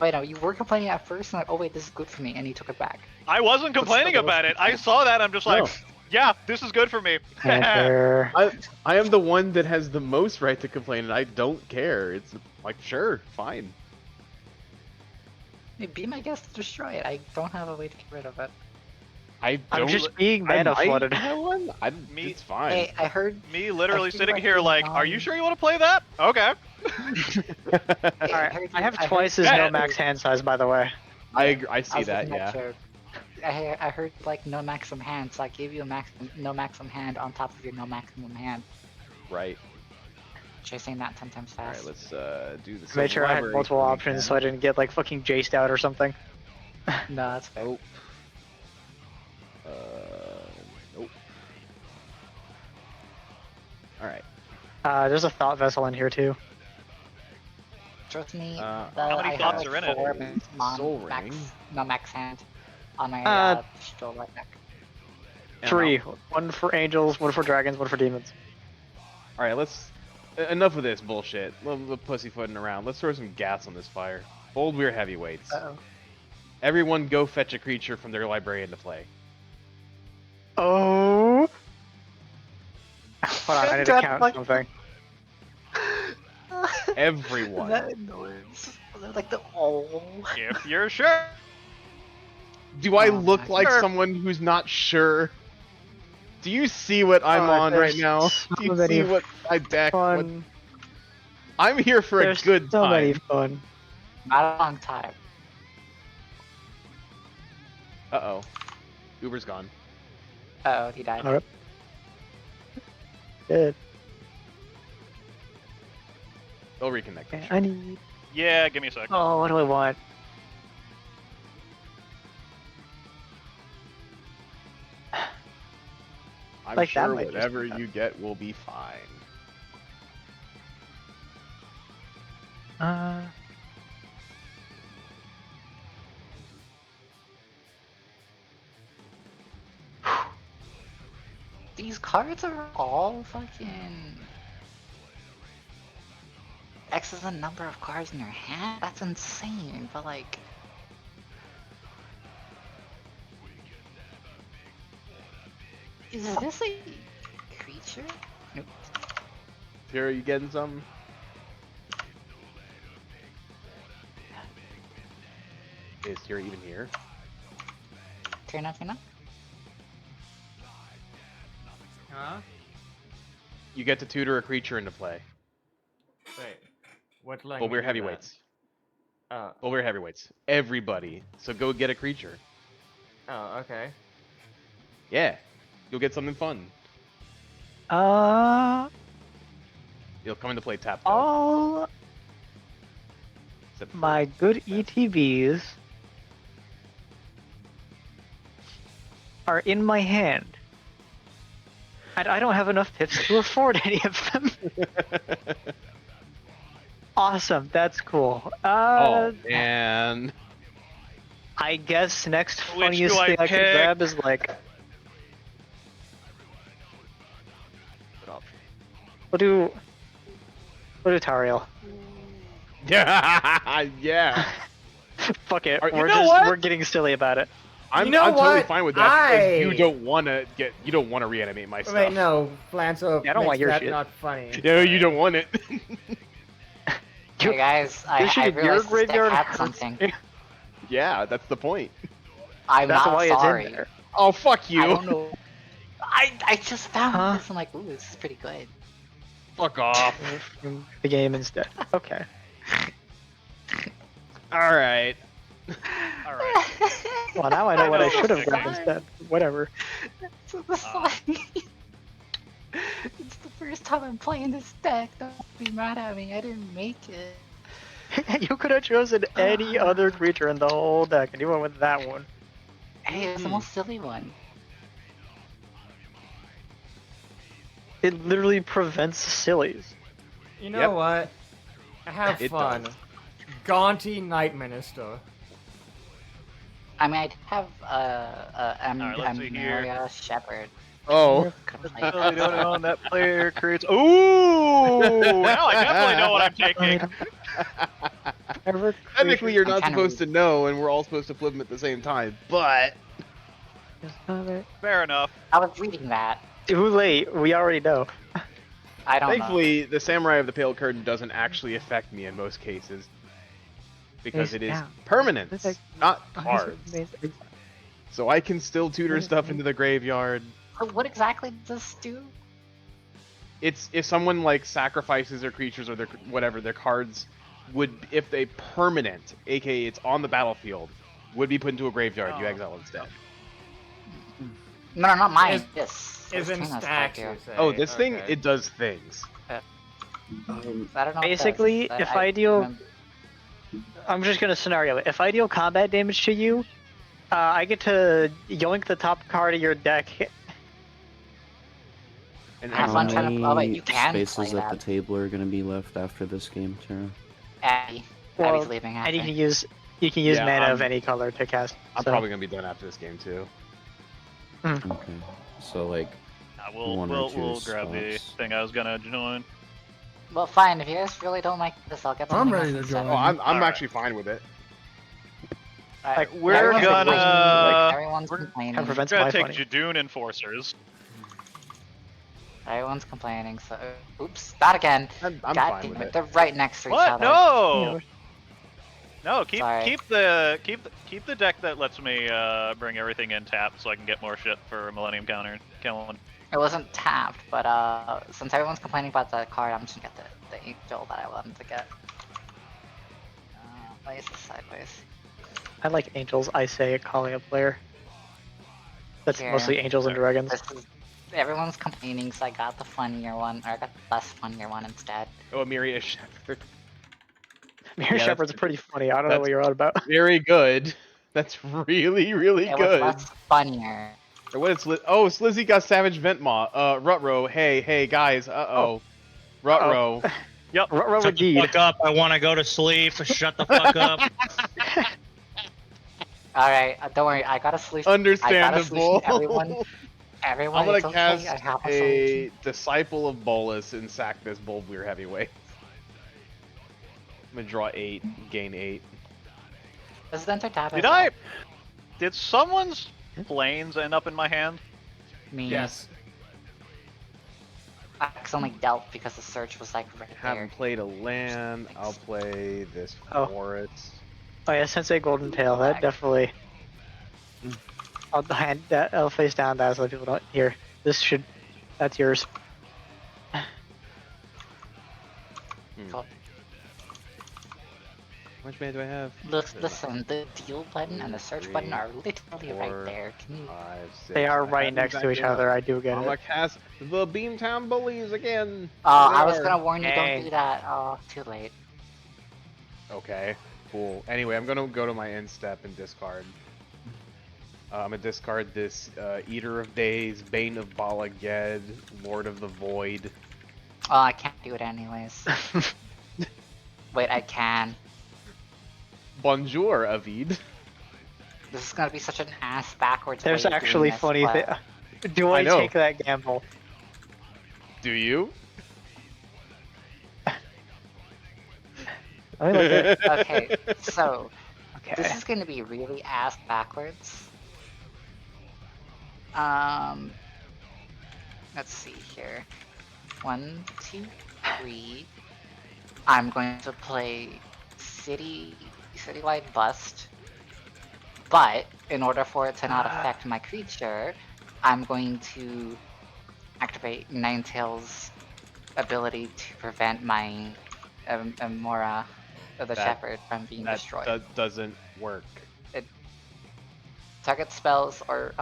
Wait, no, you were complaining at first and like, oh wait, this is good for me, and you took it back. I wasn't complaining about it. I saw that. I'm just like, No. yeah, this is good for me. Enter. I am the one that has the most right to complain, and I don't care. It's like, sure, fine. Hey, be my guest to destroy it. I don't have a way to get rid of it. I I'm don't. just being I mana might flooded. have one. Me- It's fine. Hey, I heard. Me literally I feel sitting like here you're like, are you non- sure you want to play that? Okay. Hey, Alright, I have heard twice as Yeah. no max hand size, by the way. I see was that. looking at Yeah. your- I heard like no maximum hand, so I gave you a no maximum hand on top of your no maximum hand. Right. Try saying that 10 times All right. fast. Let's do this. Made sure I had multiple options so I didn't get like fucking jaced out or something. No, that's fair. Nope. Nope. All right. There's a thought vessel in here too. Trust me, How many I have thoughts like are in it? 4 Soul Ring. no max hand on my Uh, Stroll right deck. And 3. 1 for angels, 1 for dragons, 1 for demons. All right, let's. Enough of this bullshit. The pussyfooting around. Let's throw some gas on this fire. Bold Weir heavyweights. Uh-oh. Everyone, go fetch a creature from their librarian to play. Oh. Hold on, I need to count something. Everyone. That noise. Like the oh. If you're sure. Do I Oh look my like God. someone who's not sure? Do you see what I'm on right now? Do you see what I deck? What... I'm here for There's a good so time. many fun. Not a long time. Uh-oh. Uber's gone. Oh, he died. Alright. Good. They'll reconnect. Okay, I need. Yeah, give me a sec. Oh, what do I want? I'm Like, that sure might just whatever be you get will be fine. These cards are all fucking. X is the number of cards in your hand? That's insane, but like. Is this a creature? Nope. Here, are you getting some? Is Tira even here? Tina? Huh? You get to tutor a creature into play. Wait. What language? But we're heavyweights. Oh. But we're heavyweights. Everybody. So go get a creature. Oh, okay. Yeah. You'll get something fun. You'll come into play tap. Though. All Except for my good ETBs are in my hand. And I don't have enough pips to afford any of them. Awesome, that's cool. Oh, man. I guess next Which funniest do I thing I can pick? grab is like. We'll do Tariel. Yeah. Fuck it. You We're know just what? we're getting silly about it. I'm You know totally what? fine with that. Because you I- don't want to reanimate my stuff. Wait, no, Flanso. Yeah, I don't want makes your that shit. not funny. No, you don't want it. Hey guys, You're I shooting your realized this deck graveyard had hurts something. me. Yeah, that's the point. I'm That's not why sorry. it's in there. Oh, fuck you. I don't know. I just found Huh? this and like, ooh, this is pretty good. Fuck off. From the game instead. Okay. Alright. Alright. Well, now I know what I should have Okay. grabbed instead. Whatever. So this it's the first time I'm playing this deck. Don't be mad at me. I didn't make it. You could have chosen any other creature in the whole deck, and you went with that one. Hey, it's the most silly one. It literally prevents sillies. You know Yep. what? Have It fun. does. Gaunty Night Minister. I mean, I have Alright, let's see here. Amelia Shepherd. Oh. I really don't know on that player creates. Ooh! Now I definitely know what I'm taking. Technically, you're I'm not kinda supposed to know, and we're all supposed to flip them at the same time, but... Fair enough. I was reading that. Too late. We already know. I don't know. Thankfully, the Samurai of the Pale Curtain doesn't actually affect me in most cases. Because it is Yeah. permanents, not Oh, cards. So I can still tutor stuff into the graveyard. So what exactly does this do? It's if someone like sacrifices their creatures or their whatever, their cards would, if they permanent, aka it's on the battlefield, would be put into a graveyard, you exile instead. No, not mine. Is- This. Is in Trina's back stacks, here. you say. Oh, this thing, Okay. it does things. I don't know. Basically, what it does. if I deal- remember- I'm just gonna scenario it. If I deal combat damage to you, I get to yoink the top card of your deck. And Have fun trying to. Oh wait, you can play spaces at the that. table are going to be left after this game, Tara? Abby. Well, Abby's leaving after. And you can use mana I'm- of any color to cast. I'm so. probably gonna be done after this game too. Okay. So like one or two We'll grab the spots. thing I was gonna join. Well, fine. If you guys really don't like this, I'll get I'm something ready else to instead. join. Oh, I'm Alright. actually fine with it. Alright, Like, we're everyone's gonna- complaining, like, everyone's we're complaining. Kind of prevents We're my gonna take funny. Jadoon enforcers. Everyone's complaining. So, oops, not again. I'm God fine damn with it, it. they're right next to each What? other. No. No, keep Sorry. keep the deck that lets me bring everything in tapped so I can get more shit for Millennium Counter killing. It wasn't tapped, but since everyone's complaining about that card, I'm just gonna get the angel that I wanted to get. Place this sideways. I like angels, I say, calling a player. That's Here. mostly angels and dragons. Everyone's complaining, so I got the funnier one, or I got the less funnier one instead. Oh, Amelia Shepherd. Mary Yeah, Shepherd's that's- pretty funny. I don't know that's what you're on about. Very good. That's really, really It was good. less funnier. Or what is Slizzy got Savage Ventmaw. Rutro, hey guys, uh-oh. Rutro. Yep. Rutro Shut the indeed. fuck up. I want to go to sleep. Shut the fuck up. Alright, don't worry, I got a solution. Understandable. Everyone, I'm gonna it's okay, cast I have a a solution. Disciple of Bolus and sack this Bulbweir heavyweight. I'm gonna draw 8, gain 8. Does it enter tab? Did someone's planes end up in my hand? Me. Yes. I accidentally dealt because the search was like right Haven't there. played a land. I'll play this Oh. forest. Oh yeah, Sensei Golden Tail. That definitely. I'll hand that. I'll face down that so that people don't hear. This should. That's yours. Cool. How much mana do I have? Listen, the deal button and the search button are literally right there. Can you? 5, 6. They are I right have next them to back each in. other. I do get I'm it. gonna cast the Beamtown Bullies again. I There was they gonna are. warn you, don't Dang. do that. Oh, too late. Okay, cool. Anyway, I'm gonna go to my end step and discard. I'm gonna discard this Eater of Days, Bane of Bala Ged, Lord of the Void. Oh, I can't do it anyways. Wait, I can. Bonjour, Avid. This is gonna be such an ass backwards. There's way of doing actually this, funny. but- Do I I know. take that gamble? Do you? Let me look at it. Okay, so Okay. this is gonna be really ass backwards. Let's see here. 1, 2, 3. I'm going to play Citywide Bust, but in order for it to not affect my creature, I'm going to activate Ninetales' ability to prevent my Mora, the That- Shepherd, from being That destroyed. doesn't work. Target spells or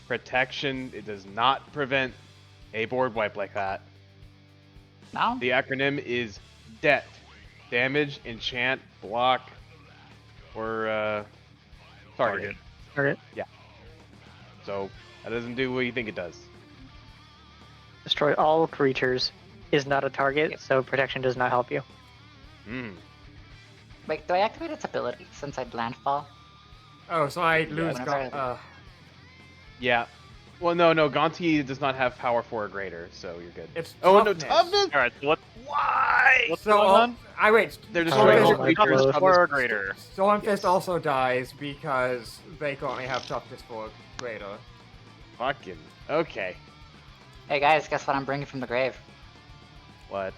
Protection, it does not prevent a board wipe like that. no. The acronym is DET. Damage, enchant, block, or target. Target. So that doesn't do what you think it does. Destroy all creatures is not a target, so protection does not help you. Hmm. Wait, do I activate its ability since I landfall? Oh, so I lose. whenever Yeah. Well, no, Gonti does not have power 4 or greater, so you're good. It's Oh, no, toughness. toughness! All right, Why? what's So going on? I wait. They're Oh, destroying all my creatures. God. toughness Or 4. greater. Stormfist also dies because they currently have toughness 4 greater. Fucking. Okay. Hey guys, guess what I'm bringing from the grave? What?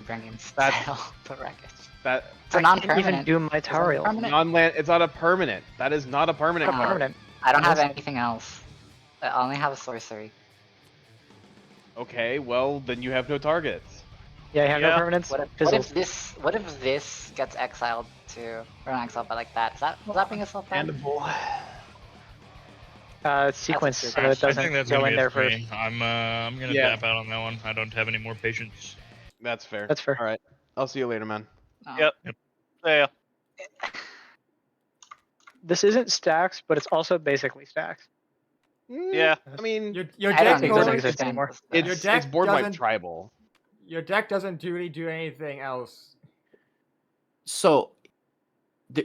I'm bringing That's- Style the Wreckage. That It's a I can't non-permanent. even do my Tariel. permanent. non-land. It's not a permanent. That is not a permanent Not card. permanent. I don't have Yes. anything else. I only have a sorcery. Okay, well then you have no targets. Yeah, I have no Yeah. permanents. What if Fizzles. this gets exiled too? Or not exiled, but like that. Is that being a self ban? Sequence, That's so a it I doesn't think that's go gonna in be there it for first. me. I'm gonna Yeah. tap out on that one. I don't have any more patience. That's fair. That's fair. All right. I'll see you later, man. Yep. Yeah. This isn't stacks, but it's also basically stacks. Yeah. I mean, Your I deck don't think it doesn't goes- exist anymore. Your it's deck board wipe doesn't- tribal. Your deck doesn't really do anything else. So,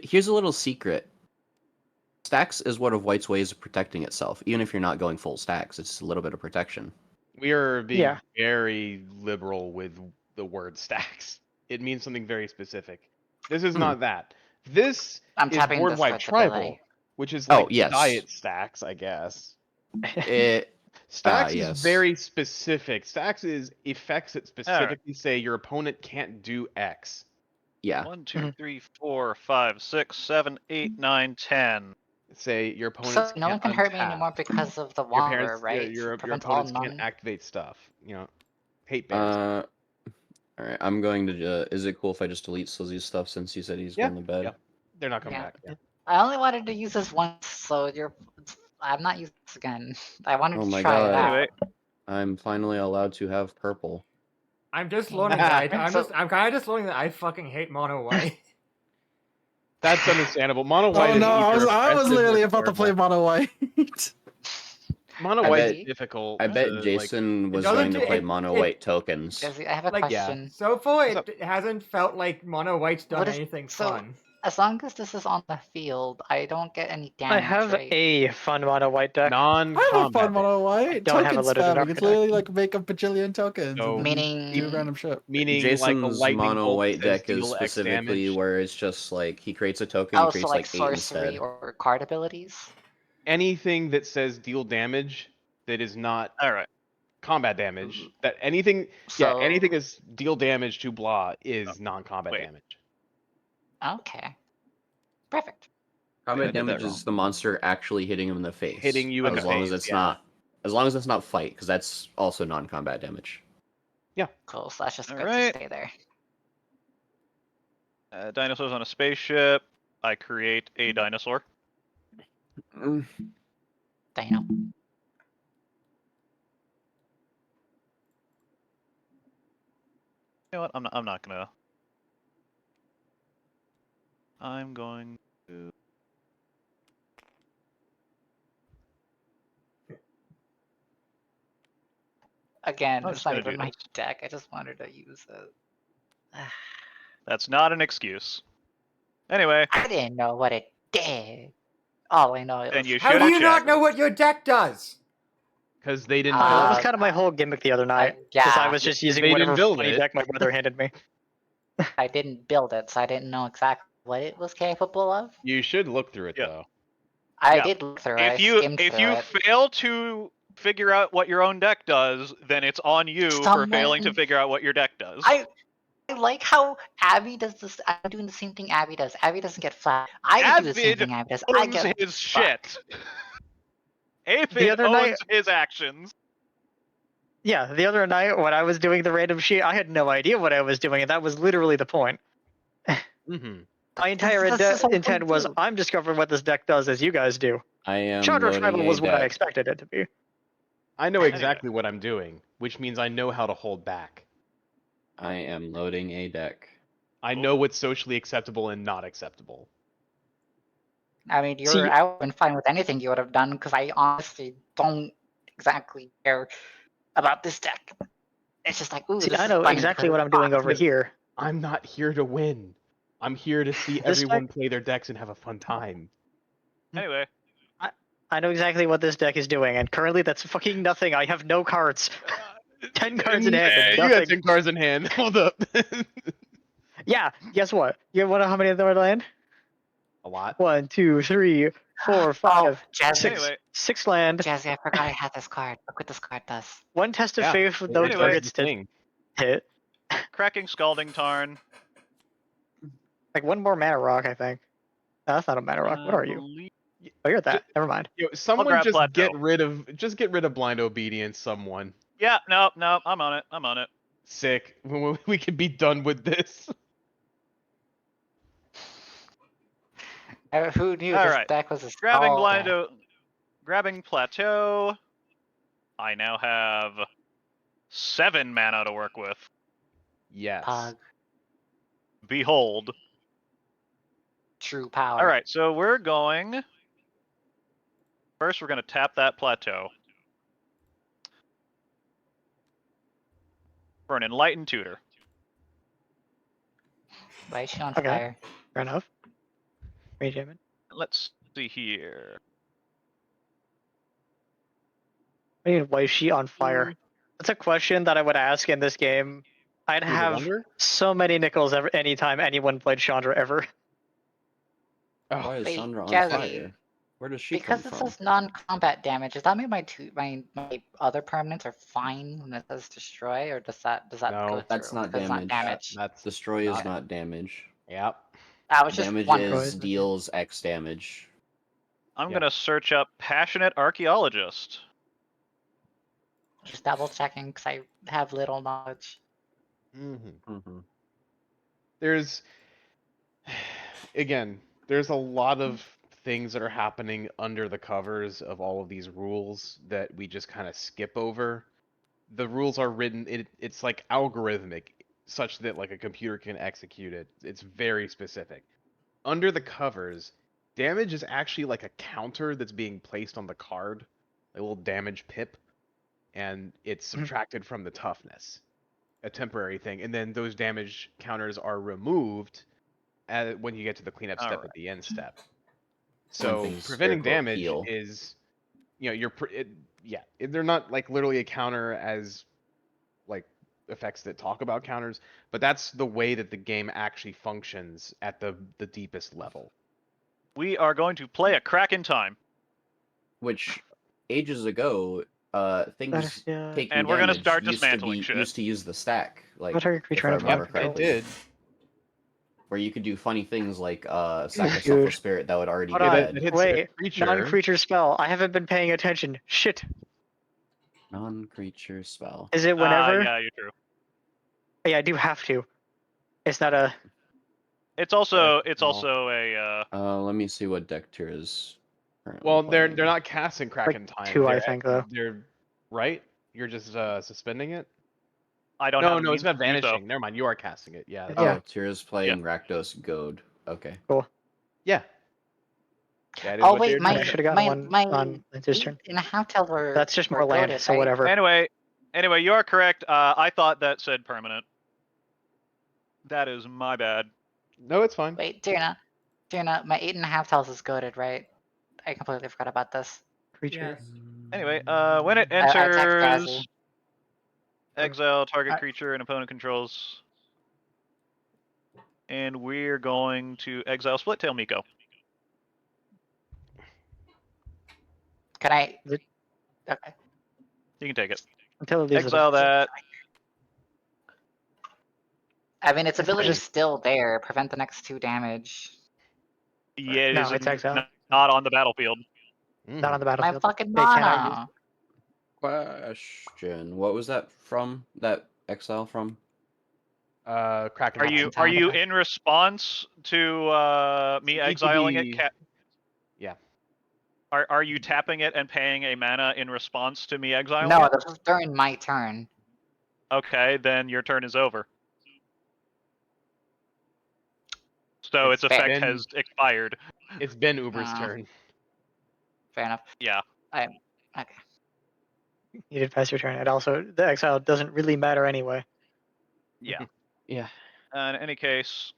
here's a little secret. Stacks is one of White's ways of protecting itself. Even if you're not going full stacks, it's a little bit of protection. We are being Yeah. very liberal with the word stacks. It means something very specific. This is not that. This I'm is tapping board this wipe flexibility. tribal, which is like yes. diet stacks, I guess. Stacks is very specific. Stacks is effects that specifically say your opponent can't do X. Yeah. 1, 2, 3, 4, 5, 6, 7, 8, 9, 10. Say your opponents So no one can hurt me anymore because of the your Wanderer, parents, right? your Prevents opponents all can't non- activate stuff. You know, hate bears. All right. I'm going to. Is it cool if I just delete Slizzy's stuff since you said he's going to bed? Yeah. They're not coming Yeah. back. Yeah. I only wanted to use this once, so I'm not using this again. I wanted Oh to my try it god. out. I'm finally allowed to have purple. I'm just learning that. I'm kind of just learning that I fucking hate mono white. That's understandable. Mono white Oh is no, either I was aggressive or literally about to terrible. play mono white. Mono I white bet- is difficult. I bet to, Jason It was doesn't going to do- play it- mono it- white tokens. Jesse, I have a Like, question. so far, it hasn't felt like mono white's done What is- anything so- fun. As long as this is on the field, I don't get any damage. I have right? a fun mono white deck. I have a Non-combat. fun mono white. don't have a Token loaded spamming. arc It's deck. literally like make a bajillion tokens. So- and then Meaning- do random shit. Meaning Jason's like a lightning mono bolt white says deck is deal X specifically damage. where it's just like he creates a token, he Oh, creates so like 8 sorcery instead. or card abilities? Anything that says deal damage that is not All right. combat damage. That anything, So- anything is deal damage to blah is non-combat wait. damage. Okay. Perfect. I Combat did that damage is the monster actually hitting him in the face. Hitting you in as the long face, as it's yeah. not, as long as it's not fight, because that's also non-combat damage. Cool. So that's just All good right. to stay there. Dinosaurs on a spaceship. I create a dinosaur. Dino. You know what? I'm not gonna. I'm going to. Again, I'm it's just not gonna even do my this. deck. I just wanted to use it. That's not an excuse. Anyway, I didn't know what it did. All I know it then was you How should do have you not checked. know what your deck does? Because they didn't. That was Uh, kind of my whole gimmick the other night. yeah. Because I was just using They didn't whatever build funny it. deck my brother handed me. I didn't build it, so I didn't know exactly what it was capable of. You should look through it Yeah. though. I Yeah. did look through it. I If you skimmed through it. fail to figure out what your own deck does, then it's on you for failing to Someone- figure out what your deck does. I like how Abby does this. I'm doing the same thing Abby does. Abby doesn't get flat. I do the same Avid thing Abby does. I owns get his fucked. shit. Avid The other owns night- his actions. Yeah, the other night when I was doing the random sheet, I had no idea what I was doing, and that was literally the point. Mm-hmm. My entire This is what we intent was, do. I'm discovering what this deck does as you guys do. I am Charter loading Tribal a was what I deck. expected it to be. I know exactly what I'm doing, which means I know how to hold back. I am loading a deck. I know what's socially acceptable and not acceptable. I mean, See- I would have been fine with anything you would have done because I honestly don't exactly care about this deck. It's just like, ooh, See, this I is know fun exactly for what I'm doing fun. over here. I'm not here to win. I'm here to see This everyone play their decks and have a fun time. Anyway, I know exactly what this deck is doing, and currently that's fucking nothing. I have no cards. 10 cards in hand. Yeah, and you got nothing. 10 cards in hand. Hold up. Yeah, guess what? You want to know how many of them are land? A lot. 1, 2, 3, 4, 5, Jazzy. 6. Anyway. 6 land. Jazzy, I forgot I had this card. Look what this card does. 1 test of Yeah. faith with no Anyway. targets to Thing. hit. cracking Scalding Tarn. Like 1 more mana rock, I think. No, that's not a mana rock. What are you? Oh, you're that. Never mind. Yo, someone grab just Plateau. get rid of blind obedience. Someone Yeah, no, I'm on it. I'm on it. sick. We can be done with this. Who knew All this right. deck was a Grabbing stall blind, deck? grabbing Plateau. I now have 7 mana to work with. Yes. Pog. Behold. True power. All right, so we're going. First, we're going to tap that Plateau for an Enlightened Tutor. Why is she on Okay. fire? Fair enough. Rage Demon. Let's see here. I mean, why is she on fire? That's a question that I would ask in this game. I'd Who, the have Wonder? so many nickels anytime anyone played Chandra ever. Why is Wait, Chandra on Jazzy, fire? Where does she come because it from? says non-combat damage, does that mean my other permanents are fine when it says destroy, or does that go No, through? That's not because it's not damage. damage. That's Destroy is not. not damage. Yep. I was just Damage wondering. is deals X damage. I'm Yep. gonna search up passionate archaeologist. Just double checking because I have little knowledge. There's again, there's a lot of things that are happening under the covers of all of these rules that we just kind of skip over. The rules are written, it's like algorithmic, such that like a computer can execute it. It's very specific. Under the covers, damage is actually like a counter that's being placed on the card, a little damage pip, and it's subtracted from the toughness, a temporary thing, and then those damage counters are removed when you get to the cleanup step at the end step. So things preventing air quote damage heal. is, they're not like literally a counter as like effects that talk about counters, but that's the way that the game actually functions at the deepest level. We are going to play a crack in time. Which ages ago, things taking And we're gonna damage start used to dismantling be shit. used to use the stack, like What are if creature I and remember effect? correctly. It did. Where you could do funny things like sacrifice Dude. a spirit that would already Hold be on. dead. Wait, non-creature spell. I haven't been paying attention. Shit. Non-creature spell. Is it whenever? Yeah, you're true. Yeah, I do have to. It's not a. It's also no. a. Let me see what deck tier is. currently Well, they're playing. not casting Kraken time. 2, I They're think, though. They're right. You're just suspending it. I don't have a No, it's means not to do so. vanishing. Never mind. You are casting it. Yeah. Oh, Tira's playing Rakdos Goad. Okay. Cool. Yeah. That is Oh what wait, they're my doing. Should have gotten my one on this turn. 8.5 tails were. That's just were more land, goated, so right? whatever. Anyway, you are correct. I thought that said permanent. That is my bad. No, it's fine. Wait, Dirna, my 8.5 tails is goaded, right? I completely forgot about this. Creature. Anyway, when it I text enters, Jazzy. exile target creature and opponent controls. And we're going to exile Splittail Miko. Can I? Okay. You can take it. Until it leaves Exile that. I mean, its It's ability is just- still there. Prevent the next 2 damage. Yeah, it No, is it's exile. not on the battlefield. Not on the My battlefield. fucking It cannot use- mana. Question: what was that from? That exile from? Kraken. Are you in response to me exiling it? Yeah. Are you tapping it and paying a mana in response to me exiling No, it? this was during my turn. Okay, then your turn is over. So its effect has expired. It's been Uber's turn. Fair enough. Yeah. Okay. You did pass your turn. And also, the exile doesn't really matter anyway. Yeah. Yeah. In any case,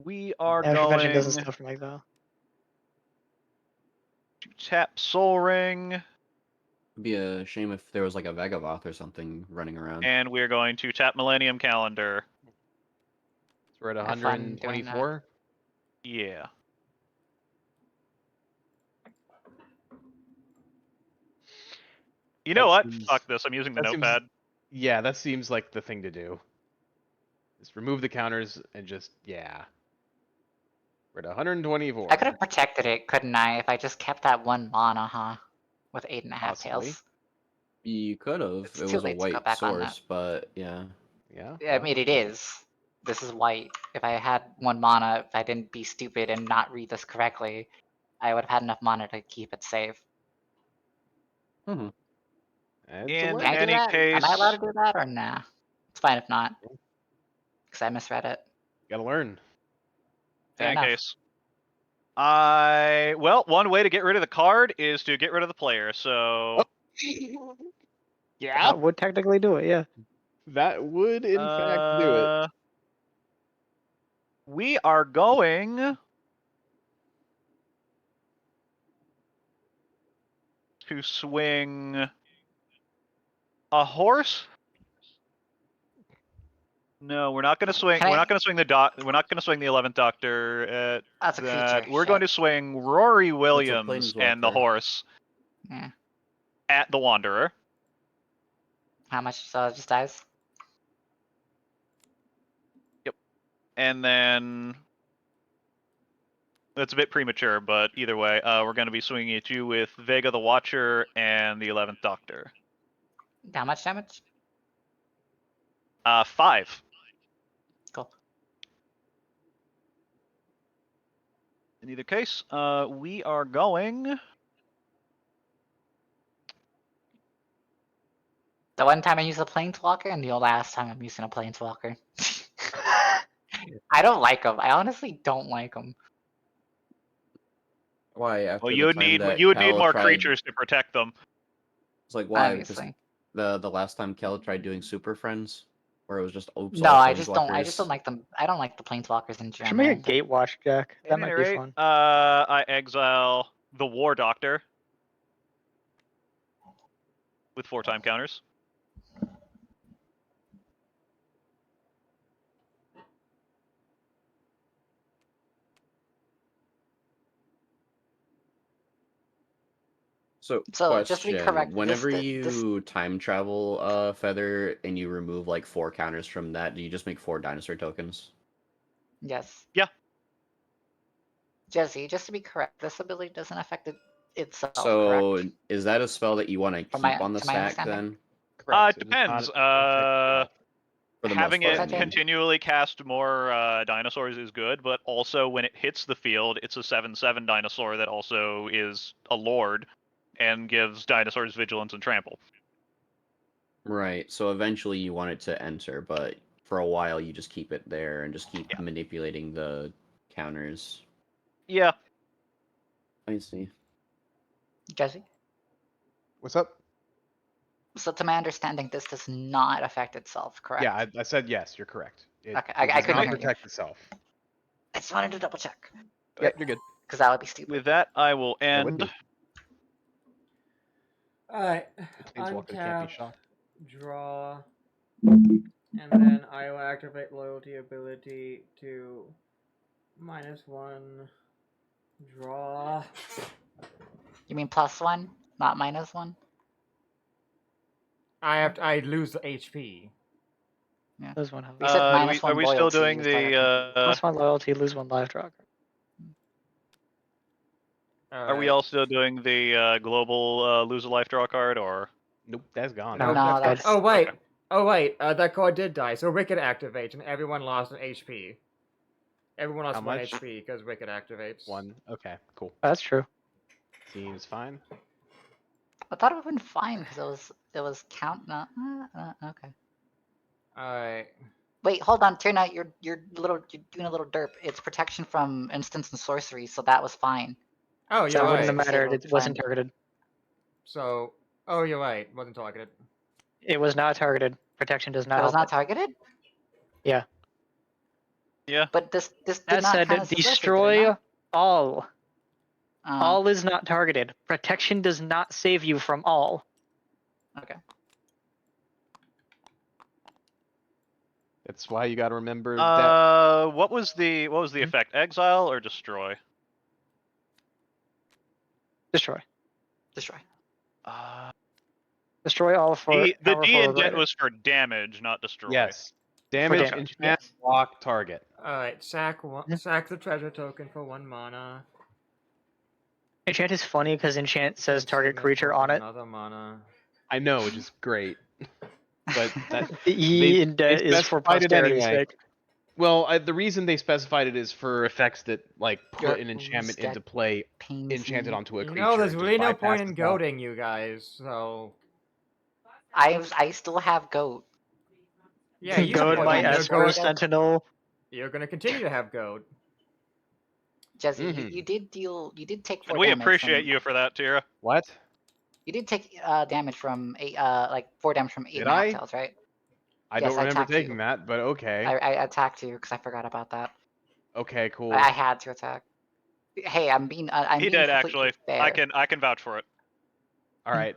we are Damage prevention going doesn't steal from exile. to tap Soul Ring, It'd be a shame if there was like a Vagavoth or something running around. and we're going to tap Millennium Calendar. So we're at Have fun doing that. 124. Yeah. You know what? Fuck this. I'm using the notepad. Yeah, that seems like the thing to do. Just remove the counters and just, yeah. We're at 124. I could have protected it, couldn't I, if I just kept that 1 mana, huh? With 8.5 Possibly. tails. You could have. It's It too was a late to go white back on that. source, but yeah. Yeah. I mean, it is. This is white. If I had 1 mana, if I didn't be stupid and not read this correctly, I would have had enough mana to keep it safe. In Can I do any that? case, Am I allowed to do that or nah? It's fine if not. Because I misread it. Gotta learn. in Fair any enough. case, one way to get rid of the card is to get rid of the player. So Yeah. That would technically do it, yeah. That would, in fact, do it. we are going to swing a horse. No, we're not gonna swing. Can We're I- not gonna swing the We're not gonna swing the 11th Doctor at That's a that. creature, We're going to shit. swing Rory Williams and the planeswalker. horse Yeah. at the Wanderer. How much just dies? And then that's a bit premature, but either way, we're going to be swinging at you with Vega the Watcher and the 11th Doctor. How much damage? 5. Cool. In either case, we are going. The one time I used a Planeswalker, and the last time I'm using a Planeswalker. I don't like them. I honestly don't like them. Why? After Well, the you would time need that more Cal tried- creatures to protect them. It's like why? Obviously. Because the last time Cal tried doing Super Friends, where it was just oops. No, all I just don't planeswalkers. like them. I don't like the Planeswalkers in Should make a general. Gatewatch deck. That might be fun. I exile the War Doctor with 4-time counters. So So, just to be question, correct, whenever this- you time travel Feather and you remove like 4 counters from that, do you just make 4 dinosaur tokens? Yes. Yeah. Jesse, just to be correct, this ability doesn't affect itself, So correct? is that a spell that you want to From keep my- on the to my stack understanding? then? It depends. For the Having most it part, I mean. continually cast more dinosaurs is good, but also when it hits the field, it's a 7/7 dinosaur that also is a lord and gives dinosaurs vigilance and trample. Right. So eventually you want it to enter, but for a while you just keep it there and just keep manipulating the counters. Yeah. I see. Jesse? What's up? So, to my understanding, this does not affect itself, correct? Yeah, I said yes. You're correct. It, Okay, it I does couldn't not hear you. protect itself. I just wanted to double check. Yep, you're good. Because that would be stupid. With that, I will That would end. be. Alright. Planeswalker can't be Untap, shot. draw, and then I will activate loyalty ability to -1, draw. You mean +1, not -1? I lose the HP. Yeah. Lose 1 health. We said Are -1 we still loyalty doing is directly. the? +1 loyalty, lose 1 life draw. Are we all still doing the global lose a life draw card, or? Nope, that's gone. No, that's Oh wait, oh wait, that card did die. So Wicked activates, and everyone lost an HP. Everyone lost How 1 much? HP because Wicked activates. 1. Okay, cool. That's true. Seems fine. I thought it would have been fine because it was count. No, okay. Alright. Wait, hold on, Tierna, you're doing a little derp. It's protection from instants and sorcery, so that was fine. Oh, So you're it wouldn't right. have mattered. Disabled It wasn't friend. targeted. So, oh, you're right. Wasn't targeted. It was not targeted. Protection does not It was help not it. targeted. Yeah. But this did That not said, count as a sorcery, did it destroy not? all. Oh, All is not targeted. Protection does not save you from all. okay. That's why you got to remember that. What was the effect? Exile or destroy? Destroy. Destroy. Destroy all for The power D forward indent rider. was for damage, not destroy. Yes. Damage, damage, enchant, block, target. Alright, sack the treasure token for 1 mana. Enchant is funny because enchant says target Concealment creature for on it. Another mana. I know, which is great. But that The E indent is for specified it posterity's anyway. sake. Well, the reason they specified it is for effects that like put Your an enchantment stack into play pains enchanted me. onto a You creature. know, there's and just really no bypass point in the spell. goading you guys, so... I still have goat. Yeah, you Goad have by goat. Esper Sentinel. You're gonna continue to have goat. Jesse, Mhm. you did take 4 And we damage appreciate from, you for that, Tira. What? You did take damage from 4 damage from 8 Did and a half I? tails, right? I Yes, don't I remember attacked taking you. that, but okay. I attacked you because I forgot about that. Okay, cool. I had to attack. Hey, I'm being He did completely actually. fair. I can vouch for it. All right.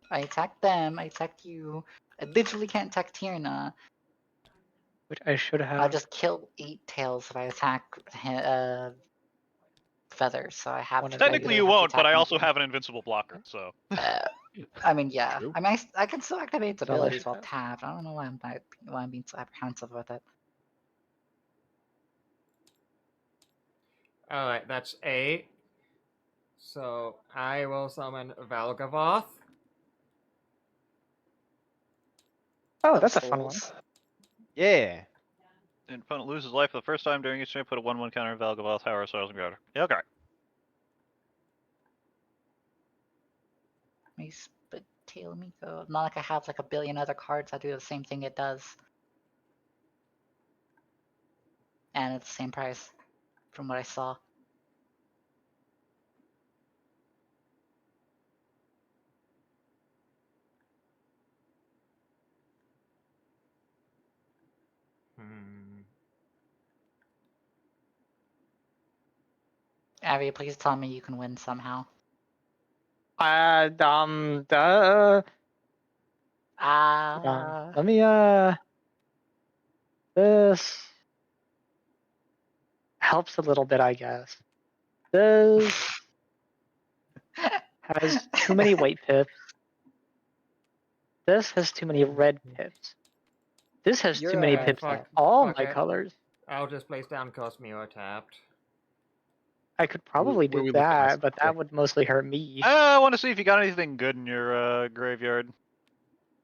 I attacked them. I attacked you. I literally can't attack Tierna. Which I should have. I'll just kill 8 tails if I attack Feather. So I have to. Technically you won't, but I also have an invincible blocker, so. I mean, yeah. True. I mean, I can still activate its abilities while Delicious. tapped. I don't know why I'm being so apprehensive with it. Alright, that's 8. So I will summon Valgavoth. Oh, that's a fun one. Yeah. An opponent loses life for the first time during each turn, put a 1/1 counter on Valgavoth, Tower, Soils, and Grouter. Yeah, okay. Nice, but tail me go. Not like I have like a billion other cards that do the same thing it does. And it's the same price from what I saw. Abby, please tell me you can win somehow. Let me this helps a little bit, I guess. This has too many white pips. This has too many red pips. This has too many pips in all my colors. I'll just place down Cosmere tapped. I could probably Where do we look at that, but that would mostly hurt me. I want to see if you got anything good in your graveyard.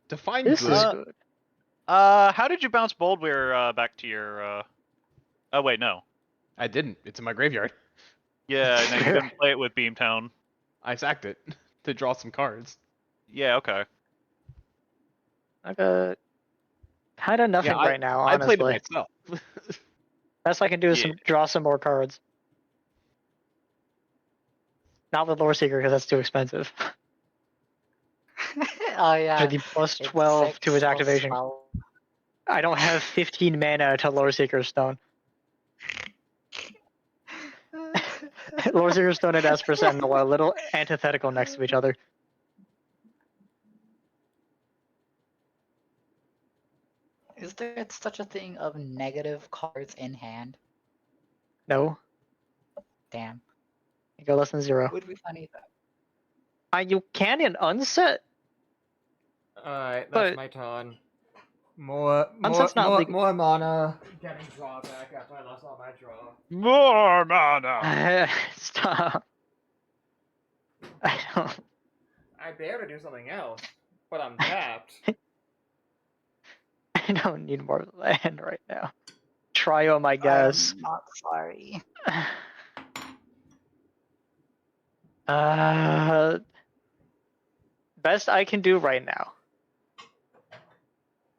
Define This good. is good. How did you bounce Boldweir back to your? Oh wait, no. I didn't. It's in my graveyard. Yeah, no, you didn't play it with Beamtown. I sacked it to draw some cards. Yeah, okay. I got kind of nothing right now, honestly. I played it myself. Best I can do is draw some more cards. Not with Lore Seeker because that's too expensive. Oh yeah. The plus 12 to his activation. I don't have 15 mana to Lore Seeker Stone. Lore Seeker Stone and Esper Sentinel are a little antithetical next to each other. Is there such a thing of negative cards in hand? No. Damn. You go less than 0. Would be funny though. You can in unset. Alright, But- that's my turn. More Unset's not legal. more mana. Getting draw back after I lost all my draw. More mana. Stop. I don't. I dare to do something else, but I'm tapped. I don't need more land right now. Triome, I guess. I'm not sorry. Best I can do right now.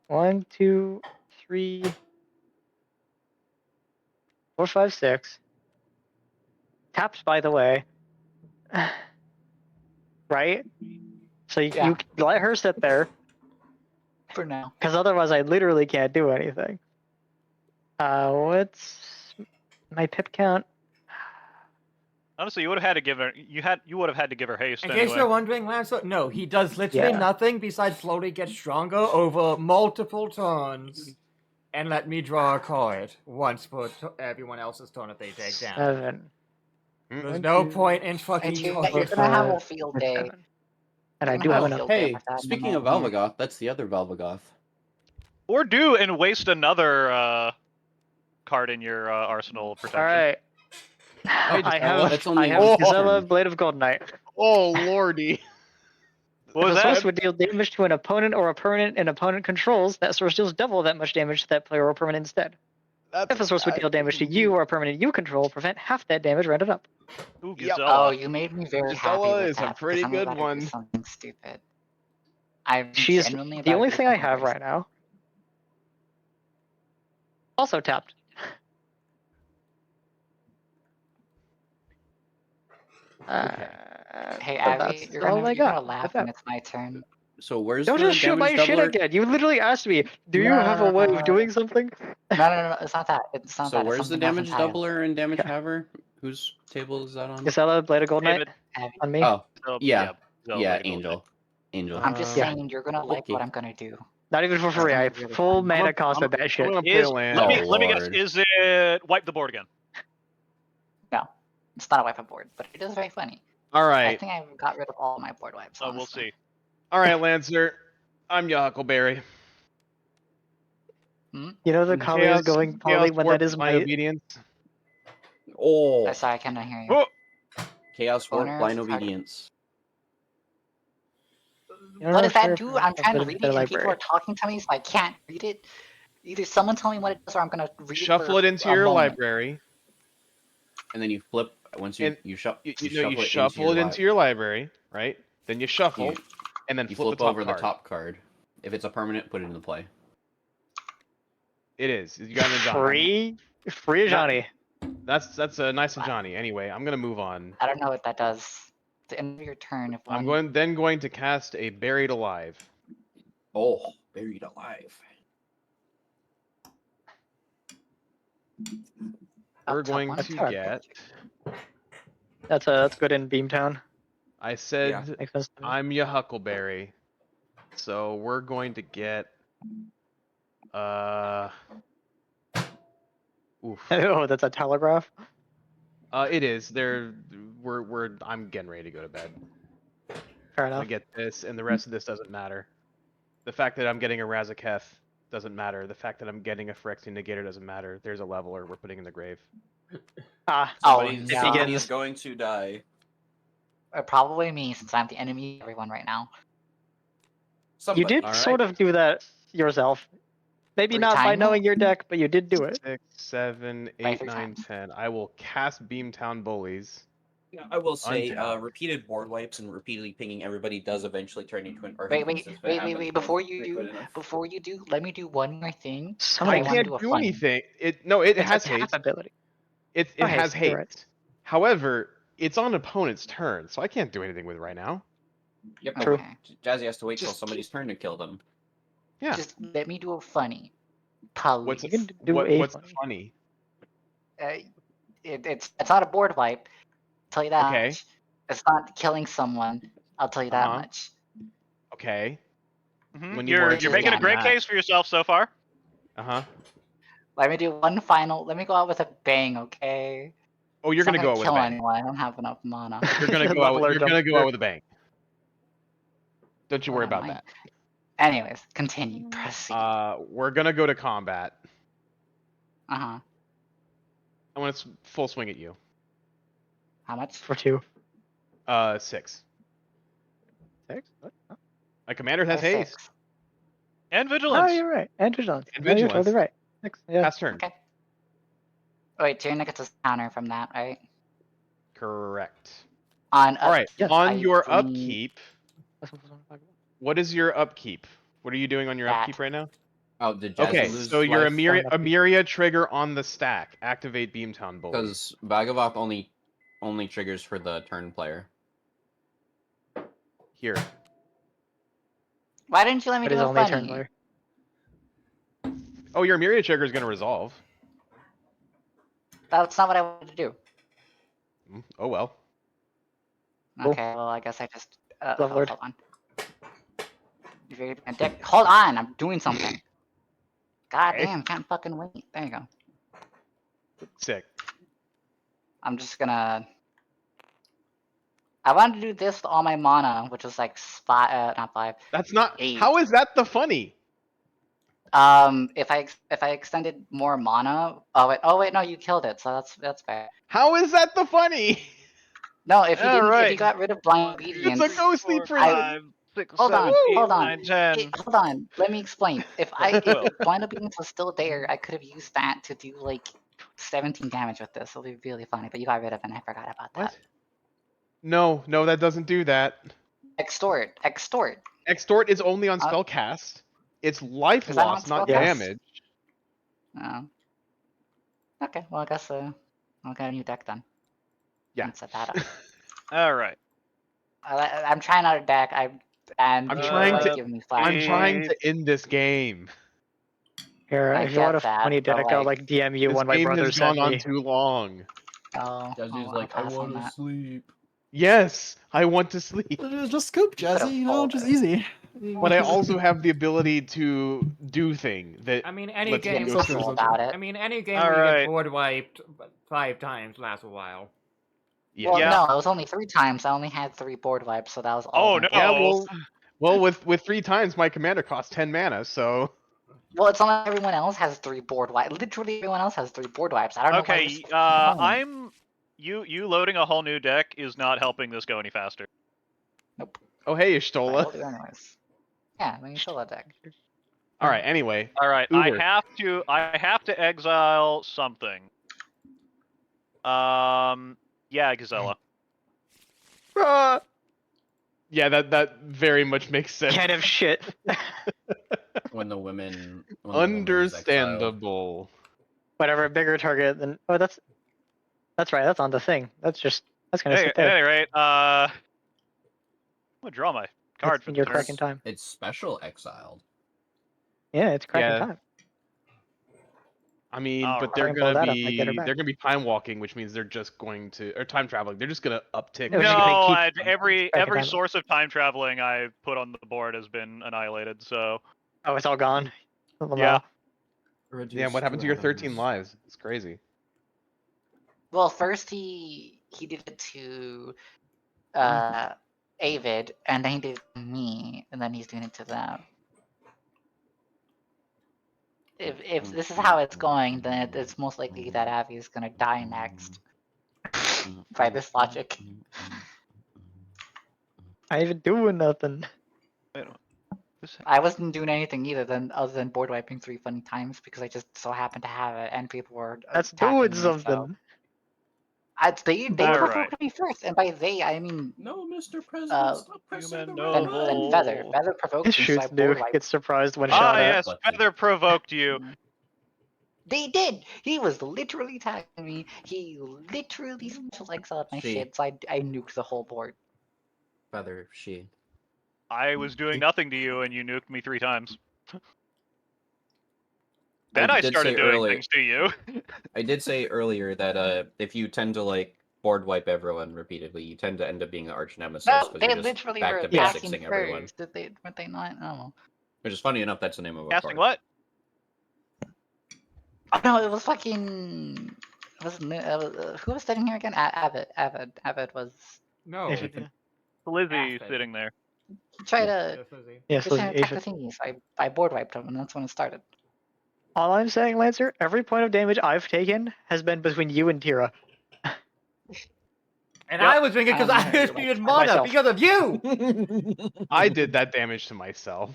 1, 2, 3, 4, 5, 6. Taps, by the way. Right? So you let her sit there. For now. Because otherwise I literally can't do anything. What's my pip count? Honestly, you would have had to give her. You would have had to give her haste In anyway. case you're wondering, Lancelot, no, he does literally nothing besides slowly get stronger over multiple turns and let me draw a card once per everyone else's turn if they take down. 7. There's no point in fucking You're drawing. gonna have a field day. And I You're do gonna have a enough. field day Hey, with that speaking of amount. Valvagoth, that's the other Valvagoth. Or do and waste another card in your arsenal protection. Alright. I have that's only Gisela, Blade of Gold Knight. Oh lordy. What was The source that? would deal damage to an opponent or a permanent an opponent controls. That source deals double that much damage to that player or permanent instead. If a source would deal damage to you or a permanent you control, prevent half that damage rounded up. Ooh, Yep. Gisela. Oh, you made me very happy Gisela with is a that. pretty because I'm good about to do one. Something stupid. I'm She's genuinely the about only to do thing I something have very right now. Also tapped. Hey, but Abby, that's you're all gonna I you're got. gonna laugh when it's my turn. So where's Don't the just shoot damage my shit doubler? again. You literally asked me, do you have a way of doing something? No, it's not that. It's not So that. It's where's the something else damage entirely. doubler and damage haver? Whose table is that on? Gisela, Blade of Gold Knight David. on me. Oh, So, yeah. so Yeah, Lady Gold Angel. Angel. I'm just Yeah. saying you're gonna like what I'm gonna do. Not even for free. I have Really full fun. mana cost with that I'm shit. gonna play Is a land. let me Oh, let me guess. Lord. Is it wipe the board again? No, it's not a wipe board, but it is very funny. All I right. think I got rid of all my board wipes. So we'll honestly. see. All right, Lancer. I'm your Huckleberry. You know the Kali is Chaos, going poorly when Warp, that is Blind my. Obedience. Oh. Sorry, I cannot hear you. Oh. Chaos Warp, Owner Blind of target- Obedience. What does that do? I'm trying to I've read been it to and people are talking to me, so I can't read it. Either someone tell me what it does, or I'm gonna read Shuffle it it for into a your moment. library. And then you flip once you And you, you shuffle shuffle it into your library, right? Then you shuffle, You- and then you flip flip the top over card. the top card. If it's a permanent, put it into play. It is. You got an Johnny. Free Johnny. That's a nice Johnny. Anyway, I'm gonna move on. I don't know what that does. At the end of your turn, if I'm one going to cast a Buried Alive. Oh, Buried Alive. We're Up top going one. to get. That's good in Beamtown. I said Makes sense to me. I'm your Huckleberry, so we're going to get. Oof. Oh, that's a telegraph. It is. I'm getting ready to go to bed. Fair I'm enough. gonna get this, and the rest of this doesn't matter. The fact that I'm getting a Razaketh doesn't matter. The fact that I'm getting a Phyrexian Negator doesn't matter. There's a leveler we're putting in the grave. Somebody's no. going to die. Probably me, since I'm the enemy of everyone right now. You did sort of do that yourself. Maybe not by time? knowing your deck, but you did do it. 6, 7, 8, 9, 10. I will cast Beamtown Bullies. I will say, Untap. repeated board wipes and repeatedly pinging everybody does eventually turn into an Wait. Before you do, let me do one more thing. I wanna can't do a do funny. anything. It It's has a tap haste. ability. It Oh, has haste, you're haste. However, it's on opponent's turn, so I can't do anything with it right now. Yep. True. Jazzy has to wait till Just somebody's turn to kill them. Yeah. Just let me do a funny. Please. What's You can do a what's funny. funny? It's not a board wipe. I'll tell you that Okay. much. It's not killing someone. I'll tell you that Uh-huh. much. Okay. Mhm. When you weren't You're making a doing great that. case for yourself so far. Let me do one final. Let me go out with a bang, okay? Oh, you're It's not gonna go out with a kill bang. anyone. I don't have enough mana. You're gonna go out. You're gonna go out with a bang. Don't you worry Well, about that. Anyways, continue. Proceed. We're gonna go to combat. Uh-huh. I want to full swing at you. How much? For 2. 6. 6? What? Oh. My commander has haste. And Oh, vigilance. you're right. And vigilance. And No, you're vigilance. totally right. 6. Yeah. Pass turn. Okay. Wait, Tierna gets a counter from that, right? Correct. On All right. upkeep, On I your bring upkeep, what is your upkeep? What are you doing on your that. upkeep right now? Oh, did Jazzy Okay, lose so your life? Amiria trigger on the stack. Activate Beamtown Bully. Because Bhagavath only triggers for the turn player. Here. Why didn't you let me It do is a only turn funny? player. Oh, your Amiria trigger is gonna resolve. That's not what I wanted to do. Oh well. Cool. Okay, well, I guess I just. Love Lord. Hold on. If you're a dick, hold on, I'm doing something. God Okay. damn, can't fucking wait. There you go. Sick. I'm just gonna. I wanted to do this with all my mana, which is like not 5. That's not. 8. How is that the funny? If I extended more mana. Oh wait, no, you killed it, so that's fair. How is that the funny? No, if you All didn't, if right. you got rid of blind obedience. It's a ghostly prison. 5, 6, Hold 7, on, 8, hold on. 9, 10. Hold on, let me explain. If blind obedience was still there, I could have used that to do like 17 damage with this. It'll be really funny, but you got rid of it and I forgot about that. What? No, that doesn't do that. Extort. Extort is only on spellcast. It's life Is that loss, on not spellcast? damage. Oh. Okay, well I guess I'll get a new deck then. Yeah. And set that up. All right. I'm trying out a deck. I'm trying to. give me I'm trying flashlight. to end this game. Here, I if you want get a that, funny but, deck, I'll like DM you This when my game brother has gone sent on me. too long. Oh, Jazzy's I'll like, I pass on want to that. sleep. Yes, I want to sleep. Just scoop, You could've Jazzy. You know, told just her. easy. But I also have the ability to do thing that I mean, any lets me game. go So true, sleep. so about it. I mean, any game All where you right. get board wiped 5 times lasts a while. Yeah. Well, Yeah. no, it was only 3 times. I only had 3 board wipes, so that was all. Oh my no! Yeah, board well, with 3 times my commander costs 10 mana, so Well, it's not like everyone else has 3 board wipes. Literally, everyone else has 3 board wipes. I don't know why you're Okay, still at home. you loading a whole new deck is not helping this go any faster. Nope. oh hey I Ishtola. will do anyways. Yeah, then you still that deck. All right. Anyway, All right, Uber. I have to exile something. Yeah, Gazella. Yeah, that very much makes sense. Can of shit. When the women. When the woman is exiled. Understandable. Whatever, bigger target than. Oh, that's right. That's on the thing. That's gonna sit At there. any rate, I'm gonna draw my card It's for in the your turn. cracking time. It's special exiled. Yeah, it's cracking Yeah. time. I mean, All but right. they're I can pull gonna that up, I get her be back. they're gonna be time walking, which means they're just going to or time traveling. They're just gonna uptick. No, No, she's gonna keep every cracking time. source of time traveling I put on the board has been annihilated. So Oh, it's all gone. Oh, yeah. wow. Yeah, what happened to your 13 lives? It's crazy. Well, first he did it to Avid, and then he did it to me, and then he's doing it to them. If this is how it's going, then it's most likely that Avi is gonna die next. By this logic. I ain't even doing nothing. I wasn't doing anything either other than board wiping 3 funny times because I just so happened to have it and people were That's attacking doing me, something. So. They All provoked right. me first, and by they I mean No, Mr. President, stop pressing the Human red then noble. Feather. Feather provoked me, so I Shoots board dude wiped. gets surprised when shot Ah, at. yes, Feather provoked you. They did. He was literally attacking me. He literally special exiled my She. shit, so I nuked the whole board. Feather, she. I was doing nothing to you, and you nuked me 3 times. Then I did started say doing earlier, things to you. I did say earlier that if you tend to like board wipe everyone repeatedly, you tend to end up being the arch nemesis No, because they you're just literally back were to attacking basicsing everyone. first. Weren't they not? Oh. Which is funny enough, that's the name of a Casting card. what? Oh no, it was fucking. Who was sitting here again? Avid was. No. Lizzie Acid. sitting there. He tried to. Yes, Lizzie. Yes, He tried to attack Lizzie, the thingy, so I board wiped him, and that's when it started. all I'm saying, Lancer, every point of damage I've taken has been between you and Tira. And I was drinking because I just needed mana myself. because of you! I did that damage to myself.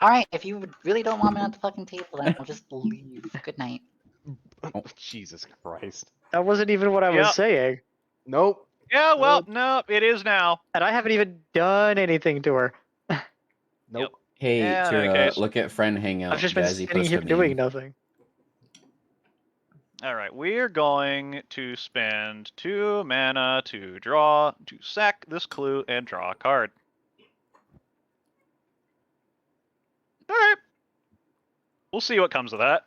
Alright, if you really don't want me on the fucking table, then I'll just leave. Good night. Jesus Christ. That wasn't even what I was Yep. saying. Nope. Yeah, well, no, it is now. And I haven't even done anything to her. Nope. Hey, Yeah, in any Tira, case. look at friend hangout. I've just been Jazzy sitting posted here a doing meme. nothing. Alright, we're going to spend 2 mana to sack this clue and draw a card. Alright. We'll see what comes of that.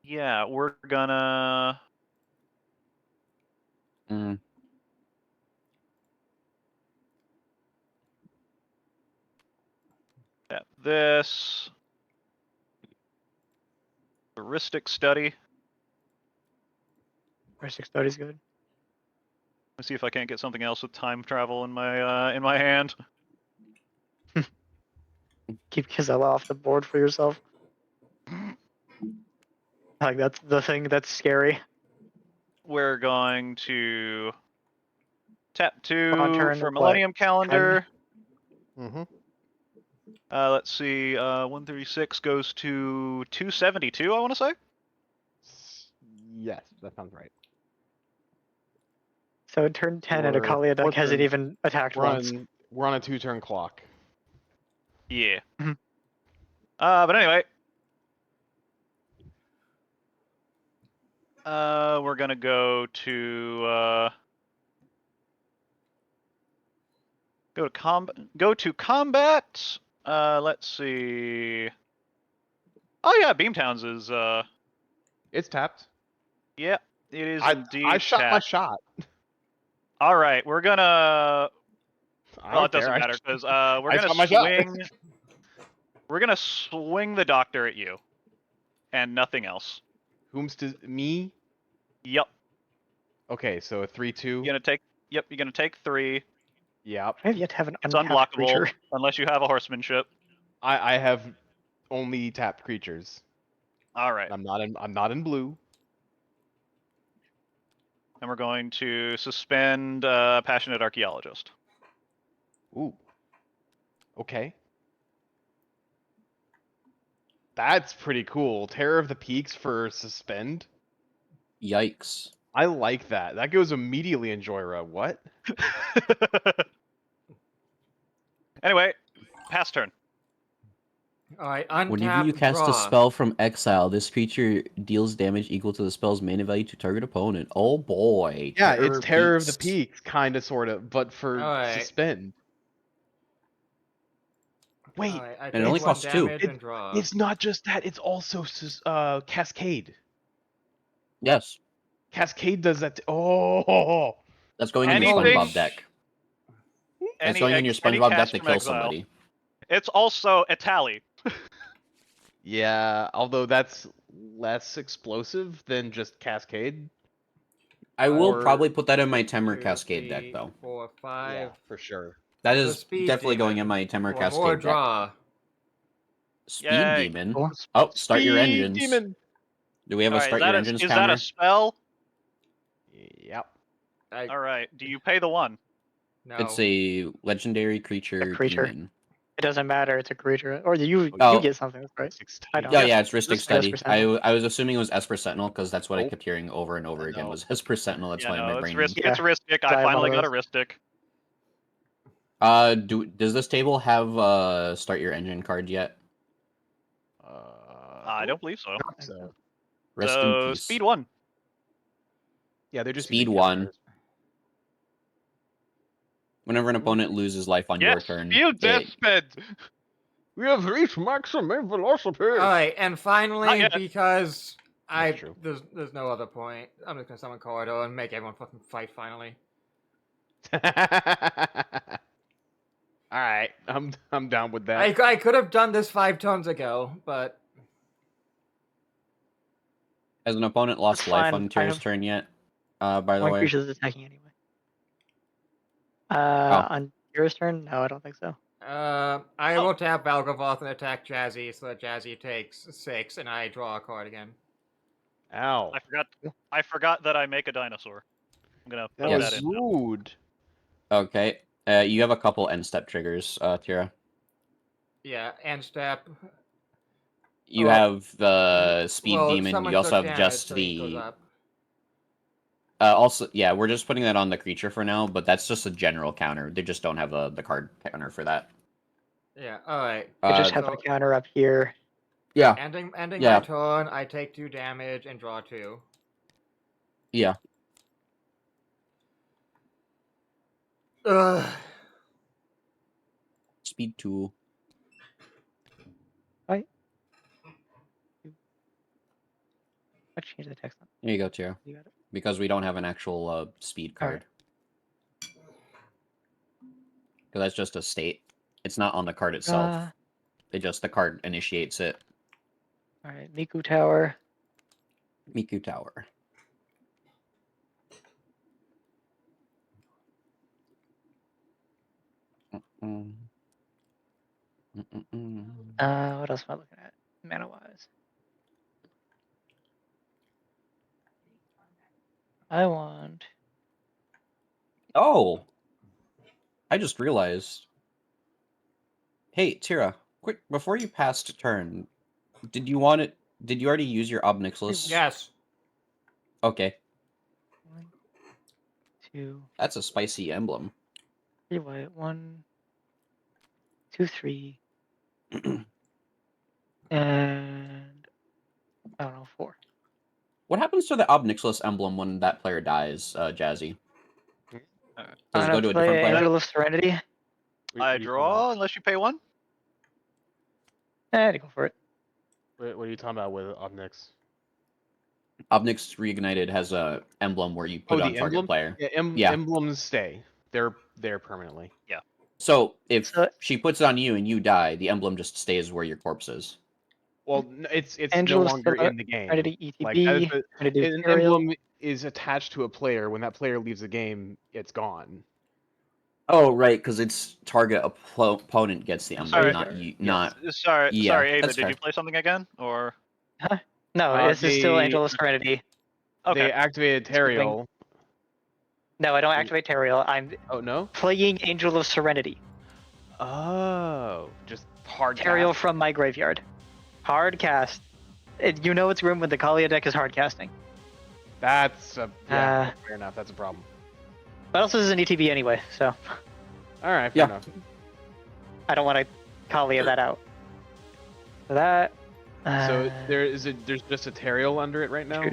Yeah, we're gonna... Mm. Tap this. Heuristic study. Heuristic study's good. Let's see if I can't get something else with time travel in my hand. Keep Kizella off the board for yourself. Like, that's the thing that's scary. We're going to tap 2 On turn, for what, Millennium Calendar. Mm-hmm. Let's see. 136 goes to 272. I want to say. Yes, that sounds right. So turn 10 and We're Akalia deck hasn't fortunate- even attacked once. We're on a 2-turn clock. Yeah. Mhm. But anyway. We're gonna go to go to combat. Let's see. Oh yeah, Beamtowns is It's tapped. yeah, it is I indeed shot my tapped. shot. All right, we're gonna. I Well, don't it doesn't care. matter because we're I gonna shot my shot. swing. We're gonna swing the doctor at you, and nothing else. Whom's to me? Yep. Okay, so a 3-2. You're gonna take. Yep. You're gonna take 3. Yep. I have yet to have an It's untapped unblockable creature. unless you have a horsemanship. I have only tapped creatures. All right. I'm not in blue. And we're going to suspend Passionate Archaeologist. Ooh. Okay. That's pretty cool. Terror of the Peaks for suspend. Yikes. I like that. That goes immediately in Joyra. What? Anyway, pass turn. Alright, untap, Whenever you cast draw. a spell from exile, this creature deals damage equal to the spell's mana value to target opponent. Oh boy. Yeah, it's Terror of the Peaks. Peaks, kind of, sort of, but for Alright. suspend. Wait, Alright, I it take only 1 costs 2. damage and draw. it's not just that. It's also Cascade. Yes. Cascade does that. Oh, That's going in your Anything- SpongeBob deck. That's going in your any SpongeBob deck cast to from kill exile. somebody. It's also a tally. yeah. Although that's less explosive than just Cascade. I will Or- probably put that in my Temur 2, Cascade 3, deck, though. 4, 5. Yeah, for sure. That The is speed definitely going in demon. my Temur 1 Cascade more deck. draw. Speed Yay. Demon. Cool. Oh, start your Speed engines. Demon. Do we have a Alright, start your engines is counter? that a spell? Yep. All right. Do you pay the 1? No. It's a legendary creature. creature. Demon. It doesn't matter. It's a creature. Or you Oh. get something, right? I don't. Oh yeah, it's Ristic Just Study. Esper I Sentinel. was assuming it was Esper Sentinel because that's what I Nope. kept hearing over and over again No. was Esper Sentinel. That's Yeah, why no, my it's brain. Ristic. Yeah. It's Ristic. I I have finally one got of a Ristic. Does this table have start your engine card yet? I don't believe so. So Rest in So peace. speed 1. yeah, they're just Speed using 1. counters. Whenever an opponent loses life on your Yes, turn, you it- deathbed. We have reached maximum velocity. Alright, and finally, Not yet. because That's true. there's no other point, I'm just gonna summon Corridor and make everyone fucking fight finally. All right, I'm down with that. I could have done this 5 turns ago, but has an opponent lost It's life fine, on I Tira's have- turn yet? By the One way. creature is attacking anyway. Oh. On your turn? No, I don't think so. I will tap Valgavoth and attack Jazzy so that Jazzy takes 6 and I draw a card again. Ow. I forgot that I make a dinosaur. I'm gonna That put was that in. rude. Okay. You have a couple end step triggers, Tira. Yeah, and step. You Well- have the Speed well, Demon. someone You also took have damage, just so he goes the. up. Also, yeah, we're just putting that on the creature for now, but that's just a general counter. They just don't have the card counter for that. Yeah, alright. You just have so a counter up here. Yeah. ending Yeah. my turn, I take 2 damage and draw 2. Yeah. Ugh. Speed 2. Let's change the text. There you go, Tira. You got it. Because we don't have an actual speed Alright. card. Because that's just a state. It's not on the card itself. The card initiates it. Alright, Miku Tower. Miku Tower. What else am I looking at? Mana wise. I want. Oh! I just realized. Hey, Tira, quick, before you passed turn, did you already use your Obnixilis? Yes. Okay. 1, 2, That's a spicy emblem. 3 white. 1, 2, 3. And I don't know, 4. What happens to the Obnixilis emblem when that player dies, Jazzy? Does it go to a different player? Angel of Serenity. I draw unless you pay 1. I'd go for it. What are you talking about with Obnix? Obnix Reignited has a emblem where you put on the target emblem? player. Yeah, Yeah. emblems stay. They're there permanently. Yeah. So if she puts it on you and you die, the emblem just stays where your corpse is. Well, it's no Angelus longer in the game. Serenity Like ETB. an emblem is attached to a player. When that player leaves the game, it's gone. Oh, right, because it's target opponent gets the emblem, Sorry. not you. Yes. Not Sorry, yeah, sorry, Ava, that's did fair. you play something again? Or No, this is still Angelus Serenity. Okay. They activated Teriel. No, I don't activate Teriel. I'm no? playing Angel of Serenity. Oh, just hard Teriel cast. from my graveyard. Hard cast. You know it's room when the Kalia deck is hard casting. That's fair enough. That's a problem. But also this is an ETB anyway, so All right, fair enough. I don't want to Kalia that out. So that. So there's just a Teriel under it right now.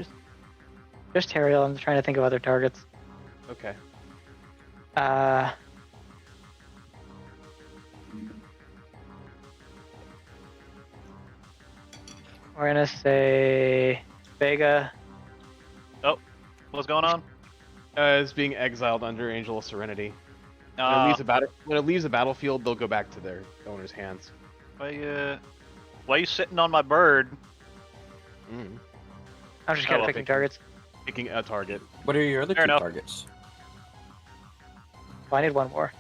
Just Teriel. I'm trying to think of other targets. Okay. We're gonna say Vega. Oh, what's going on? Is being exiled under Angel of Serenity. When it leaves the battlefield, they'll go back to their owner's hands. Why you sitting on my bird? I'm just kind of picking targets. Picking a target. What are your other Fair two enough. targets? Well, I need one more.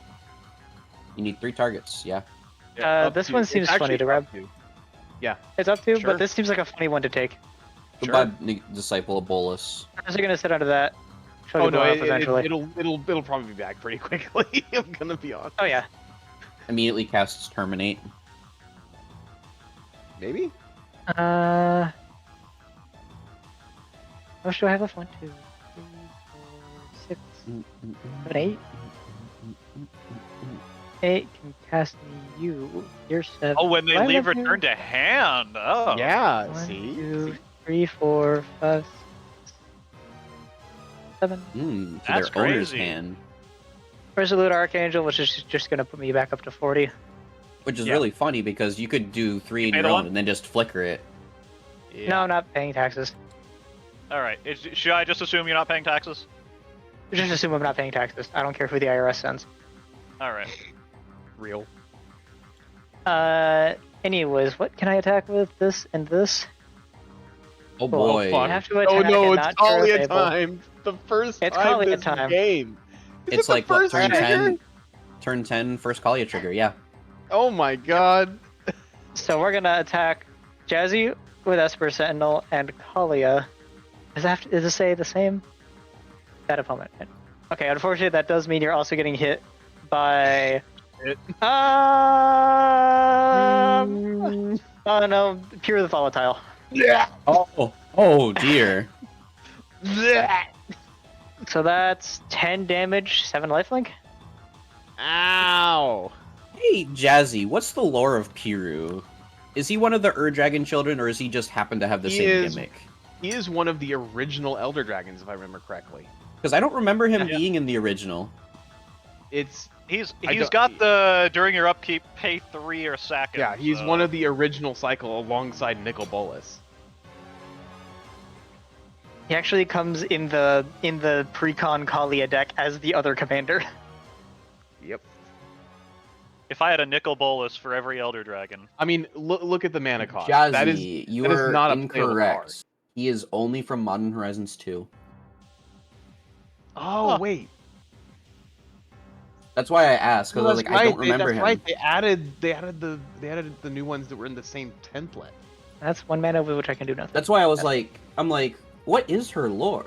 You need 3 targets. Yeah. This one seems funny to grab. Yeah. It's up to, Sure. but this seems like a funny one to take. Goodbye, Disciple of Bolus. I'm just gonna sit under that. She'll Oh go no, off eventually. it'll probably be back pretty quickly. I'm gonna be honest. Oh yeah. Immediately casts Terminate. Maybe. How much do I have left? 1, 2, 3, 4, 6, 7, 8. 8 can cast me. You're 7. Oh, when they Do I leave live here? return to hand. Oh. Yeah. 1, See. 2, 3, 4, 5, 7. To That's their owner's crazy. hand. Resolute Archangel, which is just gonna put me back up to 40. Which is really funny because you could do 3 in Pay your the own one? and then just flicker it. No, I'm not paying taxes. All right. Should I just assume you're not paying taxes? Just assume I'm not paying taxes. I don't care who the IRS sends. All right. Real. Anyways, what can I attack with? This and this? Oh Cool. boy. You have to Oh attack no, and it's not share a Kalia table. time. The first It's time Kalia this time. game. Is It's it like the what, first turn trigger? 10? Turn 10, first Kalia trigger, yeah. Oh my god. So we're gonna attack Jazzy with Esper Sentinel and Kalia. Does it say the same? That opponent. Okay, unfortunately that does mean you're also getting hit by oh no, Pure the Volatile. Yeah. Oh dear. So that's 10 damage, 7 lifelink. Ow. Hey, Jazzy, what's the lore of Piru? Is he one of the Ur-Dragon children, or does he just happen to have the same gimmick? He is one of the original Elder Dragons, if I remember correctly. Because I don't remember him being in the original. He's got the during your upkeep pay 3 or sack him. Yeah, he's one of the original cycle alongside Nicol Bolas. He actually comes in the pre-con Kalia deck as the other commander. Yep. If I had a nickel bolus for every Elder Dragon. I mean, look at the mana cost. Jazzy, you that is are not a playable card. incorrect. He is only from Modern Horizons 2. Oh, wait. That's why I asked, because I was like, I don't remember him. Right. They added the new ones that were in the same template. That's 1 mana with which I can do nothing. That's why I was like, what is her lore?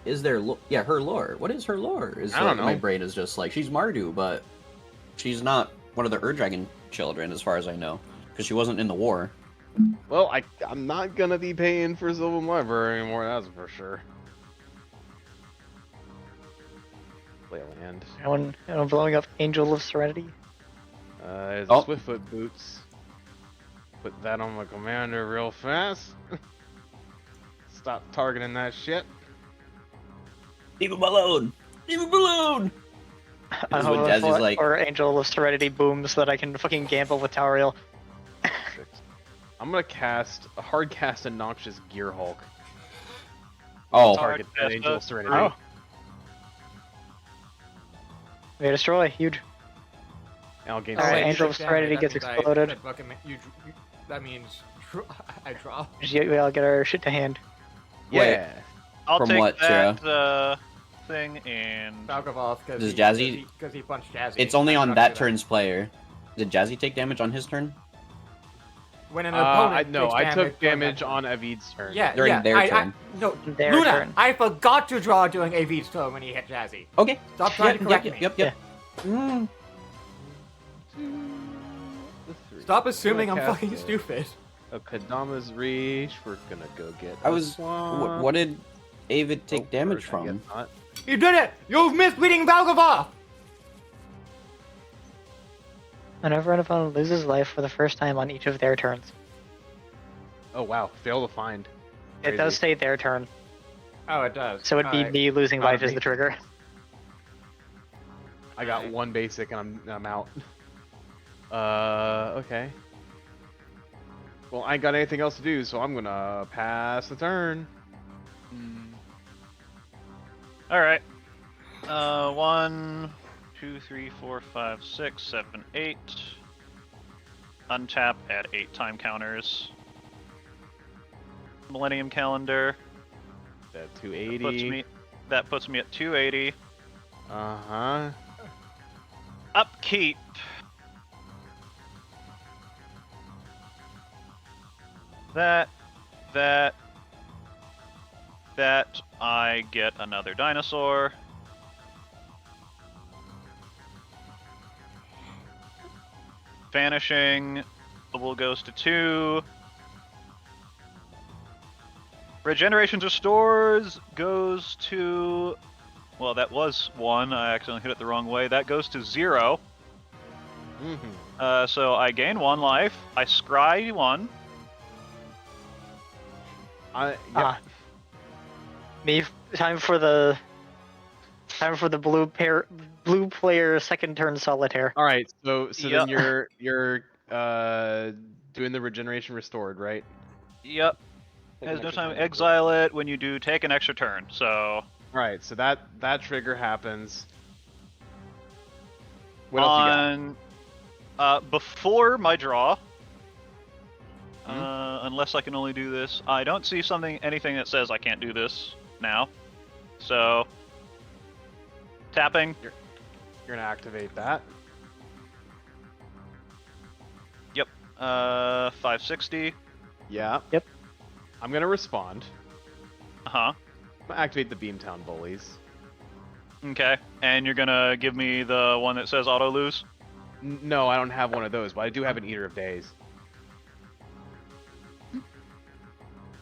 Is there her lore? What is her lore? I don't know. My brain is just like, she's Mardu, but she's not one of the Ur-Dragon children, as far as I know, because she wasn't in the war. Well, I'm not gonna be paying for Sylvan Library anymore, that's for sure. Play a land. I'm blowing up Angel of Serenity. There's Swiftfoot Boots. Put that on my commander real fast. Stop targeting that shit. Leave him alone! Leave him alone! I This is what hope Jazzy's like. or Angel of Serenity booms so that I can fucking gamble with Tariel. I'm gonna cast a hard cast a noxious Gear Hulk. Oh. Target Hard an Angel of cast Serenity. Oh. They destroy. Huge. And I'll gain Alright, wait, you Angel take of Serenity damage, gets that means exploded. that means I draw. We all get our shit to hand. Yeah. I'll From take what, that thing and Valgavoth Does Jazzy? because he punched Jazzy. It's only I'm on not that doing turn's player. Did Jazzy take damage on his turn? When an opponent takes I took damage damage on Avid's turn. Yeah, During yeah. their turn. No, Their Luna, turn. I forgot to draw during Avid's turn when he hit Jazzy. Okay. Stop trying to correct me. Yep. Mm. Stop assuming I'm Cast fucking it. stupid. A Kadama's Reach. We're gonna go get. I a was. swamp. What did Avid take Oh, damage or I from? guess not. You did it! You've missed beating Valgavoth! Whenever an opponent loses life for the first time on each of their turns. Oh wow, fail to find. It does say their turn, Oh, it does. so it'd be Alright. me losing Not life as me. the trigger. I got one basic and I'm out. Okay. Well, I ain't got anything else to do, so I'm gonna pass the turn. All right. 1, 2, 3, 4, 5, 6, 7, 8. Untap at 8 time counters. Millennium Calendar. That 280. That puts me at 280. Uh-huh. Upkeep. That I get another dinosaur. Vanishing double goes to 2. Regeneration restores goes to, well, that was 1. I accidentally hit it the wrong way. That goes to 0. So I gain 1 life. I scry 1. Me. Time for the blue player second turn solitaire. All right, so Yep. then you're doing the regeneration restored, right? Yep. Has no time to exile it when you do take an extra turn. So. All right, so that trigger happens. What else you got? Before my draw, unless I can only do this, I don't see anything that says I can't do this now. So, tapping. You're gonna activate that. Yep. 560. Yeah. Yep. I'm gonna respond. Uh-huh. I'm gonna activate the Beamtown Bullies. Okay. And you're gonna give me the one that says auto lose? No, I don't have one of those, but I do have an Eater of Days.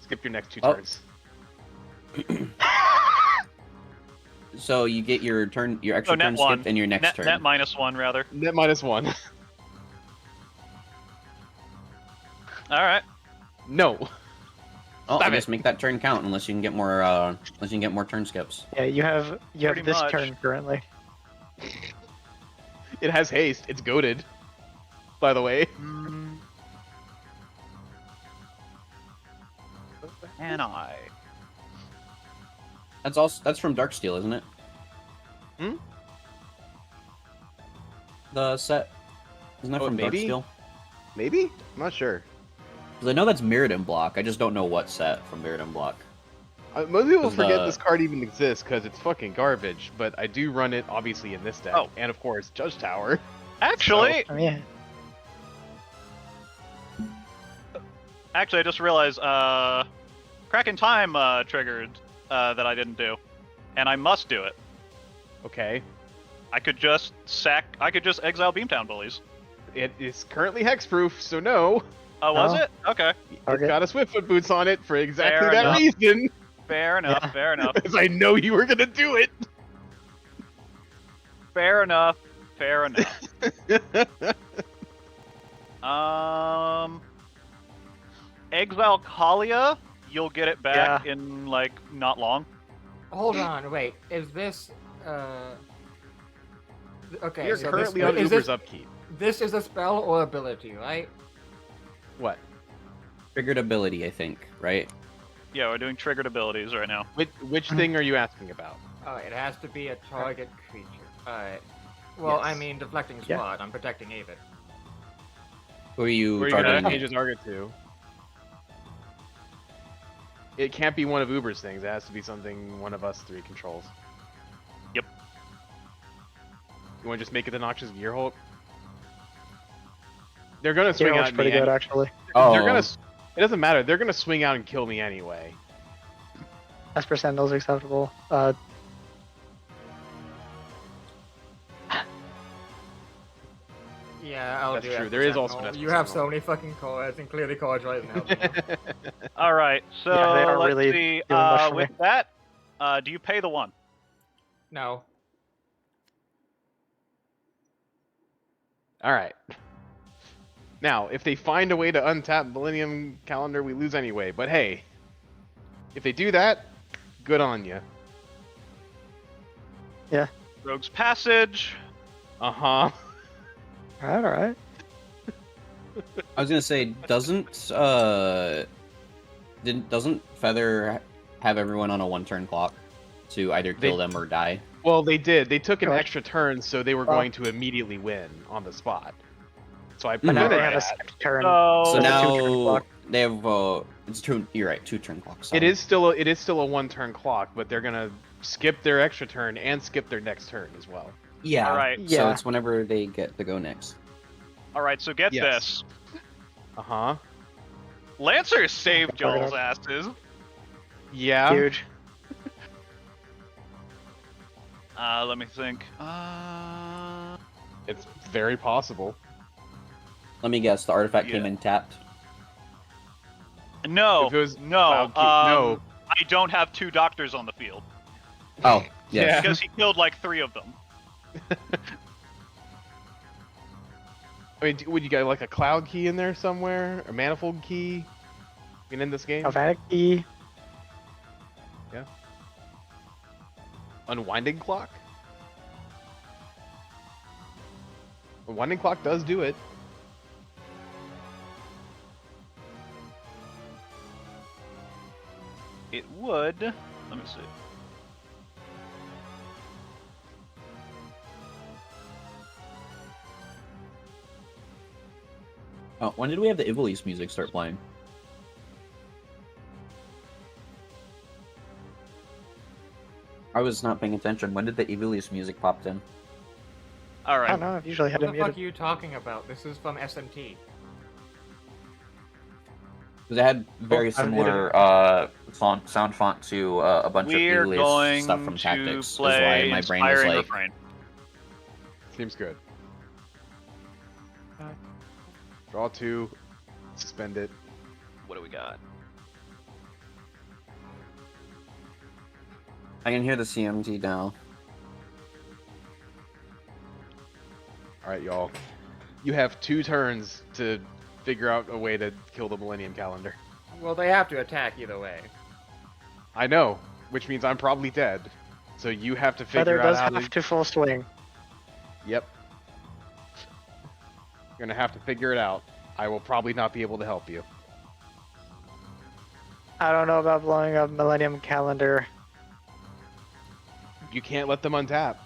Skip your next 2 turns. So you get your turn, your extra net turn 1. skipped, and your next turn. Net -1, rather. Net -1. All right. No. Oh, Stop I guess it. make that turn count unless you can get more turn skips. Yeah, you have Pretty this much. turn currently. It has haste. It's goaded. By the way. And I. That's from Darksteel, isn't it? Hmm? The set. Isn't that Oh, from maybe? Darksteel? Maybe? I'm not sure. Because I know that's Mirrodin Block. I just don't know what set from Mirrodin Block. Most people 'Cause forget the- this card even exists because it's fucking garbage, but I do run it obviously in this deck. Oh. And of course, Judge Tower. Actually, Oh yeah. I just realized Kraken Time triggered that I didn't do, and I must do it. Okay. I could just exile Beamtown Bullies. It is currently hexproof, so no. Oh, was Oh. it? Okay. It's got a Swiftfoot boots on it for exactly Fair that enough. reason. Fair enough. Yeah. Fair enough. Because I know you were gonna do it. Fair enough. Fair enough. Exile Kalia. You'll get it back in like not long. Hold on, wait. Is this okay? You're so currently this, on is Uber's this, upkeep. This is a spell or ability, right? What? Triggered ability, I think, right? Yeah, we're doing triggered abilities right now. Which thing are you asking about? Oh, it has to be a target creature. Alright. Well, I Yes. mean, deflecting Yeah. spot. I'm protecting Avid. Who are you Where are you gonna targeting? change his target to? It can't be one of Uber's things. It has to be something one of us three controls. Yep. You want to just make it the Noxious Gearhulk? They're gonna swing Gearhulk's out at me. pretty good, actually. They're gonna. It doesn't matter. They're gonna swing out and kill me anyway. Esper Sentinel's acceptable. Yeah, I'll That's do true. Esper There is also Sentinel. an Esper You have Sentinel. so many fucking cards, and clearly cards right now. All right, so Yeah, they are let's really see. doing much for me. With that, do you pay the 1? No. All right. Now, if they find a way to untap Millennium Calendar, we lose anyway. But hey, if they do that, good on you. Yeah. Rogue's Passage. Uh-huh. Alright. I was gonna say, doesn't Feather have everyone on a 1-turn clock to either kill them or die? Well, they did. They took an Gosh. extra turn, so they were Well- going to immediately win on the spot. So I But now prevented they have a that. second turn. So It's a 2-turn now clock. they have it's two. You're right, 2-turn clock. It sorry. is still a 1-turn clock, but they're gonna skip their extra turn and skip their next turn as well. Yeah. All right. So Yeah. it's whenever they get to go next. All right, so get Yes. this. Uh-huh. Lancer saved Target Joel's on. asses. Yeah. Huge. Let me think. It's very possible. Let me guess. The artifact came Yeah. in tapped. No, If it was no, Cloud Key- no. I don't have 2 doctors on the field Oh, yes. Yeah. because he killed like 3 of them. I mean, would you get like a cloud key in there somewhere? A manifold key? In this game? Galvanic key. Unwinding clock? Unwinding clock does do it. It would. Let me see. Oh, when did we have the Ivalice music start playing? I was not paying attention. When did the Ivalice music popped in? All I right. don't know. I've usually had What it the fuck muted. are you talking about? This is from SMT. Because it had very I muted similar sound font to a bunch We're of Ivalice going stuff from to Tactics. Is play why my brain was Inspiring like, Refrain. Seems good. Draw 2. Suspend it. What do we got? I can hear the CMT now. Alright, y'all. You have 2 turns to figure out a way to kill the Millennium Calendar. Well, they have to attack either way. I know, which means I'm probably dead. So you have to figure Feather out does how have to full swing. Yep. You're gonna have to figure it out. I will probably not be able to help you. I don't know about blowing up Millennium Calendar, You can't let them untap.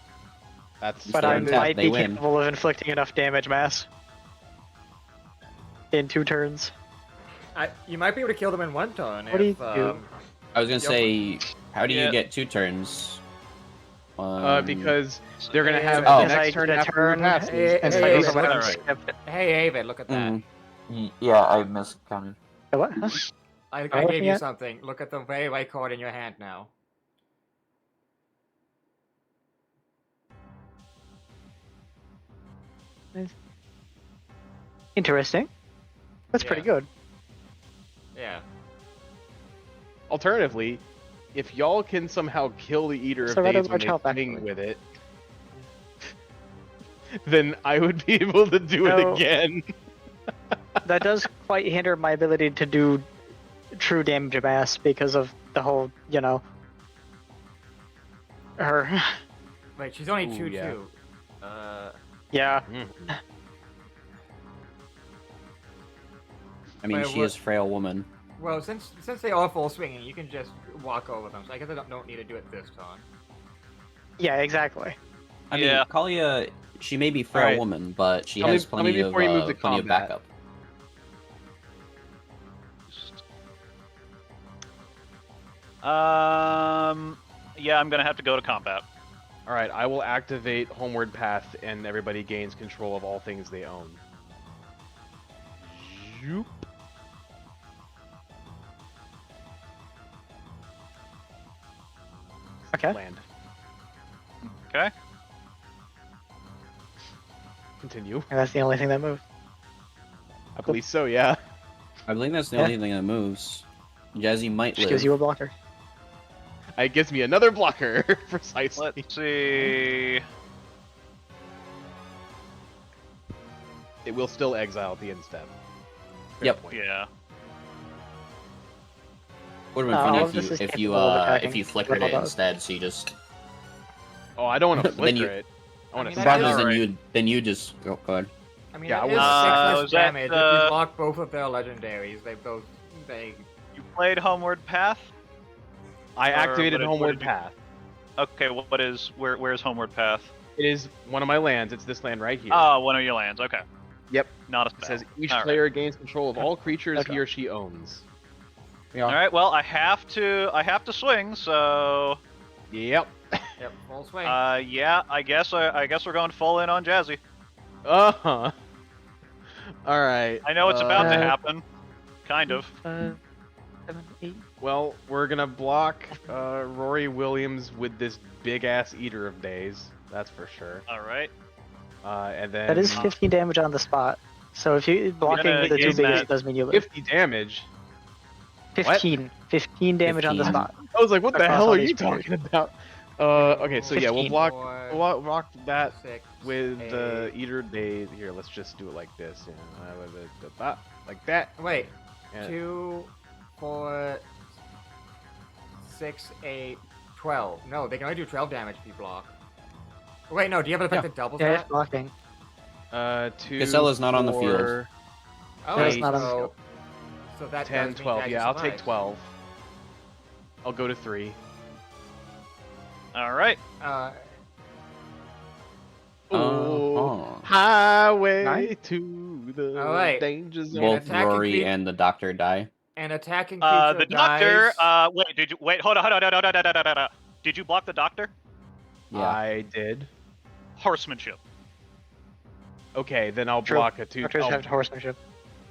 That's but they I untap, might they be win. capable of inflicting enough damage mass in 2 turns. You might be able to kill them in 1 turn. What do if, you do? I was gonna say, how do you Yeah. get 2 turns? because they're gonna have Oh. the Because I next turn did a after turn your passes. Hey, and hey, cycle hey, someone look and at skip it. Hey, Avid, look at that. Yeah, I miscounted. What? Huh? I I'm gave looking you at- something. Look at the very right card in your hand now. Interesting. That's pretty Yeah. good. Yeah. Alternatively, if y'all can somehow kill the Eater So of rather Days when large they help, swing actually. with it, then I would be able to do it No. again. That does quite hinder my ability to do true damage mass because of the whole, her. Wait, she's only Ooh, 2-2. yeah. Yeah. I mean, Wait, she what- is frail woman. Well, since they are full swinging, you can just walk over them. So I guess I don't need to do it this time. Yeah, exactly. I mean, Yeah. Kalia, she may be frail Alright. woman, but she Tell me- has tell me plenty of before you move to plenty of combat. backup. Yeah, I'm gonna have to go to combat. All right, I will activate Homeward Path, and everybody gains control of all things they own. Zoop. Okay. Land. Okay. Continue. And that's the only thing that moved. I believe so. Yeah. I believe that's the Yeah. only thing that moves. Jazzy might Which live. gives you a blocker. It gives me another blocker. Precisely. Let's see. It will still exile at the end step. Fair Yep. point. Yeah. Would have been all funny of if this you is if capable of attacking you flickered with it all those. instead, so you just Oh, I don't want to Then flicker you- it. I want mean, to that rather is- than you just go ahead. I mean, Yeah, it I is would- 6 less was that, damage if you block both of their legendaries. They You played Homeward Path? I Or activated what Homeward did you- Path. Okay, where's Homeward Path? It is one of my lands. It's this land right here. Oh, one of your lands. Okay. Yep. Not as It bad. says each All right. player gains control of all creatures Okay. he or she owns. Yeah. All right. Well, I have to swing. So. Yep. Yep, full swing. Yeah. I guess we're going full in on Jazzy. Uh-huh. All right. I know it's about to Uh, happen. Kind of. 5, 7, 8. Well, we're gonna block Rory Williams with this big-ass Eater of Days. That's for sure. All right. And then That is 15 damage on the spot. So if you blocking gonna the two use biggest that does mean you live. 50 damage. 15. 15 damage on the 15. spot. I was like, what the Across hell all are these you creatures. talking about? Okay, so yeah, we'll 15. block Four, block that 6, with the 8. Eater of Days. Here, let's just do it like this. Like that. Wait, Yeah. 2, 4, 6, 8, 12. No, they can only do 12 damage if you block. Wait, no, do you have an effect that doubles Yeah, it's that? blocking. 2. Casella's not on the field. 4, Oh, No, it's wait, not on the so, field. so that 10, does mean 12. that Yeah, you I'll take survive. 12. I'll go to 3. All right. Oh, highway Nice. to the Alright. danger zone. Both attacking Rory creep- and the doctor die. An attacking creature The doctor. dies. Wait. Hold on. Did you block the doctor? Yeah. I did. Horsemanship. Okay, then I'll True. block a 2. Doctors I'll have horsemanship.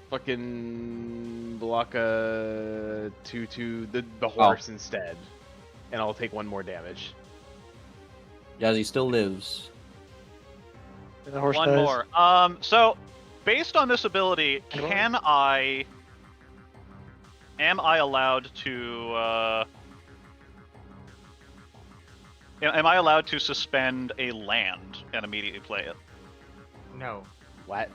fucking block a 2 the horse instead, and I'll take 1 more damage. Jazzy still lives. The horse One does. more. So, based on this ability, am I allowed to? Am I allowed to suspend a land and immediately play it? No, What?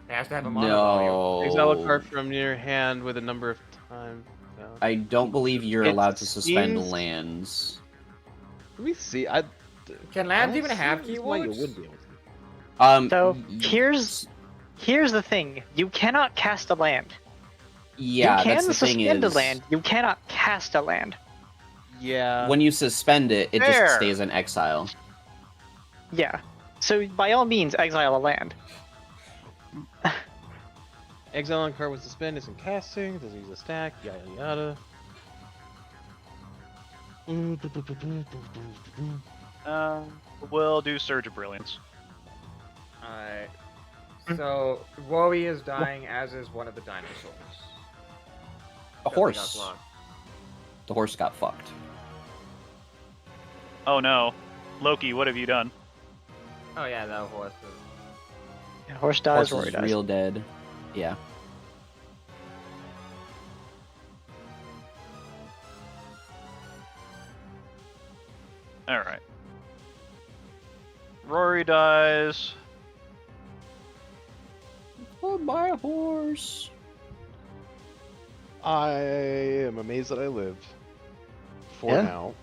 it has to have a mono value. No. Exile a card from your hand with a number of times. No. I don't believe you're It allowed to suspend seems- lands. Let me see. Can I lands don't even see have a reason why you keywords? would be able to. So here's the thing: you cannot cast a land. Yeah, you can that's the thing suspend a is land. You cannot cast a land. Yeah. when you suspend it, it Fair. just stays in exile. Yeah. So by all means, exile a land. Exile on card with suspend isn't casting. Doesn't use a stack. Yada yada. We'll do Surge of Brilliance. Alright. So, Rory is dying, as is one of the dinosaurs. The Because they got horse. blocked. The horse got fucked. Oh no, Loki, what have you done? Oh yeah, that horse is... Yeah, horse dies, Horse Rory is dies. real dead. Yeah. All right. Rory dies. Oh, my horse. I am amazed that I lived. For Yeah. now.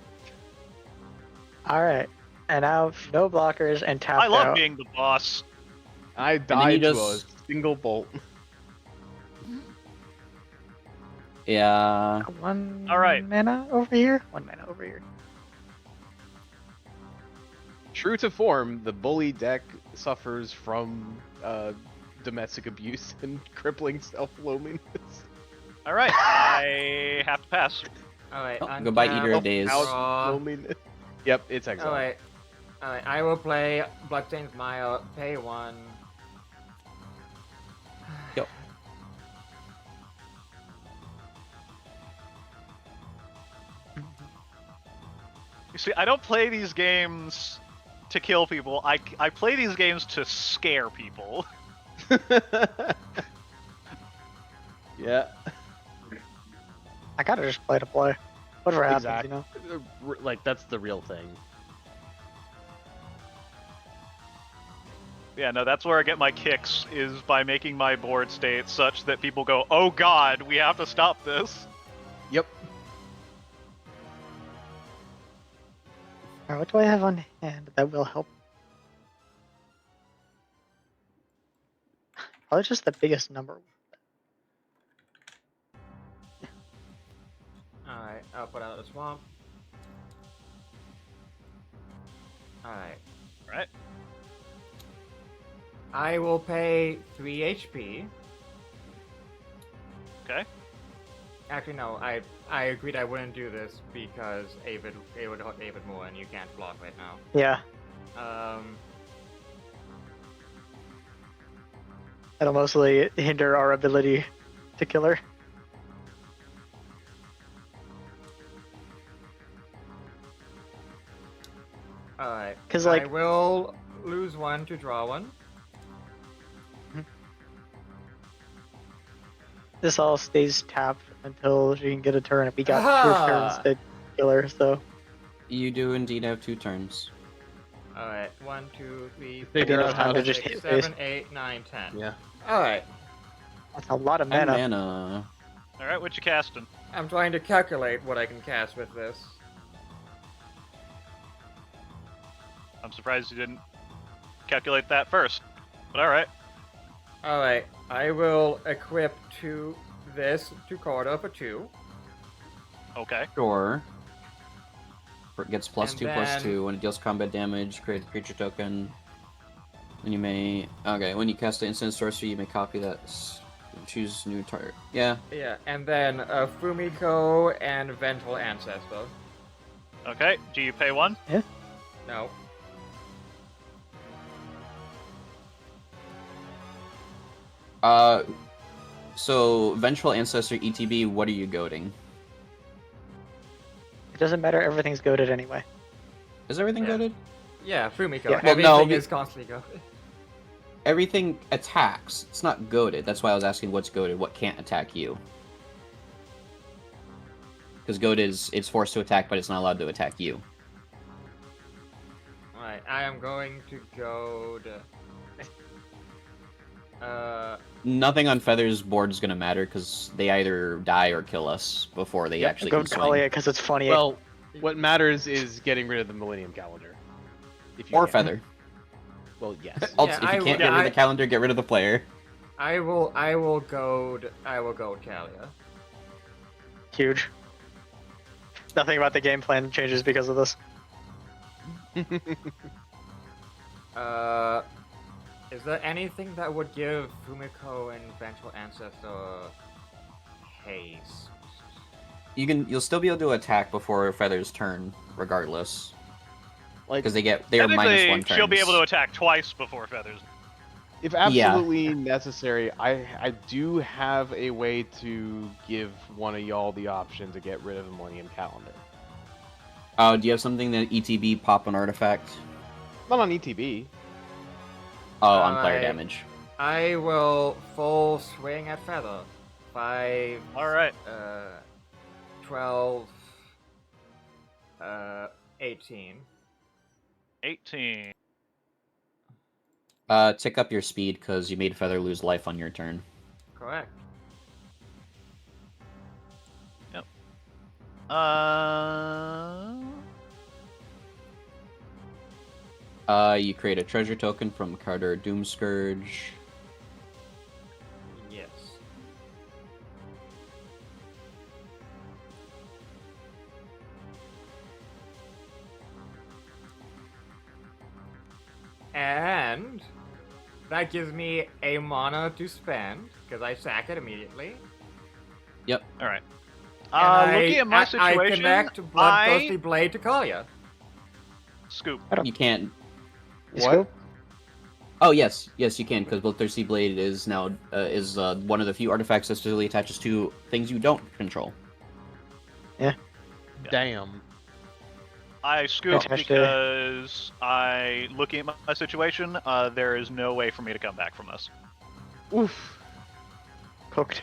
All right, and now no blockers and tapped I love out. being the boss. I then you died to a just- single bolt. Yeah. One All right. mana over here. 1 mana over here. True to form, the bully deck suffers from domestic abuse and crippling self-loneliness. All right. I have to pass. Alright, Oh, goodbye, Eater of untap, Days. draw. Loneliness. Yep, it's exiled. Alright. Alright, I will play Bloodstained Mile, pay 1. Yo. You see, I don't play these games to kill people. I play these games to scare people. Yeah. I gotta just play to play. Whatever happens, Exactly. you know. Like that's the real thing. Yeah, no, that's where I get my kicks, is by making my board state such that people go, oh god, we have to stop this. Yep. Alright, what do I have on hand that will help? Probably just the biggest number. Alright, I'll put out the swamp. Alright. Alright. I will pay 3 HP. Okay. Actually, no, I agreed I wouldn't do this because Avid would hurt Avid more and you can't block right now. Yeah. That'll mostly hinder our ability to kill her. Alright. 'Cause, like- I will lose 1 to draw 1. This all stays tapped until she can get a turn. If we got 2 turns to kill her, so. You do indeed have 2 turns. Alright, 1, 2, 3, Figure 4, out how to 5, just 6, hit 7, base. 8, 9, 10. Yeah. Alright. That's a lot of And mana. mana. Alright, what you casting? I'm trying to calculate what I can cast with this. I'm surprised you didn't calculate that first. But alright. Alright, I will equip to this to Corda for 2. Okay. Sure. It gets And +2/+2 when it deals combat damage. Create a creature token. And you may. Okay, when you cast an instant sorcery, you may copy that. Choose new target. Yeah. Yeah, and then Fumiko and Ventral Ancestor. Okay, do you pay 1? No. So Vengeful Ancestor ETB, what are you goading? It doesn't matter, everything's goaded anyway. Is everything goaded? Yeah, Fumiko. Yeah. Well, no, Everything is constantly goaded. Everything attacks. It's not goaded. That's why I was asking what's goaded, what can't attack you. Because goaded is it's forced to attack, but it's not allowed to attack you. Alright, I am going to goad. Nothing on Feather's board is gonna matter because they either die or kill us before they actually Go can swing. Kalia because it's funny. Well, what matters is getting rid of the Millennium Calendar. If you Or can. Feather. Well, yes. Also, Yeah, if you I can't will- get rid of I- the calendar, get rid of the player. I will goad Kalia. Huge. Nothing about the game plan changes because of this. Is there anything that would give Fumiko and Vengeful Ancestor haste? You'll still be able to attack before Feather's turn, regardless. Like, Because they are -1 Technically, turns. she'll be able to attack twice before Feathers. if absolutely necessary, I do have a way to give one of y'all the option to get rid of the Millennium Calendar. Do you have something that ETB pop an artifact? Not on ETB. Oh, on player Alright. damage. I will full swing at Feather. 5. Alright. 12. 18. 18. Tick up your speed because you made Feather lose life on your turn. Correct. Yep. You create a treasure token from Carter Doomscourge. Yes. that gives me a mana to spend because I sack it immediately. Yep. All right. And Looking at my I situation, connect Bloodthirsty Blade to Kalia. Scoop. You can't. What? Oh yes, yes you can, because Bloodthirsty Blade is now one of the few artifacts that still attaches to things you don't control. Yeah. Damn. I scooped Attached to- because looking at my situation, there is no way for me to come back from this. Oof. Cooked.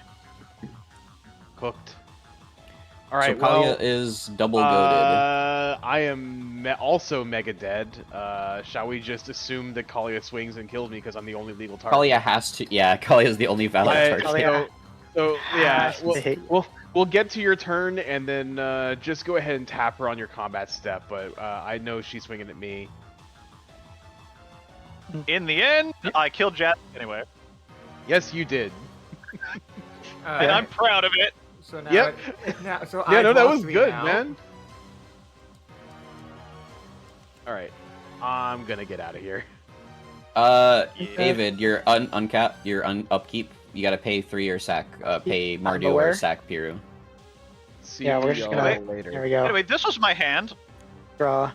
Cooked. All right. So Kalia well, is double goaded. I am also mega dead. Shall we just assume that Kalia swings and kills me because I'm the only legal target? Kalia has to. Yeah, Kalia is the only valid target. So yeah, Hate. we'll get to your turn and then just go ahead and tap her on your combat step. But I know she's swinging at me. In the end, I killed Jazz anyway. Yes, you did. And I'm proud of it. So now, Yep. So Yeah, I no, that draw was 3 good, now. man. All right, I'm gonna get out of here. David, you're uncap, you're upkeep. You gotta pay 3 or sack. Pay Mardu aware. or sack Piru. See Yeah, we're just y'all gonna- later. There we go. Anyway, this was my hand. Draw.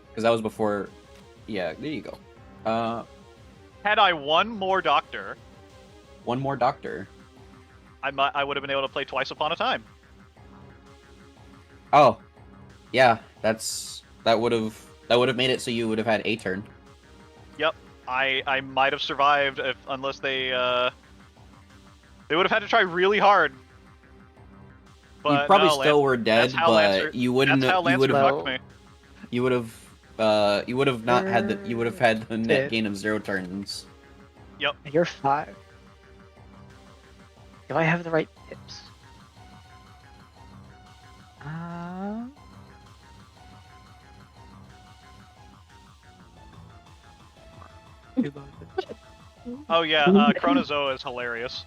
Because that was before. Yeah, there you go. Had I one more doctor, One more doctor. I would have been able to play Twice Upon a Time. Oh, yeah, that would have made it so you would have had a turn. Yep, I might have survived unless they would have had to try really hard. But You probably no, still Lan- were dead, that's how but Lancer, you wouldn't. That's how You Lancer would have. fucked me. You would have not had the. You would have had the net gain of 0 turns. Yep. You're 5. Do I have the right tips? Oh yeah, Chronozoa is hilarious.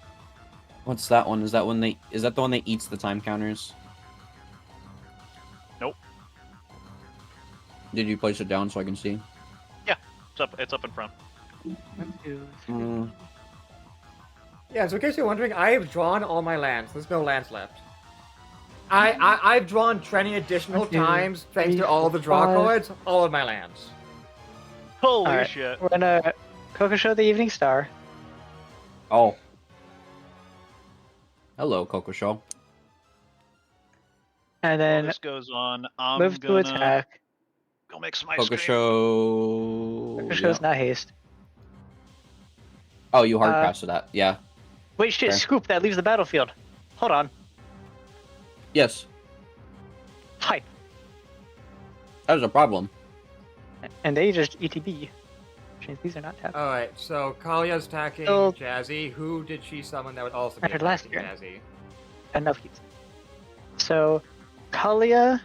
What's that one? Is that the one that eats the time counters? Nope. Did you place it down so I can see? Yeah, it's up in front. 1, 2, 3. Yeah, so in case you're wondering, I have drawn all my lands. There's no lands left. I've drawn 20 additional Okay, times thanks to 3, all the draw 5. cards, all of my lands. Holy Alright, shit. We're gonna Coco Show the Evening Star. Oh. Hello, Coco Show. And While then this goes on, I'm move to gonna attack. go make some ice Coco cream. Show. Coco Show's not haste. Oh, you hard passed to that. Yeah. Wait, shit, Okay. Scoop, that leaves the battlefield. Hold on. Yes. Hi. That was a problem. And they just ETB. Which means these are not tapped. Alright, so Kalia's attacking Oh. Jazzy. Who did she summon that would also be Entered last attacking turn. Jazzy? Enough heats. So, Kalia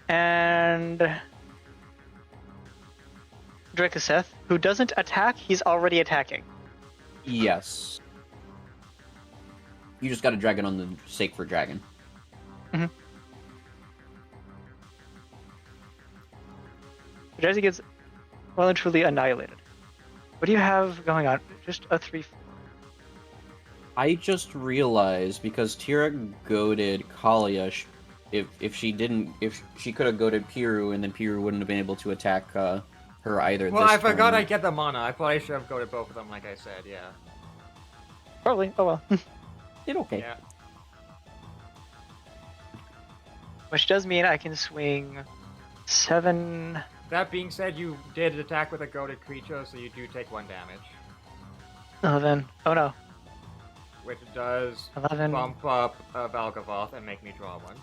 and Drakaseth, who doesn't attack, he's already attacking. Yes. You just got a dragon on the stake for dragon. Jazzy gets well and truly annihilated. What do you have going on? Just a 3. I just realized because Tira goaded Kalia, if she could have goaded Piru, and then Piru wouldn't have been able to attack her either. Well, this I forgot turn. I get the mana. I probably should have go to both of them, like I said, yeah. Probably. Oh well. Did okay. Yeah. Which does mean I can swing 7. That being said, you did attack with a goaded creature, so you do take 1 damage. 11. Oh no. Which does 11. bump up Valgavoth and make me draw 1.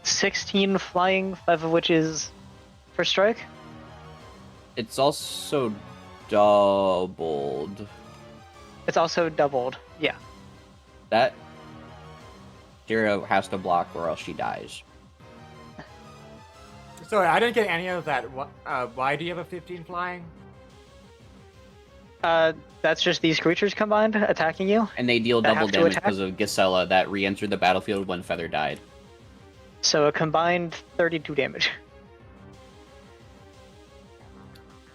16 flying, 5 of which is first strike. It's also doubled. It's also doubled. Yeah. That Tira has to block or else she dies. Sorry, I didn't get any of that. Why do you have a 15 flying? That's just these creatures combined attacking you. And they deal That double have to damage attack? because of Gisela that re-entered the battlefield when Feather died. So a combined 32 damage.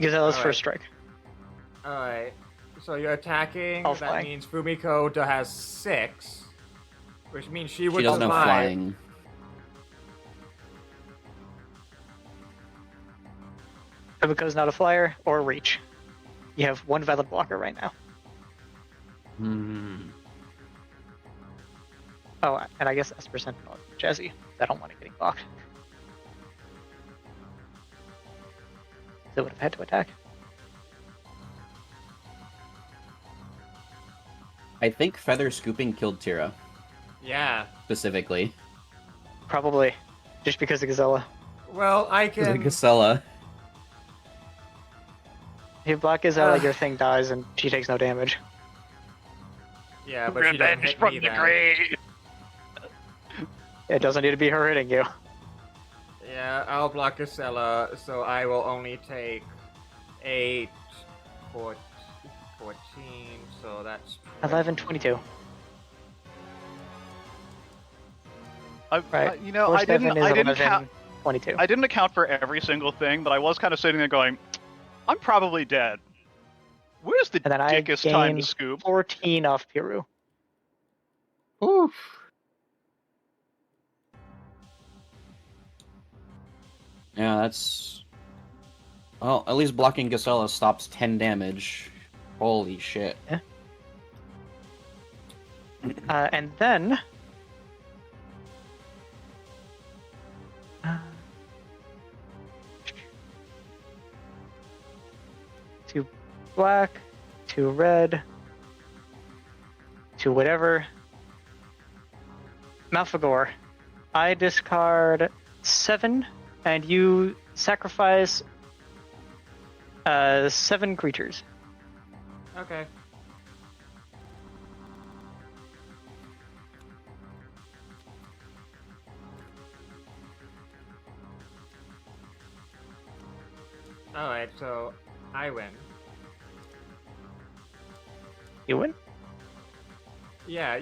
Gisella's Alright. first strike. Alright. So you're attacking. All That flying. means Fumiko has 6. Which means she She would doesn't have survive. flying. Fumiko's not a flyer or reach. You have one valid blocker right now. Hmm. Oh, and I guess Esper Sentinel is Jazzy. I don't want it getting blocked. So would have had to attack. I think feather scooping killed Tira Yeah. specifically. Probably. Just because of Gazella. Well, I Because of can. Casella. If you block Gazella, your thing dies and she takes no damage. Yeah, but she doesn't hit me then. grave. It doesn't need to be her hitting you. Yeah, I'll block Casella, so I will only take 8, 14, so that's 11, 22. I, you know, I 4, 7 didn't, is I didn't 11, count. 22. I didn't account for every single thing, but I was kind of sitting there going, "I'm probably dead. Where's the And then I dickest time to gained scoop?" 14 off Piru. Oof. Yeah, that's... Well, at least blocking Casella stops 10 damage. Holy shit. Yeah. And then... two black, 2 red, 2 whatever. Malfagor, I discard 7, and you sacrifice 7 creatures. Okay. Alright, so I win. You win? Yeah,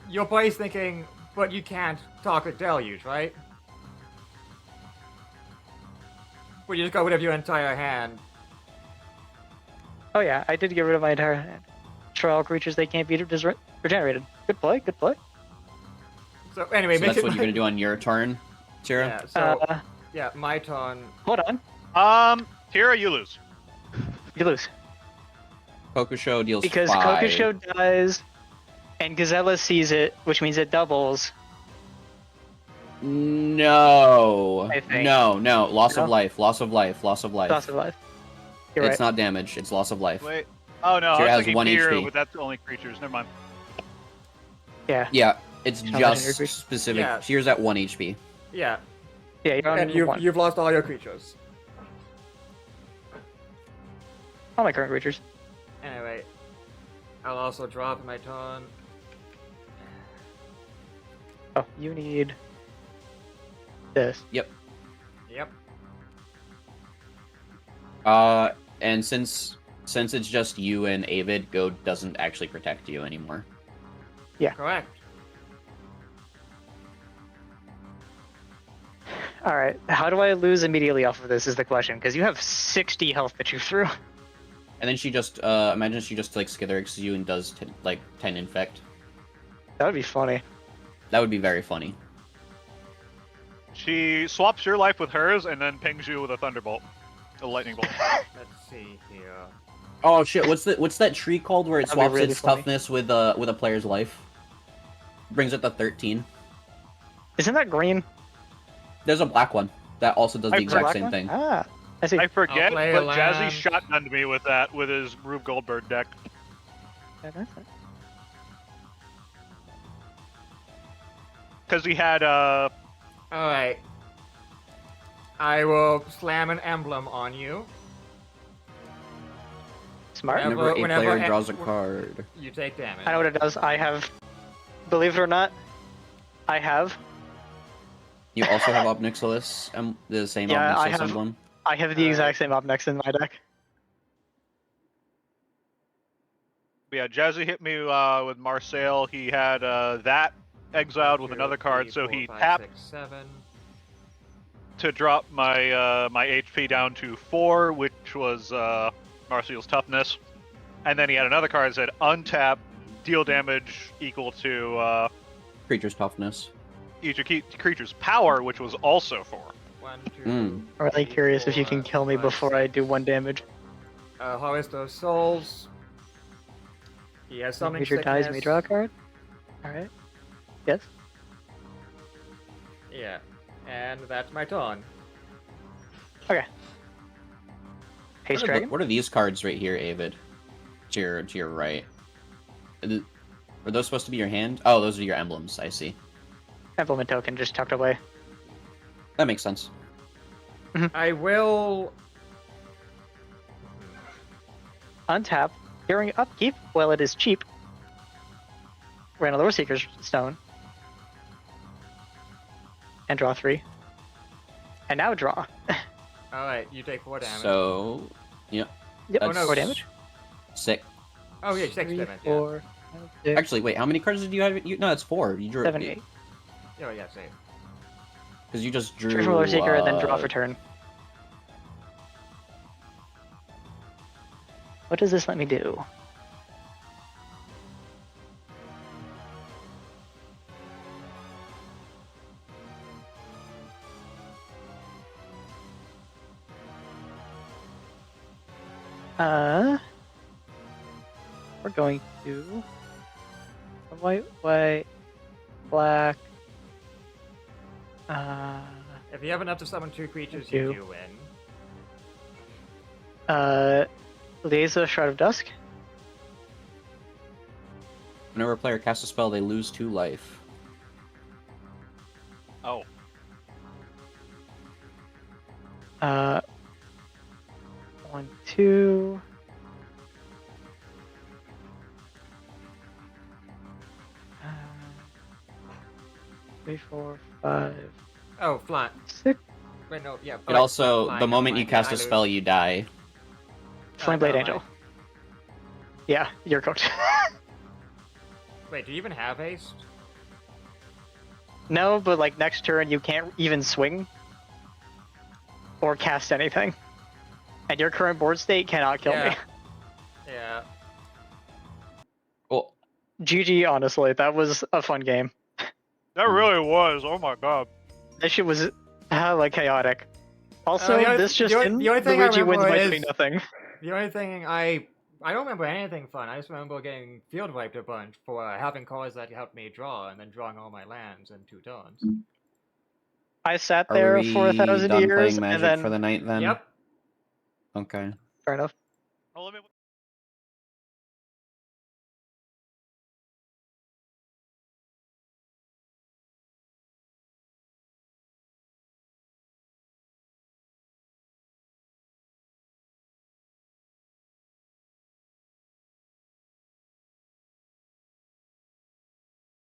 your body's thinking, but you can't talk at Deluge, right? But you just got rid of your entire hand. Oh yeah, I did get rid of my entire hand. For all creatures, they can't be regenerated. Good play, good play. So anyway, So make that's it what you're gonna do on your turn, Tira? Yeah, so yeah, my turn. Hold on. Tira, you lose. You lose. Kokusho deals Because 5. Kokusho dies, and Gazella sees it, which means it doubles. No. I think. No. Loss No? of life. Loss of life. Loss of life. Loss of life. You're It's right. not damage. It's loss of life. Wait. Oh no, Tira I has was thinking 1 Piru, HP. but that's only creatures. Never mind. Yeah. Yeah, it's Not legendary just creatures. specific. Yeah. Tira's at 1 HP. Yeah, Yeah, you're on and one. you've lost all your creatures. All my current creatures. Anyway, I'll also drop my turn. Oh, you need this. Yep. Yep. And since it's just you and Avid, Goad doesn't actually protect you anymore. Yeah. Correct. All right. How do I lose immediately off of this is the question, because you have 60 health that you threw. And then she just, imagine she just like Skitherix you and does 10 infect. That would be funny. That would be very funny. She swaps your life with hers and then pings you with a thunderbolt, a lightning bolt. Let's see here. Oh shit! What's that tree called where it That'd be swaps really its funny. toughness with a player's life? Brings it to 13. Isn't that green? There's a black one that also does the There's a exact black same one? thing. Ah, I see. I forget, play but a Jazzy land. shotgunned me with that with his Rube Goldberg deck. Yeah, that's it. Because he had Alright. I will slam an emblem on you. Smart. Whenever- Whenever a whenever player a- draws a card. You take damage. I know what it does. I have, believe it or not, I have. You also have Obnixilis, the same Yeah, I Obnixilis have- emblem. I have the exact same Obnex in my deck. yeah, Jazzy hit me with Marseille. He had that exiled with 2, another card, 3, so 4, he 5, tapped 6, 7. to drop my my HP down to 4, which was Marseille's toughness. And then he had another card that said untap, deal damage equal to Creature's toughness. each creature's power, which was also 4. 1, 2, Mm. I'm really 3, curious if you 4, can kill me 5, before I 6. do 1 damage. Harvest of Souls. He has summoning Creature dies, sickness. may draw a card. Alright. Yes? Yeah, and that's my turn. Okay. Haste Dragon? What are these cards right here, Avid? To your right. Are those supposed to be your hand? Oh, those are your emblems. I see. Implement token just tucked away. That makes sense. I will Untap. During upkeep, while it is cheap. Randall Lore Seeker's Stone. And draw 3. And now draw. Alright, you take 4 damage. So, yep. Yep, Oh, no. 4 damage. 6. Oh, yeah, 6 3, damage. 4, 5, 6, Actually, wait. How many cards did you have? No, it's 4. You drew 7, 8. Yeah. Oh, yeah, same. Because you just drew. Search for Lore Seeker and then draw for turn. What does this let me do? We're going to white, black. If you have enough to summon 2 creatures, you. you do win. Liaison Shroud of Dusk. Whenever a player casts a spell, they lose 2 life. Oh. 1, 2. Uh, 3, 4, 5. Oh, flat. 6. Wait, no, yeah. It also, flying, the moment flying, you cast I a lose. spell, you die. Flame Blade Angel. Yeah, you're cooked. Wait, do you even have haste? No, but like next turn you can't even swing or cast anything. And your current board state cannot kill me. Yeah. Cool. GG, honestly, that was a fun game. That really was. Oh my god. This shit was hella chaotic. Also, the only- this just the only- in, the only thing I Luigi wins remember by is- doing nothing. The only thing I don't remember anything fun. I just remember getting field wiped a bunch for having cards that helped me draw, and then drawing all my lands in 2 turns. I sat Are there we for 1,000 done years, playing and Magic then... for the night then? Yep. Okay. Fair enough. Oh, let me